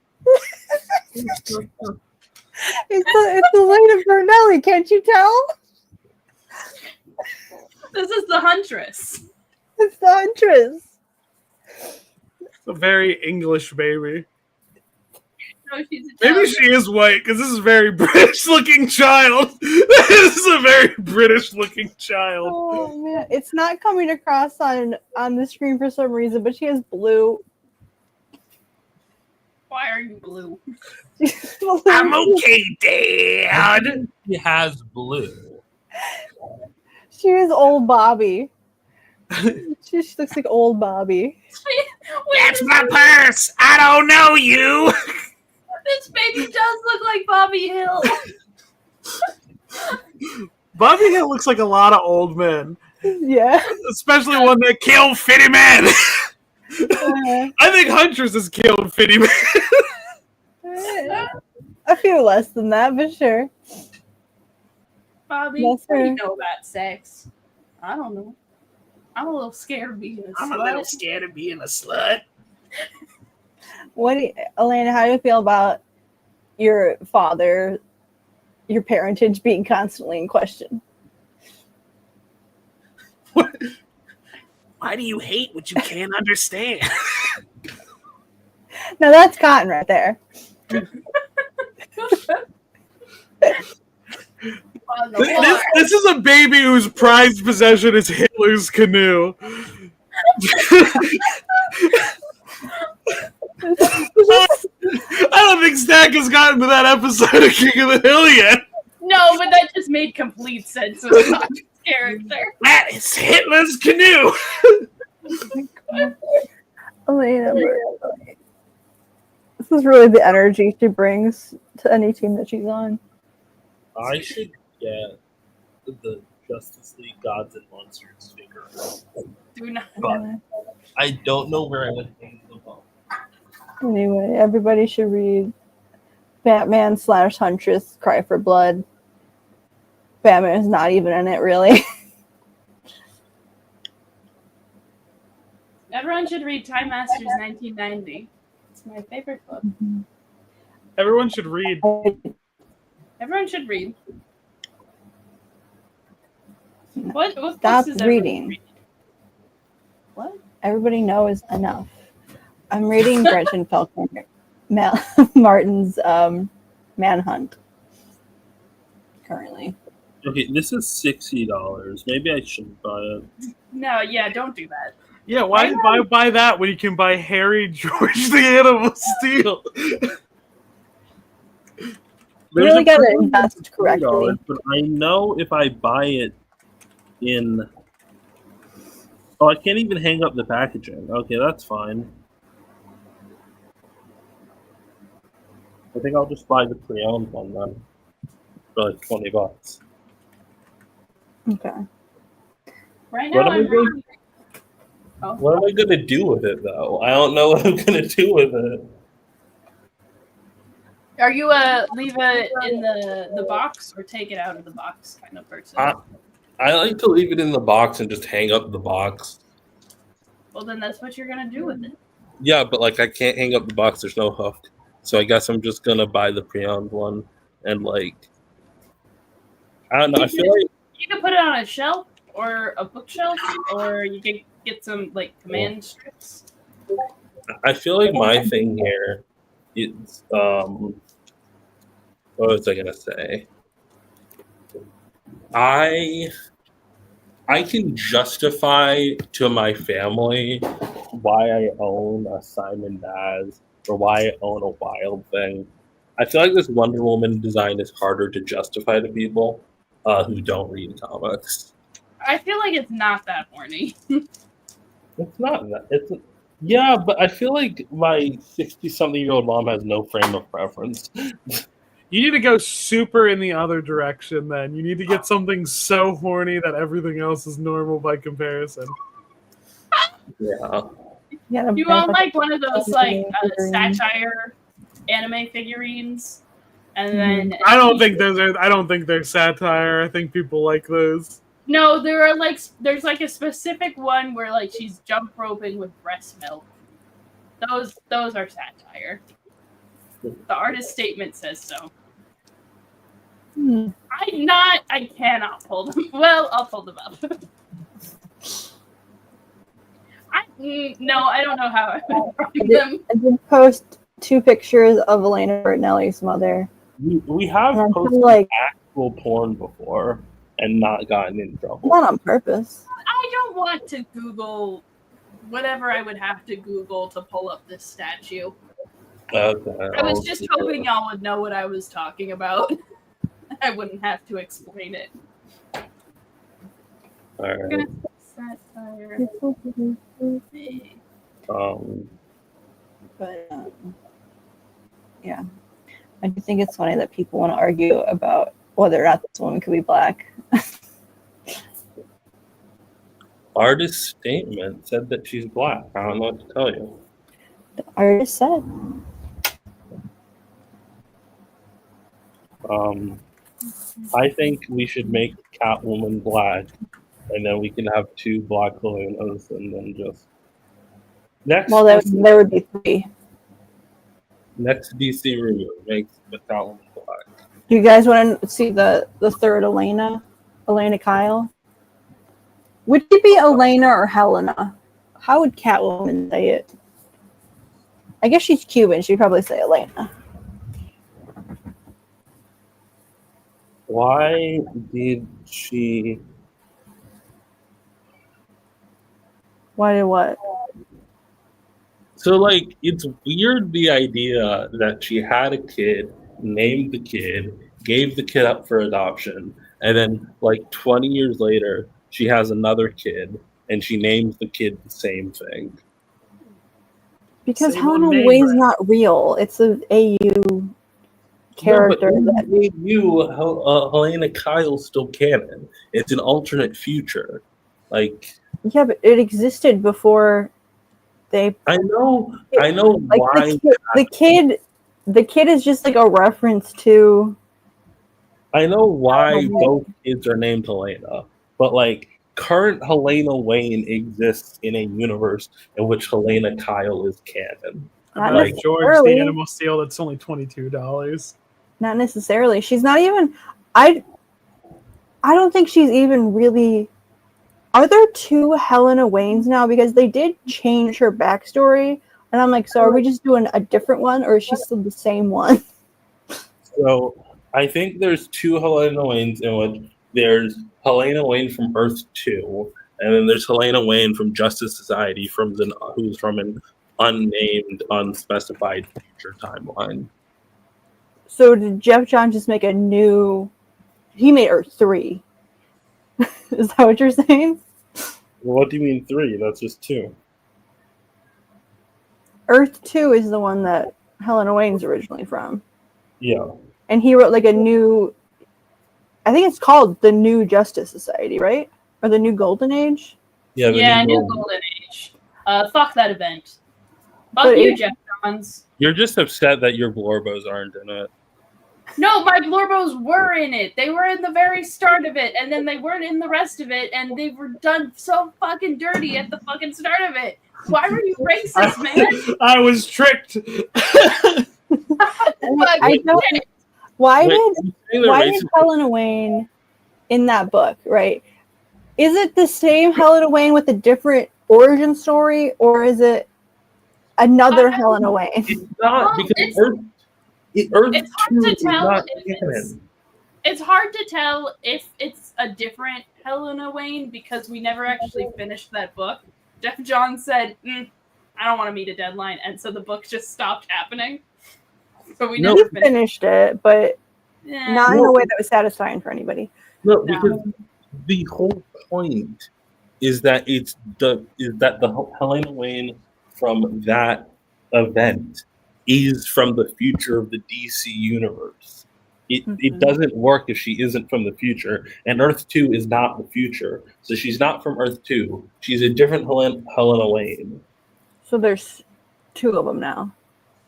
It's Elena Bertinelli, can't you tell? This is the Huntress. It's the Huntress. It's a very English baby. No, she's Maybe Italian. she is white because this is a very British looking child. This is a very British looking child. Oh man, it's not coming across on the screen for some reason, but she has blue. Why are you blue? I'm okay, Dad. He has blue. She is old Bobby. She looks like old Bobby. That's my purse. I don't know you. This baby does look like Bobby Hill. Bobby Hill looks like a lot of old men. Yeah. Especially one that killed Fitty Man. I think Huntress has killed Fitty Man. A few less than that, but sure. Bobby, Yes, what do sir. you know about sex? I don't know. I'm a little scared of being a slut. I'm a little scared of being a slut. Elena, how do you feel about your father, your parentage being constantly in question? Why do you hate what you can't understand? Now that's cotton right there. On the floor. This is a baby whose prized possession is Hitler's canoe. I don't think Stack has gotten to that episode of King of the Hill yet. No, but that just made complete sense with Bobby's character. That is Hitler's canoe. Elena, this is really the energy she brings to any team that she's on. I should get the Justice League Gods and Monsters figure. Do not. But I don't know where I would hang them up. Anyway, everybody should read Batman / Huntress Cry for Blood. Batman is not even in it, really. Everyone should read Time Masters 1990. It's my favorite book. Everyone should read. Everyone should read. What Stop books does everyone reading. read? What? Everybody knows enough. I'm reading Gretchen Felker Martin's Manhunt currently. Okay, this is $60. Maybe I shouldn't buy it. No, yeah, don't do that. Yeah, why buy that when you can buy Harry George the Animal Steel? You really got to invest correctly. But I know if I buy it in... Oh, I can't even hang up the packaging. Okay, that's fine. I think I'll just buy the pre-owned one then. For like $20. Okay. Right now, I'm reading. What am I gonna do with it though? I don't know what I'm gonna do with it. Are you leave it in the box or take it out of the box kind of person? I like to leave it in the box and just hang up the box. Well, then that's what you're gonna do with it. Yeah, but like I can't hang up the box. There's no hook, so I guess I'm just gonna buy the pre-owned one and like I don't know. I feel like You can put it on a shelf or a bookshelf, or you can get some like command strips. I feel like my thing here is what was I gonna say? I can justify to my family why I own a Simon Baz or why I own a Wild Thing. I feel like this Wonder Woman design is harder to justify to people who don't read comics. I feel like it's not that horny. It's not that. Yeah, but I feel like my 60-something-year-old mom has no frame of reference. You need to go super in the other direction then. You need to get something so horny that everything else is normal by comparison. Yeah. You own like one of those like satire anime figurines, and then I don't think they're satire. I think people like those. no, there's like a specific one where like she's jump roping with breast milk. Those are satire. The artist statement says so. I cannot pull them. Well, I'll pull them up. No, I don't know how I would find them. I did post 2 pictures of Elena Bertinelli's mother. We have And I'm posted like, actual porn before and not gotten in trouble. not on purpose. I don't want to Google whatever I would have to Google to pull up this statue. Okay. I was just hoping y'all would know what I was talking about. I wouldn't have to explain it. All right. Satire. But yeah. I do think it's funny that people want to argue about whether or not this woman could be black. Artist statement said that she's black. I don't know what to tell you. The artist said. I think we should make Catwoman black, and then we can have 2 black Helenas, and then just next. Well, there would be 3. Next DC reboot makes the Catwoman black. Do you guys want to see the third Elena Kyle? Would it be Elena or Helena? How would Catwoman say it? I guess she's Cuban. She'd probably say Elena. Why did she? Why did what? So, like, it's weird the idea that she had a kid, named the kid, gave the kid up for adoption, and then, like, 20 years later, she has another kid, and she names the kid the same thing. Because Same Helena name, Wayne's right? not real. It's an AU character. Helena Kyle's still canon. It's an alternate future. Like, Yeah, but it existed before they. I know Like why. the kid is just like a reference to. I know why Oh, both kids are named Helena, but like current Helena Wayne exists in a universe in which Helena Kyle is canon. Not Like, George necessarily. the Animal Seal, that's only $22. Not necessarily. She's not even. I don't think she's even really. Are there 2 Helena Waynes now? Because they did change her backstory, and I'm like, so are we just doing a different one, or is she still the same one? So I think there's 2 Helena Waynes in which there's Helena Wayne from Earth 2, and then there's Helena Wayne from Justice Society who's from an unnamed, unspecified future timeline. So did Jeff Johns just make a new? He made Earth 3. Is that what you're saying? Well, what do you mean 3? That's just 2. Earth 2 is the one that Helena Wayne's originally from. Yeah. And he wrote like a new, I think it's called the New Justice Society, right? Or the New Golden Age? Yeah, New Golden Age. Fuck that event. Fuck But you, it- Jeff Johns. You're just upset that your Blorbos aren't in it. No, my Blorbos were in it. They were in the very start of it, and then they weren't in the rest of it, and they were done so fucking dirty at the fucking start of it. Why were you racist, man? I was tricked. I don't, why did Helena Wayne in that book, right? Is it the same Helena Wayne with a different origin story, or is it another Helena Wayne? It's not, because it's Earth it's hard 2 to is tell not if canon. it's hard to tell if it's a different Helena Wayne because we never actually finished that book. Jeff Johns said, I don't want to meet a deadline, and so the book just stopped happening. So we never Finished it, but Yeah. not in a way that was satisfying for anybody. No, because the whole point is that the Helena Wayne from that event is from the future of the DC universe. It doesn't work if she isn't from the future, and Earth 2 is not the future, so she's not from Earth 2. She's a different Helena Wayne. So there's 2 of them now.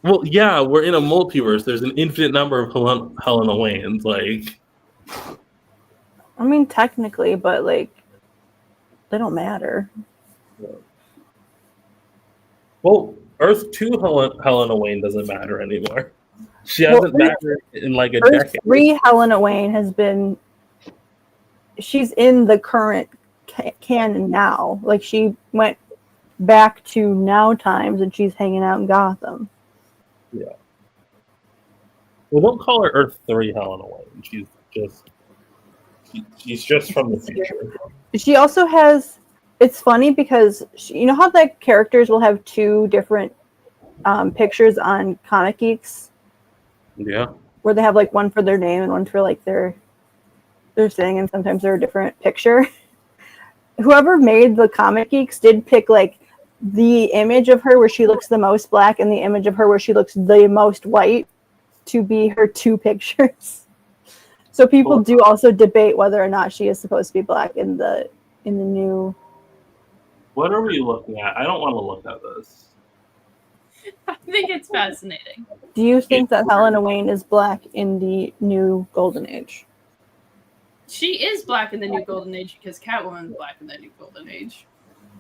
Well, yeah, we're in a multiverse. There's an infinite number of Helena Waynes. Like, I mean, technically, but like, they don't matter. well, Earth 2 Helena Wayne doesn't matter anymore. She hasn't mattered in like a Earth decade. 3 Helena Wayne has been. She's in the current canon now. Like, she went back to now times and she's hanging out in Gotham. Yeah. Well, don't call her Earth 3 Helena Wayne. She's just from the future. She also has. It's funny because you know how the characters will have 2 different pictures on Comic Geeks, Yeah. where they have like one for their name and one for like their thing, and sometimes they're a different picture. Whoever made the Comic Geeks did pick like the image of her where she looks the most black and the image of her where she looks the most white. to be her two pictures. So people do also debate whether or not she is supposed to be black in the new. What are we looking at? I don't want to look at this. I think it's fascinating. Do you think that Helena Wayne is black in the new Golden Age? She is black in the new Golden Age because Catwoman is black in the new Golden Age.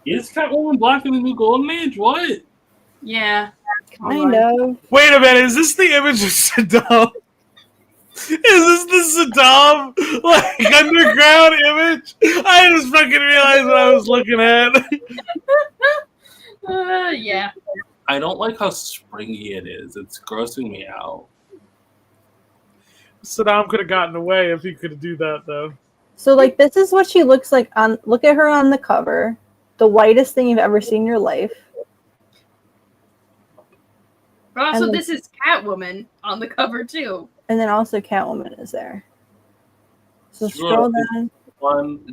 Is Catwoman black in the new Golden Age? What? Yeah. Kind of. Wait a minute, is this the image of Saddam? Is this the Saddam like underground image? I just fucking realized what I was looking at. Yeah. I don't like how springy it is. It's grossing me out. Saddam could have gotten away if he could do that, though. So, like, this is what she looks like on. Look at her on the cover. The whitest thing you've ever seen in your life. But also, And this is Catwoman on the cover too. And then also Catwoman is there. So scroll down.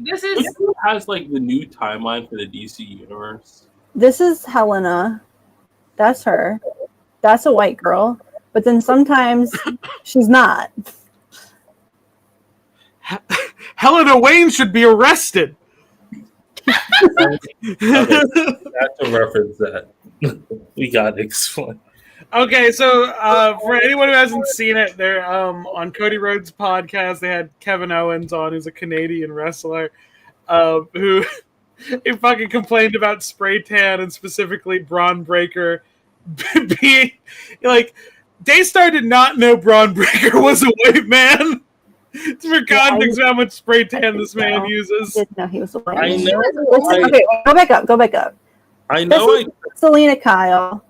This is who has like the new timeline for the DC universe. This is Helena. That's her. That's a white girl. But then sometimes she's not. Helena Wayne should be arrested. Okay, that's a reference that we got to explain. Okay, so for anyone who hasn't seen it, they're on Cody Rhodes' podcast. They had Kevin Owens on, who's a Canadian wrestler, who he fucking complained about spray tan and specifically Braun Breaker being like, Daystar did not know Braun Breaker was a white man. For context of how much spray tan this man uses. I didn't know he was a white I man. know. Okay, go back up. I know. This is Selena Kyle.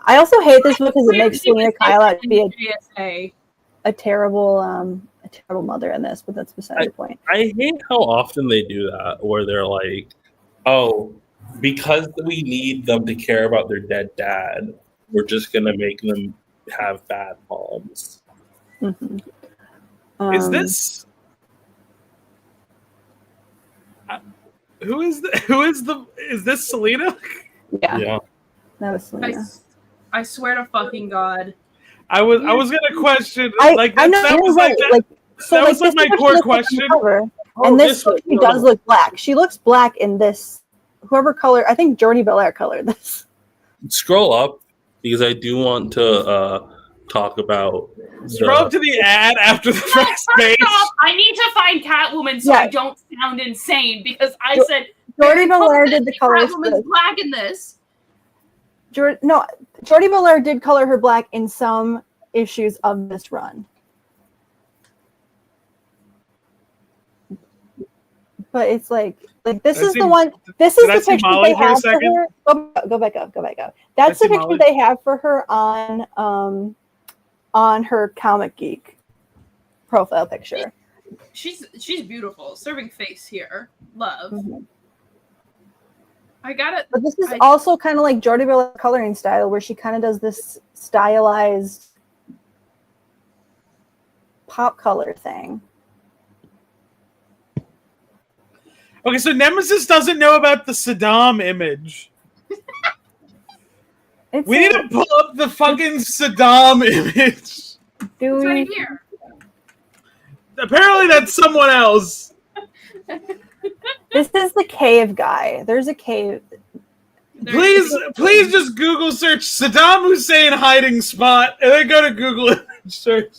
I also hate this because it makes Selena Kyle out to be a terrible mother in this, but that's beside the point. I hate how often they do that, where they're like, "Oh, because we need them to care about their dead dad, we're just gonna make them have bad moms." Mm-hmm. Is this? Is this Selena? Yeah. That was Selena. I swear to fucking God. I was gonna question I that know, was right. that was like my core question. And this she does look black. She looks black in this. Whoever colored, I think Jordi Belair colored this. Scroll up because I do want to talk about. Scroll up to the ad after the first page. I need to find Catwoman so I don't sound insane because I said Jordi Belair did the colors. Catwoman's black in this. Jordi Belair did color her black in some issues of this run. But it's like this is the one. This is the picture they have for her. Go back up. That's the picture they have for her on her Comic Geek profile picture. She's beautiful. Serving face here. Love. Mm-hmm. I got it. But this is also kind of like Jordi Belair coloring style, where she kind of does this stylized pop color thing. Okay, so Nemesis doesn't know about the Saddam image. We need to pull up the fucking Saddam image. It's right here. Apparently that's someone else. This is the cave guy. There's a cave. Please just Google search Saddam Hussein hiding spot and then go to Google image search.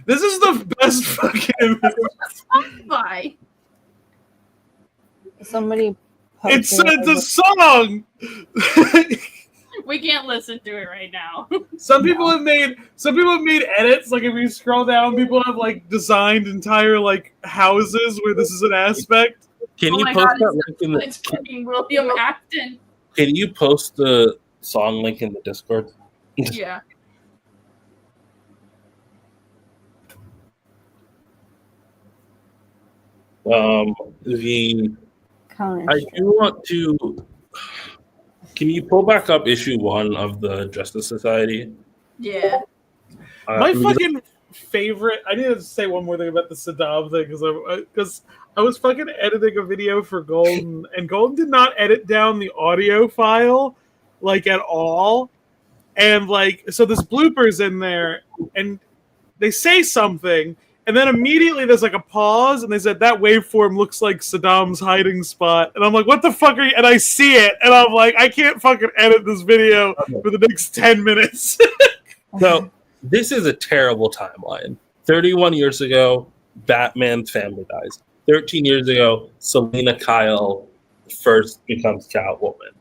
This is the best fucking image. Bye. Somebody. It's a song. We can't listen to it right now. Some people have made edits. Like if you scroll down, people have like designed entire like houses where this is an aspect. Can you post that link in the? It's fucking William Afton. Can you post the song link in the Discord? Yeah. I do want to. Can you pull back up issue 1 of the Justice Society? Yeah. My fucking favorite. I need to say one more thing about the Saddam thing because I was fucking editing a video for Golden, and Golden did not edit down the audio file like at all, and like so there's bloopers in there, and they say something. And then immediately there's like a pause, and they said that waveform looks like Saddam's hiding spot. And I'm like, what the fuck are you? And I see it, and I'm like, I can't fucking edit this video for the next 10 minutes. So this is a terrible timeline. 31 years ago, Batman's family dies. 13 years ago, Selena Kyle first becomes Catwoman.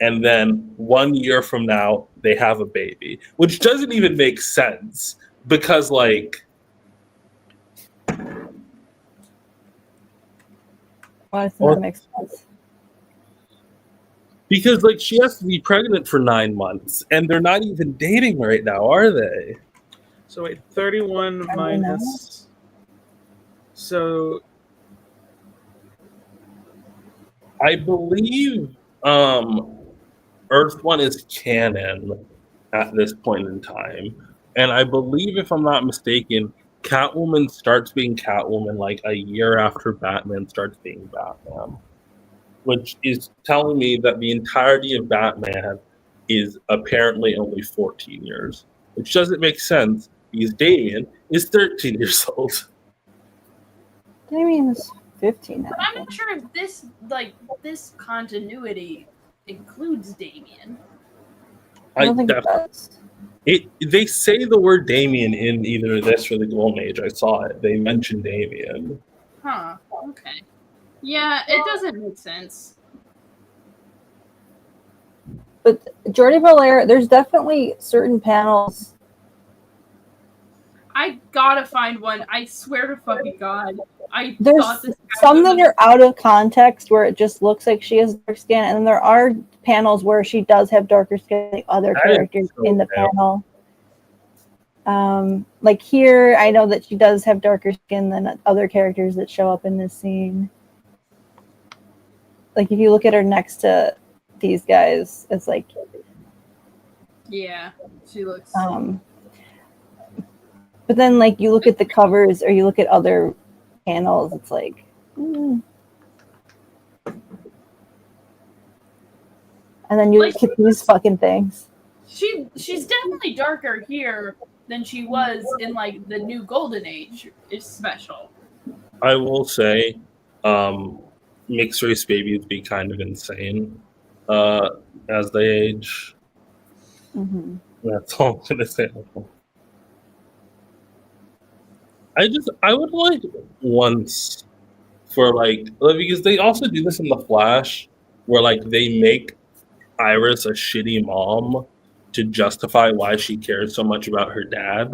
And then 1 year from now, they have a baby, which doesn't even make sense because, like, why does that make sense? Because, like, she has to be pregnant for 9 months, and they're not even dating right now, are they? So wait, 31 minus. So I believe Earth 1 is canon at this point in time. And I believe, if I'm not mistaken, Catwoman starts being Catwoman like a year after Batman starts being Batman. Which is telling me that the entirety of Batman is apparently only 14 years. Which doesn't make sense because Damian is 13 years old. Damian's 15 now. But I'm not sure if this continuity includes Damian. I don't think it does. They say the word Damian in either this or the Golden Age. I saw it. They mentioned Damian. Huh. Okay. Yeah, it doesn't make sense. But Jordi Belair, there's definitely certain panels. I gotta find one. I swear to fucking God. There's some that are out of context where it just looks like she has dark skin, and then there are panels where she does have darker skin than the other characters in the panel. Like here, I know that she does have darker skin than other characters that show up in this scene. Like if you look at her next to these guys, it's like, yeah, she looks. But then, like you look at the covers or you look at other panels, it's like. And then you look at these fucking things. She's definitely darker here than she was in like the new Golden Age is special. I will say, mixed race babies be kind of insane as they age. Mm-hmm. That's all I'm gonna say. I would like once for like because they also do this in the Flash where like they make Iris a shitty mom to justify why she cares so much about her dad.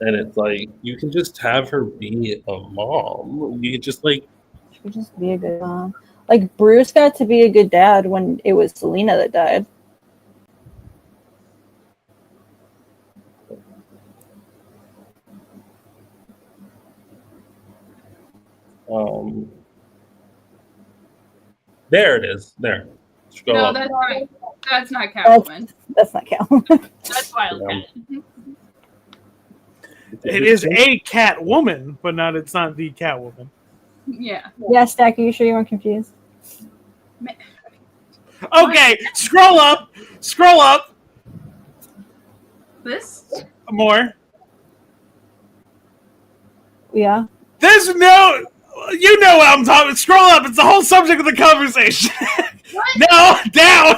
And it's like you can just have her be a mom. You can just like she could just be a good mom. Like Bruce got to be a good dad when it was Selena that died. There it is. There. No, that's not Catwoman. That's not Catwoman. That's Wildcat. It is a Catwoman, but it's not the Catwoman. Yeah. Yeah, Stack, are you sure you weren't confused? Okay, scroll up. This? More. Yeah. There's no. You know what I'm talking. Scroll up. It's the whole subject of the conversation. No, down.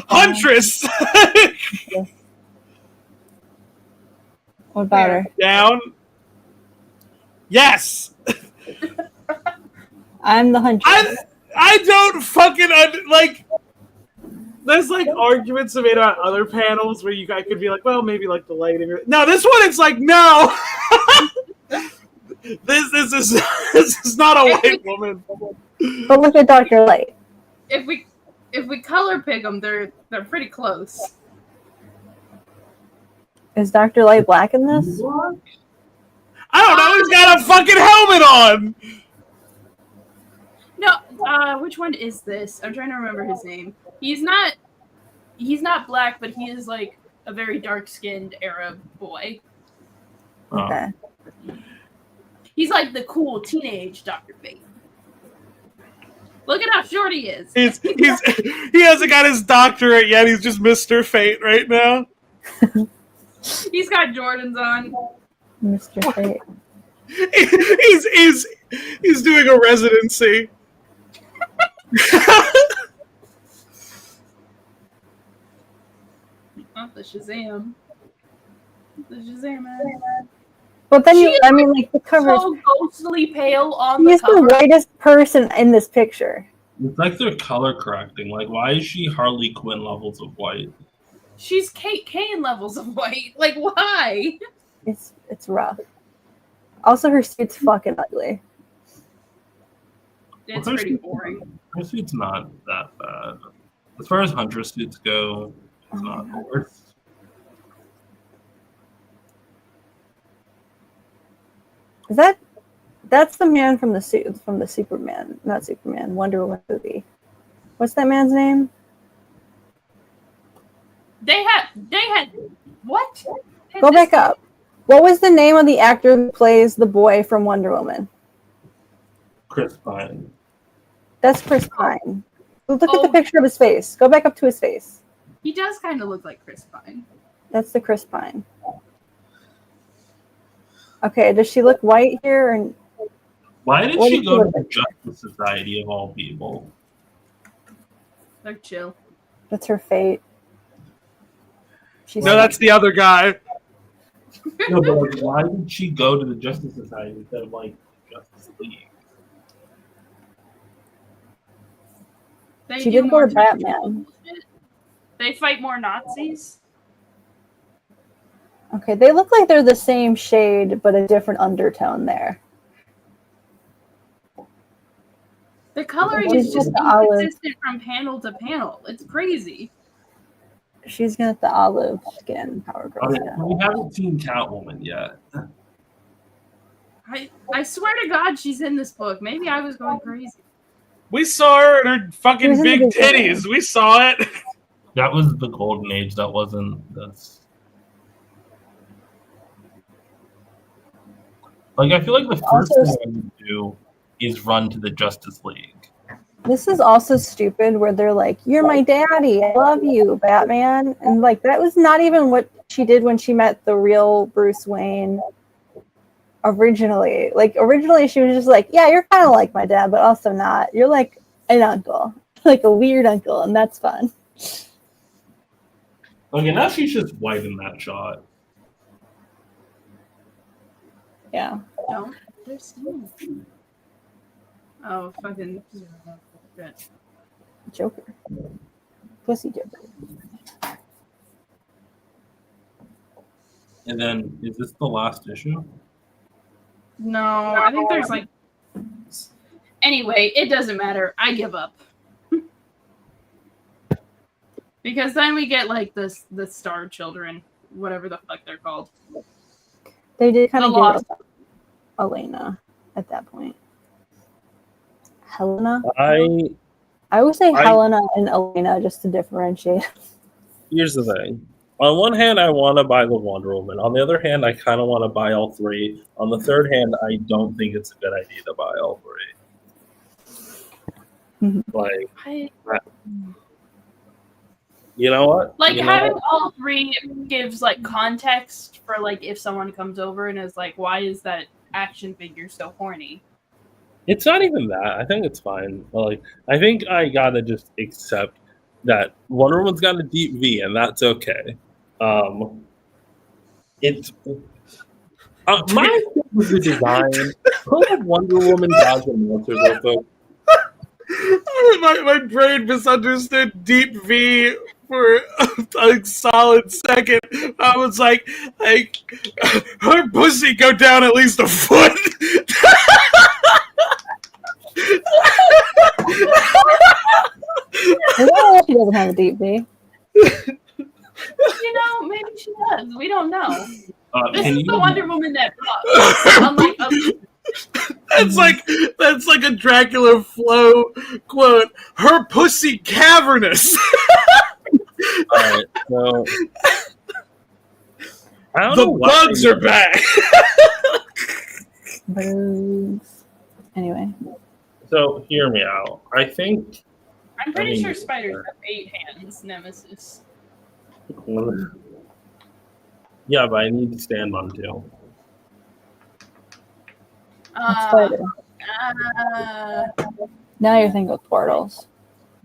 Huntress. What about her? Down. Yes. I'm the Huntress. I don't fucking like. There's like arguments made about other panels where I could be like, well, maybe like the lighting. No, this one it's like no. This is not a white woman. But look at Dr. Light. If we color pick them, they're pretty close. Is Dr. Light black in this? I don't know. He's got a fucking helmet on. No, which one is this? I'm trying to remember his name. He's not black, but he is like a very dark-skinned Arab boy. Okay. He's like the cool teenage Dr. Fate. Look at how short he is. He hasn't got his doctorate yet. He's just Mr. Fate right now. He's got Jordans on. Mr. Fate. He's doing a residency. Oh, the Shazam. The Shazam man. But then the cover. So ghostly pale on the He's cover. the whitest person in this picture. It's like they're color correcting. Like, why is she Harley Quinn levels of white? She's Kate Kane levels of white. Like, why? It's rough. Also, her suit's fucking ugly. It's pretty boring. Her suit's not that bad. As far as Huntress suits go, it's not the worst. That's the man from the Superman, not Superman, Wonder Woman movie. What's that man's name? They had what? Go back up. What was the name of the actor who plays the boy from Wonder Woman? Chris Pine. That's Chris Pine. Look at the picture of his face. Go back up to his face. He does kind of look like Chris Pine. That's the Chris Pine. Okay, does she look white here? And why did she go to the Justice Society of all people? They're chill. That's her fate. No, that's the other guy. No, but like, why did she go to the Justice Society instead of like Justice League? She did go to Batman. They fight more Nazis. Okay, they look like they're the same shade, but a different undertone there. The coloring is just inconsistent from panel to panel. It's crazy. She's got the olive skin, Power Girl. Okay, we haven't seen Catwoman yet. I swear to God, she's in this book. Maybe I was going crazy. We saw her and her fucking big titties. We saw it. That was the golden age. That wasn't this. Like, I feel like the first thing I would do is run to the Justice League. This is also stupid where they're like, "You're my daddy. I love you, Batman." And like that was not even what she did when she met the real Bruce Wayne originally. Like originally she was just like, "Yeah, you're kind of like my dad, but also not. You're like an uncle, like a weird uncle, and that's fun." Okay, now she's just white in that shot. Yeah. Don't. There's still. Oh, fucking. Joker. Pussy Joker. And then, is this the last issue? No, I think there's like. Anyway, it doesn't matter. I give up. Because then we get like the Star Children, whatever the fuck they're called. They did kind of give up Elena at that point. Helena? I would say Helena and Elena just to differentiate. Here's the thing. On one hand, I want to buy the Wonder Woman. On the other hand, I kind of want to buy all three. On the third hand, I don't think it's a good idea to buy all three. Like, you know what? Like having all three gives like context for like if someone comes over and is like, why is that action figure so horny? It's not even that. I think it's fine. Like, I think I gotta just accept that Wonder Woman's got a deep V, and that's okay. It's my with the design. Pull up Wonder Woman Gods and Monsters real quick. My brain misunderstood deep V for a solid second. I was like, her pussy go down at least a foot. She doesn't have a deep V. You know, maybe she does. We don't know. This is the Wonder Woman that unlike That's like a Dracula Flow quote. Her pussy cavernous. Alright, so I don't The know why bugs are back. Bugs. Anyway. So hear me out. I think I'm pretty sure spiders have 8 hands, Nemesis. Yeah, but I need to stand on 2. Spider. Now you're thinking of portals.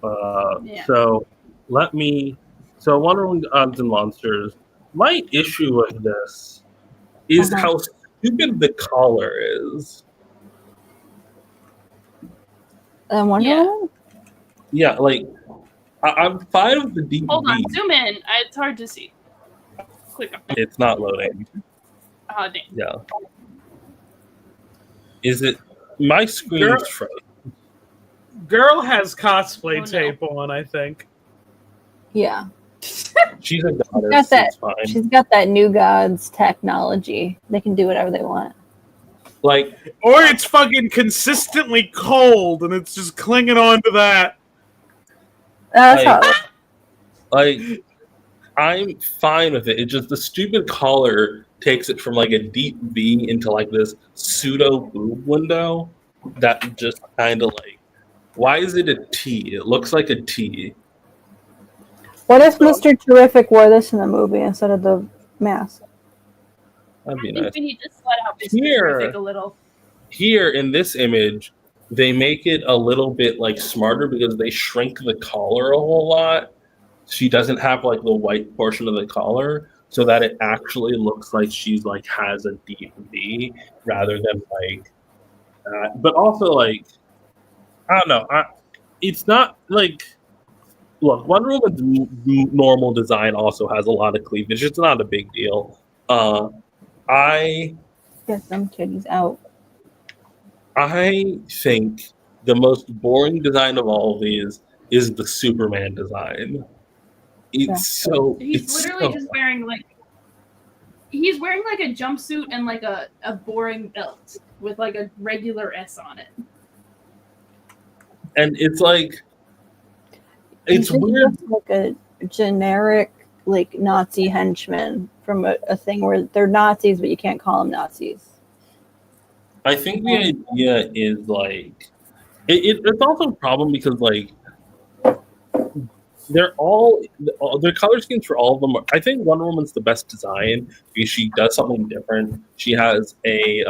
Yeah. So Wonder Woman Gods and Monsters. My issue with this is how stupid the collar is. Wonder Woman? Yeah, like I'm fine with the deep Hold on, V. zoom in. It's hard to see. Click on it. It's not loading. Oh, damn. Yeah. Is it my screen is frozen? Girl has cosplay Oh, no. tape on, I think. Yeah. She's a goddess. It's fine. She's got that New Gods technology. They can do whatever they want. Like, or it's fucking consistently cold and it's just clinging on to that. That's like, how like, I'm fine with it. It's just the stupid collar takes it from like a deep V into like this pseudo boob window that just kind of like, why is it a T? It looks like a T. What if Mr. Terrific wore this in the movie instead of the mask? That'd be I think nice. we need to sweat out Mr. Terrific a little. Here in this image, they make it a little bit like smarter because they shrink the collar a whole lot. She doesn't have like the white portion of the collar, so that it actually looks like she's like has a deep V rather than like that. But also like, I don't know. It's not like, look, Wonder Woman's normal design also has a lot of cleavage. It's not a big deal. I Get some titties out. I think the most boring design of all of these is the Superman design. It's He's literally just wearing like a jumpsuit and like a boring belt with like a regular S on it. And it's like, it's weird. Like a generic like Nazi henchman from a thing where they're Nazis, but you can't call them Nazis. I think the idea is like, it's also a problem because like, their color schemes for all of them. I think Wonder Woman's the best design because she does something different. She has a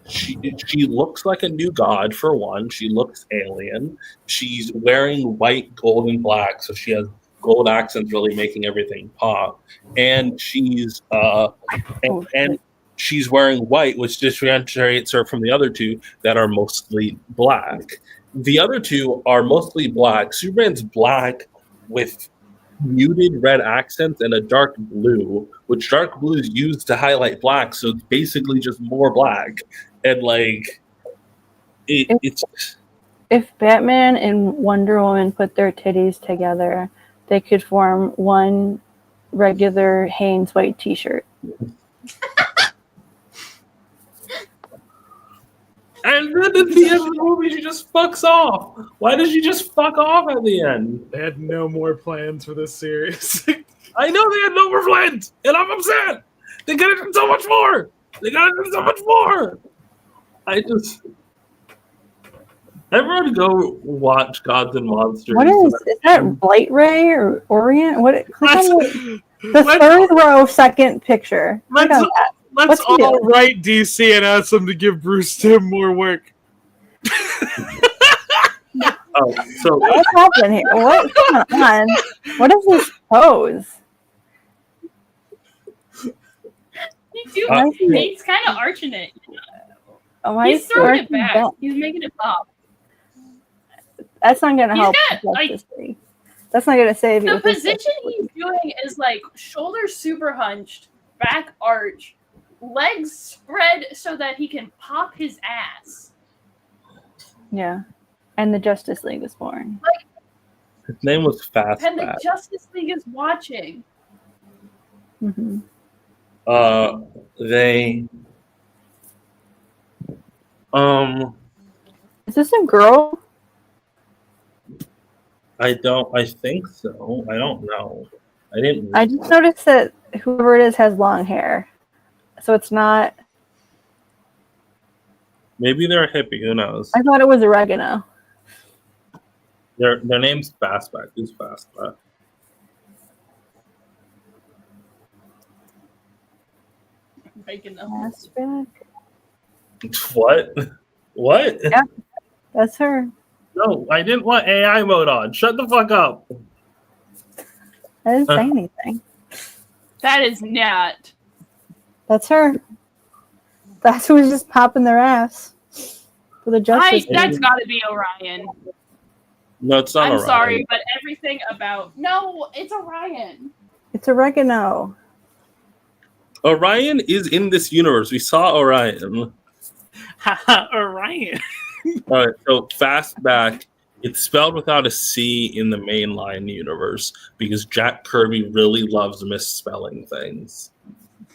she looks like a new god for one. She looks alien. She's wearing white, gold, and black, so she has gold accents, really making everything pop. And she's and she's wearing white, which differentiates her from the other two that are mostly black. The other two are mostly black. Superman's black with muted red accents and a dark blue, which dark blue is used to highlight black, so it's basically just more black. And like, it's if Batman and Wonder Woman put their titties together, they could form one regular Hanes white T-shirt. And then at the end of the movie, she just fucks off. Why does she just fuck off at the end? They had no more plans for this series. I know they had no more plans, and I'm upset. They could have done so much more. Everyone go watch Gods and Monsters. What is that? Blight Ray or Orient? What? Click on the third row, second picture. Let's all write DC and ask them to give Bruce Timm more work. So what's happening here? What's going on? What is this pose? He's kind of arching it. He's throwing it back. He's making it pop. That's not going to help. That's not going to save you. The position he's doing is like shoulders super hunched, back arch, legs spread so that he can pop his ass. Yeah. And the Justice League is born. Like, his name was Fast. And the Justice League is watching. Mm-hmm. Is this a girl? I think so. I don't know. I didn't. I just noticed that whoever it is has long hair, so it's not. Maybe they're a hippie. Who knows? I thought it was oregano. Their name's Fastback. Who's Fastback? Fastback. What? What? Yeah, that's her. No, I didn't want AI mode on. Shut the fuck up. I didn't say anything. That is not. That's her. That's who was just popping their ass for the justice. That's got to be Orion. No, it's not. I'm Orion. sorry, but everything about it's Orion. It's oregano. Orion is in this universe. We saw Orion. Orion. All right, so Fastback, it's spelled without a C in the mainline universe because Jack Kirby really loves misspelling things.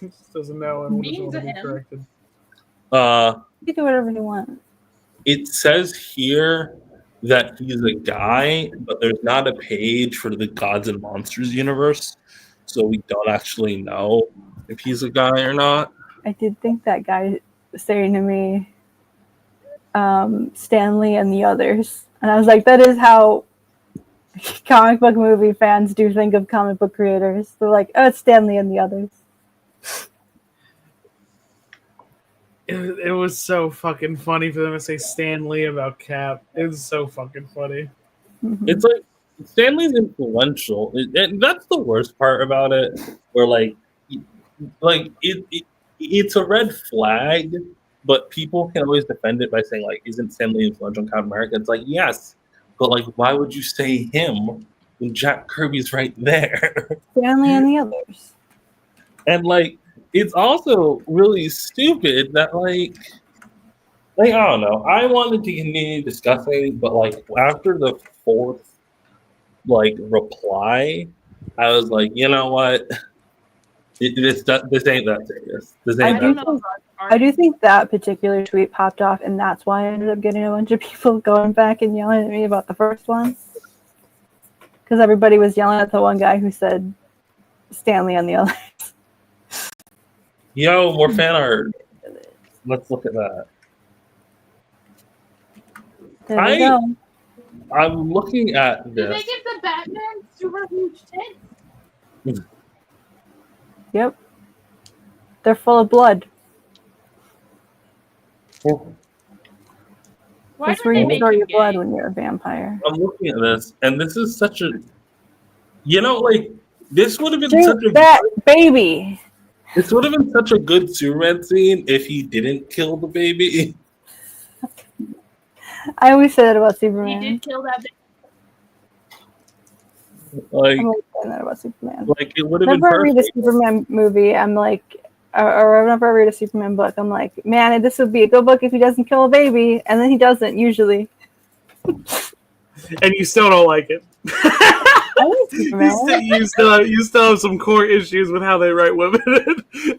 Just doesn't know and Mean will to be him. corrected. You can do whatever you want. It says here that he's a guy, but there's not a page for the Gods and Monsters universe, so we don't actually know if he's a guy or not. I did think that guy was saying to me, Stanley and the others. And I was like, that is how comic book movie fans do think of comic book creators. They're like, oh, it's Stanley and the others. It was so fucking funny for them to say Stan Lee about Cap. It was so fucking funny. Mm-hmm. It's like Stanley's influential, and that's the worst part about it. Where it's a red flag, but people can always defend it by saying like, "Isn't Stanley influential in Captain America?" It's like, yes, but like, why would you say him when Jack Kirby's right there? Stanley and the others. And like, it's also really stupid that like I don't know. I wanted to continue discussing, but like after the fourth reply, I was like, you know what? This ain't that serious. This ain't that. I do think that particular tweet popped off, and that's why I ended up getting a bunch of people going back and yelling at me about the first one. Because everybody was yelling at the one guy who said Stanley and the others. Yo, more fan art. Let's look at that. There we go. I'm looking at Did this. they give the Batman super huge tits? Yep. They're full of blood. Why That's did where they you make store him your gay? blood when you're a vampire. I'm looking at this, and this is such a, this would have been Shoot such a that baby. This would have been such a good Superman scene if he didn't kill the baby. I always say that about He Superman. did kill that bitch. Like, I'm always saying that about Superman. like it would have been Whenever I read a perfect. Superman movie, I'm like, or whenever I read a Superman book, I'm like, man, this would be a good book if he doesn't kill a baby, and then he doesn't usually. And you still don't like it. I like Superman. You still have some core issues with how they write women.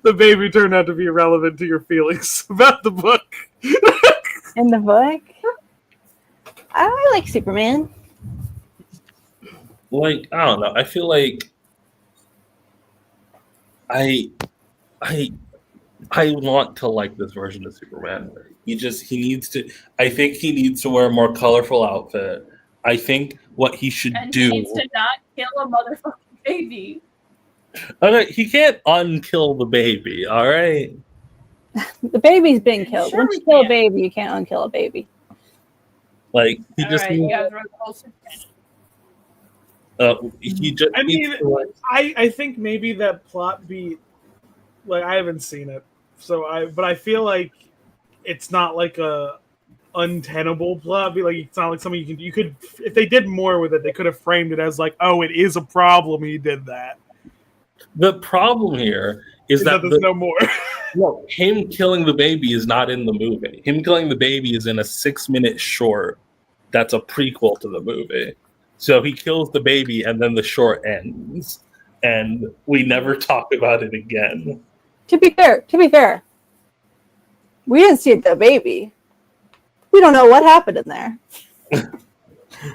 The baby turned out to be irrelevant to your feelings about the book. In the book, I like Superman. Like, I don't know. I feel like I want to like this version of Superman. He needs to. I think he needs to wear a more colorful outfit. I think what he should And do. he needs to not kill a motherfucking baby. Okay, he can't unkill the baby. All right. The baby's been killed. Sure Once we you kill a can. baby, you can't unkill a baby. Like he All just. right, you guys wrote the whole Superman. He just. I needs mean, to, like, I think maybe that plot beat, like I haven't seen it, but I feel like it's not like a untenable plot. Like it's not like something you could if they did more with it, they could have framed it as like, oh, it is a problem. He did that. the problem here is that there's no more. no, him killing the baby is not in the movie. Him killing the baby is in a 6-minute short. That's a prequel to the movie. So he kills the baby, and then the short ends, and we never talk about it again. To be fair, we didn't see the baby. We don't know what happened in there.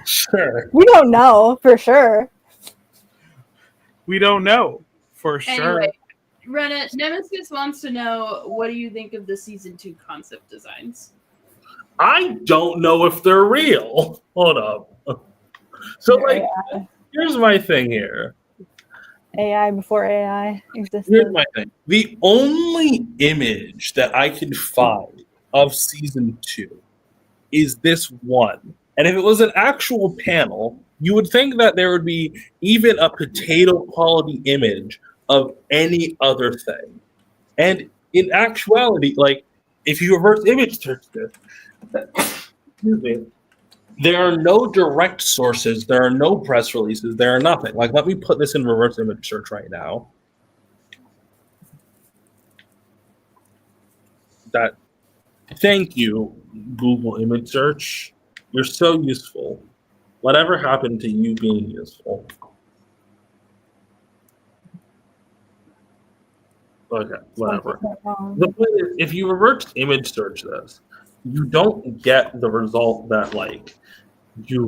Sure. We don't know for sure. We don't know for sure. Anyway, Rena, Nemesis wants to know, what do you think of the season 2 concept designs? I don't know if they're real. Hold up. So, like, here's my thing here. AI before AI existed. Here's my thing. The only image that I can find of season 2 is this one. And if it was an actual panel, you would think that there would be even a potato quality image of any other thing. And in actuality, like, if you reverse image search this, excuse me, there are no direct sources, there are no press releases, there are nothing. Like, let me put this in reverse image search right now. Thank you, Google image search. You're so useful. Whatever happened to you being useful? Okay, whatever. The point is, if you reverse image search this, you don't get the result that, like, you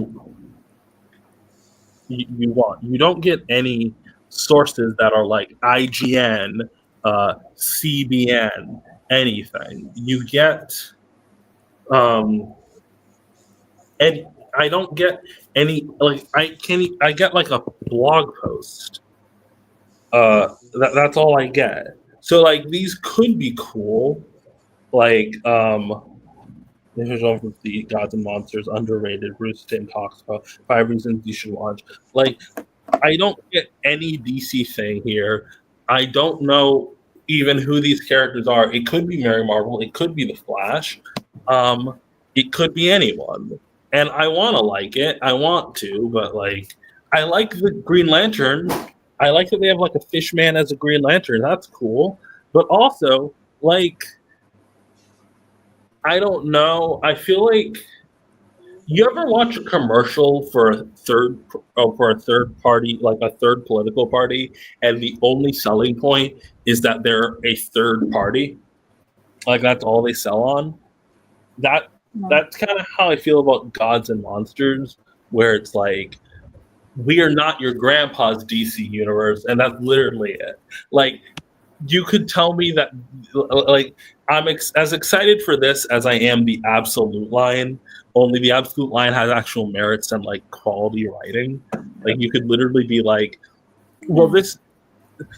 want. You don't get any sources that are like IGN, CBN, anything. You get, and I don't get any, like, I get like a blog post. That's all I get. So, like, these could be cool. Like, here's one from the Gods and Monsters, underrated. Bruce Tim talks about 5 reasons you should watch. Like, I don't get any DC thing here. I don't know even who these characters are. It could be Mary Marvel. It could be the Flash. It could be anyone. And I want to like it. I want to, but, like, I like the Green Lantern. I like that they have, like, a fish man as a Green Lantern. That's cool. But also, like, I don't know. I feel like, you ever watch a commercial for a third party, like a third political party, and the only selling point is that they're a third party? Like, that's all they sell on? That's kind of how I feel about Gods and Monsters, where it's like, we are not your grandpa's DC universe, and that's literally it. Like, you could tell me that, like, I'm as excited for this as I am the Absolute line, only the Absolute line has actual merits and, like, quality writing. Like, you could literally be like, well, this,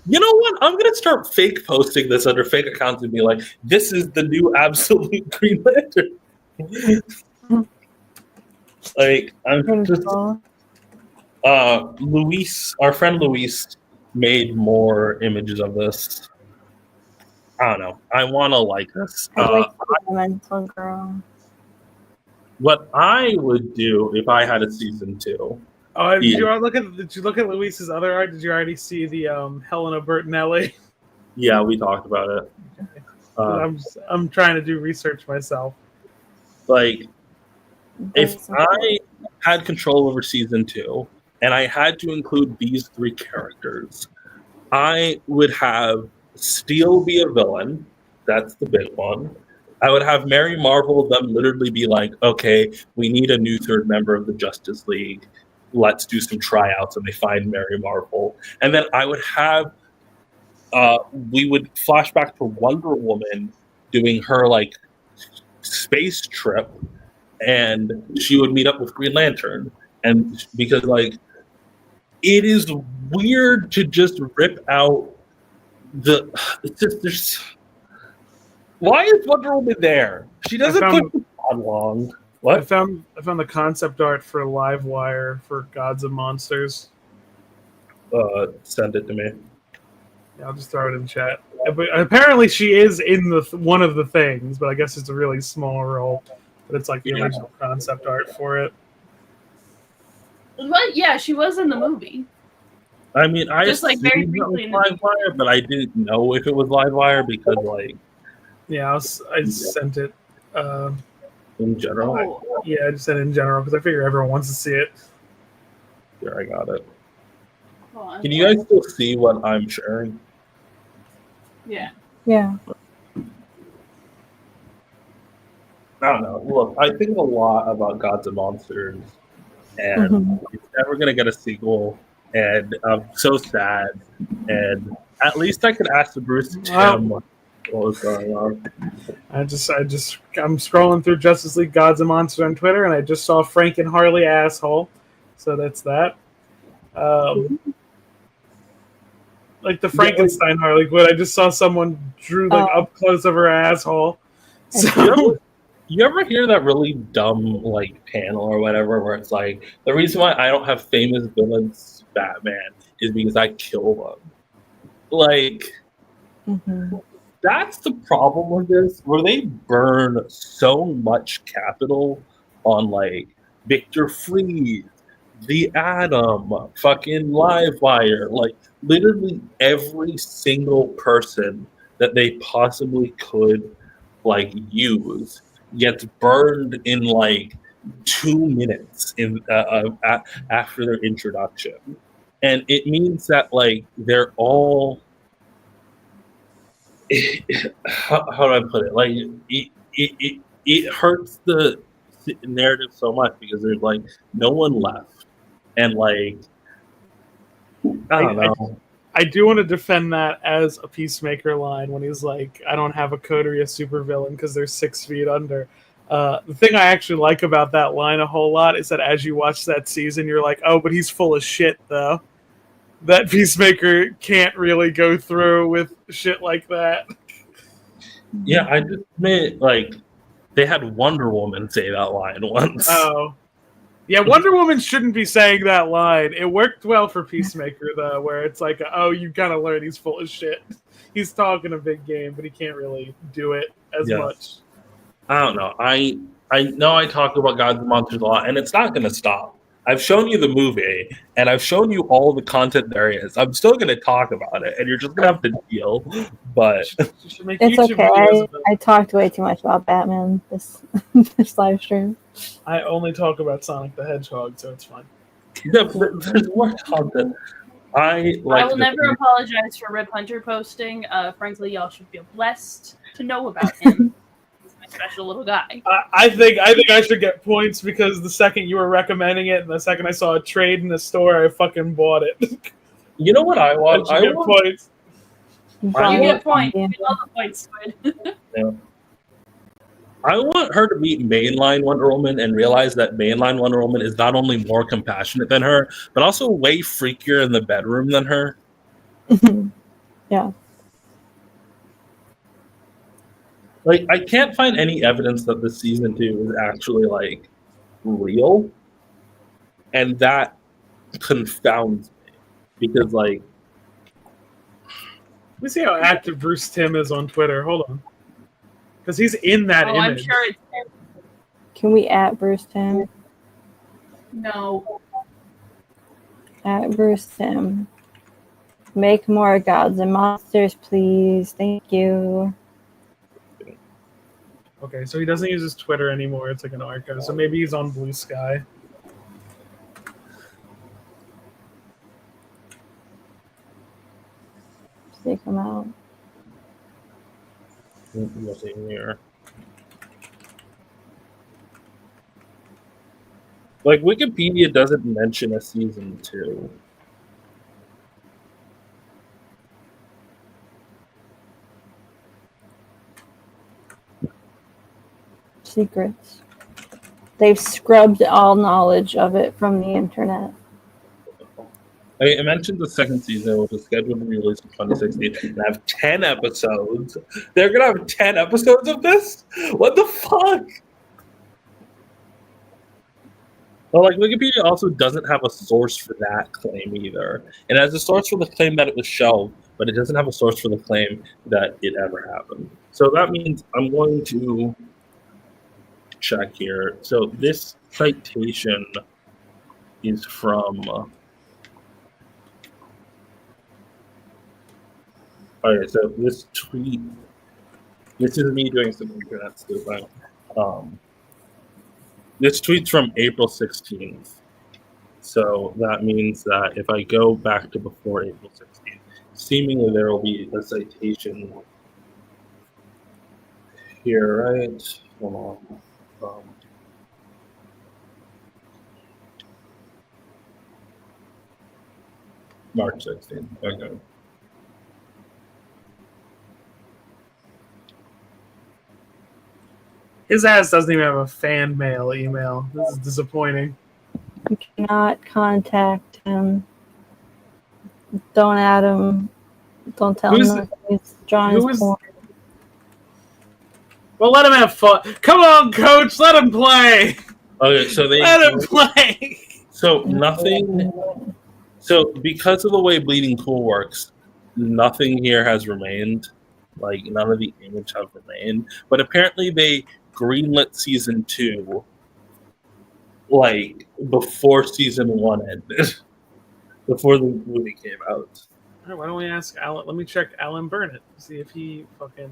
you know what? I'm going to start fake posting this under fake accounts and be like, this is the new Absolute Green Lantern. Like, I'm just, Luis, our friend Luis, made more images of this. I don't know. I want to like this. I like the mental girl. What I would do if I had a season 2. Did you look at Luis's other art? Did you already see the Helena Bertinelli? Yeah, we talked about it. I'm trying to do research myself. Like, if I had control over season 2 and I had to include these 3 characters, I would have Steel be a villain. That's the big one. I would have Mary Marvel, them literally be like, okay, we need a new third member of the Justice League. Let's do some tryouts, and they find Mary Marvel. And then I would have, we would flash back to Wonder Woman doing her, like, space trip, and she would meet up with Green Lantern. And because, like, it is weird to just rip out why is Wonder Woman there? She doesn't put on long. What? I found the concept art for Livewire for Gods and Monsters. Send it to me. Yeah, I'll just throw it in chat. But apparently she is in one of the things, but I guess it's a really small role. But it's like the original concept art for it. But yeah, she was in the movie. I mean, I just like very briefly in the Livewire, but I didn't know if it was Livewire because, like, yeah, I sent it. In general, yeah, I just said in general because I figure everyone wants to see it. Here, I got it. Can you guys still see what I'm sharing? Yeah. Yeah. I don't know. Look, I think a lot about Gods and Monsters, and it's never going to get a sequel. and I'm so sad. And at least I could ask the Bruce Tim what was going on. I'm scrolling through Justice League Gods and Monsters on Twitter, and I just saw Frank and Harley asshole. So that's that. Like the Frankenstein Harley Quinn, I just saw someone drew up close of her asshole. So you ever hear that really dumb like panel or whatever where it's like the reason why I don't have famous villains Batman is because I kill them. Like that's the problem with this, where they burn so much capital on like Victor Freeze, the Atom, fucking Livewire, like literally every single person that they possibly could like use gets burned in like 2 minutes after their introduction, and it means that like they're all how do I put it? Like it hurts the narrative so much because there's like no one left, and like I don't know. I do want to defend that as a Peacemaker line when he's like, I don't have a coterie of supervillain because they're 6 feet under. The thing I actually like about that line a whole lot is that as you watch that season, you're like, oh, but he's full of shit, though. That Peacemaker can't really go through with shit like that. Yeah, I just meant, like, they had Wonder Woman say that line once. Oh. Yeah, Wonder Woman shouldn't be saying that line. It worked well for Peacemaker, though, where it's like, oh, you gotta learn he's full of shit. He's talking a big game, but he can't really do it as much. I don't know. I know I talk about Gods and Monsters a lot, and it's not going to stop. I've shown you the movie, and I've shown you all the content there is. I'm still going to talk about it, and you're just going to have to deal. But it's okay. I talked way too much about Batman this live stream. I only talk about Sonic the Hedgehog, so it's fine. Yeah, but there's more content. I will never apologize for Rip Hunter posting. Frankly, y'all should feel blessed to know about him. He's my special little guy. I think I should get points because the second you were recommending it and the second I saw a trade in the store, I fucking bought it. You know what I want? I get points. You get points. You get all the points, Squid. Yeah. I want her to meet mainline Wonder Woman and realize that mainline Wonder Woman is not only more compassionate than her, but also way freakier in the bedroom than her. Yeah. Like, I can't find any evidence that the season 2 is actually, like, real. And that confounds me. Because, like... Let me see how active Bruce Timm is on Twitter. Hold on. Because he's in that image. I'm sure it's... Can we at Bruce Timm? No. At Bruce Timm. Make more Gods and Monsters, please. Thank you. Okay, so he doesn't use his Twitter anymore. It's like an archive. So maybe he's on Blue Sky. Take him out. Nothing here. Like, Wikipedia doesn't mention a season 2. Secrets. They've scrubbed all knowledge of it from the internet. I mentioned the second season, which is scheduled to be released in 2016, and have 10 episodes. They're going to have 10 episodes of this? What the fuck? Well, like, Wikipedia also doesn't have a source for that claim either. It has a source for the claim that it was shelved, but it doesn't have a source for the claim that it ever happened. So that means I'm going to check here. So this citation is from... Okay, so this tweet, this is me doing some internet stuff. This tweet's from April 16th. So that means that if I go back to before April 16th, seemingly there will be a citation here, right? Hold on. March 16th. Okay. His ass doesn't even have a fan mail email. This is disappointing. You cannot contact him. Don't add him. Don't tell him that he's drawing his porn. Well, let him have fun. Come on, coach. Let him play. Okay, so let him play. So nothing. So because of the way Bleeding Cool works, nothing here has remained. Like none of the image have remained. But apparently they greenlit season 2, like before season 1 ended, before the movie came out. All right, why don't we ask Alan? Let me check Alan Burnett, see if he fucking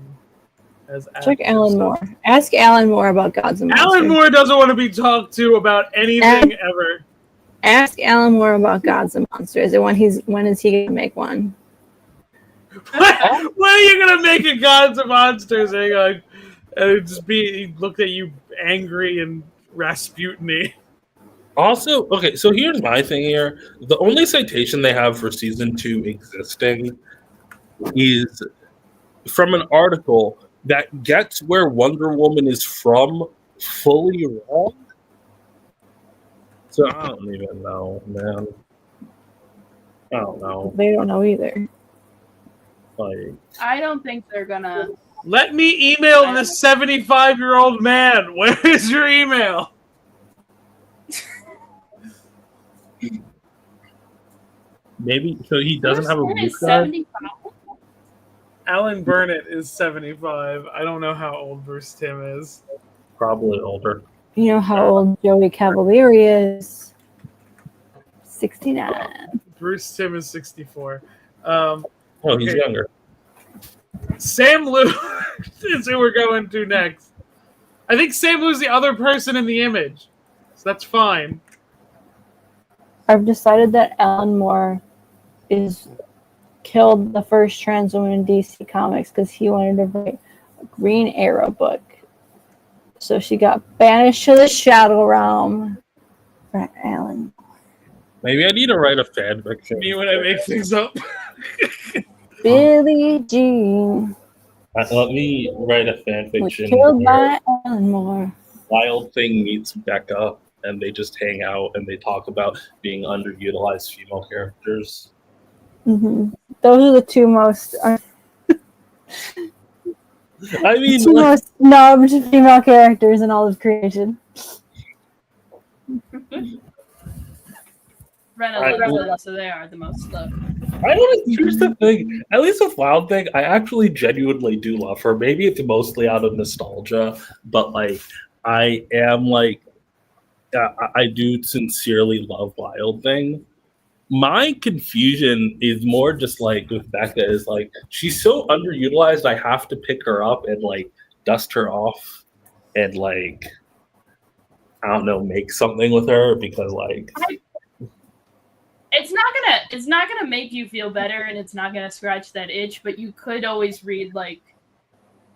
has. Check Alan Moore. Ask Alan Moore about Gods and Monsters. Alan Moore doesn't want to be talked to about anything ever. Ask Alan Moore about Gods and Monsters and when is he gonna make one? When are you gonna make a Gods and Monsters? And like, he looked at you angry and Rasputin-y. Also, okay, so here's my thing here. The only citation they have for season 2 existing is from an article that gets where Wonder Woman is from fully wrong. So I don't even know, man. I don't know. They don't know either. Like, I don't think they're gonna. Let me email this 75-year-old man. Where is your email? maybe so he doesn't have a blue card. 75. Alan Burnett is 75. I don't know how old Bruce Timm is. Probably older. You know how old Joey Cavalieri is? 69. Bruce Timm is 64. He's younger. Sam Liu is who we're going to next. I think Sam Liu's the other person in the image, so that's fine. I've decided that Alan Moore killed the first trans woman in DC Comics because he wanted to write a Green Arrow book. So she got banished to the Shadow Realm for Alan. Maybe I need to write a fan fiction. Me when I make things up. Billie Jean Let me write a fan was fiction. killed by Alan Moore. Wild Thing meets Becca, and they just hang out and they talk about being underutilized female characters. Mm-hmm. Those are the two most most snubbed female characters in all of creation. Rena loves them, so they are the most loved. I don't know. Here's the thing. At least with Wild Thing, I actually genuinely do love her. Maybe it's mostly out of nostalgia, but like, I am like, I do sincerely love Wild Thing. My confusion is more just like with Becca is like she's so underutilized. I have to pick her up and like dust her off and like I don't know, make something with her because like. It's not gonna make you feel better, and it's not gonna scratch that itch. But you could always read like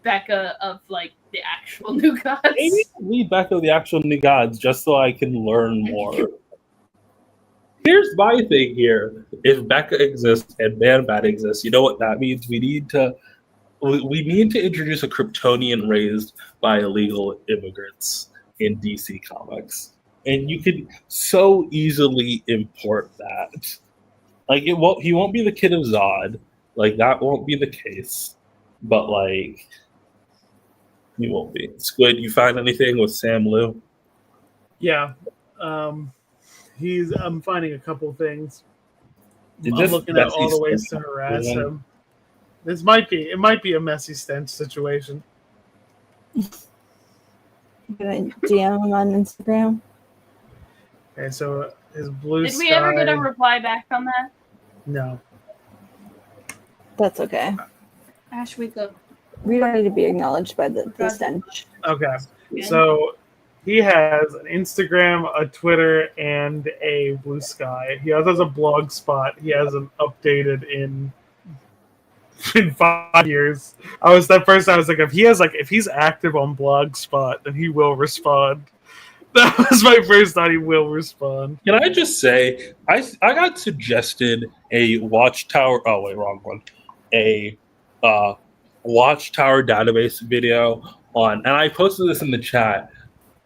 Becca of like the actual New Gods. Maybe read Becca of the actual New Gods just so I can learn more. Here's my thing here: if Becca exists and Man-Bat exists, you know what that means? We need to introduce a Kryptonian raised by illegal immigrants in DC Comics. And you could so easily import that. Like he won't be the kid of Zod. Like that won't be the case. But like he won't be. Squid, you find anything with Sam Liu? Yeah. I'm finding a couple things. I'm Just looking at all the messy ways to stuff. harass him. It might be a messy stench situation. Gonna DM him on Instagram. Okay, so his blue Did we ever get a reply back on that? No. That's okay. Ash, we go. We don't need to be acknowledged by the stench. Okay. So he has an Instagram, a Twitter, and a Blue Sky. He also has a blog spot. He hasn't updated in 5 years. I was like, if he's active on Blogspot, then he will respond. That was my first thought. He will respond. Can I just say, I got suggested a Watchtower. Oh wait, wrong one. A Watchtower database video on, and I posted this in the chat.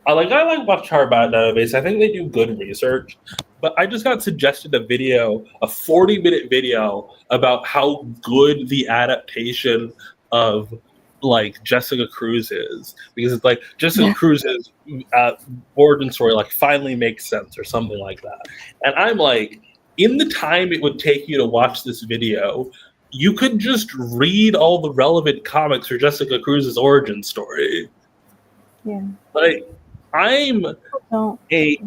I like Watchtower database. I think they do good research, but I just got suggested a video, a 40-minute video about how good the adaptation of like Jessica Cruz is, because it's like Jessica Cruz's origin story like finally makes sense or something like that. And I'm like, in the time it would take you to watch this video, you could just read all the relevant comics for Jessica Cruz's origin story. Yeah. Like, I'm a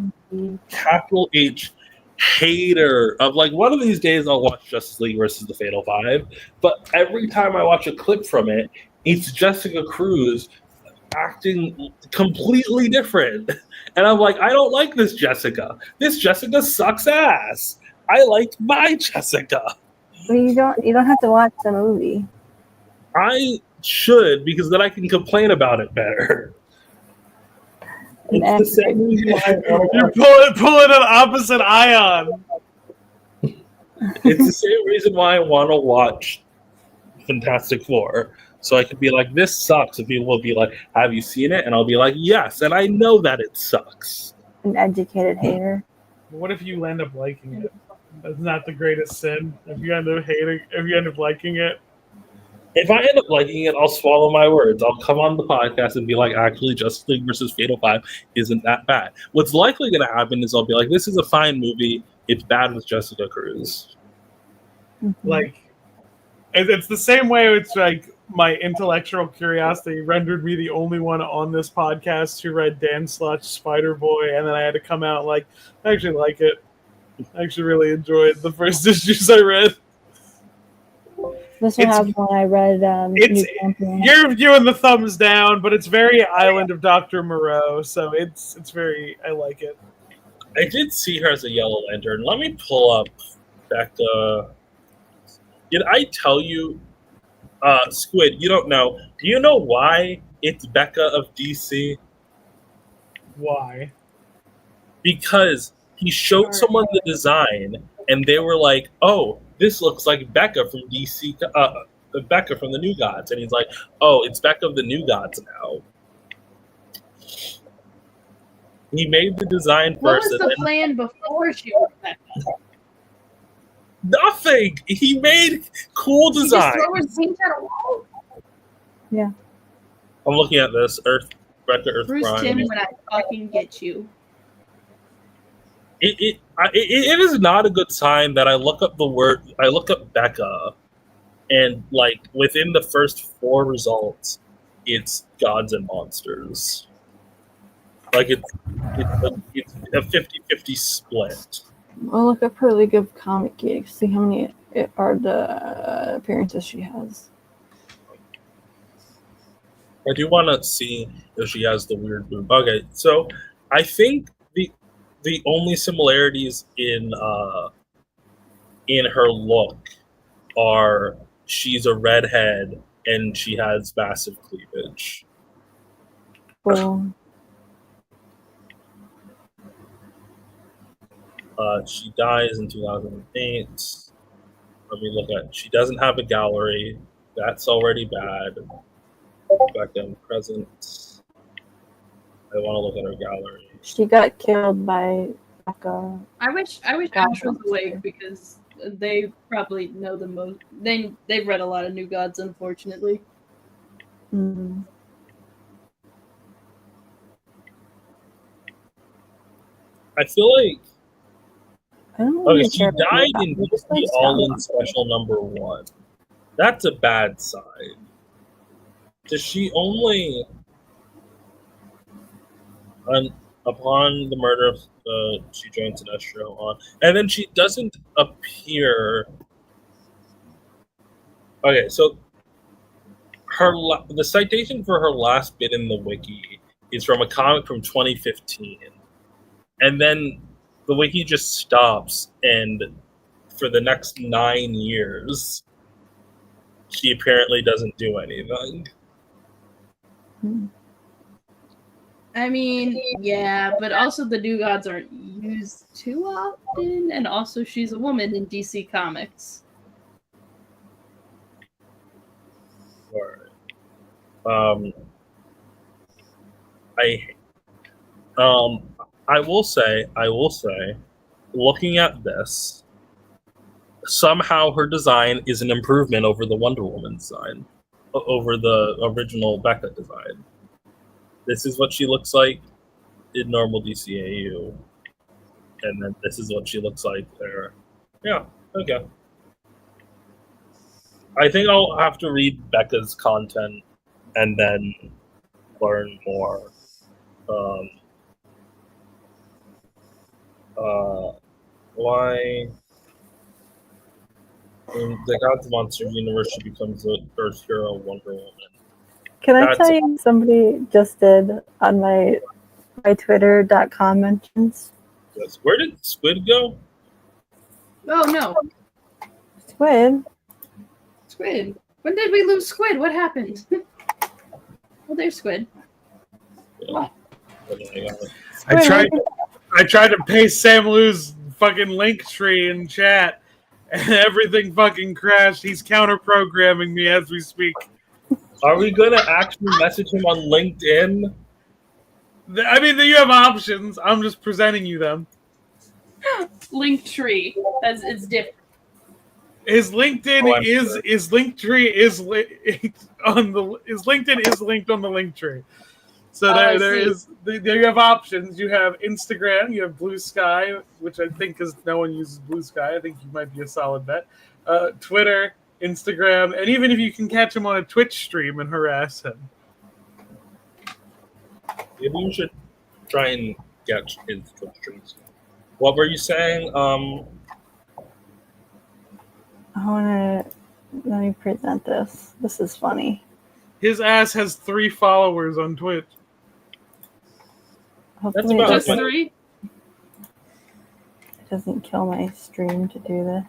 capital H hater of like, one of these days I'll watch Justice League versus the Fatal Five, but every time I watch a clip from it, it's Jessica Cruz acting completely different. And I'm like, I don't like this Jessica. This Jessica sucks ass. I like my Jessica. Well, you don't have to watch the movie. I should, because then I can complain about it better. It's the same reason why You're pulling an opposite Ayaan. It's the same reason why I want to watch Fantastic Four. So I could be like, this sucks. And people will be like, have you seen it? And I'll be like, yes. And I know that it sucks. An educated hater. What if you end up liking it? That's not the greatest sin. If you end up liking it. If I end up liking it, I'll swallow my words. I'll come on the podcast and be like, actually, Justice League versus Fatal Five isn't that bad. What's likely going to happen is I'll be like, this is a fine movie. It's bad with Jessica Cruz. Mm-hmm. Like, it's the same way it's like my intellectual curiosity rendered me the only one on this podcast who read Dan Slott's Spider-Boy, and then I had to come out like, I actually like it. I actually really enjoyed the first issues I read. This one has one I read. You're viewing the thumbs down, but it's very Island of Dr. Moreau, so it's very, I like it. I did see her as a Yellow Lantern. Let me pull up Becca. Did I tell you, Squid, you don't know. Do you know why it's Becca of DC? Why? Because he showed someone the design, and they were like, oh, this looks like Becca from DC, Becca from the New Gods. And he's like, oh, it's Becca of the New Gods now. He made the design first. What was the plan before she was Becca? Nothing. He made cool design. Yeah. I'm looking at this Becca Earth Bruce Prime. Tim, when I fucking get you. It is not a good sign that I look up Becca, and like within the first 4 results, it's Gods and Monsters. Like it's a 50-50 split. I'll look up her League of Comic Geeks, see how many are the appearances she has. I do want to see if she has the weird boob. Okay, so I think the only similarities in her look are she's a redhead and she has massive cleavage. Cool. She dies in 2008. Let me look at. She doesn't have a gallery. That's already bad. Back then, present. I want to look at her gallery. She got killed by Becca. I wish Ash was awake, because they probably know the most. They've read a lot of New Gods, unfortunately. Mm-hmm. I feel like. Okay, she died in DC All-In Special #1. That's a bad sign. Does she only, upon the murder of, she joins Sinestro on, and then she doesn't appear. Okay, so the citation for her last bit in the wiki is from a comic from 2015, and then the wiki just stops, and for the next 9 years, she apparently doesn't do anything. I mean, yeah, but also the new gods aren't used too often, and also she's a woman in DC Comics. Alright. I will say, looking at this, somehow her design is an improvement over the Wonder Woman design, over the original Becca design. This is what she looks like in normal DCAU, and then this is what she looks like there. Yeah, okay. I think I'll have to read Becca's content and then learn more. Why in the Gods Monster universe she becomes the first hero Wonder Woman? Can I tell you somebody just did on my Twitter.com mentions? Yes. Where did Squid go? Oh no, Squid. When did we lose Squid? What happened? Well, there's Squid. Yeah. I tried to paste Sam Lou's fucking link tree in chat, and everything fucking crashed. He's counter-programming me as we speak. Are we gonna actually message him on LinkedIn? I mean, you have options. I'm just presenting you them. Linktree, as it's different. His LinkedIn LinkedIn is linked on the link tree. So there you have options. You have Instagram, you have Blue Sky, which I think is no one uses Blue Sky. I think you might be a solid bet. Twitter, Instagram, and even if you can catch him on a Twitch stream and harass him. Maybe you should try and get his Twitch streams. What were you saying? Let me present this. This is funny. His ass has 3 followers on Twitch. Hopefully That's about Just 3? It doesn't kill my stream to do this.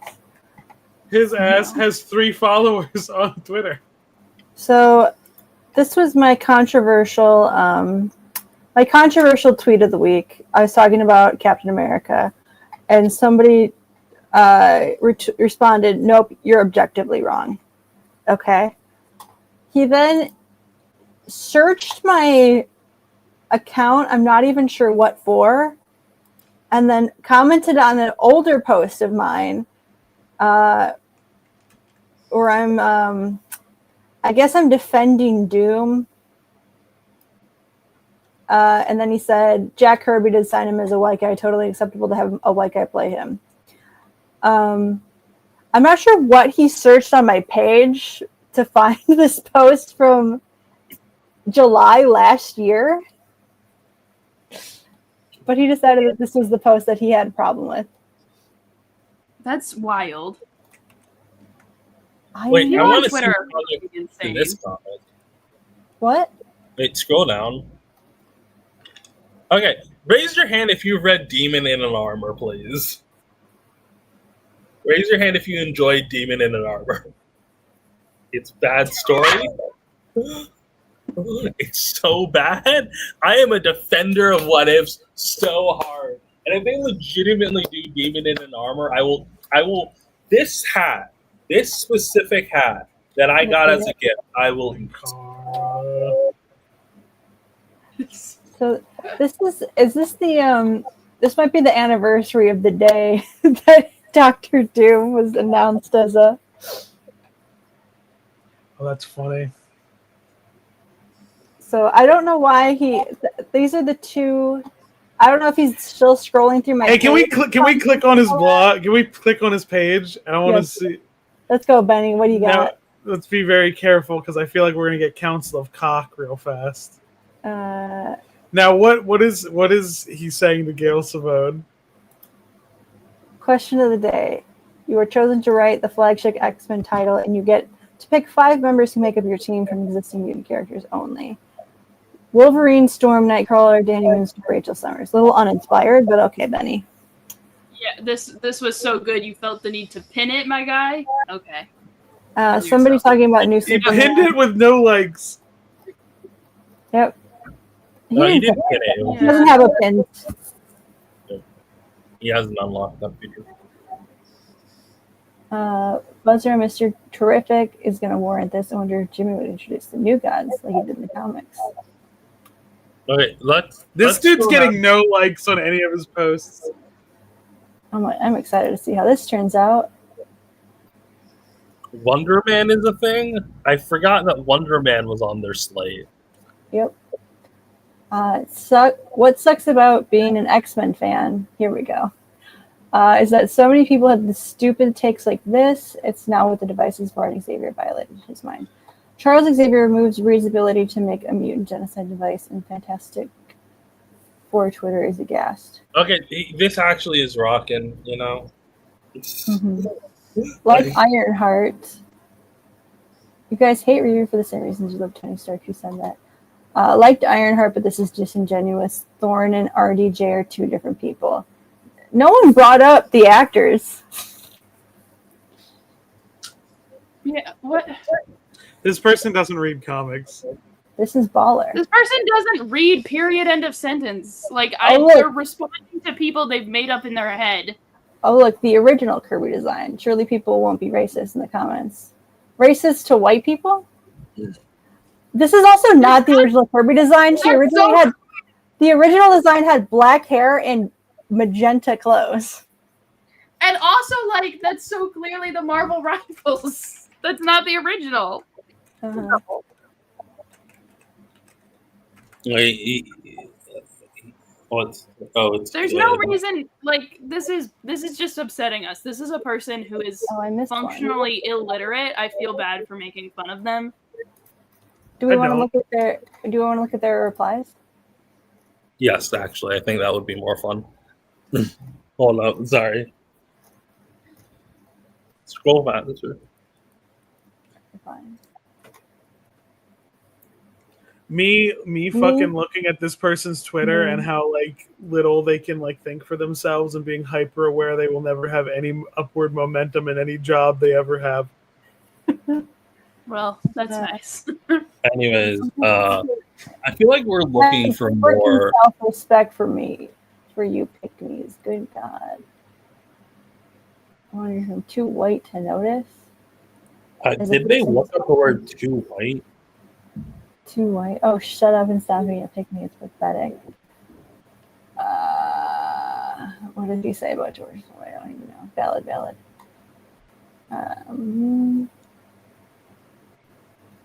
His ass has 3 followers on Twitter. So this was my controversial tweet of the week. I was talking about Captain America, and somebody responded, "Nope, you're objectively wrong." Okay. He then searched my account, I'm not even sure what for, and then commented on an older post of mine where I guess I'm defending Doom. And then he said, Jack Kirby did sign him as a white guy, totally acceptable to have a white guy play him. I'm not sure what he searched on my page to find this post from July last year. But he decided that this was the post that he had a problem with. That's wild. Wait, I want to Twitter see this comment. What? Wait, scroll down. Okay, raise your hand if you've read Demon in an Armor, please. Raise your hand if you enjoyed Demon in an Armor. It's a bad story. It's so bad. I am a defender of what ifs so hard. And if they legitimately do Demon in an Armor, I will this specific hat that I got as a gift, I will So this might be the anniversary of the day that Dr. Doom was announced as a. Oh, that's funny. So I don't know why these are the two. I don't know if he's still scrolling through my. Hey, can we click on his blog? Can we click on his page? I want to see. Let's go, Benny. What do you got? Now, let's be very careful because I feel like we're gonna get Council of Cock real fast. Now, what is he saying to Gail Savone? Question of the day: you are chosen to write the flagship X-Men title, and you get to pick 5 members who make up your team from existing mutant characters only. Wolverine, Storm, Nightcrawler, Danny Moonstar, Rachel Summers. A little uninspired, but okay, Benny. Yeah, this was so good. You felt the need to pin it, my guy. Okay. Somebody's talking about new He Superman. pinned it with no legs. Yep. No, you didn't get it. He doesn't have a pin. He hasn't unlocked that feature. Buzzer Mr. Terrific is going to warrant this. I wonder if Jimmy would introduce the new gods like he did in the comics. Okay, This dude's getting no likes on any of his posts. I'm excited to see how this turns out. Wonder Man is a thing? I forgot that Wonder Man was on their slate. Yep. What sucks about being an X-Men fan, here we go, is that so many people have the stupid takes like this. It's now with the devices for Xavier violated his mind. Charles Xavier removes Reed's ability to make a mutant genocide device, and Fantastic Four Twitter is aghast. Okay, this actually is rocking, you know? Like Ironheart. You guys hate Reed for the same reasons you love Tony Stark. Who said that? Liked Ironheart, but this is disingenuous. Thorne and RDJ are two different people. No one brought up the actors. Yeah, what? This person doesn't read comics. This is baller. This person doesn't read, period, end of sentence. Like, they're responding to people they've made up in their head. Oh, look, the original Kirby design. Surely people won't be racist in the comments. Racist to white people? This is also not the original Kirby design. The original design had black hair and magenta clothes. And also, like, that's so clearly the Marvel Rivals. That's not the original. There's no reason, like, this is just upsetting us. This is a person who is functionally illiterate. I feel bad for making fun of them. Do we want to look at their replies? Yes, actually, I think that would be more fun. Hold up, sorry. Scroll back. Fine. Me fucking looking at this person's Twitter and how like little they can like think for themselves and being hyper aware they will never have any upward momentum in any job they ever have. Well, that's nice. Anyways, I feel like we're looking for more self-respect for me, for you pick-me's. Good God. I wonder if I'm too white to notice. Did they look up the word too white? Too white. Oh, shut up and stop being a pick-me. It's pathetic. What did he say about George Floyd? I don't even know. Valid.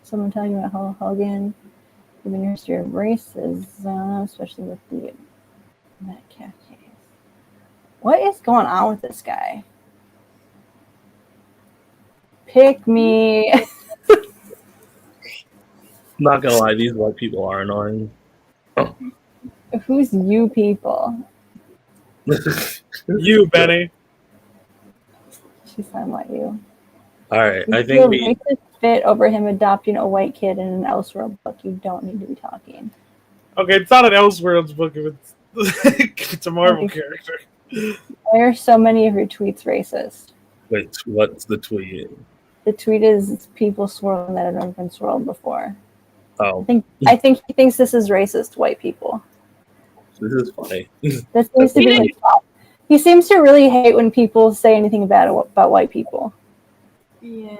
Someone telling you about Hogan, given your history of racism, especially with the Metcalf case. What is going on with this guy? Pick me. Not gonna lie, these white people are annoying. Who's you people? You, Benny. She sounded like you. All right, I think we fit over him adopting a white kid in an Elseworlds book. You don't need to be talking. Okay, it's not an Elseworlds book. It's a Marvel character. Why are so many of your tweets racist? Wait, what's the tweet? The tweet is it's people swirling that have never been swirled before. Oh, I think he thinks this is racist white people. This is funny. That seems to be like, he seems to really hate when people say anything bad about white people. Yeah.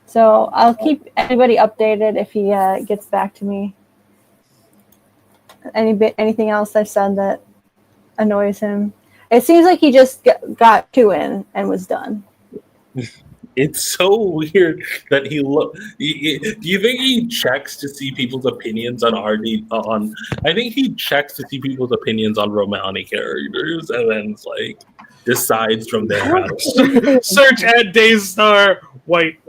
So I'll keep everybody updated if he gets back to me. Anything else I've said that annoys him? It seems like he just got 2 in and was done. It's so weird that he look. Do you think he checks to see people's opinions on I think he checks to see people's opinions on Romani characters, and then like decides from there. How to Search at Daystar white.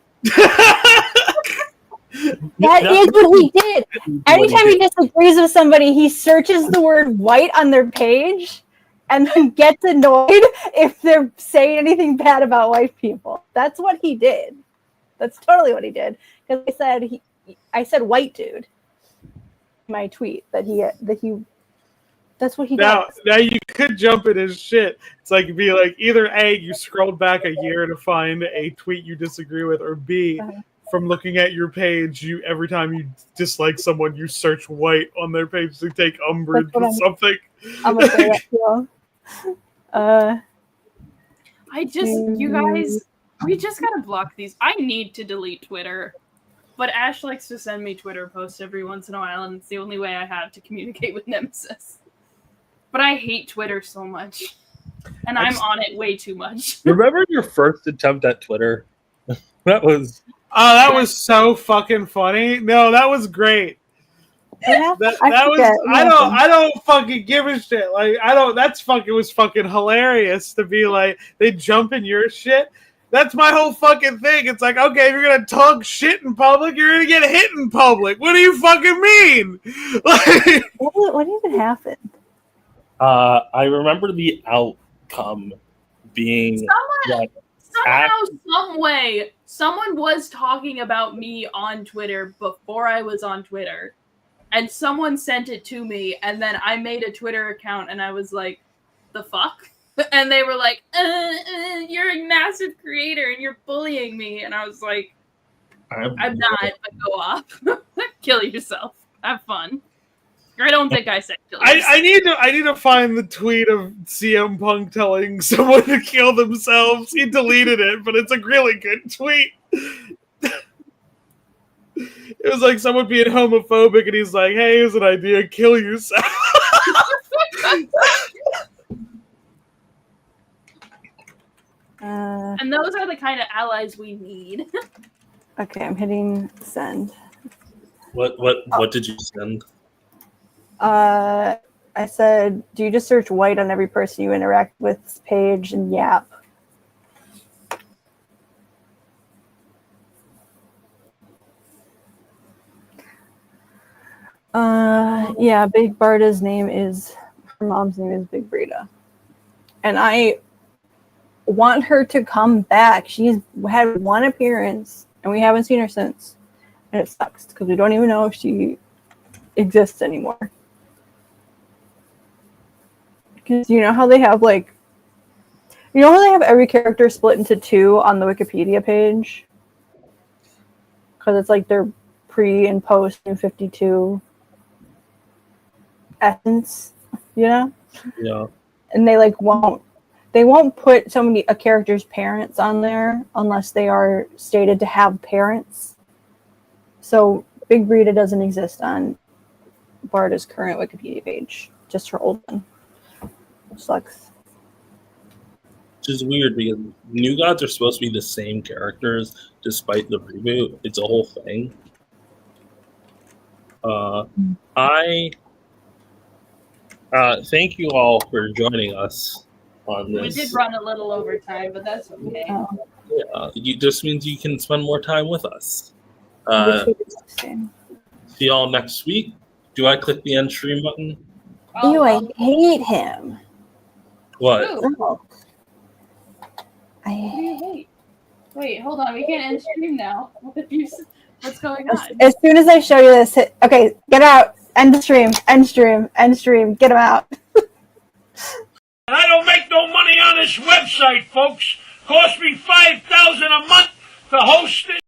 That is what he did. Anytime he disagrees with somebody, he searches the word white on their page and then gets annoyed if they're saying anything bad about white people. That's what he did. That's totally what he did. Because I said white dude in my tweet that's what he does. Now you could jump in his shit. It's like either A, you scrolled back a year to find a tweet you disagree with, or B, from looking at your page, every time you dislike someone, you search white on their page to take umbrage with something. I'm gonna say that too. You guys, we just gotta block these. I need to delete Twitter. But Ash likes to send me Twitter posts every once in a while, and it's the only way I have to communicate with Nemesis. But I hate Twitter so much. And I'm on it way too much. Remember your first attempt at Twitter? That was... Oh, that was so fucking funny. No, that was great. I don't fucking give a shit. Like, was fucking hilarious to be like, they jump in your shit. That's my whole fucking thing. It's like, okay, if you're gonna talk shit in public, you're gonna get hit in public. What do you fucking mean? Like, what even happened? I remember the outcome being some way, someone was talking about me on Twitter before I was on Twitter, and someone sent it to me, and then I made a Twitter account, and I was like, the fuck? And they were like, you're a massive creator, and you're bullying me. And I was like, I'm not, but go off. Kill yourself. Have fun. I don't think I said kill yourself. I need to find the tweet of CM Punk telling someone to kill themselves. He deleted it, but it's a really good tweet. It was like someone being homophobic, and he's like, hey, here's an idea, kill yourself. And those are the kind of allies we need. Okay, I'm hitting send. What did you send? I said, do you just search white on every person you interact with page and yap? Yeah, Big Barda's her mom's name is Big Brita. And I want her to come back. She's had one appearance and we haven't seen her since. And it sucks because we don't even know if she exists anymore. Because you know how they have every character split into two on the Wikipedia page? Because it's like their pre and post New 52 essence, you know? Yeah. And they won't put a character's parents on there unless they are stated to have parents. So Big Brita doesn't exist on Barda's current Wikipedia page, just her old one. Which sucks. Which is weird because New Gods are supposed to be the same characters despite the reboot. It's a whole thing. I thank you all for joining us on this. We did run a little over time, but that's okay. Yeah, this means you can spend more time with us. See y'all next week. Do I click the end stream button? Ew, I hate him. What? Oh. I hate. Wait, hold on. We can't end stream now. What's going on? As soon as I show you this, okay, get out. End the stream. End stream. End stream. Get him out. I don't make no money on this website, folks. Cost me $5,000 a month to host it.